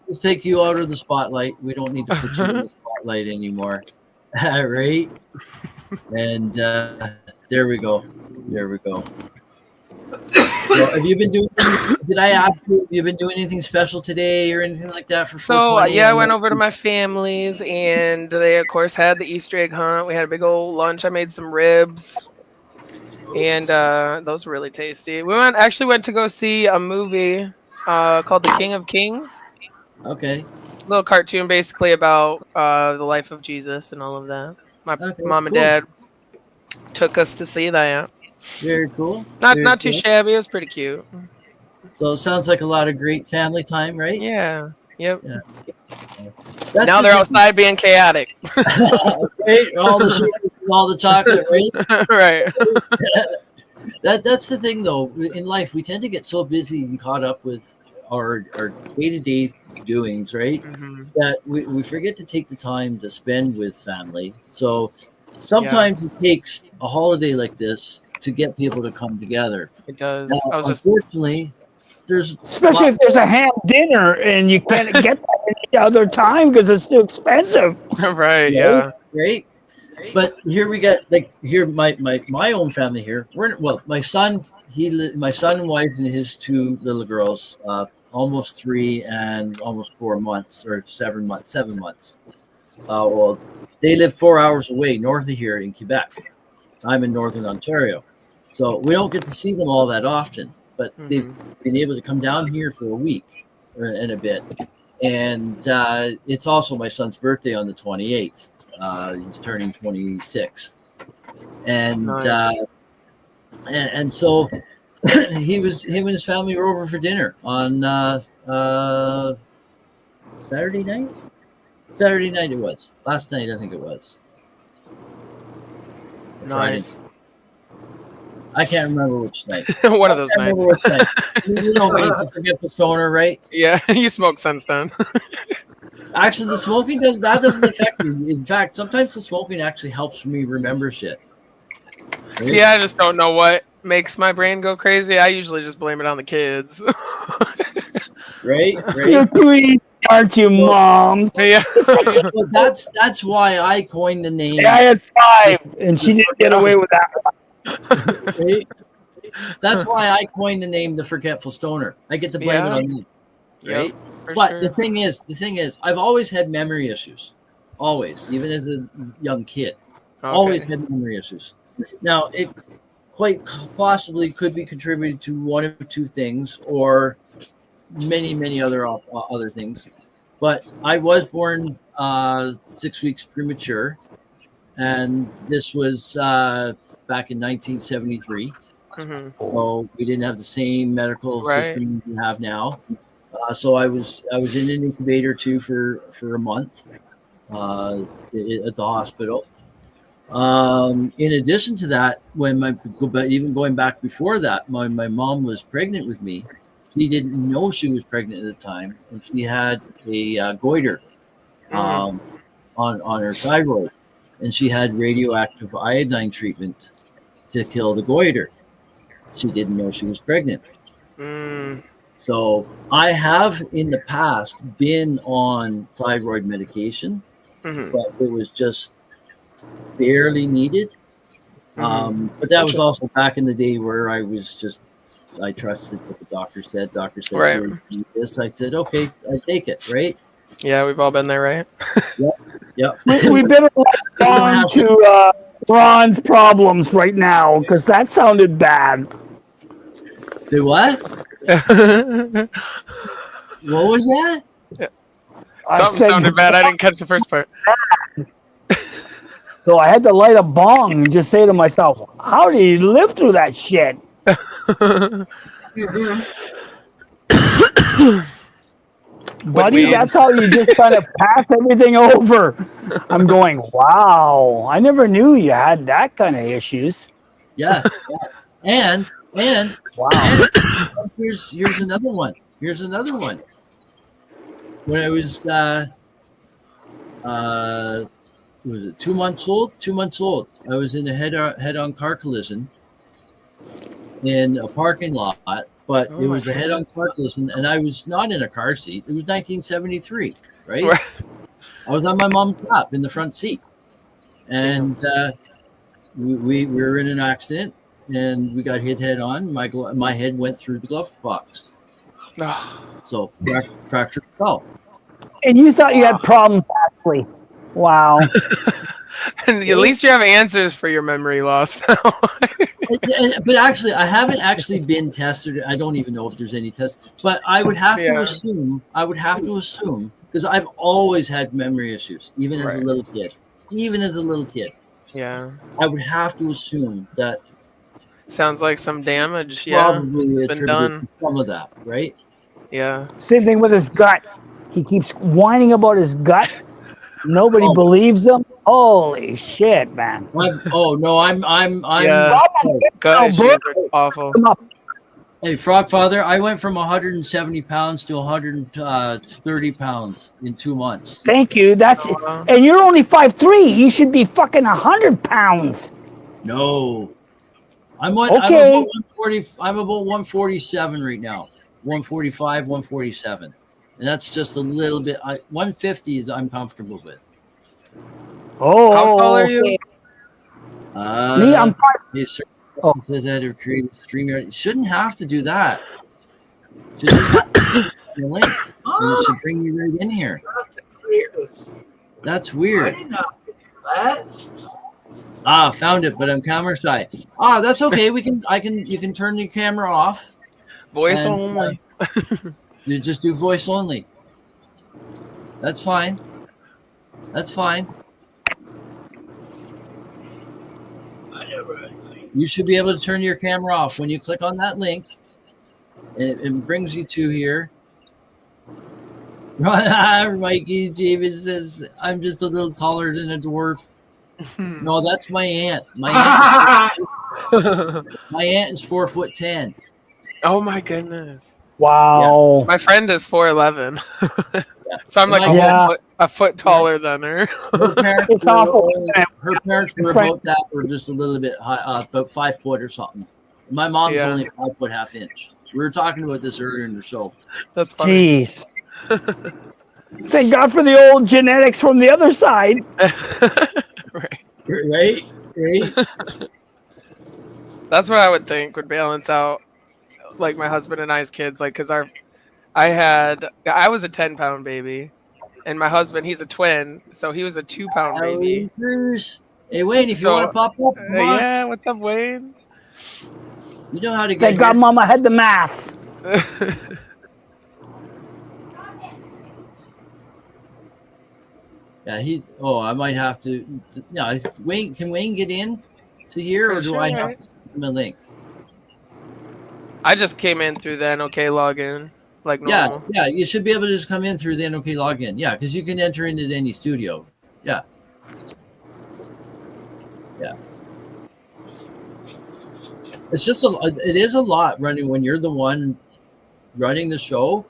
we'll take you out of the spotlight. We don't need to put you in the spotlight anymore. Right? And there we go. There we go. So have you been doing, did I ask you, have you been doing anything special today or anything like that for So 420? yeah, I went over to my family's, and they of course had the Easter egg hunt. We had a big old lunch. I made some ribs, and those were really tasty. We actually went to go see a movie called The King of Kings. Okay. Little cartoon basically about the life of Jesus and all of that. My mom and cool. dad took us to see that. Very cool. Not too shabby. It was pretty cute. So it sounds like a lot of great family time, right? Yeah. Yep. Yeah. Now they're outside being chaotic. Right? All the sugar, all the chocolate, right? Right. That's the thing, though. In life, we tend to get so busy and caught up with our day-to-day doings, right? Mm-hmm. That we forget to take the time to spend with family. So sometimes it takes a holiday like this to get people to come together. It does. Now, unfortunately, there's Especially if there's a ham dinner and you can't get that any other time because it's too expensive. Right. Yeah. Right. But here we got my own family here. My son and wife and his two little girls, almost 3 and almost 4 months or 7 months. Well, they live 4 hours away north of here in Quebec. I'm in Northern Ontario, so we don't get to see them all that often. But they've been able to come down here for a week and a bit, and it's also my son's birthday on the 28th. He's turning 26, and Nice. and so him and his family were over for dinner on Saturday night. Saturday night it was. Last night I think it was. Nice. Friday. I can't remember which night. One of those I can't remember nights. which night. You know me, the forgetful stoner, right? Yeah, you smoked since then. Actually, the smoking doesn't affect me. In fact, sometimes the smoking actually helps me remember shit. Right? See, I just don't know what makes my brain go crazy. I usually just blame it on the kids. Right? You're clean, aren't you, moms? Yeah. But that's why I coined the name. Yeah, I had 5, and she didn't get away with that one. Right? That's why I coined the name the Forgetful Stoner. I get to blame it on me. Right? For But sure. the thing is, I've always had memory issues. Always, even as a young kid. Okay. Always had memory issues. Now, it quite possibly could be contributed to one of two things, or many other things. But I was born 6 weeks premature, and this was back in 1973. Mm-hmm. So we didn't have the same medical Right. system we have now. So I was in an incubator too for a month at the hospital. In addition to that, even going back before that, my mom was pregnant with me. She didn't know she was pregnant at the time, and she had a goiter on her thyroid, and she had radioactive iodine treatment to kill the goiter. She didn't know she was pregnant. Mm. So I have in the past been on thyroid medication, Mm-hmm. but it was just barely needed. Mm-hmm. But that was also back in the day where I trusted what the doctor said. Doctor said, Right. "Here, eat this." I said, "Okay, I take it." Right? Yeah, we've all been there, right? Yep. We better let on to Ron's problems right now because that sounded bad. Say what? What was that? Something sounded bad. I didn't catch the first part. So I had to light a bong and just say to myself, how did he live through that shit? Buddy, that's how you just kind of pass everything over. I'm going, wow, I never knew you had that kind of issues. Yeah. And wow. Here's another one. Here's another one. When I was was it 2 months old? 2 months old. I was in a head-on car collision in a parking lot, but it was a head-on car collision, and I was not in a car seat. It was 1973, right? I was on my mom's lap in the front seat, and we were in an accident, and we got hit head-on. My head went through the glove box, so fractured skull. And you thought you had problems, actually. Wow. At least you have answers for your memory loss now. But actually, I haven't actually been tested. I don't even know if there's any tests. But I would have to assume. Because I've always had memory issues, even as a little kid. Even as a little kid. Yeah. I would have to assume that. Sounds like some damage. Probably It's been done. attributed to some of that, right? Yeah. Same thing with his gut. He keeps whining about his gut. Nobody believes him. Holy shit, man! I'm Yeah. Gut issues are awful. Hey, Frogfather, I went from 170 pounds to 130 pounds in 2 months. Thank you. And you're only 5'3". You should be fucking 100 pounds. No, I'm about 147 right now. 145, 147, and that's just a little bit. 150 is I'm comfortable with. Oh, how tall are you? Me, I'm 5. Yes, sir. It says that to create a stream. You shouldn't have to do that. Should just have to your link, and it should bring you right in here. That's weird. Found it, but I'm camera shy. That's okay. You can turn the camera off. Voice only. You just do voice only. That's fine. That's fine. You should be able to turn your camera off when you click on that link. It brings you to here. Mikey James says, I'm just a little taller than a dwarf. No, that's my aunt. My aunt is 4'10". Oh my goodness. Wow. Yeah. My friend is 4'11". So I'm like a foot taller than her. Her parents It's awful. Her parents were about that, or just a little bit high, about 5 foot or something. My mom's only 5 foot ½ inch. We were talking about this earlier in the show. That's funny. Jeez. Thank God for the old genetics from the other side. Right. That's what I would think would balance out, like my husband and I's kids, like because I was a 10-pound baby, and my husband, he's a twin, so he was a 2-pound baby. Hey Wayne, if you want to pop up, yeah, what's up, Wayne? You know how to get. Thank God Mama had the mass. Yeah, I might have to. Yeah, Wayne. Can Wayne get in to here, or do I have to send him a link? I just came in through the NOK login, like normal. Yeah. You should be able to just come in through the NOK login. Yeah, because you can enter into any studio. Yeah. It's just it is a lot running when you're the one running the show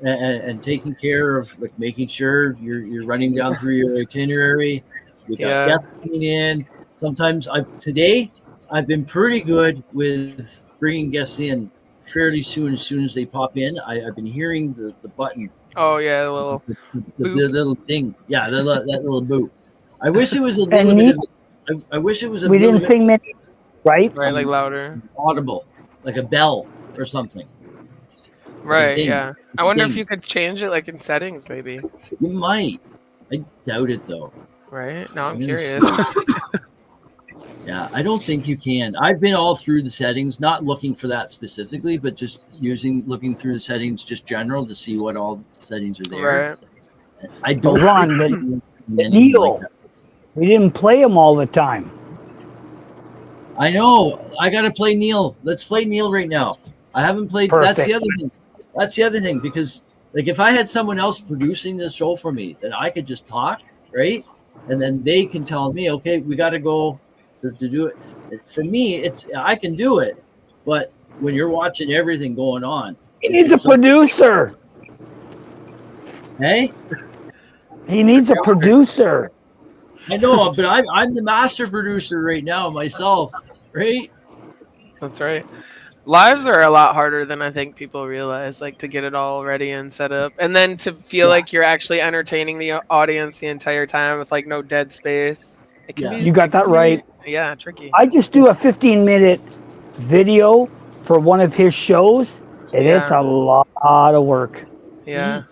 and taking care of like making sure you're running down through your itinerary. You got guests coming in. Sometimes today I've been pretty good with bringing guests in fairly soon. As soon as they pop in, I've been hearing the button. Oh yeah, the little thing. Yeah, that little boot. I wish it was a little bit of. I wish it was a. We didn't sing many, right? Right, like louder, audible, like a bell or something. Right. Ding. Yeah. I wonder if you could change it, like in settings, maybe. You might. I doubt it though. Right. Now I'm curious. Yeah, I don't think you can. I've been all through the settings, not looking for that specifically, but just looking through the settings, just general to see what all the settings are there. Right. I don't. Ron, the Neil. Like we didn't play him all the time. I know. I got to play Neil. Let's play Neil right now. I haven't played. Perfect. That's the other thing. That's the other thing, because like if I had someone else producing this show for me, then I could just talk, right? And then they can tell me, okay, we got to go to do it. For me, I can do it, but when you're watching everything going on, he needs a producer. Hey, he needs a producer. I know, but I'm the master producer right now myself, right? That's right. Lives are a lot harder than I think people realize, like to get it all ready and set up. And then to feel like you're actually entertaining the audience the entire time with like no dead space. It can be, you got that right. Yeah, tricky. I just do a 15-minute video for one of his shows, and it's a lot of work. Yeah.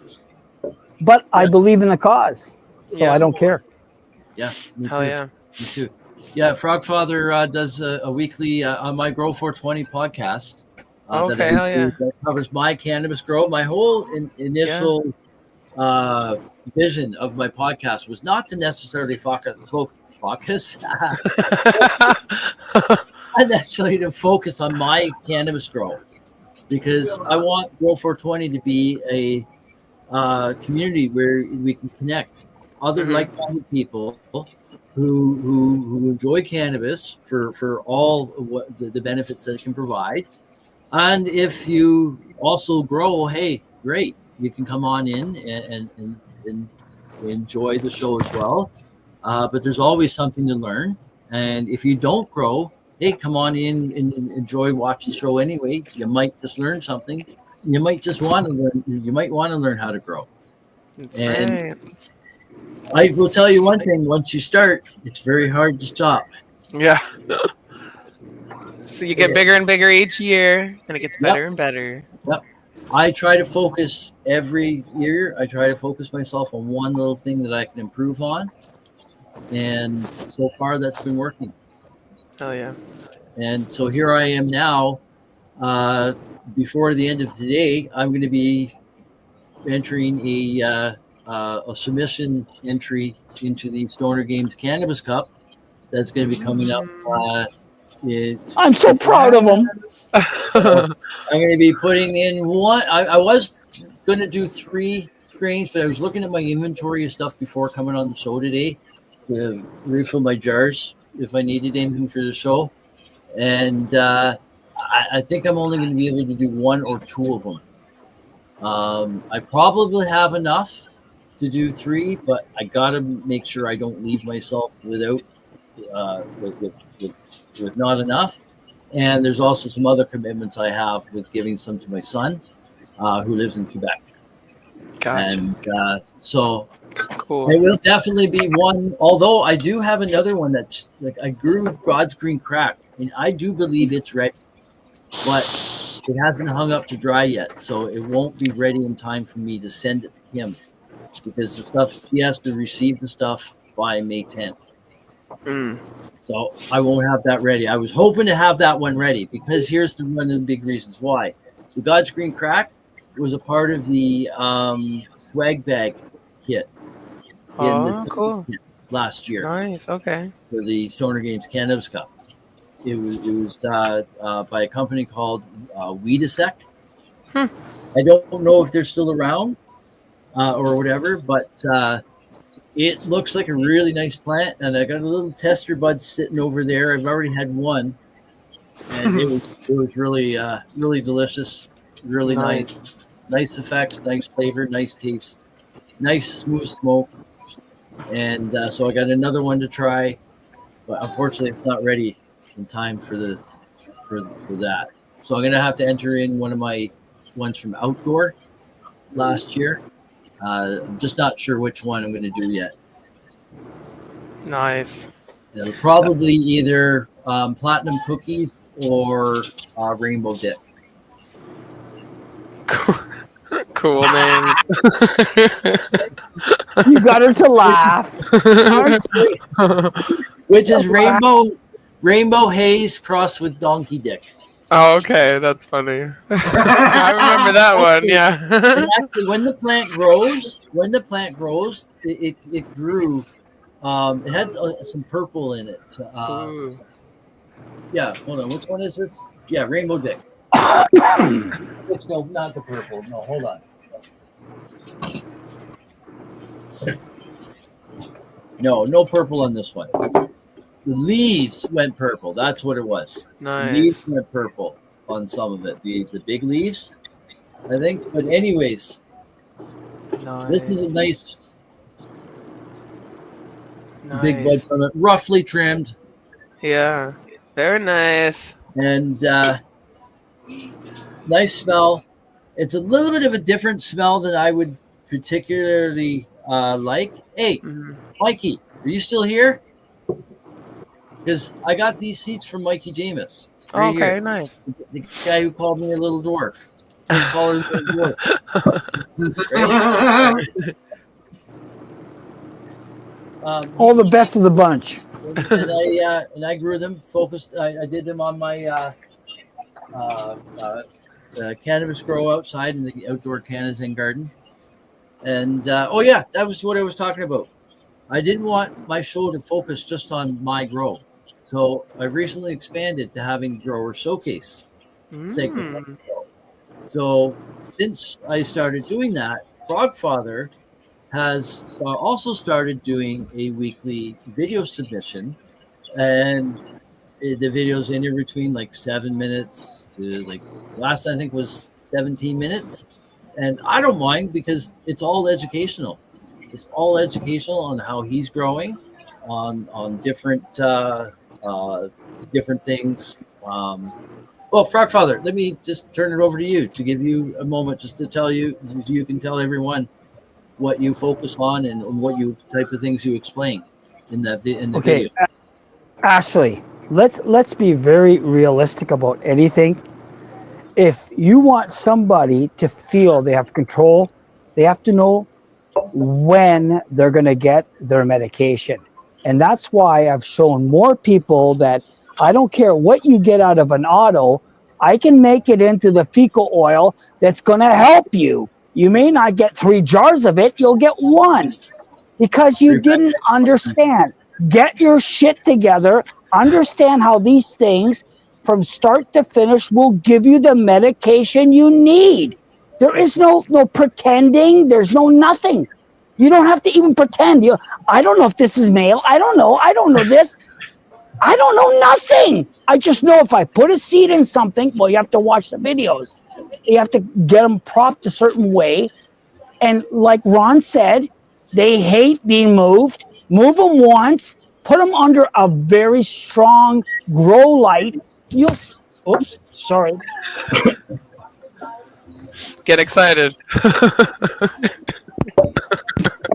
But I believe in the cause, so I don't care. Yeah. Hell yeah. Me too. Yeah, Frogfather does a weekly on my Grow 420 podcast. Okay, hell yeah. That covers my cannabis grow. My whole initial vision of my podcast was not to necessarily focus, not necessarily to focus on my cannabis grow, because I want Grow 420 to be a community where we can connect other like-minded people who enjoy cannabis for all of what the benefits that it can provide. And if you also grow, hey, great, you can come on in and enjoy the show as well. But there's always something to learn. And if you don't grow, hey, come on in and enjoy, watch the show anyway. You might just learn something. You might just want to learn. You might want to learn how to grow. Right. I will tell you one thing: once you start, it's very hard to stop. Yeah. So you get bigger and bigger each year, and it gets better and better. Yep. I try to focus every year. I try to focus myself on one little thing that I can improve on, and so far that's been working. Oh yeah. And so here I am now. Before the end of today, I'm going to be entering a submission entry into the Stoner Games Cannabis Cup. That's going to be coming up. I'm so proud of them. I'm going to be putting in one. I was going to do 3 strains, but I was looking at my inventory of stuff before coming on the show today to refill my jars if I needed anything for the show. And I think I'm only going to be able to do 1 or 2 of them. I probably have enough to do 3, but I got to make sure I don't leave myself without with not enough. And there's also some other commitments I have with giving some to my son, who lives in Quebec. Gotcha. And so cool. It will definitely be one. Although I do have another one that's like I grew with God's Green Crack, and I do believe it's ready, but it hasn't hung up to dry yet, so it won't be ready in time for me to send it to him, because the stuff he has to receive the stuff by May 10th. So I won't have that ready. I was hoping to have that one ready, because here's one of the big reasons why. The God's Green Crack was a part of the swag bag kit Oh, cool. last year. Nice. Okay. For the Stoner Games Cannabis Cup. It was by a company called Weedasec. I don't know if they're still around or whatever, but it looks like a really nice plant. And I got a little tester bud sitting over there. I've already had one, and it was really really delicious, really nice effects, nice flavor, nice taste, nice smooth smoke. And so I got another one to try, but unfortunately, it's not ready in time for this for that. So I'm gonna have to enter in one of my ones from outdoor last year. I'm just not sure which one I'm gonna do yet. Nice. It'll probably either platinum cookies or rainbow dip. Cool name. You got her to laugh. Which is rainbow haze crossed with donkey dick. Oh, okay, that's funny. I remember that one. Yeah. And actually, when the plant grows, it grew. It had some purple in it. Yeah, hold on. Which one is this? Yeah, rainbow dick. No, not the purple. No, hold on. No purple on this one. The leaves went purple. That's what it was. Nice. The leaves went purple on some of it. The big leaves, I think. But anyways, this is a nice big bud from it, roughly trimmed. Yeah, very nice. And nice smell. It's a little bit of a different smell than I would particularly like. Hey, Mikey, are you still here? Because I got these seats from Mikey Jamis. Right Okay, here. nice. The guy who called me a little dwarf. Taller than a dwarf. All the best of the bunch. And I grew them. Focused. I did them on my cannabis grow outside in the outdoor Canazin garden. And that was what I was talking about. I didn't want my show to focus just on my grow. So I've recently expanded to having grower showcase segment. So since I started doing that, Frogfather has also started doing a weekly video submission, and the videos anywhere between like 7 minutes to like last I think was 17 minutes. And I don't mind because it's all educational. It's all educational on how he's growing, on different different things. Well, Frogfather, let me just turn it over to you to give you a moment just to tell you, so you can tell everyone what you focus on and what you type of things you explain in the video. Ashley, let's be very realistic about anything. If you want somebody to feel they have control, they have to know when they're going to get their medication. And that's why I've shown more people that I don't care what you get out of an auto, I can make it into the fecal oil that's going to help you. You may not get 3 jars of it, you'll get 1 because you didn't understand. Get your shit together, understand how these things from start to finish will give you the medication you need. There is no pretending, there's no nothing. You don't have to even pretend. I don't know if this is male. I don't know this. I don't know nothing. I just know if I put a seed in something, well, you have to watch the videos. You have to get them propped a certain way. And like Ron said, they hate being moved. Move them once, put them under a very strong grow light. Oops, sorry. Get excited.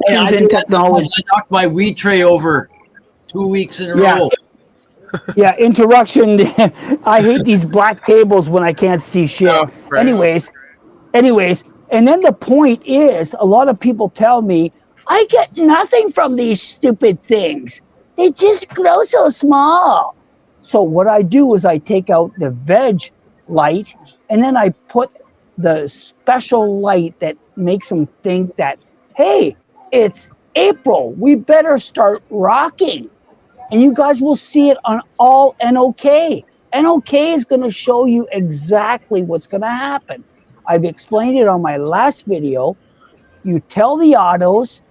In technology. I knocked my weed tray over 2 weeks in a row. Yeah, interruption. I hate these black tables when I can't see shit. Oh, right. Anyways, and then the point is, a lot of people tell me, I get nothing from these stupid things. They just grow so small. So what I do is I take out the veg light, and then I put the special light that makes them think that, hey, it's April, we better start rocking. And you guys will see it on all NOK. NOK is going to show you exactly what's going to happen. I've explained it on my last video. You tell the autos,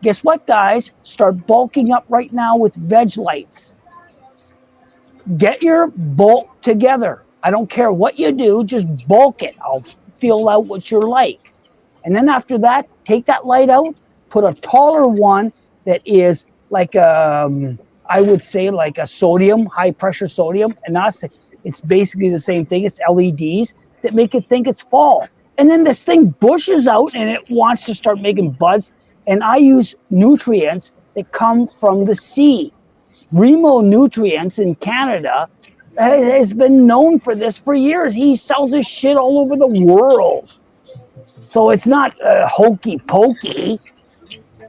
guess what, guys? Start bulking up right now with veg lights. Get your bulk together. I don't care what you do, just bulk it. I'll feel out what you're like. And then after that, take that light out, put a taller one that is like I would say like a sodium, high pressure sodium, and it's basically the same thing. It's LEDs that make it think it's fall. And then this thing bushes out and it wants to start making buds. And I use nutrients that come from the sea. Remo Nutrients in Canada has been known for this for years. He sells his shit all over the world. So it's not hokey pokey.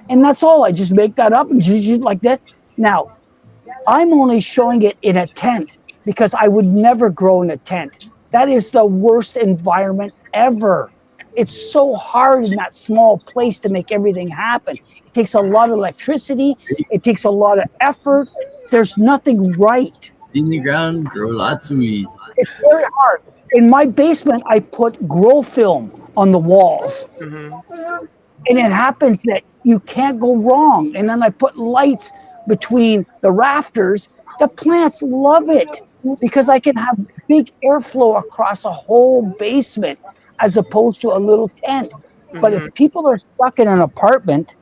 And that's all. I just make that up and just like that. Now, I'm only showing it in a tent because I would never grow in a tent. That is the worst environment ever. It's so hard in that small place to make everything happen. It takes a lot of electricity. It takes a lot of effort. There's nothing right. In the ground, grow lots of weed. It's very hard. In my basement, I put grow film on the walls. Mm-hmm. And it happens that you can't go wrong. And then I put lights between the rafters. The plants love it because I can have big airflow across a whole basement as opposed to a little tent. Mm-hmm. But if people are stuck in an apartment,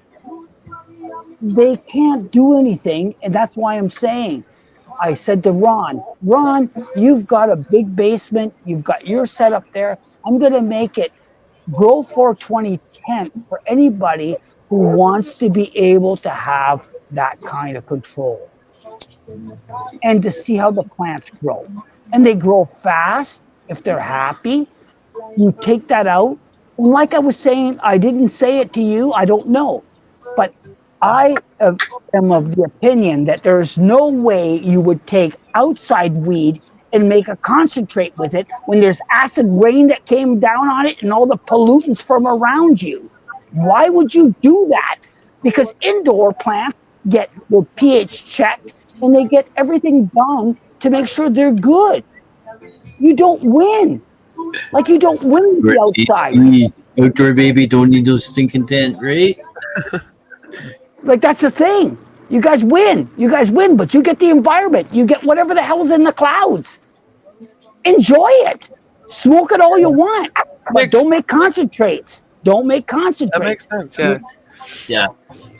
they can't do anything. And that's why I'm saying, I said to Ron, you've got a big basement. You've got your setup there. I'm going to make it Grow 420 tent for anybody who wants to be able to have that kind of control and to see how the plants grow. And they grow fast if they're happy. You take that out. And like I was saying, I didn't say it to you. I don't know. But I am of the opinion that there's no way you would take outside weed and make a concentrate with it when there's acid rain that came down on it and all the pollutants from around you. Why would you do that? Because indoor plants get their pH checked and they get everything done to make sure they're good. You don't win. Like you don't win the outside. Outdoor baby don't need those stinking tent, right? Like that's the thing. You guys win, but you get the environment. You get whatever the hell's in the clouds. Enjoy it. Smoke it all you want, but don't make concentrates. Don't make concentrates. That makes sense,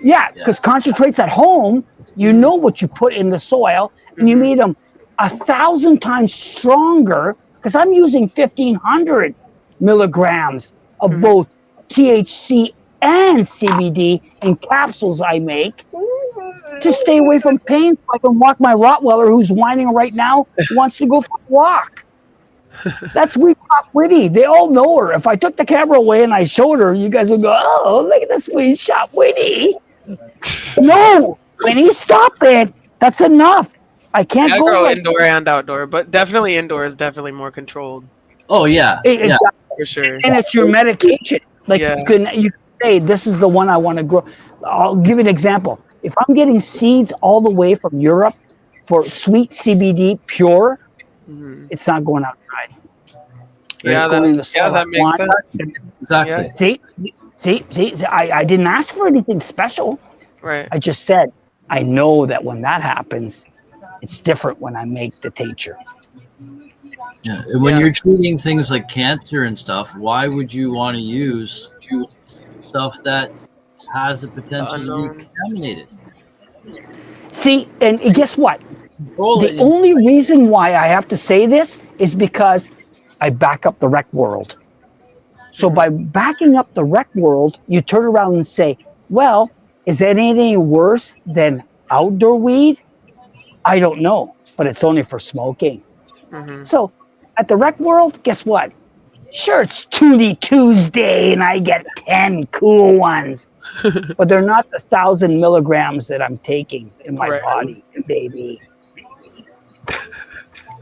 yeah. Because concentrates at home, you know what you put in the soil, and you made them 1,000 times stronger, because I'm using 1,500 milligrams of both THC and CBD in capsules I make to stay away from pain so I can walk my Rottweiler who's whining right now, wants to go for a walk. That's Wee Shop Winnie. They all know her. If I took the camera away and I showed her, you guys would go, oh, look at this Wee Shop Winnie. No, Winnie, stop it. That's enough. I can't go grow indoor and outdoor, but definitely indoor is definitely more controlled. Oh, yeah. For sure. And it's your medication. Like you can say, this is the one I want to grow. I'll give you an example. If I'm getting seeds all the way from Europe for sweet CBD pure, it's not going outside. That makes sense. Exactly. See, I didn't ask for anything special. Right. I just said, I know that when that happens, it's different when I make the tincture. Yeah. When you're treating things like cancer and stuff, why would you want to use stuff that has the potential to be contaminated? See, and guess what? The only reason why I have to say this is because I back up the rec world. So by backing up the rec world, you turn around and say, well, is that any worse than outdoor weed? I don't know, but it's only for smoking. So at the rec world, guess what? Sure, it's Tootie Tuesday and I get 10 cool ones, but they're not the 1,000 milligrams that I'm taking in my body, baby.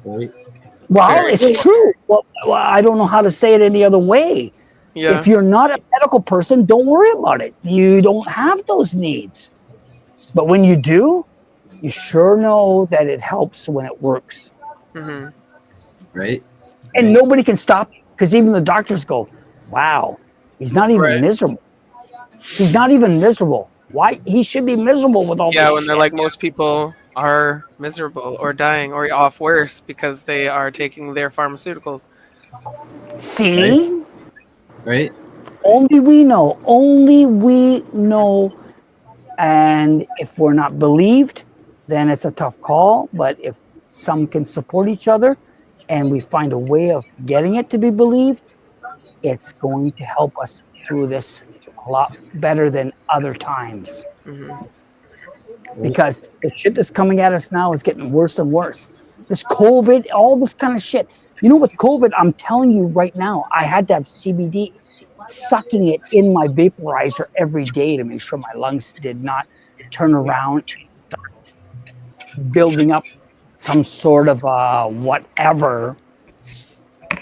Well, it's true. Well, I don't know how to say it any other way. Yeah. If you're not a medical person, don't worry about it. You don't have those needs. But when you do, you sure know that it helps when it works. Mm-hmm. Right. And nobody can stop, because even the doctors go, wow, he's not even Right. miserable. He's not even miserable. Why? He should be miserable with all Yeah, this when they're shit. like, most people are miserable or dying or off worse because they are taking their pharmaceuticals. See? Right. Only we know. Only we know. And if we're not believed, then it's a tough call. But if some can support each other and we find a way of getting it to be believed, it's going to help us through this a lot better than other times. Mm-hmm. Because the shit that's coming at us now is getting worse and worse. This COVID, all this kind of shit. You know, with COVID, I'm telling you right now, I had to have CBD, sucking it in my vaporizer every day to make sure my lungs did not turn around, building up some sort of whatever,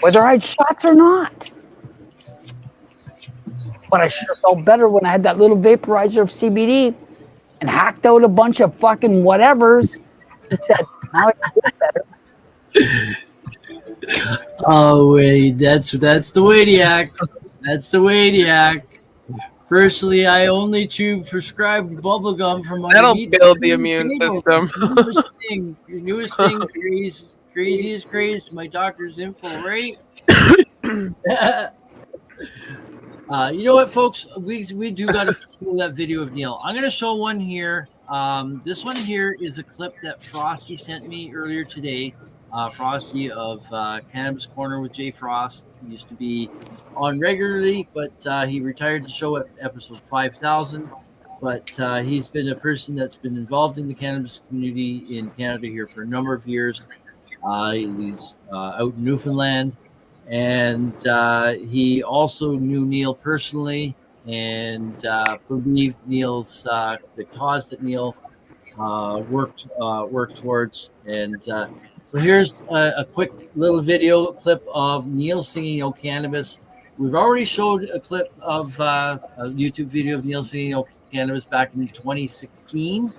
whether I had shots or not. But I sure felt better when I had that little vaporizer of CBD and hacked out a bunch of fucking whatevers and said, now I can feel better. Oh wait, that's the way to act. That's the way to act. Personally, I only chew prescribed bubble gum from That'll underneath build the immune tables. system. Your newest thing, crazy is crazy. My doctor's info, right? You know what, folks? We do got to show that video of Neil. I'm going to show one here. This one here is a clip that Frosty sent me earlier today. Frosty of Cannabis Corner with Jay Frost. He used to be on regularly, but he retired the show at episode 5,000. But he's been a person that's been involved in the cannabis community in Canada here for a number of years. He's out in Newfoundland, and he also knew Neil personally and believed Neil's the cause that Neil worked towards. And so here's a quick little video clip of Neil singing "O Cannabis." We've already showed a clip of a YouTube video of Neil singing "O Cannabis" back in 2016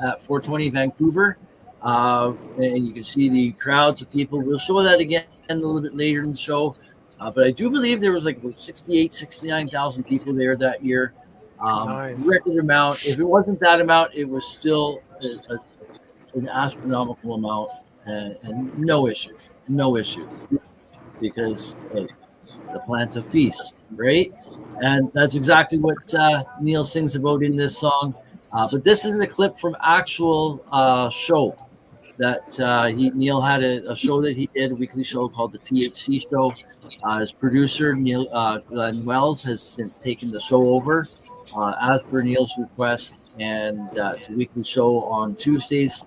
at 420 Vancouver. And you can see the crowds of people. We'll show that again a little bit later in the show. But I do believe there was like about 69,000 people there that year. Nice. Record amount. If it wasn't that amount, it was still an astronomical amount, and no issues, because hey, the plant of feast, right? And that's exactly what Neil sings about in this song. But this is a clip from actual show that Neil had a show that he did, a weekly show called the THC Show. His producer Neil Glenn Wells has since taken the show over as per Neil's request, and it's a weekly show on Tuesdays,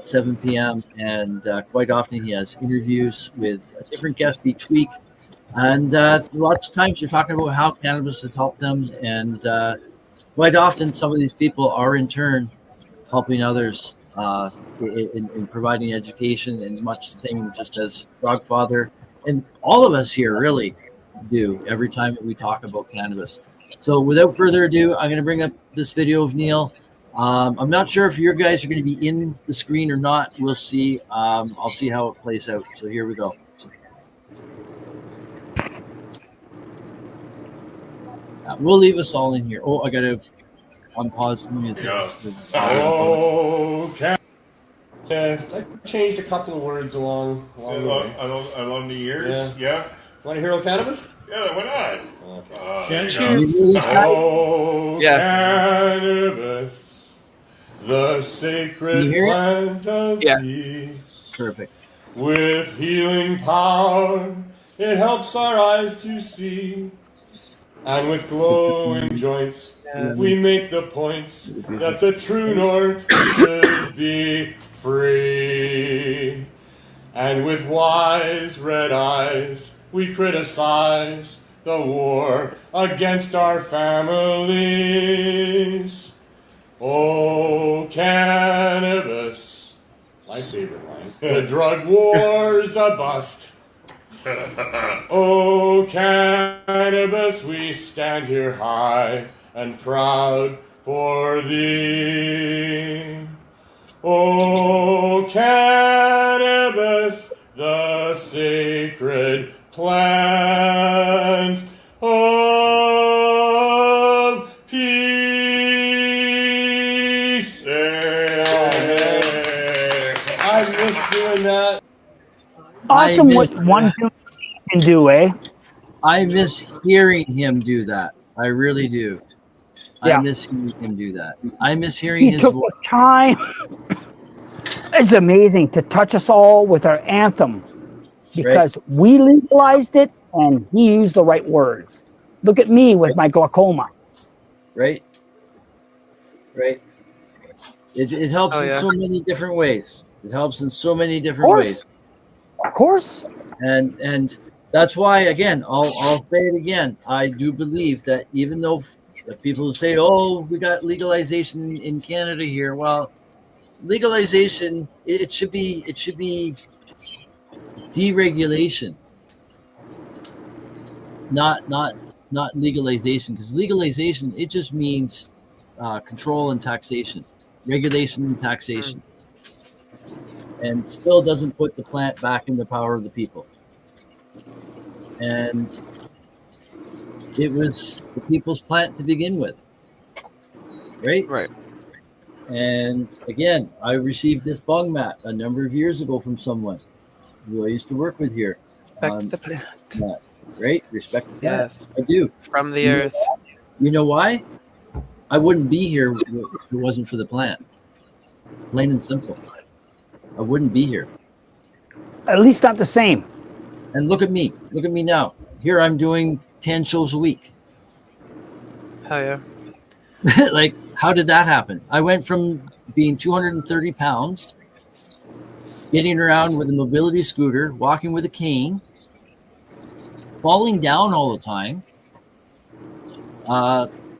7 p.m. And quite often he has interviews with a different guest each week. And lots of times you're talking about how cannabis has helped them, and quite often some of these people are in turn helping others in providing education, and much the same just as Frogfather and all of us here really do every time that we talk about cannabis. So without further ado, I'm going to bring up this video of Neil. I'm not sure if your guys are going to be in the screen or not. We'll see. I'll see how it plays out. So here we go. We'll leave us all in here. Oh, I got to unpause the music. Okay. I changed a couple of words along the years. Yeah. Want to hear O Cannabis? Yeah, why not? Oh, cannabis, the sacred plant of peace. Perfect. With healing power, it helps our eyes to see. And with glowing joints, we make the points that the true north should be free. And with wise red eyes, we criticize the war against our families. Oh, cannabis, my favorite line. The drug war's a bust. Oh, cannabis, we stand here high and proud for thee. Oh, cannabis, the sacred plant of peace. I miss doing that. Awesome what one human can do, eh? I miss hearing him do that. I really do. I Yeah. miss hearing him do that. I miss hearing He his took voice. the time. It's amazing to touch us all with our anthem because we legalized it and he used the right words. Look at me with my glaucoma. Right? Right. It helps Oh, in yeah. so many different ways. It helps in so many Of different ways. course. Of course. And that's why, again, I'll say it again. I do believe that even though people say, "Oh, we got legalization in Canada here," well, legalization it should be deregulation, not legalization, because legalization it just means control and taxation, regulation and taxation, and still doesn't put the plant back in the power of the people. And it was the people's plant to begin with, right? Right. And again, I received this bung mat a number of years ago from someone who I used to work with here. Respect the plant. Mat, right? Respect the plant. Yes. I do. From the earth. You know why? I wouldn't be here if it wasn't for the plant. Plain and simple. I wouldn't be here. At least not the same. And look at me. Look at me now. Here I'm doing 10 shows a week. Hell yeah. Like, how did that happen? I went from being 230 pounds, getting around with a mobility scooter, walking with a cane, falling down all the time,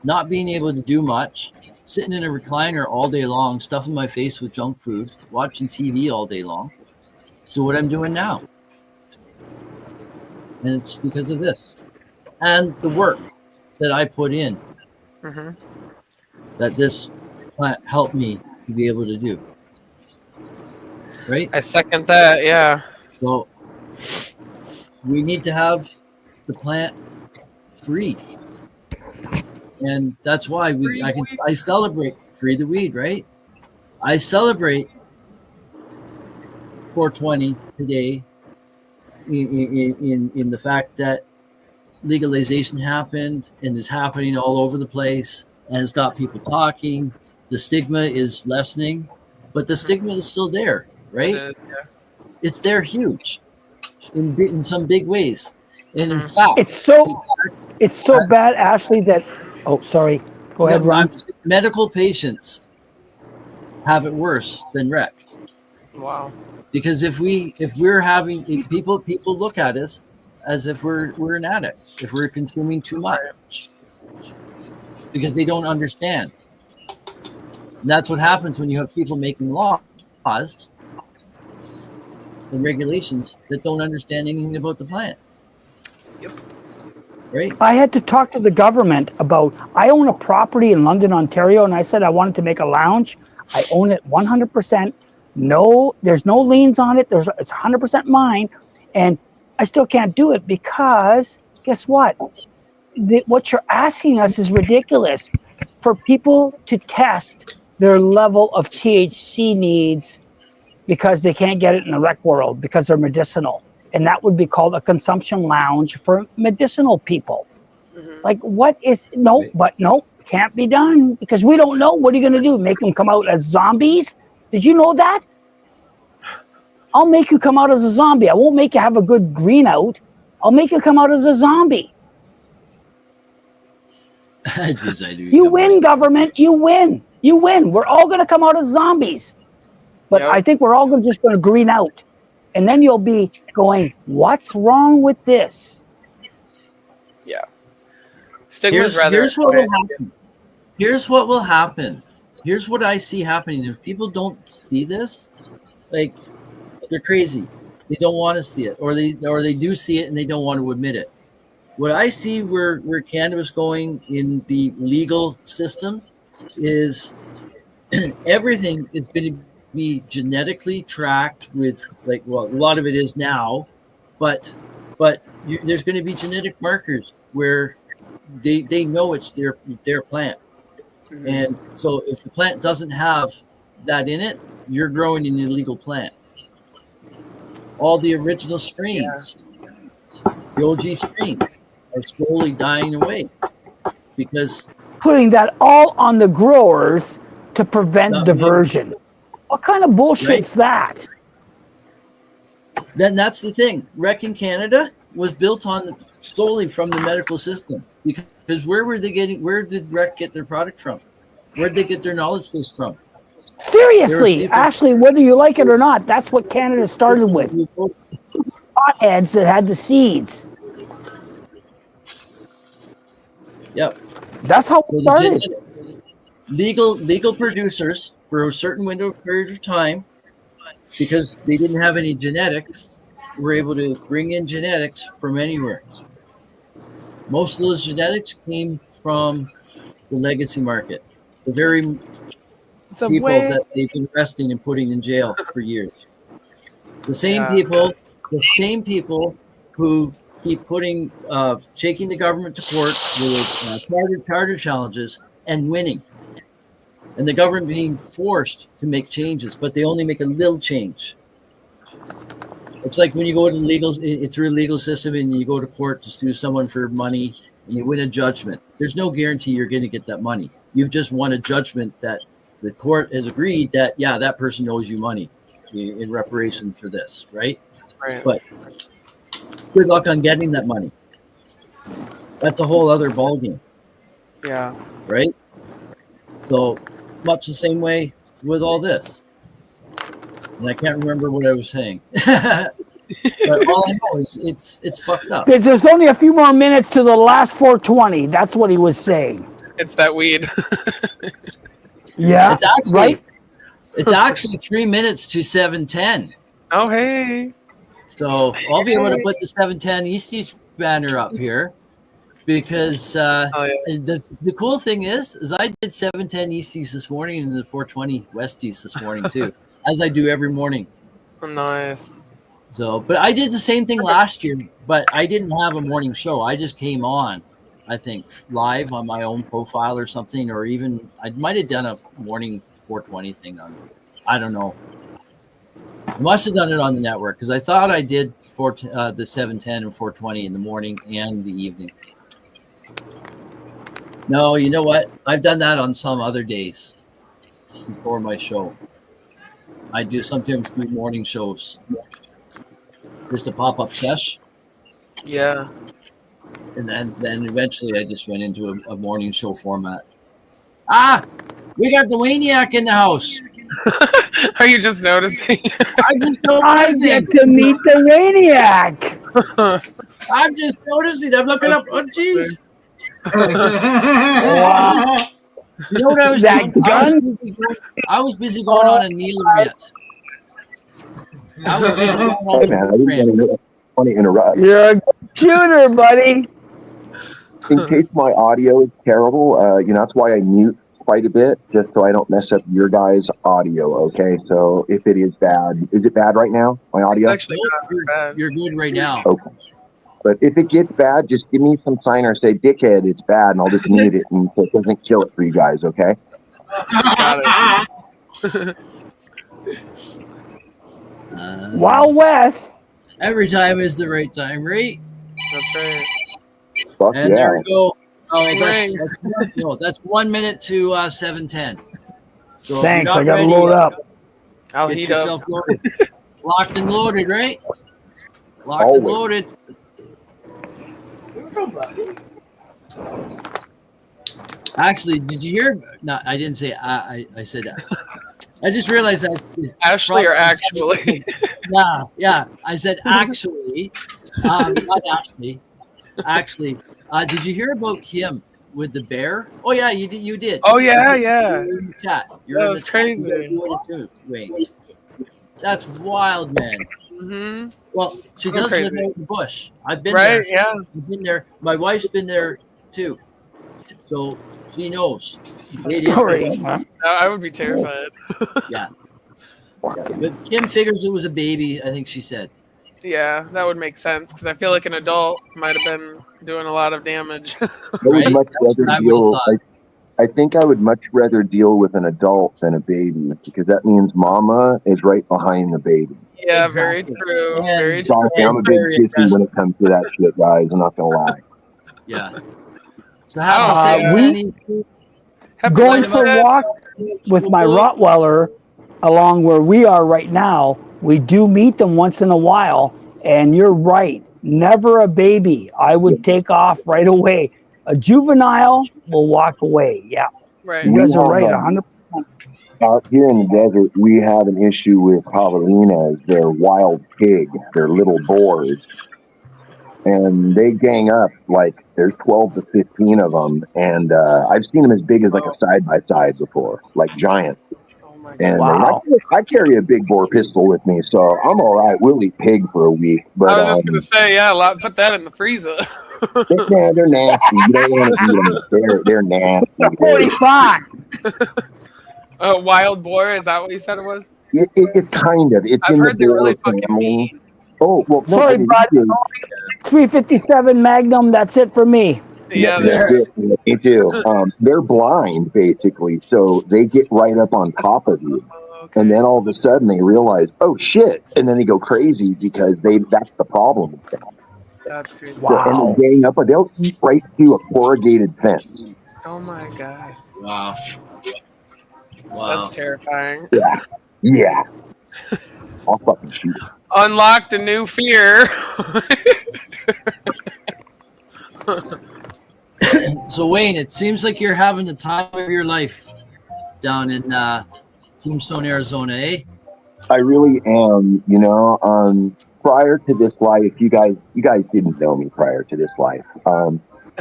not being able to do much, sitting in a recliner all day long, stuffing my face with junk food, watching TV all day long, to what I'm doing now. And it's because of this. And the work that I put in, that this plant helped me to be able to do. Right? I second that, yeah. So we need to have the plant free. And that's why I celebrate free the weed, right? I celebrate 420 today in the fact that legalization happened and it's happening all over the place and it's got people talking. The stigma is lessening, but the stigma is still there, right? It is, yeah. It's there huge in some big ways. And in fact, it's so bad, Ashley, that sorry. Go ahead, Ron. Medical patients have it worse than rec. Wow. Because if we're having people look at us as if we're an addict, if we're consuming too much, because they don't understand. And that's what happens when you have people making laws and regulations that don't understand anything about the plant. Yep. Right? I had to talk to the government about, I own a property in London, Ontario, and I said I wanted to make a lounge. I own it 100%. No, there's no liens on it. It's 100% mine. And I still can't do it because guess what? What you're asking us is ridiculous. For people to test their level of THC needs because they can't get it in the rec world because they're medicinal. And that would be called a consumption lounge for medicinal people. Like, what is, no, can't be done because we don't know. What are you going to do? Make them come out as zombies? Did you know that? I'll make you come out as a zombie. I won't make you have a good green out. I'll make you come out as a zombie. Yes, I do. You win, government. You win. You win. We're all going to come out as zombies. But I think we're all just going to green out. And then you'll be going, what's wrong with this? Yeah. Stigma's Here's what will happen. Here's what will happen. Here's what I see happening. If people don't see this, like, they're crazy. They don't want to see it, or they do see it and they don't want to admit it. What I see where cannabis going in the legal system is everything is going to be genetically tracked with, like, well, a lot of it is now, but there's going to be genetic markers where they know it's their plant. And so if the plant doesn't have that in it, you're growing an illegal plant. All the original strains, the OG strains, are slowly dying away because Putting that all on the growers to prevent diversion. What kind of bullshit's that? Then that's the thing. Rec in Canada was built on solely from the medical system, because where did Rec get their product from? Where did they get their knowledge base from? Seriously, Ashley, whether you like it or not, that's what Canada started with. Potheads that had the seeds. Yep. That's how it started. Legal producers for a certain period of time, because they didn't have any genetics, were able to bring in genetics from anywhere. Most of those genetics came from the legacy market, the very people that they've been arresting and putting in jail for years. The same people who keep taking the government to court with charter challenges and winning, and the government being forced to make changes, but they only make a little change. It's like when you go to through a legal system and you go to court to sue someone for money and you win a judgment. There's no guarantee you're going to get that money. You've just won a judgment that the court has agreed that, yeah, that person owes you money in reparation for this, right? Right. But good luck on getting that money. That's a whole other ballgame. Yeah. Right? So much the same way with all this. And I can't remember what I was saying. But all I know is it's fucked up. There's only a few more minutes to the last 420. That's what he was saying. It's that weed. Yeah, it's actually, right? It's actually 3 minutes to 7:10. Oh, hey. So I'll be able to put the 710 East banner up here, because the cool thing is I did 710 Easties this morning and the 420 Westies this morning too, as I do every morning. Nice. So, but I did the same thing last year, but I didn't have a morning show. I just came on, I think, live on my own profile or something, or even I might have done a morning 420 thing on, I don't know. I must have done it on the network, because I thought I did the 710 and 420 in the morning and the evening. No, you know what? I've done that on some other days before my show. I do sometimes do morning shows. Just a pop-up sesh. Yeah. And then eventually I just went into a morning show format. Ah! We got the Waniac in the house. Are you just noticing? I'm just noticing. I get to meet the Waniac. I'm just noticing. I'm looking up. Oh, jeez. Wow. You know what I was doing? I was busy going on a Neil rant. I was busy going on want to interrupt. You're a good shooter, buddy. In case my audio is terrible, that's why I mute quite a bit, just so I don't mess up your guys' audio, okay? So if it is bad, is it bad right now, my audio? It's actually not bad. You're good right now. Okay. But if it gets bad, just give me some sign or say, dickhead, it's bad, and I'll just mute it, and so it doesn't kill it for you guys, okay? Got it. Wild West. Every time is the right time, right? That's right. Fuck and yeah. there we go. Oh, that's 1 minute to 7:10. So thanks, I gotta load up. I'll get heat yourself up. loaded. Locked and loaded, right? Locked and loaded. Actually, did you hear? No, I didn't say I said that. I just realized that. Ashley or actually? Yeah. I said actually. Not Ashley. Actually, did you hear about Kim with the bear? Oh yeah, you did. You did. Oh yeah. You're in the chat. That was crazy. Wait, that's wild, man. Mm-hmm. Well, she I'm does live crazy. out in the bush. I've been Right? there. Yeah. I've been there. My wife's been there too, so she knows. It is Sorry, big. man. I would be terrified. Yeah. But Kim figures it was a baby. I think she said. Yeah, that would make sense because I feel like an adult might have been doing a lot of damage. I would Right? much That's rather what I would have deal. thought. I think I would much rather deal with an adult than a baby because that means mama is right behind the baby. Yeah, Exactly. very true. And, Very Sorry, true. I'm a big very sissy aggressive. when it comes to that shit, guys. I'm not gonna lie. Yeah. So happy Oh, St. yeah. Denny's. Happy Going St. for a Denny's. walk with my Boy. Rottweiler along where we are right now. We do meet them once in a while, and you're right. Never a baby. I would take off right away. A juvenile will walk away. Yeah, Right. you We guys are right. have 100%. out here in the desert, we have an issue with javelinas. They're wild pig. They're little boars, and they gang up like there's 12 to 15 of them, and I've seen them as big as like a side by side before, like giant. Oh my god. And Wow. I carry a big bore pistol with me, so I'm all right. We'll eat pig for a week, I but was just gonna say, yeah, put that in the freezer. they're nasty. You don't want to eat them. They're nasty. 45. Wild boar, is that what you said it was? It's kind of. It's I've in the heard they're really boar fucking family. mean. Oh well, no, Sorry, but bud. it is. 357 Magnum. That's it for me. Yeah, That's it. They do. They're blind basically, so they get right up on top of you, and then all of a sudden they realize, oh shit, and then they go crazy because that's the problem with them. that's crazy. So, and they gang up, but they'll eat right through a corrugated fence. Oh my god. Wow. That's terrifying. Yeah. I'll fucking shoot it. Unlocked a new fear. So Wayne, it seems like you're having the time of your life down in Tombstone, Arizona, eh? I really am. Prior to this life, you guys didn't know me prior to this life. I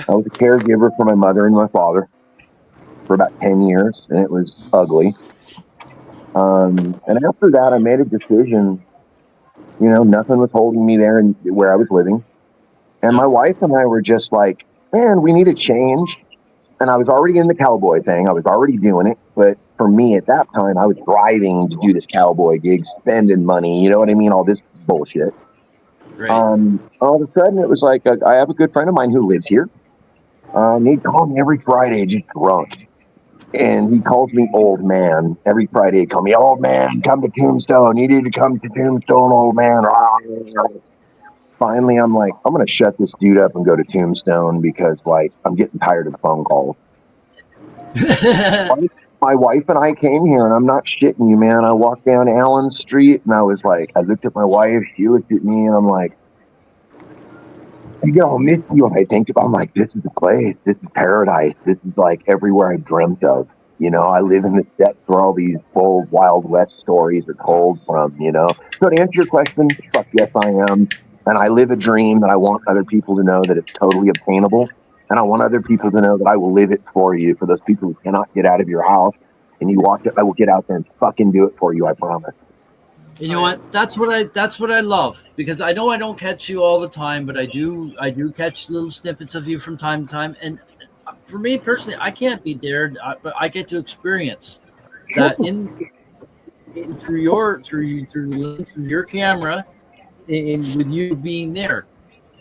was a caregiver for my mother and my father for about 10 years, and it was ugly. And after that, I made a decision. Nothing was holding me there and where I was living. And my wife and I were just like, man, we need a change. And I was already in the cowboy thing. I was already doing it. But for me at that time, I was driving to do this cowboy gig, spending money. You know what I mean? All this bullshit. Right. All of a sudden, it was like, I have a good friend of mine who lives here. He'd call me every Friday, just drunk. And he calls me old man. Every Friday he'd call me, old man, come to Tombstone. You need to come to Tombstone, old man. Finally, I'm like, I'm going to shut this dude up and go to Tombstone because, like, I'm getting tired of the phone calls. My wife and I came here, and I'm not shitting you, man. I walked down Allen Street, and I was like, I looked at my wife. She looked at me, and I'm like, I'll miss you. And I think about, I'm like, this is the place. This is paradise. This is like everywhere I dreamt of. I live in the steppes where all these old Wild West stories are told from, So to answer your question, fuck yes, I am. And I live a dream that I want other people to know that it's totally obtainable. And I want other people to know that I will live it for you. For those people who cannot get out of your house and you watch it, I will get out there and fucking do it for you. I promise. You know what? That's what I love, because I know I don't catch you all the time, but I do catch little snippets of you from time to time. And for me personally, I can't be there, but I get to experience that through your camera, with you being there.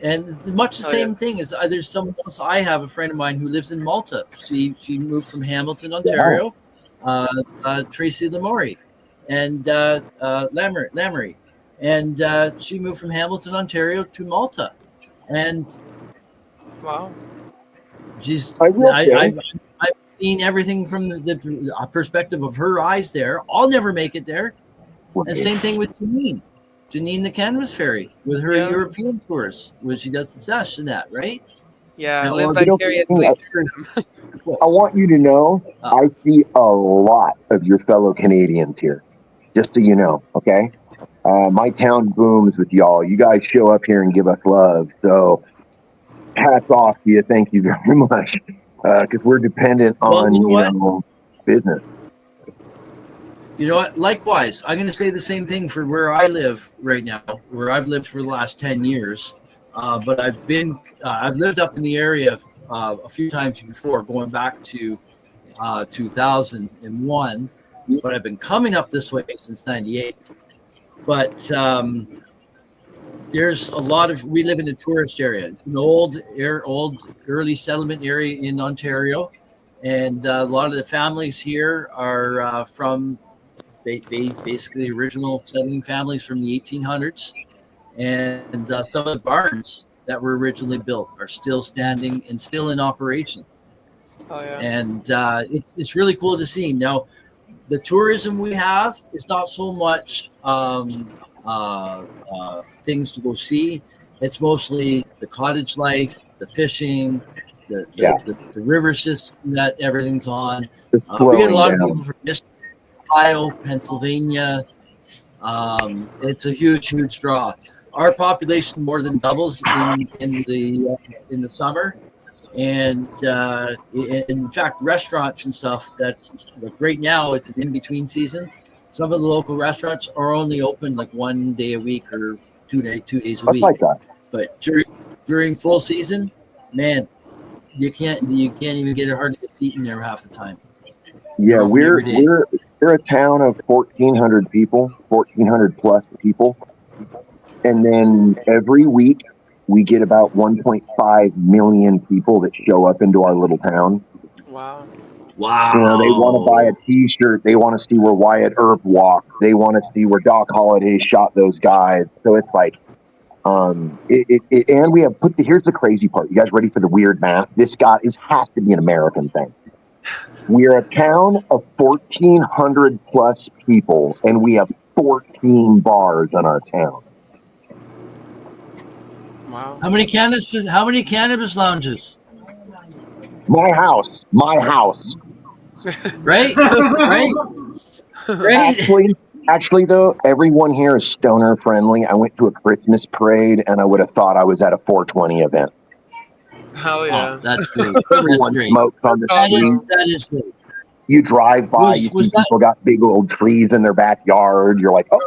And much the same thing is there's someone else. I have a friend of mine who lives in Malta. She moved from Hamilton, Ontario. Tracy Lamori. And Lamory, and she moved from Hamilton, Ontario, to Malta, and wow, I've seen everything from the perspective of her eyes. There, I'll never make it there. And same thing with Janine, the Canvas Fairy, with her European tours, when she does the sesh and that, right? Yeah, And live vicariously through them. I want you to know, I see a lot of your fellow Canadians here. Just so you know, okay? My town booms with y'all. You guys show up here and give us love. So hats off to you. Thank you very much. Because we're dependent on, business. You know what? Likewise, I'm going to say the same thing for where I live right now, where I've lived for the last 10 years. But I've lived up in the area a few times before, going back to 2001. But I've been coming up this way since '98. But there's a lot of, we live in a tourist area. It's an old early settlement area in Ontario. And a lot of the families here are from basically original settling families from the 1800s. And some of the barns that were originally built are still standing and still in operation. Oh yeah. And it's really cool to see. Now, the tourism we have is not so much things to go see. It's mostly the cottage life, the fishing, the river system that everything's on. We get a lot of people from Ohio, Pennsylvania. It's a huge draw. Our population more than doubles in the summer, and in fact, restaurants and stuff that, like right now, it's an in between season. Some of the local restaurants are only open like 1 day a week or 2 days a week. Like that. But during full season, man, you can't even get a hardly a seat in there half the time. Yeah, we're a town of 1,400 people, 1,400 plus people, and then every week we get about 1.5 million people that show up into our little town. Wow. You know, they want to buy a T-shirt. They want to see where Wyatt Earp walked. They want to see where Doc Holliday shot those guys. So it's like, and we have here's the crazy part. You guys ready for the weird math? This has to be an American thing. We're a town of 1,400 plus people, and we have 14 bars in our town. Wow. How many cannabis lounges? My house. Right? Actually, though, everyone here is stoner friendly. I went to a Christmas parade, and I would have thought I was at a 420 event. Hell yeah. Oh, that's great. Everyone smokes on the street. That is great. You drive by, you see people got big old trees in their backyard. You're like, oh,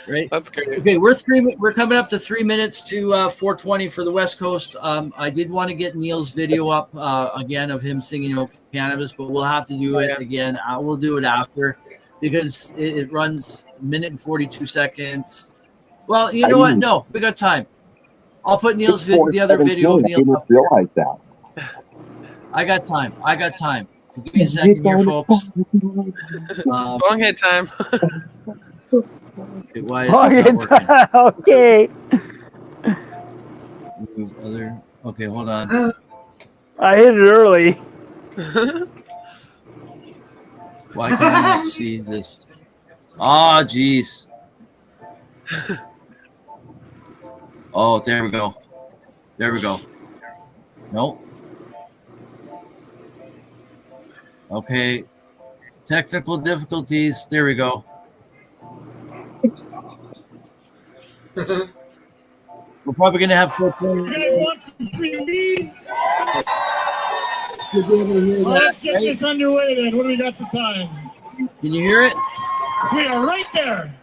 right? That's great. Okay, we're coming up to 3 minutes to 4:20 for the West Coast. I did want to get Neil's video up again of him singing "No Cannabis," but we'll have to do it again. We'll do it after because it runs 1 minute and 42 seconds. Well, you know what? No, we got time. I'll put Neil's the other video of Neil. I didn't realize that. I got time. So give me a second here, folks. Long head time. Why is it not working? Okay. Okay, hold on. I hit it early. Why can I not see this? Oh, geez. Oh, there we go. Nope. Okay. Technical difficulties. There we go. We're probably going to have to. You guys want some free weed? Should be able to hear that, Let's get this underway then. What do we got for time? Can you hear it? We are right there.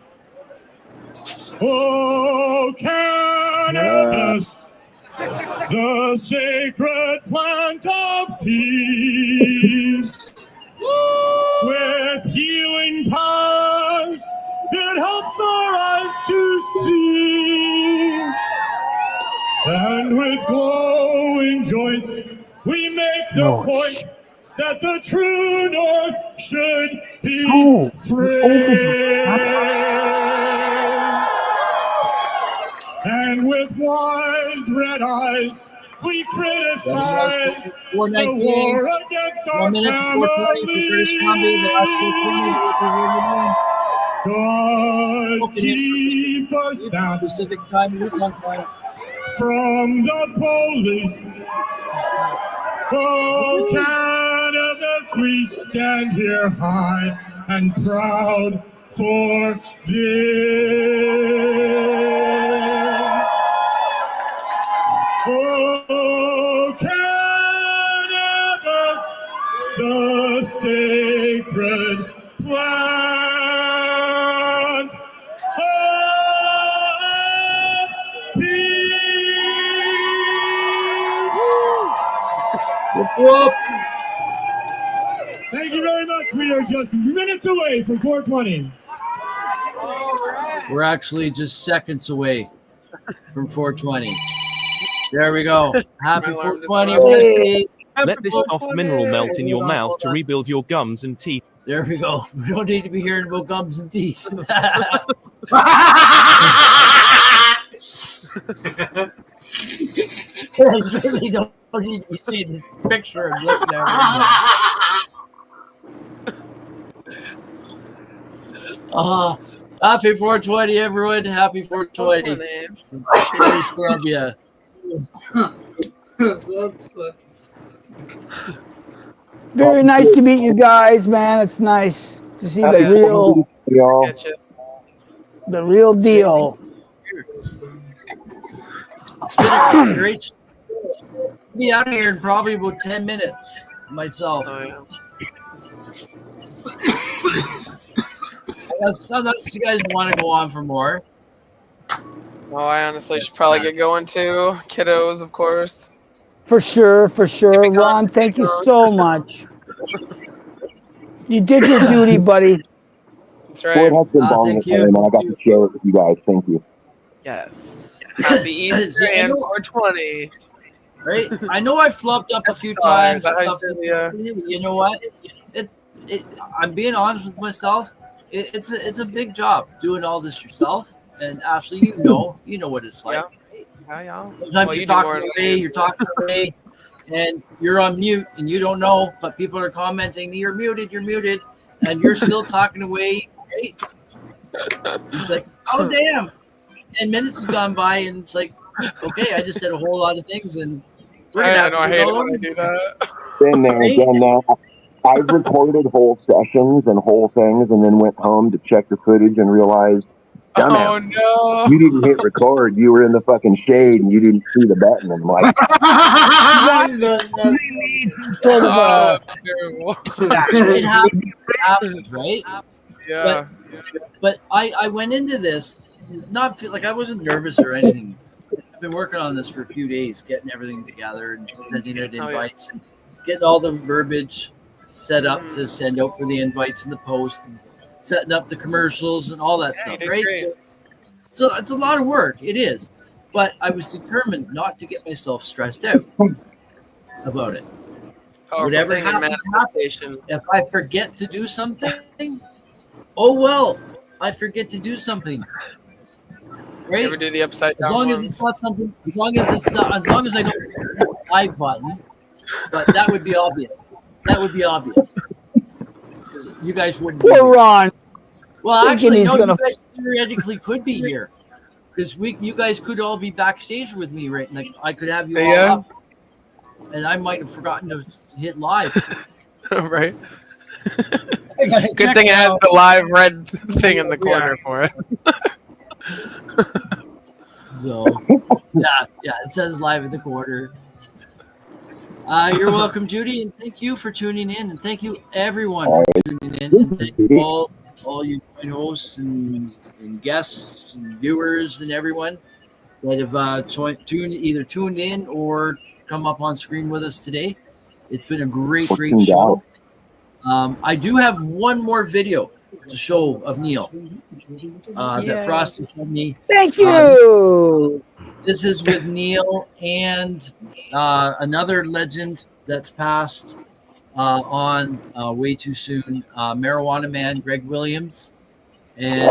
Oh, cannabis, the sacred plant of peace. With healing powers, it helps our eyes to see. And with glowing joints, we make the point that the true north should be free. And with wise red eyes, we criticize the war against our family. God keep us down Pacific time, Yukon time. From the police. Oh, cannabis, we stand here high and proud for this. Oh, cannabis, the a sacred plant. Thank you very much. We are just minutes away from 420. We're actually just seconds away from 420. There we go. Happy 420. Let this soft mineral melt in your mouth to rebuild your gums and teeth. There we go. We don't need to be hearing about gums and teeth. I certainly don't need to be seeing this picture and looking at it. Happy 420, everyone. Happy 420. British Columbia. Very nice to meet you guys, man. It's nice to see the real deal. It's been a great. I'll be out of here in probably about 10 minutes myself. Sometimes you guys want to go on for more. Oh, I honestly should probably get going too. Kiddos, of course. For sure. Ron, thank you so much. You did your duty, buddy. That's right. Thank you. And I got to share it with you guys. Thank you. Yes. Happy Easter and 420. Right? I know I flubbed up a few times. You know what? I'm being honest with myself. It's a big job doing all this yourself. And Ashley, you know what it's like. Yeah. Sometimes you're talking away, and you're on mute, and you don't know, but people are commenting, you're muted, and you're still talking away. Right? It's like, oh damn, 10 minutes has gone by, and it's like, okay, I just said a whole lot of things, and we're gonna have to I hate it all when I over. do that. Been there, done that. I've recorded whole sessions and whole things, and then went home to check the footage and realized, dumbass, oh no, you didn't hit record. You were in the fucking shade and you didn't see the button. And I'm like, It happens, right? Yeah. But I went into this not feel like I wasn't nervous or anything. I've been working on this for a few days, getting everything together and sending out invites, and getting all the verbiage set up to send out for the invites in the post, and setting up the commercials and all that stuff, right? So it's a lot of work. It is. But I was determined not to get myself stressed out about it. Whatever happens, if I forget to do something, oh well, I forget to do something. Right? Ever do the upside down as long ones? as it's not something, as long as I don't hit the live button, but that would be obvious. That would be obvious. You guys wouldn't. Poor Ron. Well, actually, no, you guys theoretically could be here. Because you guys could all be backstage with me, right? Like I could have you all up, and I might have forgotten to hit live. Right. Good thing it has the live red thing in the corner for it. So, yeah, it says live in the corner. You're welcome, Judy, and thank you for tuning in, and thank you everyone for tuning in, and thank you all you hosts and guests and viewers and everyone that have tuned in or come up on screen with us today. It's been a great show. I do have one more video to show of Neil that Frosty sent me. Thank you. This is with Neil and another legend that's passed on way too soon, Marijuana Man, Greg Williams. And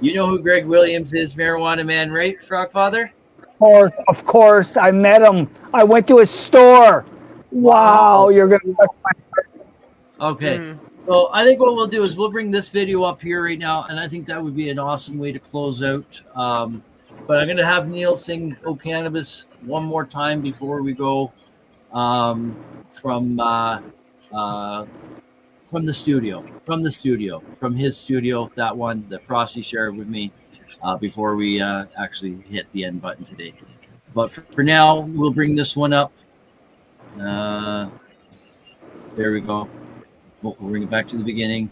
you know who Greg Williams is, Marijuana Man, right, Frogfather? Of course. I met him. I went to his store. Wow, you're going to... Okay. So I think what we'll do is we'll bring this video up here right now, and I think that would be an awesome way to close out. But I'm going to have Neil sing "Oh Cannabis" one more time before we go from the studio, from his studio, that one that Frosty shared with me before we actually hit the end button today. But for now, we'll bring this one up. There we go. We'll bring it back to the beginning.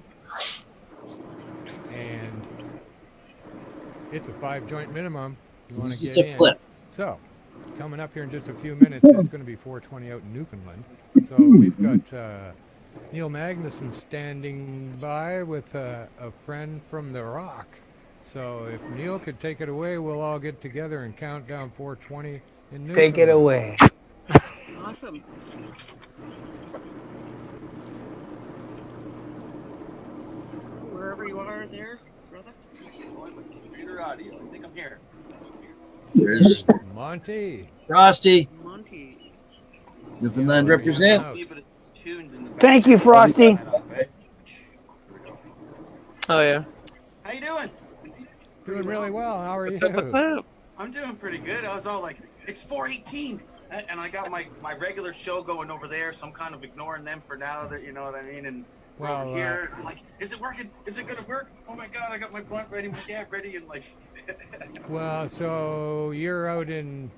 And it's a 5 joint minimum. You So want this to is get a in. clip. So, coming up here in just a few minutes, it's going to be 420 out in Newfoundland. So we've got Neil Magnuson standing by with a friend from the Rock. So if Neil could take it away, we'll all get together and count down 420 in Newfoundland. Take it away. Awesome. Wherever you are there, brother. Computer audio. I think I'm here. There's Monty. Frosty. Monty. Newfoundland represent. Thank you, Frosty. Oh yeah. How you doing? Doing really well. How are you? I'm doing pretty good. I was all like, it's 4:18, and I got my regular show going over there, so I'm kind of ignoring them for now. That you know what I mean. And we're Well, over here, I'm like, is it working? Is it gonna work? Oh my God, I got my blunt ready, my dad ready, and like. Well, so you're out in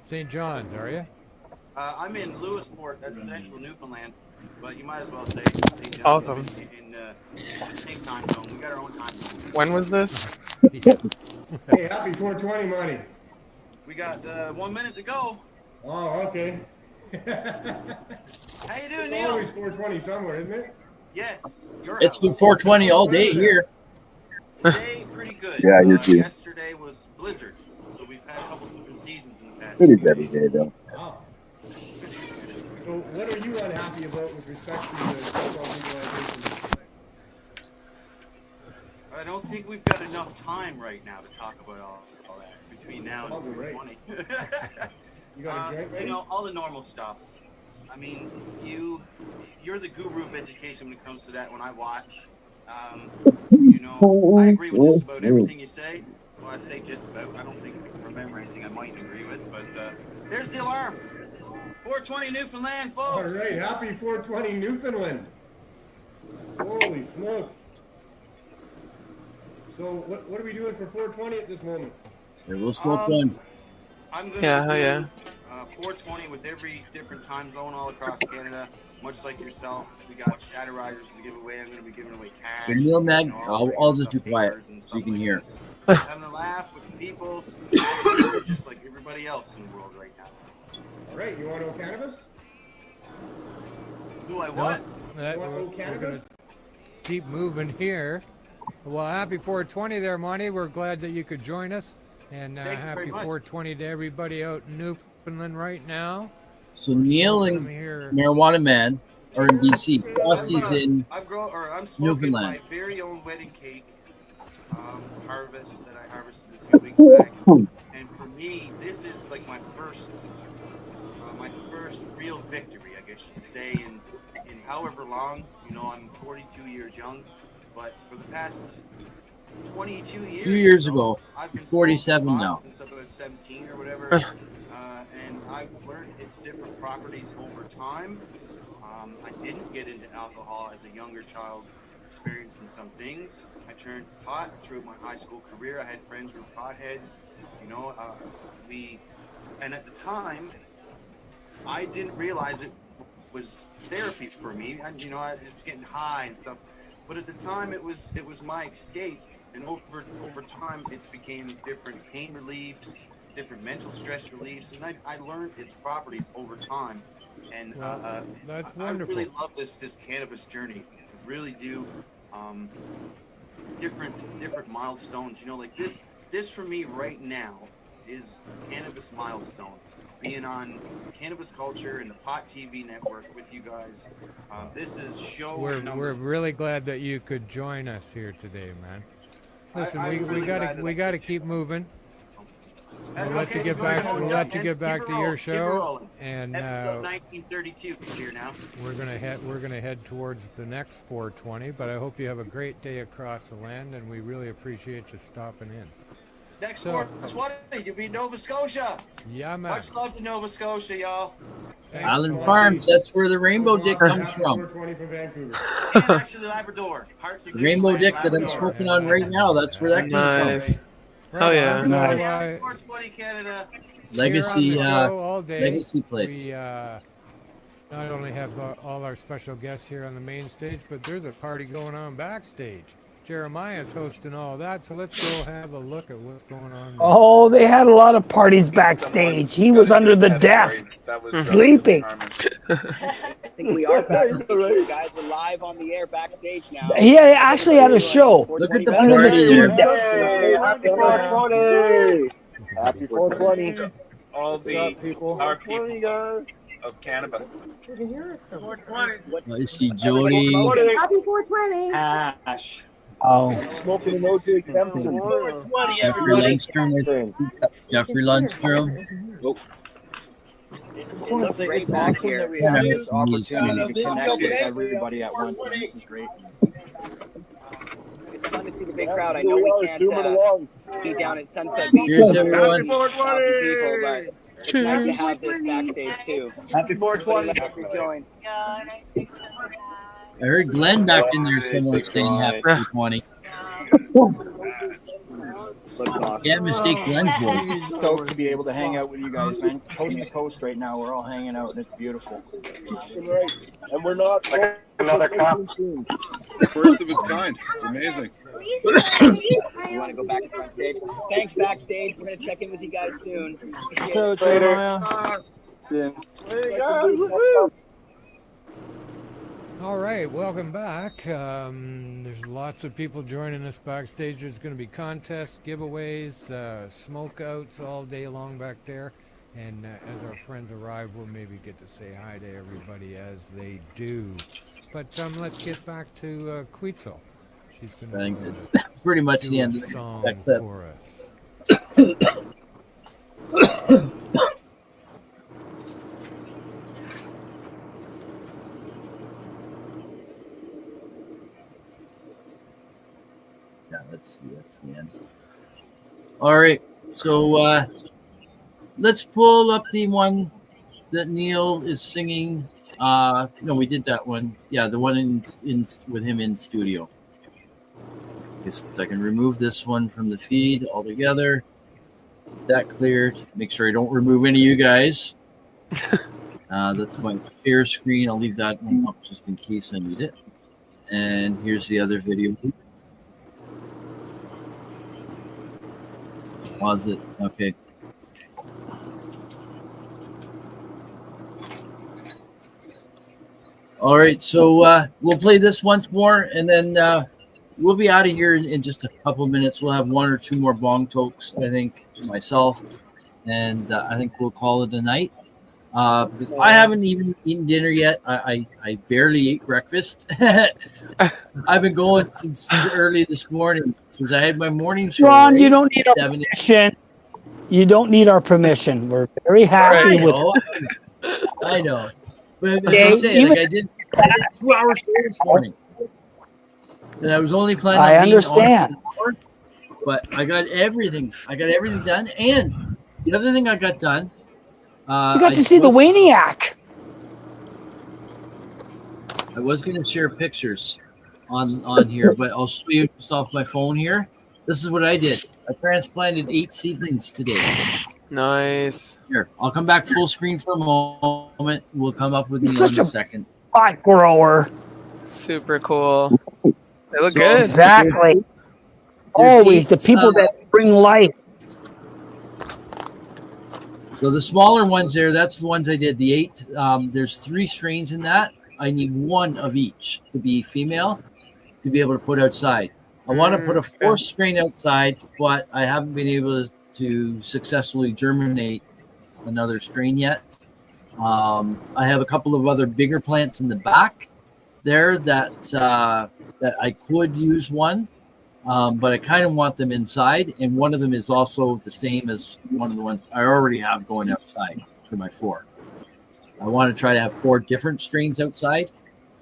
St. John's, are you? I'm in Lewisport, that's central Newfoundland, but you might as well say St. John's Awesome. in same time zone. We got our own time zone. When was this? Hey, happy 420, Monty. We got 1 minute to go. Oh, okay. How you doing, It's Neil? always 420 somewhere, isn't it? Yes. It's been 420 all day here. Today, pretty good. Yeah, here too. Yesterday was blizzard, so we've had a couple different seasons in the past. It is every day, though. Wow. So what are you unhappy about with respect to the alcohol legalization? I don't think we've got enough time right now to talk about all that between now and Probably right. 2020. You got a joint ready? You know, all the normal stuff. I mean, you're the guru of education when it comes to that. When I watch, you know, I agree with just about everything you say. Well, I'd say just about. I don't think I can remember anything I mightn't agree with, but there's the alarm. 420 Newfoundland, folks. All right, happy 420 Newfoundland. Holy smokes. So what are we doing for 420 at this moment? There will smoke one. I'm gonna do 420 with every different time zone all across Canada. Much like yourself, we got Shadow Riders to give away. I'm going to be giving away cash. So Neil Mag, you know, I'll just be quiet so you can hear. Having a laugh with the people, just like everybody else in the world right now. All right, you want to cannabis? Do I what? We're gonna keep moving here. Well, happy 420 there, Monty. We're glad that you could join us. And Thank you very happy much. 420 to everybody out in Newfoundland right now. So Neil and Marijuana Man are in BC. Frosty's in I'm smoking Newfoundland. my very own wedding cake harvest that I harvested a few weeks back. And for me, this is like my first real victory, I guess you could say, in however long. You know, I'm 42 years young, but for the past 22 years. A few years or so, ago. I've been He's 47 smoking pot now. since I was 17 or whatever. And I've learned its different properties over time. I didn't get into alcohol as a younger child, experiencing some things. I turned to pot through my high school career. I had friends who were potheads. You know, and at the time, I didn't realize it was therapy for me. I was getting high and stuff. But at the time, it was my escape. And over time, it became different pain reliefs, different mental stress reliefs, and I learned its properties over time. And that's I wonderful. really love this cannabis journey. I really do. Different milestones. You know, like this for me right now is cannabis milestone. Being on Cannabis Culture and the Pot TV network with you guys. This is show We're number. really glad that you could join us here today, man. Listen, I'm we really glad that I gotta keep moving. We'll let you Okay, get go ahead. back. We'll let you get back Keep to it your rolling, keep it show, rolling. and Episode 1932 here now. we're gonna head towards the next 420. But I hope you have a great day across the land, and we really appreciate you stopping in. Next So- 420, you'll be in Nova Scotia. Yeah, man. Much love to Nova Scotia, y'all. Island Farms, that's where the rainbow dick comes from. 420 from Vancouver. And actually Labrador. Hearts The rainbow dick that I'm smoking on right now, that's where that came Nice. from. Oh yeah. Nice. Yeah, 420 Canada. Legacy, Here on the show all day, legacy place. We not only have all our special guests here on the main stage, but there's a party going on backstage. Jeremiah's hosting all that, so let's go have a look at what's going on there. Oh, they had a lot of parties backstage. He was under the desk, sleeping. I think we are backstage here, guys. We're live on the air backstage now. He actually had a show. Look at the under the party steam there. deck. Hey, happy 420! Happy 420. All the our people of cannabis. I see Jody. Happy 420! Ash. Oh. Smoking an OJ Kempson. 420, Jeffrey Lundstrom. Nope. It looks great back here. We have this opportunity to connect with everybody at once. And this is great. It's fun to see the big crowd. I know we can't be down at Sunset Beach. Cheers, everyone. Happy 420! People, but it's nice to have this backstage too. Happy 420. I heard Glenn back in there somewhere saying happy 420. Can't mistake Glenn's voice. Stoked to be able to hang out with you guys, man. Coast to coast right now. We're all hanging out, and it's beautiful. Right. And we're not another cop. First of its kind. It's amazing. You want to go back to front stage? Thanks, backstage. We're going to check in with you guys soon. So, Jeremiah. All right, welcome back. There's lots of people joining us backstage. There's going to be contests, giveaways, smoke outs all day long back there. And as our friends arrive, we'll maybe get to say hi to everybody as they do. But let's get back to Quetzal. She's going I think it's pretty much the end of the song for us. Yeah, that's the end. All right, so let's pull up the one that Neil is singing. No, we did that one. Yeah, the one in with him in studio. Guess I can remove this one from the feed altogether. That cleared. Make sure I don't remove any of you guys. That's my share screen. I'll leave that one up just in case I need it. And here's the other video. Pause it. Okay. All right, so we'll play this once more, and then we'll be out of here in just a couple of minutes. We'll have one or two more bong tokes, I think, myself, and I think we'll call it a night. Because I haven't even eaten dinner yet. I barely ate breakfast. I've been going since early this morning because I had my morning show. Ron, you don't need our permission. You don't need our permission. We're very happy with it. I know. But I'm saying, like I did 2 hours this morning. And I was only planning on being understand. on, but I got everything. I got everything done. And the other thing I got done. You got to see the Waniac. I was going to share pictures on here, but I'll show you just off my phone here. This is what I did. I transplanted 8 seedlings today. Nice. Here, I'll come back full screen for a moment. We'll come up with you in a second. Pot grower. Super cool. They look good. Exactly. Always the people that bring life. So the smaller ones there, that's the ones I did. The 8, there's 3 strains in that. I need 1 of each to be female to be able to put outside. I want to put a 4th strain outside, but I haven't been able to successfully germinate another strain yet. I have a couple of other bigger plants in the back there that I could use one, but I kind of want them inside, and one of them is also the same as one of the ones I already have going outside for my 4. I want to try to have 4 different strains outside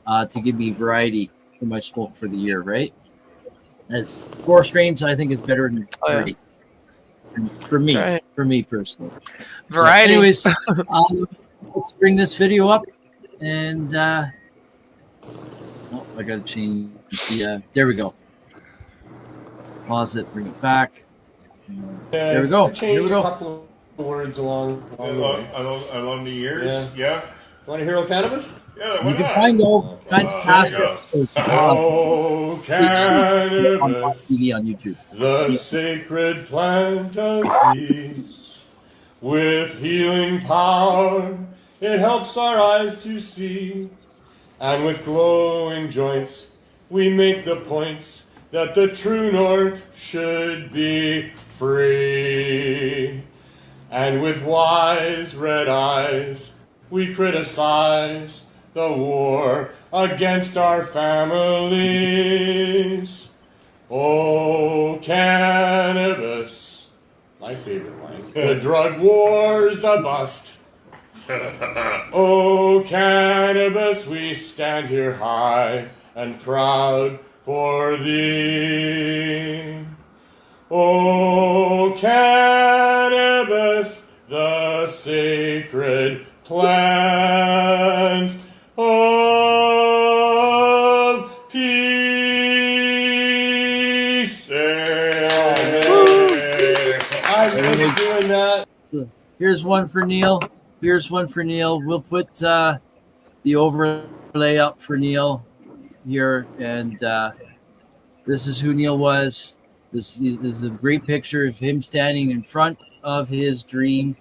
to give me variety for my smoke for the year, right? As 4 strains, I think is better than 3. For me personally. Variety. So anyways, let's bring this video up, and I got to change. There we go. Pause it. Bring it back. There we go. Here we A go. couple of words along the years. Yeah. Want to hear old cannabis? Yeah, You can find all kinds of past episodes Oh, on cannabis, TV on YouTube. the sacred plant of peace, with healing power, it helps our eyes to see, and with glowing joints, we make the points that the true north should be free. And with wise red eyes, we criticize the war against our families. Oh, cannabis, my favorite line. The drug war's a bust. Oh, cannabis, we stand here high and proud for thee. Oh, cannabis, the sacred plant of peace. I miss doing that. So here's one for Neil. We'll put the overlay up for Neil here, and this is who Neil was. This is a great picture of him standing in front of his dream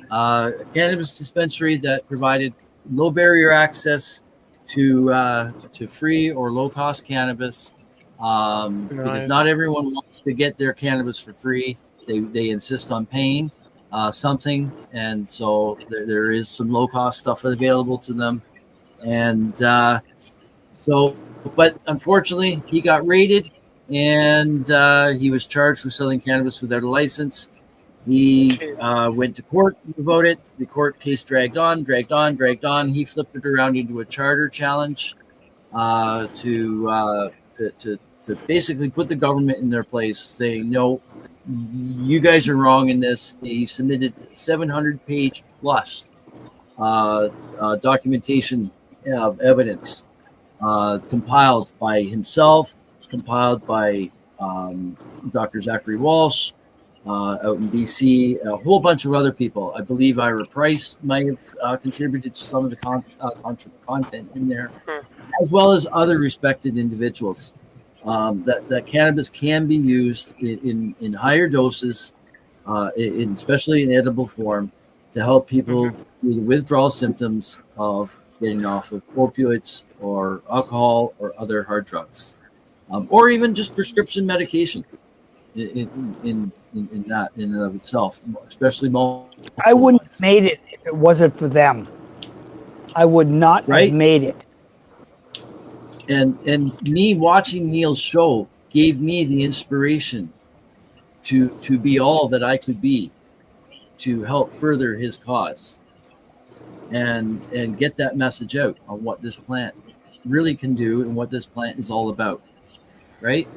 cannabis dispensary that provided low barrier access to free or low cost cannabis. Because not everyone wants to get their cannabis for free. They insist on paying something, and so there is some low cost stuff available to them. And but unfortunately, he got raided, and he was charged with selling cannabis without a license. He went to court about it. The court case dragged on. He flipped it around into a charter challenge to basically put the government in their place, saying, no, you guys are wrong in this. He submitted 700-page plus documentation of evidence compiled by himself, compiled by Dr. Zachary Walsh out in BC, a whole bunch of other people. I believe Ira Price might have contributed to some of the content in there, as well as other respected individuals. That cannabis can be used in higher doses, especially in edible form, to help people with withdrawal symptoms of getting off of opioids or alcohol or other hard drugs, or even just prescription medication. In that in and of itself, especially I wouldn't have made it if it wasn't for them. I would not have made it. And me watching Neil's show gave me the inspiration to be all that I could be, to help further his cause and get that message out on what this plant really can do and what this plant is all about, right?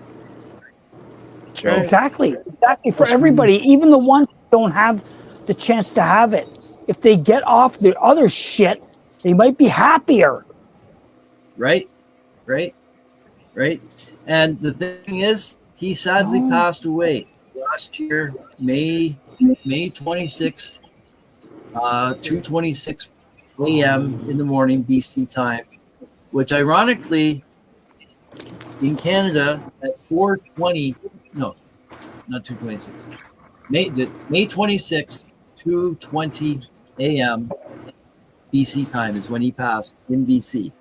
Exactly. For everybody, even the ones who don't have the chance to have it, if they get off the other shit, they might be happier. Right. And the thing is, he sadly passed away last year, May 26th, 2:26 a.m. in the morning, BC time, which ironically, in Canada at 4:20, no, not 2:26, May 26th, 2:20 a.m. BC time is when he passed in BC.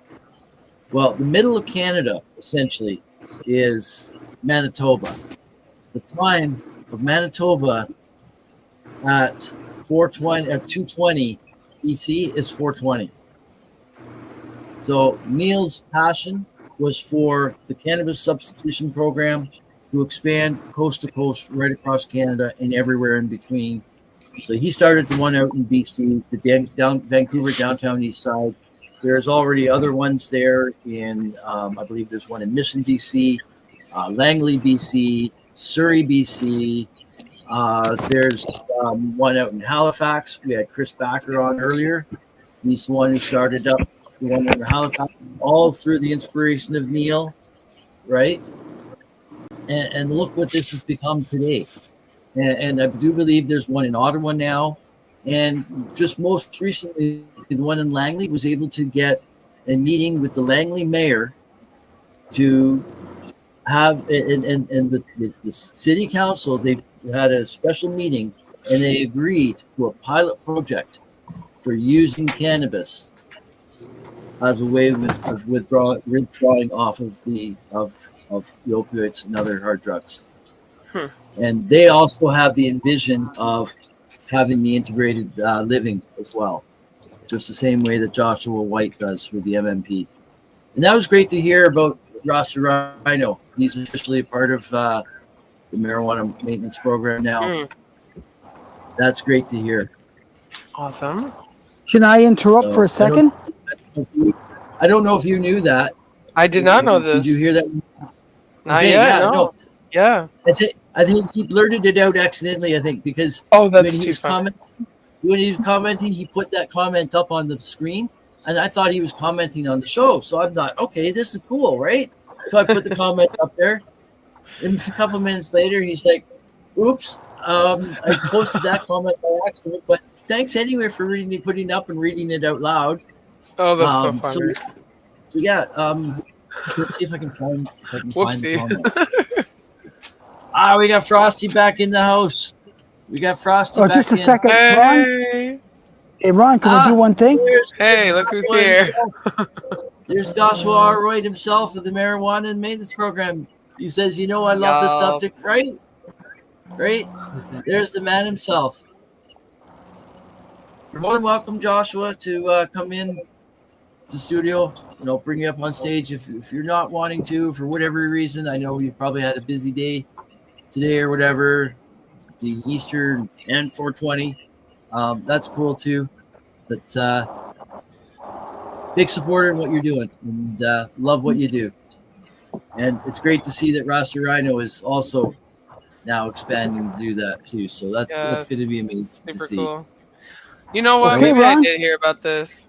Well, the middle of Canada essentially is Manitoba. The time of Manitoba at 2:20 BC is 4:20. So Neil's passion was for the cannabis substitution program to expand coast to coast right across Canada and everywhere in between. So he started the one out in BC, the Vancouver downtown east side. There's already other ones there in, I believe there's one in Mission, BC, Langley, BC, Surrey, BC. There's one out in Halifax. We had Chris Backer on earlier. He's the one who started up the one in Halifax, all through the inspiration of Neil, right? And look what this has become today. And I do believe there's one in Ottawa now. And just most recently, the one in Langley, was able to get a meeting with the Langley mayor to have, and the city council, they had a special meeting and they agreed to a pilot project for using cannabis as a way of withdrawing off of the opioids and other hard drugs. And they also have the envision of having the integrated living as well, just the same way that Joshua White does with the MMP. And that was great to hear about Ross Rhino. He's officially a part of the marijuana maintenance program now. That's great to hear. Awesome. Can I interrupt for a second? I don't know if you knew that. I did not know this. Did you hear that? Not Okay, yet. yeah, No. Yeah. I think he blurted it out accidentally. I think because that's too funny. When he was commenting, he put that comment up on the screen, and I thought he was commenting on the show. So I thought, okay, this is cool, right? So I put the comment up there, and a couple minutes later, he's like, "Oops, I posted that comment by accident, but thanks anyway for putting it up and reading it out loud." Oh, that's so funny. So yeah, let's see if I can find the comment. We got Frosty back in the house. We got Frosty back just a in. second, Ron. Hey, Ron, can I do one thing? Hey, look who's here. There's Joshua Arroyd himself of the Marijuana and Maintenance Program. He says, I love the subject, right? Right? There's the man himself. You're more than welcome, Joshua, to come in to the studio. Bring you up on stage if you're not wanting to for whatever reason. I know you probably had a busy day today or whatever, the Easter and 420. That's cool too. But big supporter in what you're doing and love what you do. And it's great to see that Roster Rhino is also now expanding to do that too. So that's going to be amazing to see. Cool. You know what? Okay, Maybe Ron? I did hear about this.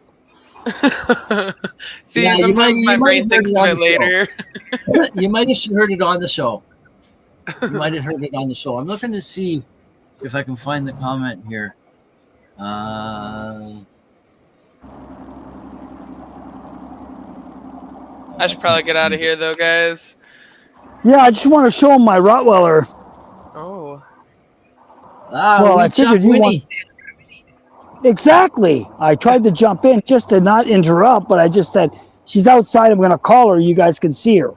See, sometimes my brain thinks of it later. You might have heard it on the show. I'm looking to see if I can find the comment here. I should probably get out of here, though, guys. Yeah, I just want to show him my Rottweiler. Oh. Well, I figured you want... Exactly. I tried to jump in just to not interrupt, but I just said, she's outside. I'm going to call her. You guys can see her.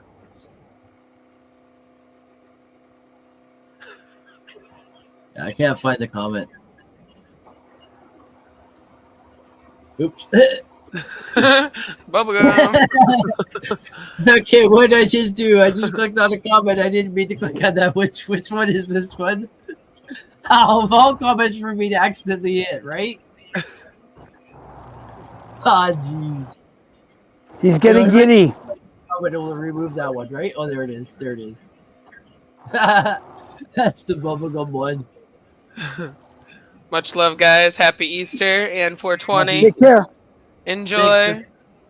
I can't find the comment. Oops. Bubblegum. Okay, what did I just do? I just clicked on a comment. I didn't mean to click on that. Which one is this one? Of all comments for me to accidentally hit, right? Jeez. He's getting giddy. I'm going to remove that one, right? Oh, there it is. That's the bubblegum one. Much love, guys. Happy Easter and 420. Take care. Enjoy.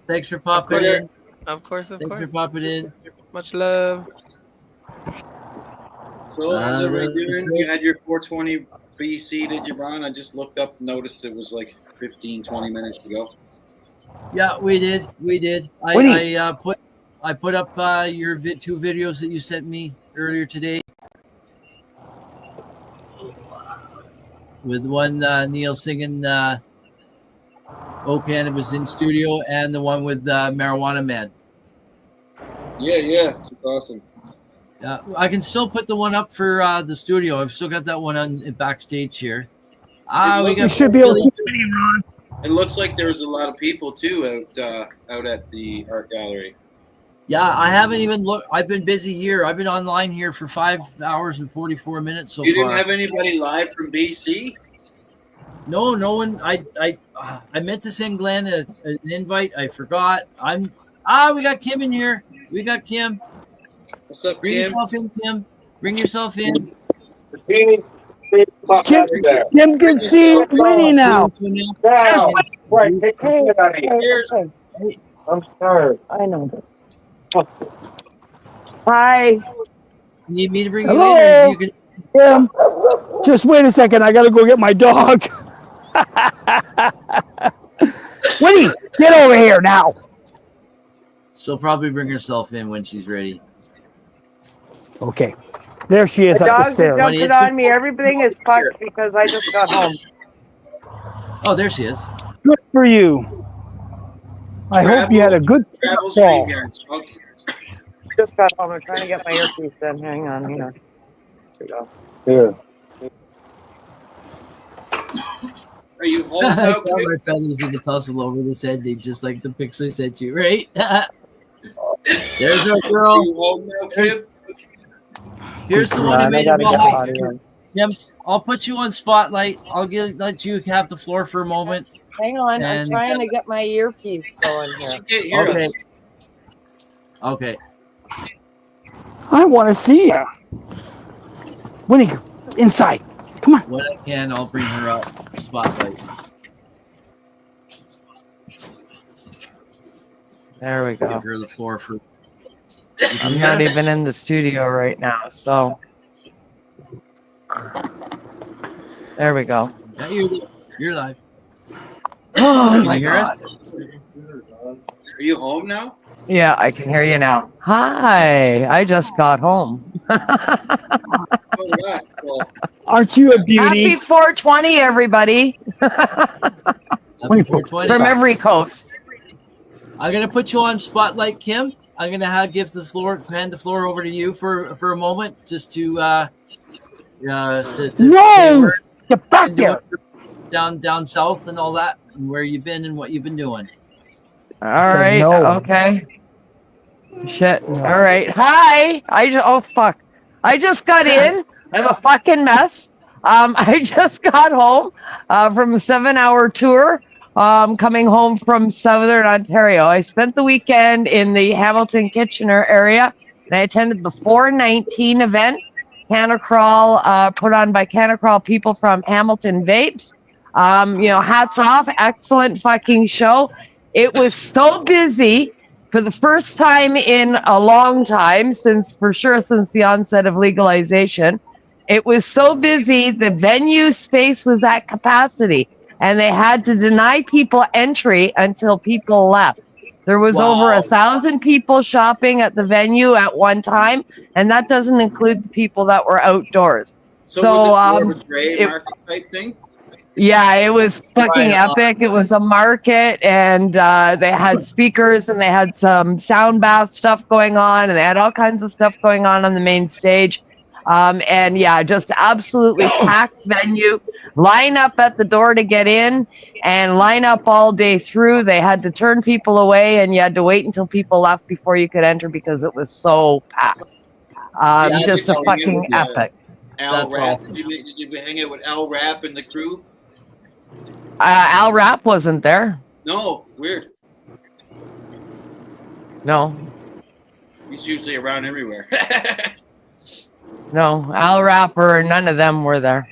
Thanks for popping in. Of course. Thanks for popping in. Much love. So, how's everybody doing? You had your 420 BC, did you, Ron? I just looked up and noticed it was like 15, 20 minutes ago. Yeah, we did. I put up your two videos that you sent me earlier today. With one Neil singing "Oh Cannabis" in studio, and the one with Marijuana Man. Yeah, it's awesome. Yeah, I can still put the one up for the studio. I've still got that one on backstage here. It should be able to. It looks like there was a lot of people too out at the art gallery. Yeah, I haven't even looked. I've been busy here. I've been online here for 5 hours and 44 minutes so far. You didn't have anybody live from BC? No one. I meant to send Glenn an invite. I forgot. We got Kim in here. We got Kim. What's up, Bring Kim? yourself in, Kim. Bring yourself in. Kim can see Winnie now. I'm sorry. I know. Hi. You need me to bring you Hello. in? Or you can... Just wait a second. I got to go get my dog. Get over here now. She'll probably bring herself in when she's ready. Okay. There she is The up the dogs are stairs. jumping on me. Everything is fucked because I just got home. Oh, there she is. Good for you. I hope you had a good Travel fall. StreamYard, Smoke. Just got home. I'm trying to get my earpiece in. Hang on here. Here we go. Here. Are you home I now, got kid? my feathers with the tussle over this ending, just like the picture I sent you, right? There's our Are girl. you home now, kid? Here's the one who I made gotta it get all. potty on. Kim, I'll put you on spotlight. Let you have the floor for a moment. Hang on. I'm And trying to get my earpiece going here. She can't hear okay. us. Okay. I want to see you. Winnie, inside. Come on. When I can, I'll bring her up. Spotlight. There we go. Give her the floor for. I'm not even in the studio right now, so there we go. Yeah, you're live. Oh Can my you hear God. us? Are you home now? Yeah, I can hear you now. Hi, I just got home. Oh, yeah. Well, Aren't you a beauty? Happy 420, everybody. Happy 420. From every coast. I'm gonna put you on spotlight, Kim. I'm gonna hand the floor over to you for a moment, just to No! say where Get back you've been there. doing down south and all that, and where you've been and what you've been doing. All right. no. Okay. Shit. All right. Hi. Oh fuck. I just got in. I'm a fucking mess. I just got home from a 7-hour tour. Coming home from Southern Ontario. I spent the weekend in the Hamilton Kitchener area, and I attended the 419 event, Canacrawl, put on by Canacrawl people from Hamilton Vapes. Hats off, excellent fucking show. It was so busy for the first time in a long time, since the onset of legalization. It was so busy, the venue space was at capacity, and they had to deny people entry until people left. There was over 1,000 people shopping at the venue at one time, and that doesn't include the people that were outdoors. so was it more of a gray market type thing? Yeah, it was fucking epic. It was a market, and they had speakers, and they had some sound bath stuff going on, and they had all kinds of stuff going on the main stage. And yeah, just absolutely packed venue. Line up at the door to get in, and line up all day through. They had to turn people away, and you had to wait until people left before you could enter because it was so packed. Just a fucking epic. Al Rapp. Awesome. Did you hang out with Al Rapp and the crew? Al Rapp wasn't there. No, weird. No. He's usually around everywhere. No, Al Rapp or none of them were there.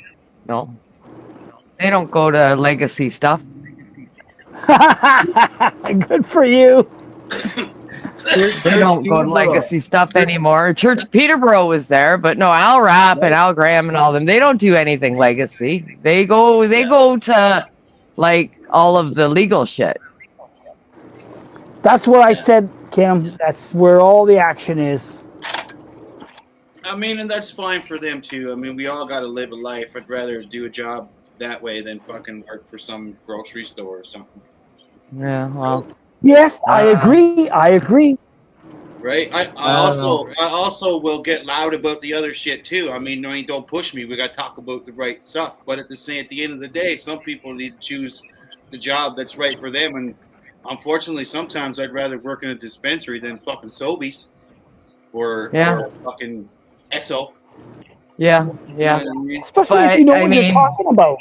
No. They don't go to legacy stuff. Good for you. They don't go to legacy stuff anymore. Church Peterborough was there, but no, Al Rapp and Al Graham and all them, they don't do anything legacy. They go to like all of the legal shit. That's what I said, Kim. That's where all the action is. I mean, and that's fine for them too. I mean, we all got to live a life. I'd rather do a job that way than fucking work for some grocery store or something. Yeah, well. Yes, I agree. Right. I also will get loud about the other shit too. I mean, don't push me. We got to talk about the right stuff. But at the end of the day, some people need to choose the job that's right for them. And unfortunately, sometimes I'd rather work in a dispensary than fucking Sobeys or fucking Esso. Yeah. You know what I mean? Especially if you know what you're talking about.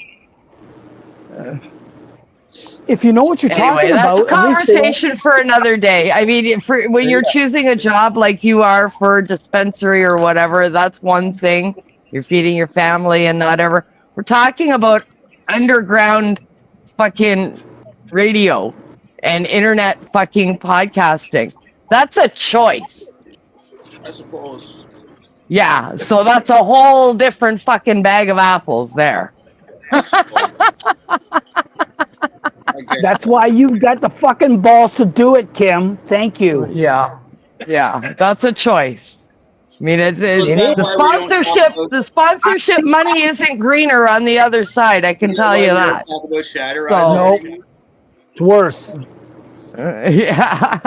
If you know what you're talking that's about, a conversation for another day. I mean, when you're choosing a job like you are for a dispensary or whatever, that's one thing. You're feeding your family and whatever. We're talking about underground fucking radio and internet fucking podcasting. That's a choice. I suppose. Yeah, so that's a whole different fucking bag of apples there. I guess. That's why you've got the fucking balls to do it, Kim. Thank you. Yeah, that's a choice. I mean, So is that why we don't talk about? the sponsorship money isn't greener on the other side. I can Is that tell why you we don't that. talk about Shatter So, Eyes Nope. anymore? It's worse. Yeah.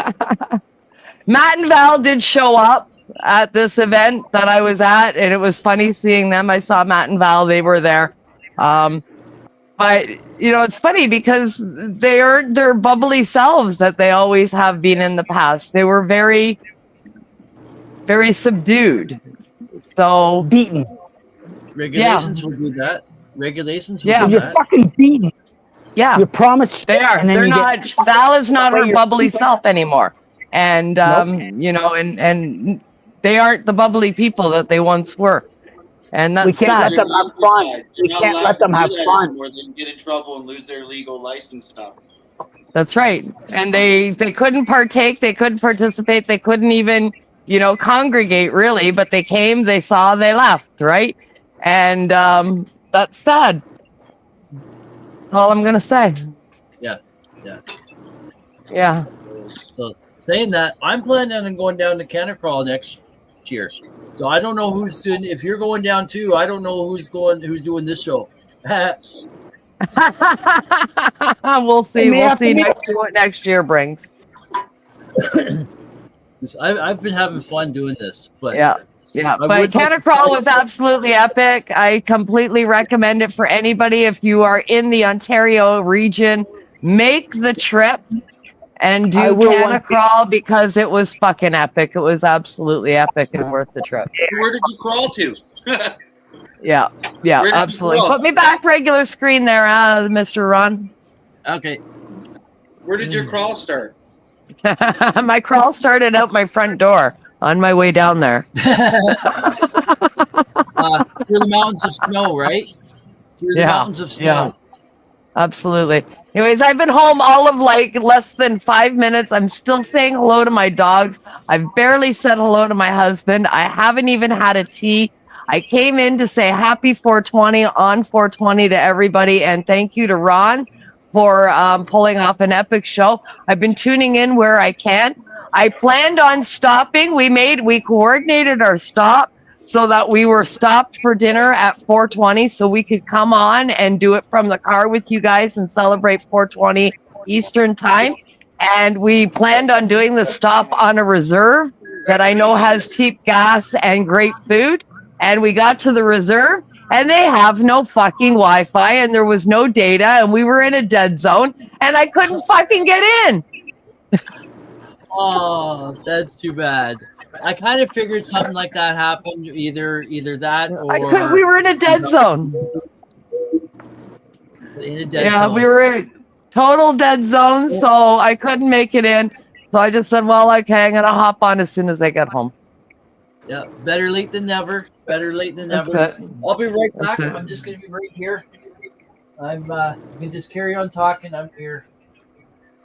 Matt and Val did show up at this event that I was at, and it was funny seeing them. I saw Matt and Val; they were there. But it's funny because they are their bubbly selves that they always have been in the past. They were very, very subdued. So beaten. Regulations will do that. Regulations will Yeah. do You're that. fucking beaten. Yeah. You promise They are. and then They're you not. get Val is not her You're- bubbly self anymore, and Nope. and they aren't the bubbly people that they once were, and We that's can't sad. let them have fun. We They're not can't allowed let to them do have that fun. anymore. They can get in trouble and lose their legal license stuff. That's right. And they couldn't partake, they couldn't participate, they couldn't even, congregate really, but they came, they saw, they left, right? And that's sad. That's all I'm gonna say. Yeah. Yeah. So saying that, I'm planning on going down to Canada Crawl next year. So I don't know who's doing. If you're going down too, I don't know who's doing this show. We'll see. It may We'll have to see be- next year what next year brings. I've been having fun doing this, but Yeah. I But would like Canada to Crawl was absolutely epic. I completely recommend it for anybody. If you are in the Ontario region, make the trip and I do will Canada one- Crawl because it was fucking epic. It was absolutely epic and worth the trip. Where did you crawl to? Yeah, Where did you absolutely. crawl? Put me back regular screen there, Mr. Ron. Okay. Where did your crawl start? My crawl started out my front door on my way down there. through the mountains of snow, right? Through the mountains of snow. Yeah, absolutely. Anyways, I've been home all of less than 5 minutes. I'm still saying hello to my dogs. I've barely said hello to my husband. I haven't even had a tea. I came in to say happy 420 on 420 to everybody, and thank you to Ron for pulling off an epic show. I've been tuning in where I can. I planned on stopping. We coordinated our stop so that we were stopped for dinner at 420 so we could come on and do it from the car with you guys and celebrate 420 Eastern time. And we planned on doing the stop on a reserve that I know has cheap gas and great food. And we got to the reserve and they have no fucking Wi-Fi and there was no data and we were in a dead zone and I couldn't fucking get in. Oh, that's too bad. I kind of figured something like that happened. Either that or We were in a dead zone. In a dead zone. We were in total dead zone, so I couldn't make it in. So I just said, well, okay, I'm going to hop on as soon as I get home. Yeah, better late than never. Better late than That's never. it. I'll be right back. That's it. I'm just going to be right here. You can just carry on talking. I'm here.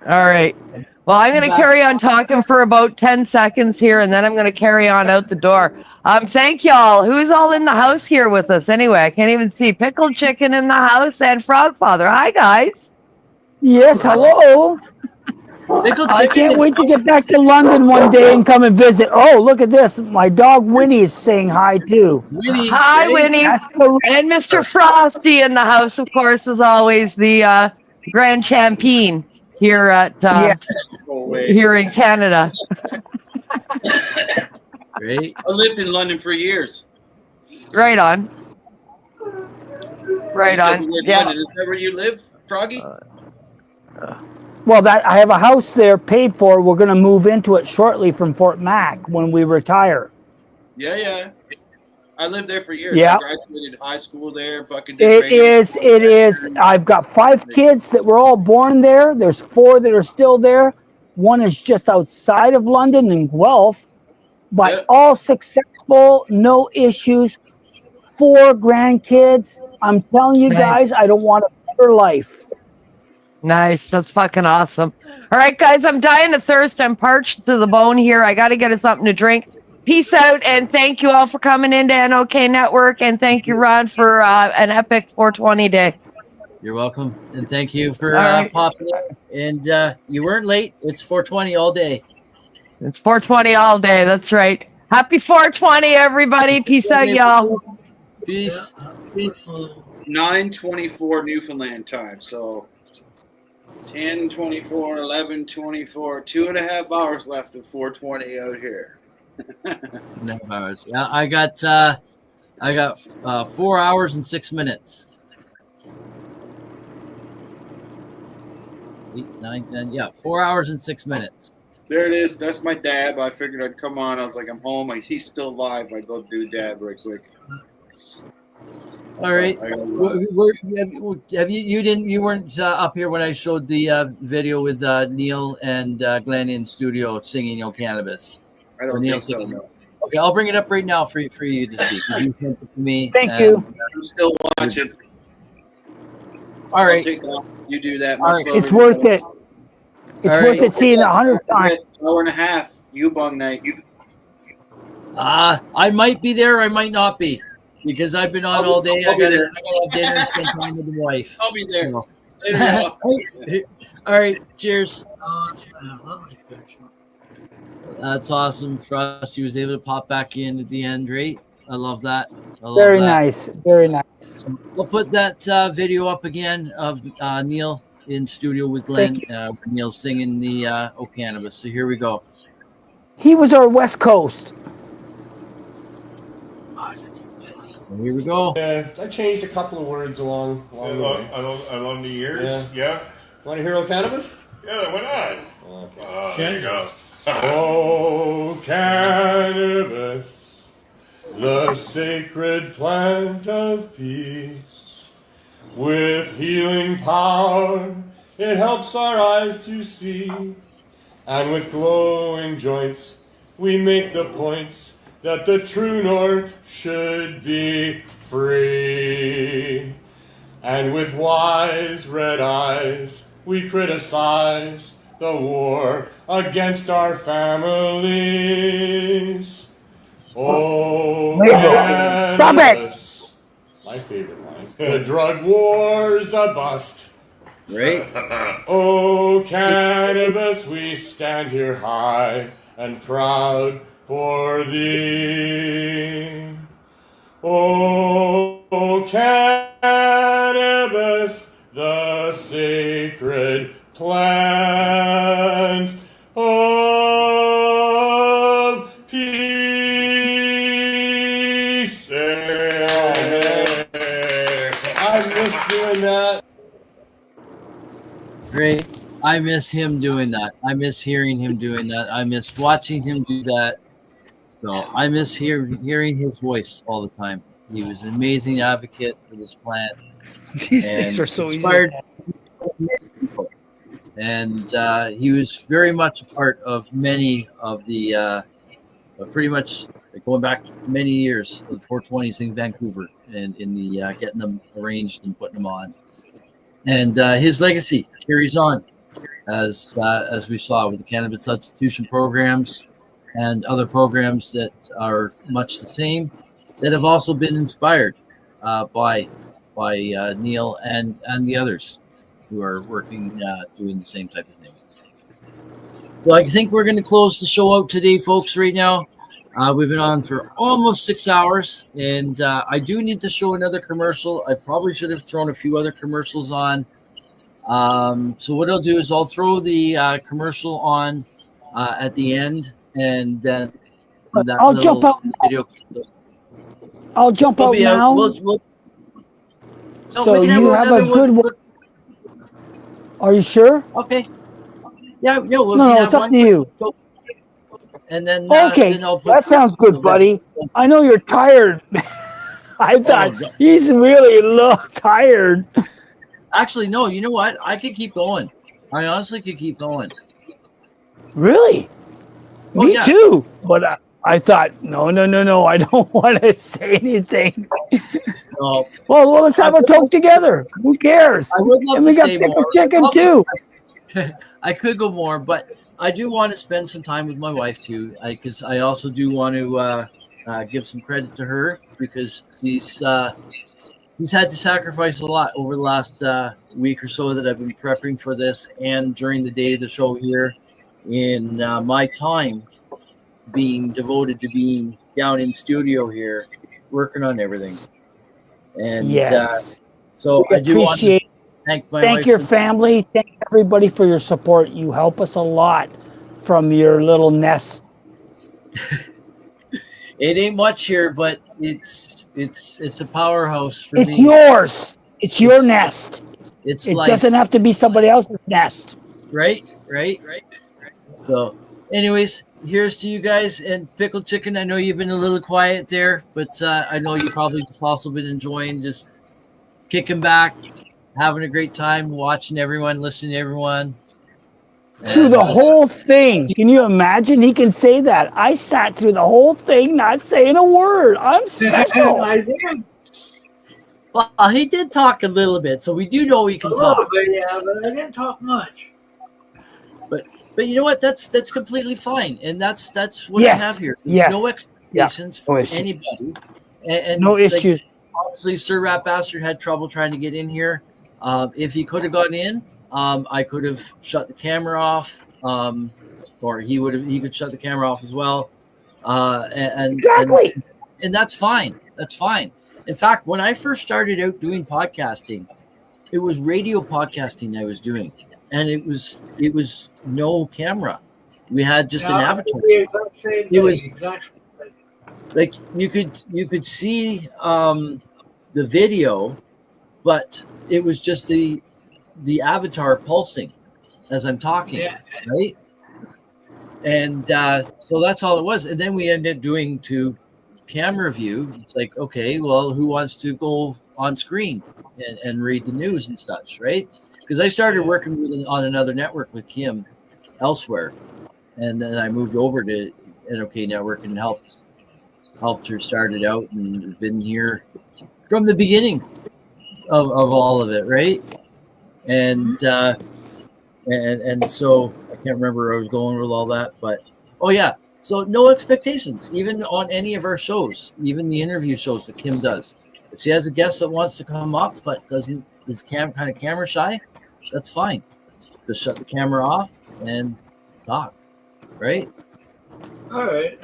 All right. Well, I'm going to carry on talking for about 10 seconds here, and then I'm going to carry on out the door. Thank y'all. Who's all in the house here with us? Anyway, I can't even see. Pickled Chicken in the house and Frogfather. Hi, guys. Yes, hello. I can't wait to get back to London one day and come and visit. Oh, look at this. My dog Winnie is saying hi too. Winnie. Hi, Winnie. And Mr. Frosty in the house, of course, is always the grand champion here at here in Canada. Great. I lived in London for years. Right on. Right You said on. you lived in Yeah. London. Is that where you live, Froggy? Well, that I have a house there paid for. We're going to move into it shortly from Fort Mac when we retire. Yeah. I lived there for years. Yeah. I graduated high school there. Fucking did It radio. is. I've got 5 kids that were all born there. There's 4 that are still there. One is just outside of London in Guelph, but all successful, no issues. 4 grandkids. I'm telling you Nice. guys, I don't want a better life. Nice. That's fucking awesome. All right, guys, I'm dying of thirst. I'm parched to the bone here. I got to get us something to drink. Peace out, and thank you all for coming into NOK Network, and thank you, Ron, for an epic 420 day. You're welcome, and thank you for All right. popping in. And you weren't late. It's 420 all day. It's 420 all day. That's right. Happy 420, everybody. Peace out, y'all. Peace. 9:24 Newfoundland time. So 10:24, 11:24, 2.5 hours left of 420 out here. 2.5 hours. Yeah, I got 4 hours and 6 minutes. 8, 9, 10. Yeah, 4 hours and 6 minutes. There it is. That's my dab. I figured I'd come on. I was like, I'm home. He's still live. I'd go do dab right quick. All right. You weren't up here when I showed the video with Neil and Glenn in studio singing "No Cannabis." I don't think so. No. Okay, I'll bring it up right now for you to see. You sent it to me. Thank you. I'm still watching. All right. I'll take off. You do that. All right. It's worth it. It's worth it seeing 100 times. Hour and a half. You bung night. I might be there. I might not be. Because I've been on all day. I got to have dinner and spend time with the wife. I'll be there. So. Later, All right. Cheers. That's awesome for us. He was able to pop back in at the end, right? I love that. Very nice. Very nice. So we'll put that video up again of Neil in studio with Glenn. Neil singing the "O Cannabis." So here we go. He was our West Coast. So here we go. I changed a couple of words along the way. Along the years, yeah. Want to hear "O Cannabis"? Yeah, why not? Okay. There you go. Oh, cannabis, the sacred plant of peace. With healing power, it helps our eyes to see. And with glowing joints, we make the points that the true north should be free. And with wise red eyes, we criticize the war against our families. Oh, cannabis, my favorite line. The drug war's a bust. Right? Oh, cannabis, we stand here high and proud for thee. Oh, cannabis, the sacred plant of peace. I miss doing that. Great. I miss him doing that. I miss hearing him doing that. I miss watching him do that. So I miss hearing his voice all the time. He was an amazing advocate for this plant. These things are so inspired people. And he was very much a part of many of the, pretty much going back many years of the 420s in Vancouver and in the getting them arranged and putting them on. And his legacy carries on, as we saw with the cannabis substitution programs and other programs that are much the same, that have also been inspired by Neil and the others who are working doing the same type of thing. So I think we're going to close the show out today, folks. Right now, we've been on for almost 6 hours, and I do need to show another commercial. I probably should have thrown a few other commercials on. So what I'll do is I'll throw the commercial on at the end, and then I'll jump out. Video. I'll jump out now. So you have a good one. Are you sure? Okay. Yeah. No, it's up to you. And then okay, that sounds good, buddy. I know you're tired. I thought he's really tired. Actually, no. You know what? I could keep going. I honestly could keep going. Really? Me too. But I thought, no. I don't want to say anything. No. Well, let's have a talk together. Who cares? I would love and to we got stay pickle more. chicken too. I could go more, but I do want to spend some time with my wife too, because I also do want to give some credit to her, because she's he's had to sacrifice a lot over the last week or so that I've been prepping for this, and during the day of the show here, in my time being devoted to being down in studio here, working on everything. And Yes. so We I do want to appreciate. thank my Thank wife. your family. Thank everybody for your support. You help us a lot from your little nest. It ain't much here, but it's a powerhouse for It's me. yours. It's your nest. It's It life. doesn't have to be somebody else's nest. Right. So, anyways, here's to you guys. And Pickle Chicken, I know you've been a little quiet there, but I know you probably just also been enjoying just kicking back, having a great time, watching everyone, listening to everyone. Through the whole thing. Can you imagine? He can say that. I sat through the whole thing not saying a word. I'm special. I did. Well, he did talk a little bit, so we do know he can A little talk. bit, yeah, but I didn't talk much. But you know what? That's completely fine, and that's what Yes, I have here. yes. No expectations No for issues. anybody, and No like, issues. obviously, Sir Rat Bastard had trouble trying to get in here. If he could have gotten in, I could have shut the camera off, or he could shut the camera off as well. Exactly. And that's fine. That's fine. In fact, when I first started out doing podcasting, it was radio podcasting I was doing, and it was no camera. We had just an avatar. It was like you could see the video, but it was just the avatar pulsing as I'm talking, right? And so that's all it was. And then we ended up doing to camera view. It's like, okay, well, who wants to go on screen and read the news and such, right? Because I started working on another network with Kim elsewhere, and then I moved over to NOK Network and helped her start it out, and been here from the beginning of all of it, right? And so I can't remember where I was going with all that, but oh yeah. So no expectations, even on any of our shows, even the interview shows that Kim does. If she has a guest that wants to come up but is kind of camera shy, that's fine. Just shut the camera off and talk, right? All right.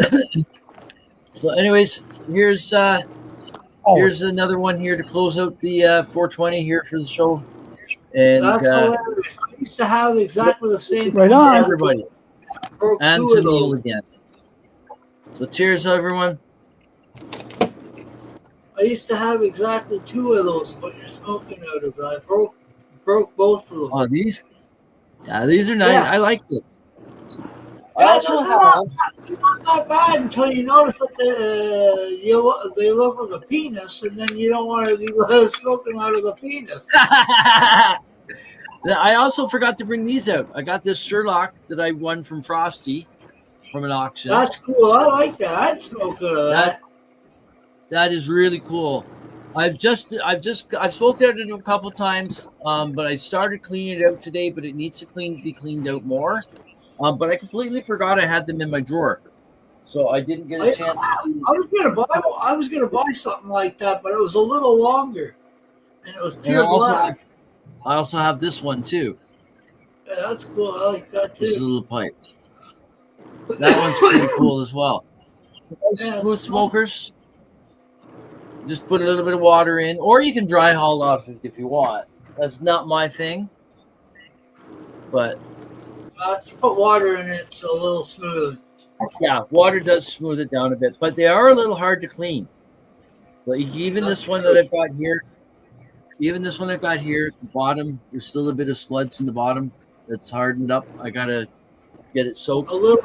So, anyways, here's another one here to close out the 420 here for the show. And That's hilarious. I used to have exactly the same. Right on. Everybody. And to Neil again. So cheers, everyone. I used to have exactly 2 of those, but you're smoking out of it. I broke both of them. Oh, these? Yeah, these are nice. Yeah. I like this. I also have. It's not that bad until you notice that they look like a penis, and then you don't want to be smoking out of the penis. I also forgot to bring these out. I got this Sherlock that I won from Frosty from an auction. That's cool. I like that. I'd smoke out of that. That is really cool. I've smoked out it a couple times, but I started cleaning it out today. But it needs to be cleaned out more. But I completely forgot I had them in my drawer, so I didn't get a chance. I was gonna buy something like that, but it was a little longer, and it was pure black. I also have this one too. Yeah, that's cool. I like that too. This little pipe. That one's pretty cool as well. With smokers, just put a little bit of water in, or you can dry haul off if you want. That's not my thing, but you put water in it, it's a little smooth. Yeah, water does smooth it down a bit, but they are a little hard to clean. Like even this one that I've got here, the bottom, there's still a bit of sludge in the bottom that's hardened up. I gotta get it soaked. A little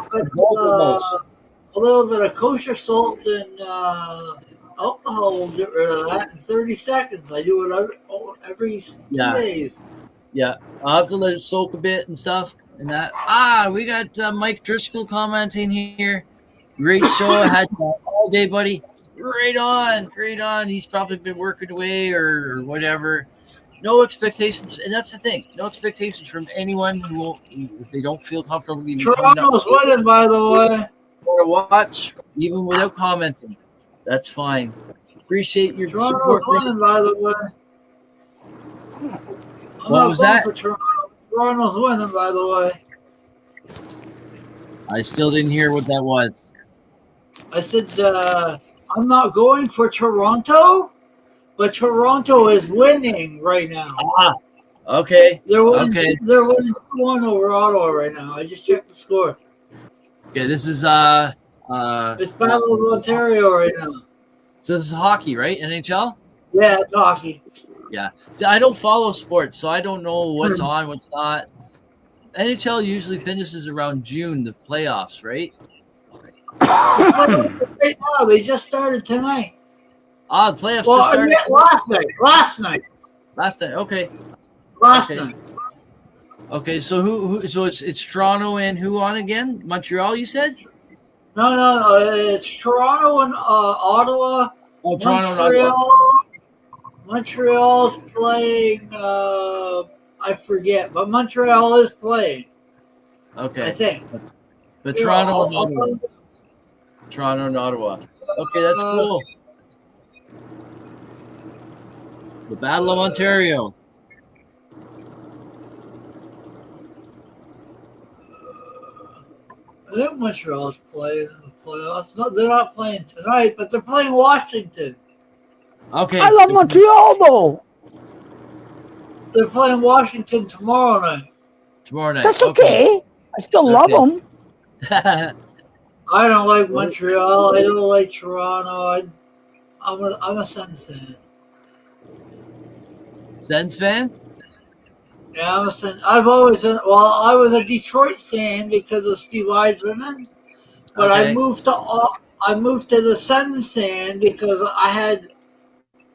bit of kosher salt and alcohol will get rid of that in 30 seconds. I do it every 2 days. Yeah, I'll have to let it soak a bit and stuff. And that we got Mike Driscoll commenting here. Great show. I had all day, buddy. Right on. He's probably been working away or whatever. No expectations, and that's the thing. No expectations from anyone who will, if they don't feel comfortable even coming Toronto's winning, by the way. Or watch even without commenting. That's fine. Appreciate your Toronto's support. winning, by the way. I'm What not was voting that? for Toronto. Toronto's winning, by the way. I still didn't hear what that was. I said I'm not going for Toronto, but Toronto is winning right now. Ah, okay. They're winning. Okay. They're winning 2-1 over Ottawa right now. I just checked the score. Okay. This is It's Battle of Ontario right now. So this is hockey, right? NHL. Yeah, it's hockey. Yeah. See, I don't follow sports, so I don't know what's on, what's not. NHL usually finishes around June, the playoffs, right? Right now, they just started tonight. Ah, the playoffs Well, just started. yeah, last night. Last night. Okay. Last Okay. night. Okay. So who? So it's Toronto and who on again? Montreal, you said? No. It's Toronto and Ottawa. Oh, Toronto and Ottawa. Montreal's playing. I forget, but Montreal is playing. Okay. I think. But Yeah, Toronto and I'll Ottawa. Toronto and Ottawa. Okay, that's cool. The Battle of Ontario. I think Montreal's playing in the playoffs. No, they're not playing tonight, but they're playing Washington. Okay. I love Montreal though. They're playing Washington tomorrow night. Tomorrow night. That's okay. I still love them. I don't like Montreal. I don't like Toronto. I'm a Sens fan. Sens fan? Yeah, I'm a Sens. I've always been. Well, I was a Detroit fan because of Steve Yzerman, but Okay. I moved to the Sens fan because I had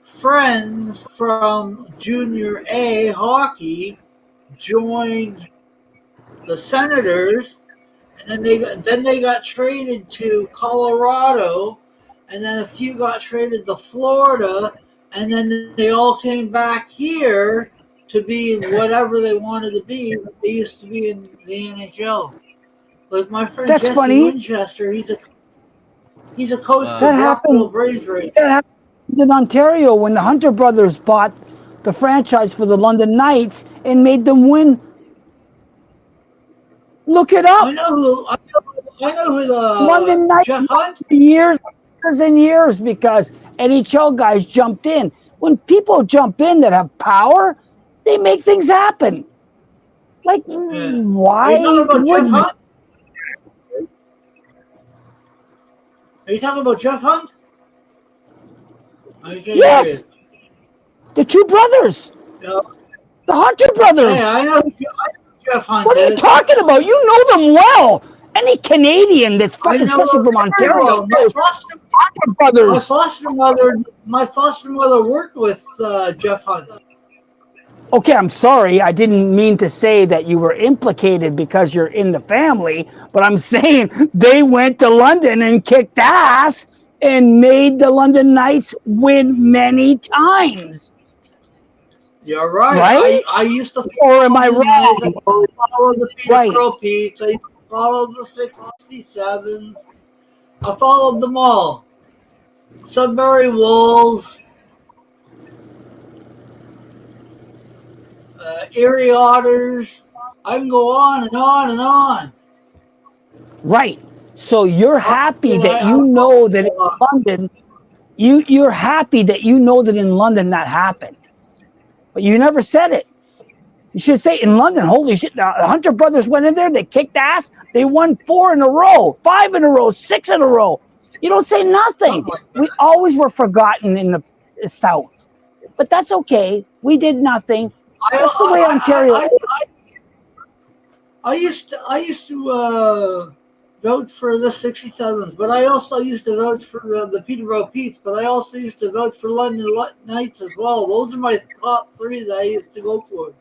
friends from Junior A hockey joined the Senators, and then they got traded to Colorado, and then a few got traded to Florida, and then they all came back here to be whatever they wanted to be. They used to be in the NHL. Like my friend That's Jesse funny. Winchester, he's a coach for That happened. Brockville Braves right That happened in Ontario when the Hunter brothers bought the franchise for the London Knights and made them win. Look it up. I know who the London Knights Jeff Hunt. for years and years because NHL guys jumped in. When people jump in that have power, they make things happen. Like why Are you talking about Jeff would Hunt? Are you talking about Jeff Hunt? yes, the two brothers, Yeah. the Hunter brothers. Hey, I know who Jeff Hunt What are you is. talking about? You know them well. Any Canadian that's I fucking, know especially from them very Ontario, well. knows Hunter brothers. My foster mother worked with Jeff Hunt. Okay, I'm sorry. I didn't mean to say that you were implicated because you're in the family, but I'm saying they went to London and kicked ass and made the London Knights win many times. You're right. Right? I used to. Or am I wrong? I used to follow the Right. Peterborough Petes. I used to follow the 67s. I followed them all. Sudbury Wolves. Erie Otters. I can go on and on and on. Right. So you're happy that you know that in London, you're happy that you know that in London that happened. But you never said it. You should say in London, holy shit, the Hunter brothers went in there, they kicked ass, they won 4 in a row, 5 in a row, 6 in a row. You don't say nothing. We always were forgotten in the South. But that's okay. We did nothing. That's the way Ontario is. I used to vote for the 67s, but I also used to vote for the Peterborough Petes, but I also used to vote for London Knights as well. Those are my top 3 that I used to go for.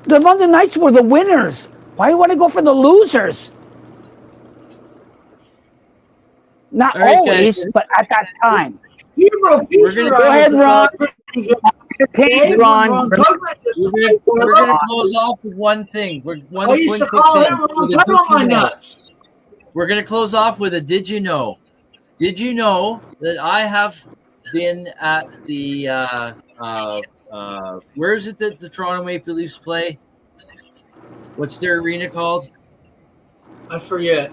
The London Knights were the winners. Why do you want to go for the losers? Not All right, always, guys. but at that time. Peterborough Petes We're gonna were Go ahead, Ron. Dave, Ron. We're gonna close off with one thing. I used to call him Ron Tug on my nuts. We're gonna close off with a did you know? Did you know that I have been at the where is it that the Toronto Maple Leafs play? What's their arena called? I forget.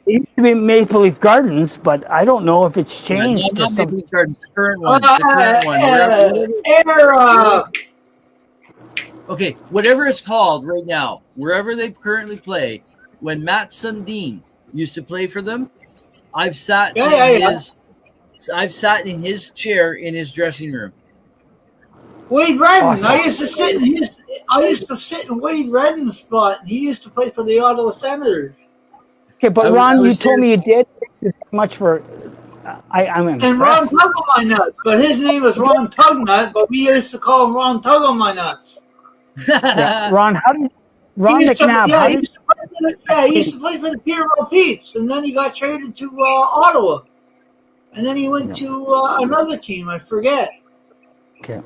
It used to be Maple Leaf Gardens, but I don't know if it's Yeah, no, changed to not some. Maple Leaf Gardens. The current one. The current one. Okay, whatever it's called right now, wherever they currently play. When Matt Sundin used to play for them, I've sat I've sat in his chair in his dressing room. Wade Redden. Awesome. I used to sit in Wade Redden's spot. He used to play for the Ottawa Senators. Okay, but Ron, you told me you did. Thank you very much for. I'm impressed. And Ron Tug on My Nuts, but his name is Ron Tugnut, but we used to call him Ron Tug on My Nuts. Yeah. Ron, how did Ron McNabb? He used to play for the Peterborough Peeps, and then he got traded to Ottawa, and then he went to another team. I forget. Okay.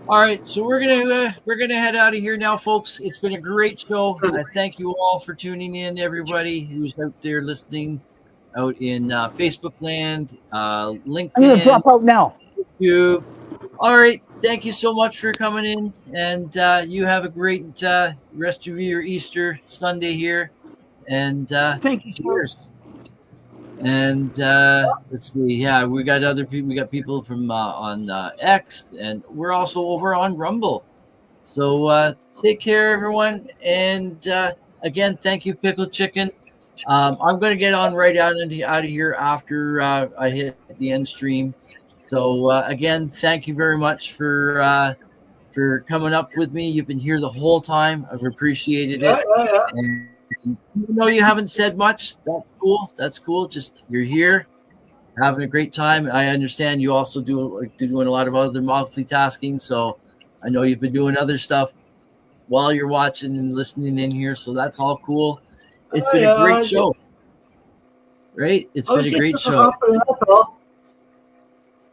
All right, so we're gonna head out of here now, folks. It's been a great show. I thank you all for tuning in, everybody who's out there listening, out in Facebook land, LinkedIn. I'm gonna drop out now. YouTube. All right, thank you so much for coming in, and you have a great rest of your Easter Sunday here. And thank you. Cheers. And let's see. Yeah, we got other people. We got people from on X, and we're also over on Rumble. So take care, everyone. And again, thank you, Pickled Chicken. I'm going to get on right out of here after I hit the end stream. So again, thank you very much for coming up with me. You've been here the whole time. I've appreciated it. And even though you haven't said much, that's cool. That's cool. Just you're here, having a great time. I understand you also doing a lot of other multitasking. So I know you've been doing other stuff while you're watching and listening in here. So that's all cool. It's been a great show. Right? It's been a great show.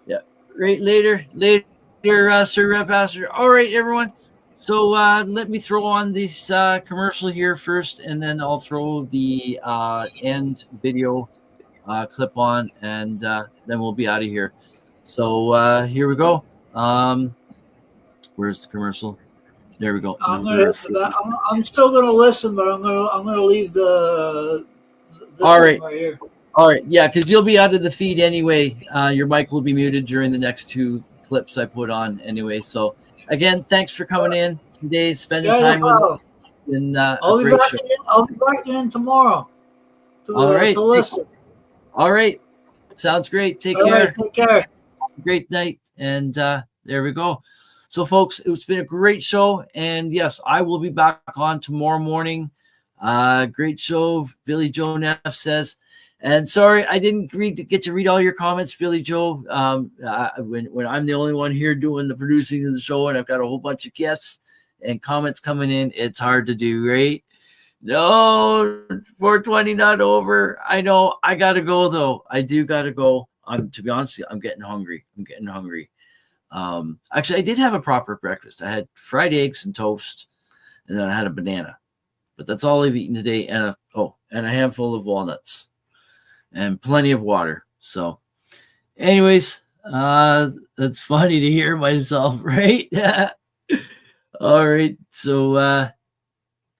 Yeah. Right. Later, Sir Rep Pastor. All right, everyone. So let me throw on this commercial here first, and then I'll throw the end video clip on, and then we'll be out of here. So here we go. Where's the commercial? There we go. I'm still gonna listen, but I'm gonna leave the all right. Right here. All right, yeah, because you'll be out of the feed anyway. Your mic will be muted during the next two clips I put on anyway. So again, thanks for coming in today, spending time with us. And I'll be back in tomorrow. All right. To listen. All right. Sounds great. Take All care. right, take care. Great night. And there we go. So, folks, it's been a great show. And yes, I will be back on tomorrow morning. Great show. Billy Joe Neff says. And sorry, I didn't get to read all your comments, Billy Joe. When I'm the only one here doing the producing of the show, and I've got a whole bunch of guests and comments coming in, it's hard to do, right? No, 420 not over. I know. I gotta go though. I do gotta go. To be honest, I'm getting hungry. Actually, I did have a proper breakfast. I had fried eggs and toast, and then I had a banana. But that's all I've eaten today, and a handful of walnuts. And plenty of water. So anyways, that's funny to hear myself, right? All right. So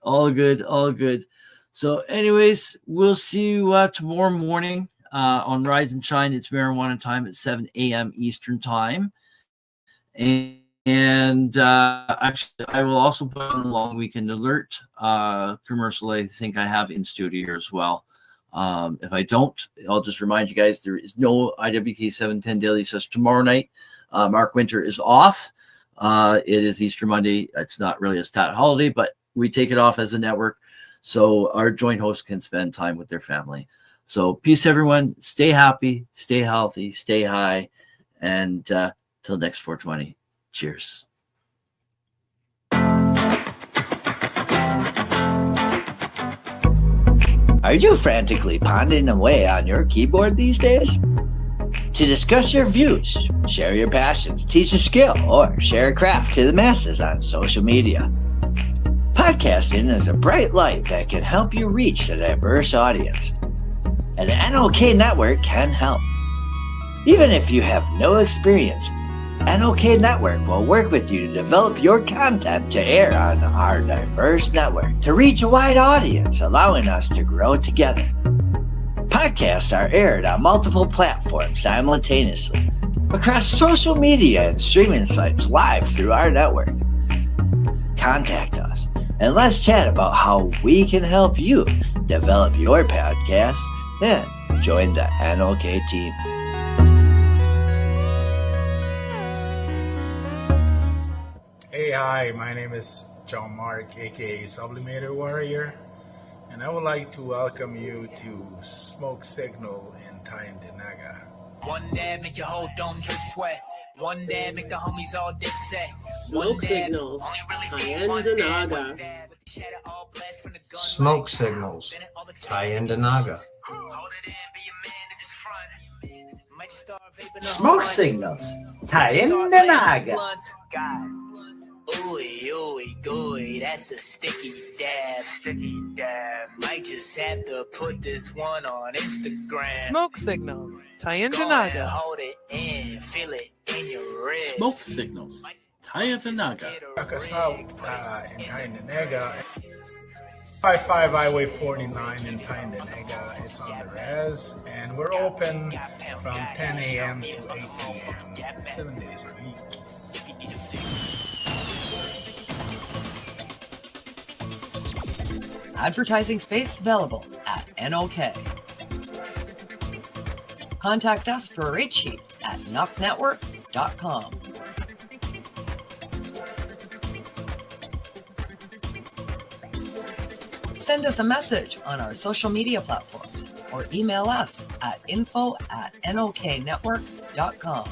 all good. So anyways, we'll see you tomorrow morning on Rise and Shine. It's marijuana time at 7 a.m. Eastern time. And actually, I will also put on the long weekend alert commercial I think I have in studio here as well. If I don't, I'll just remind you guys there is no IWK 710 Daily Session tomorrow night. Mark Winter is off. It is Easter Monday. It's not really a stat holiday, but we take it off as a network so our joint hosts can spend time with their family. So peace, everyone. Stay happy, stay healthy, stay high, and till next 420. Cheers. Are you frantically pounding away on your keyboard these days? To discuss your views, share your passions, teach a skill, or share a craft to the masses on social media, podcasting is a bright light that can help you reach a diverse audience. And the NOK Network can help. Even if you have no experience, NOK Network will work with you to develop your content to air on our diverse network to reach a wide audience, allowing us to grow together. Podcasts are aired on multiple platforms simultaneously across social media and streaming sites live through our network. Contact us and let's chat about how we can help you develop your podcast and join the NOK team. Hey, hi, my name is John Mark, aka Sublimator Warrior, and I would like to welcome you to Smoke Signal in Tyndinaga. One dab make your whole dome drip sweat. One dab make the homies all dip set. Smoke Signals, Tyndinaga. Smoke Signals, Tyndinaga. Smoke Signals, Tyndinaga. Ooey, ooey, gooey, that's a sticky dab. Sticky dab. Might just have to put this one on Instagram. Smoke Signals, Go ahead, Tyndinaga. hold it in, feel it in your wrist. Smoke Signals, Tyndinaga. Check us out in Tyndinaga. 55 Highway 49 in Tyndinaga. It's on the res, and we're open from 10 a.m. to 8 p.m. 7 days a week. Advertising space available at NOK. Contact us for a rate sheet at NOKNetwork.com. Send us a message on our social media platforms or email us at info@NOKNetwork.com.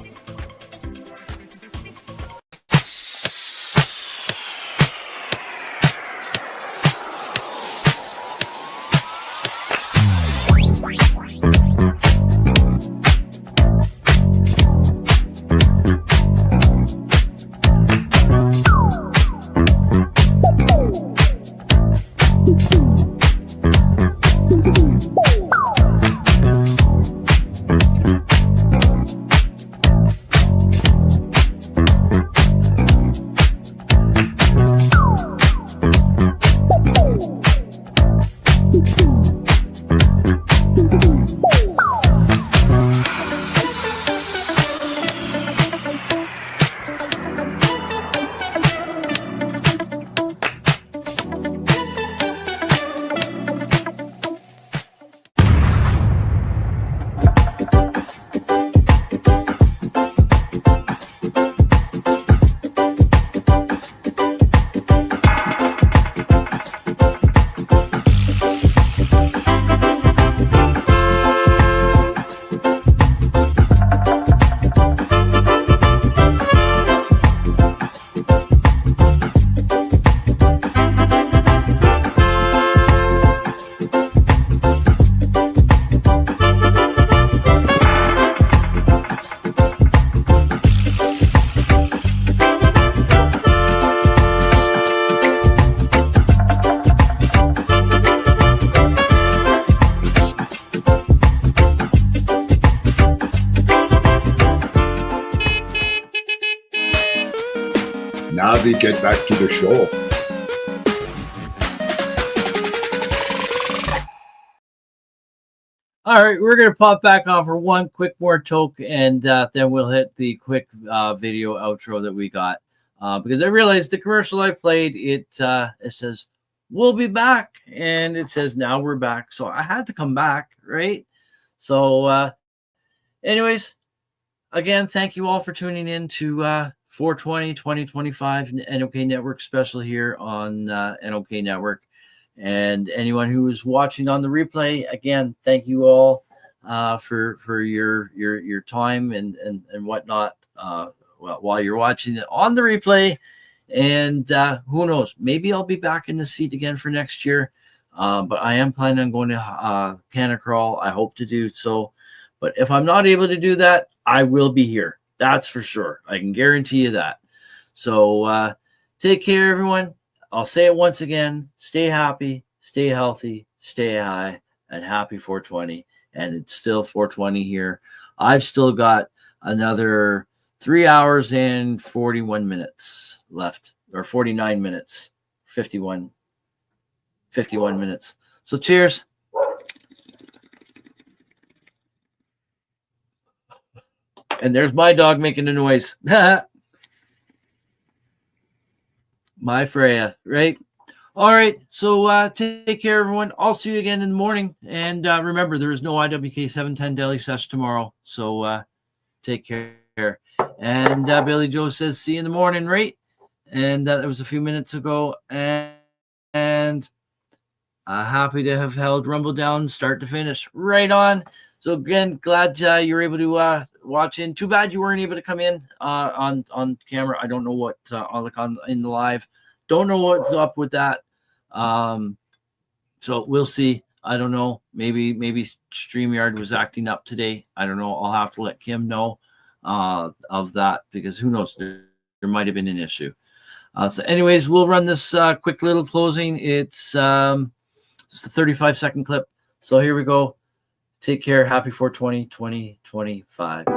Now we get back to the show. All right, we're going to pop back on for one quick more toke, and then we'll hit the quick video outro that we got. Because I realized the commercial I played, it says, we'll be back. And it says, now we're back. So I had to come back, right? So anyways, again, thank you all for tuning in to 420 2025 NOK Network special here on NOK Network. And anyone who is watching on the replay, again, thank you all for your time and whatnot while you're watching it on the replay. And who knows, maybe I'll be back in the seat again for next year. But I am planning on going to Canna Crawl. I hope to do so. But if I'm not able to do that, I will be here. That's for sure. I can guarantee you that. So take care, everyone. I'll say it once again. Stay happy, stay healthy, stay high, and happy 420. And it's still 420 here I've still got another 3 hours and 41 minutes left, or 49 minutes, 51 minutes. So cheers. And there's my dog making a noise. My Freya, right? All right. So take care, everyone. I'll see you again in the morning. And remember, there is no IWK 710 Daily Sesh tomorrow. So take care. And Billy Joe says, see you in the morning, right? And that was a few minutes ago. And happy to have held Rumble down start to finish. Right on. So again, glad you were able to watch in. Too bad you weren't able to come in on camera. I don't know what in the live. Don't know what's up with that. So we'll see. I don't know. Maybe StreamYard was acting up today. I don't know. I'll have to let Kim know of that, because who knows? There might have been an issue. So anyways, we'll run this quick little closing. It's just a 35-second clip. So here we go. Take care. Happy 420 2025.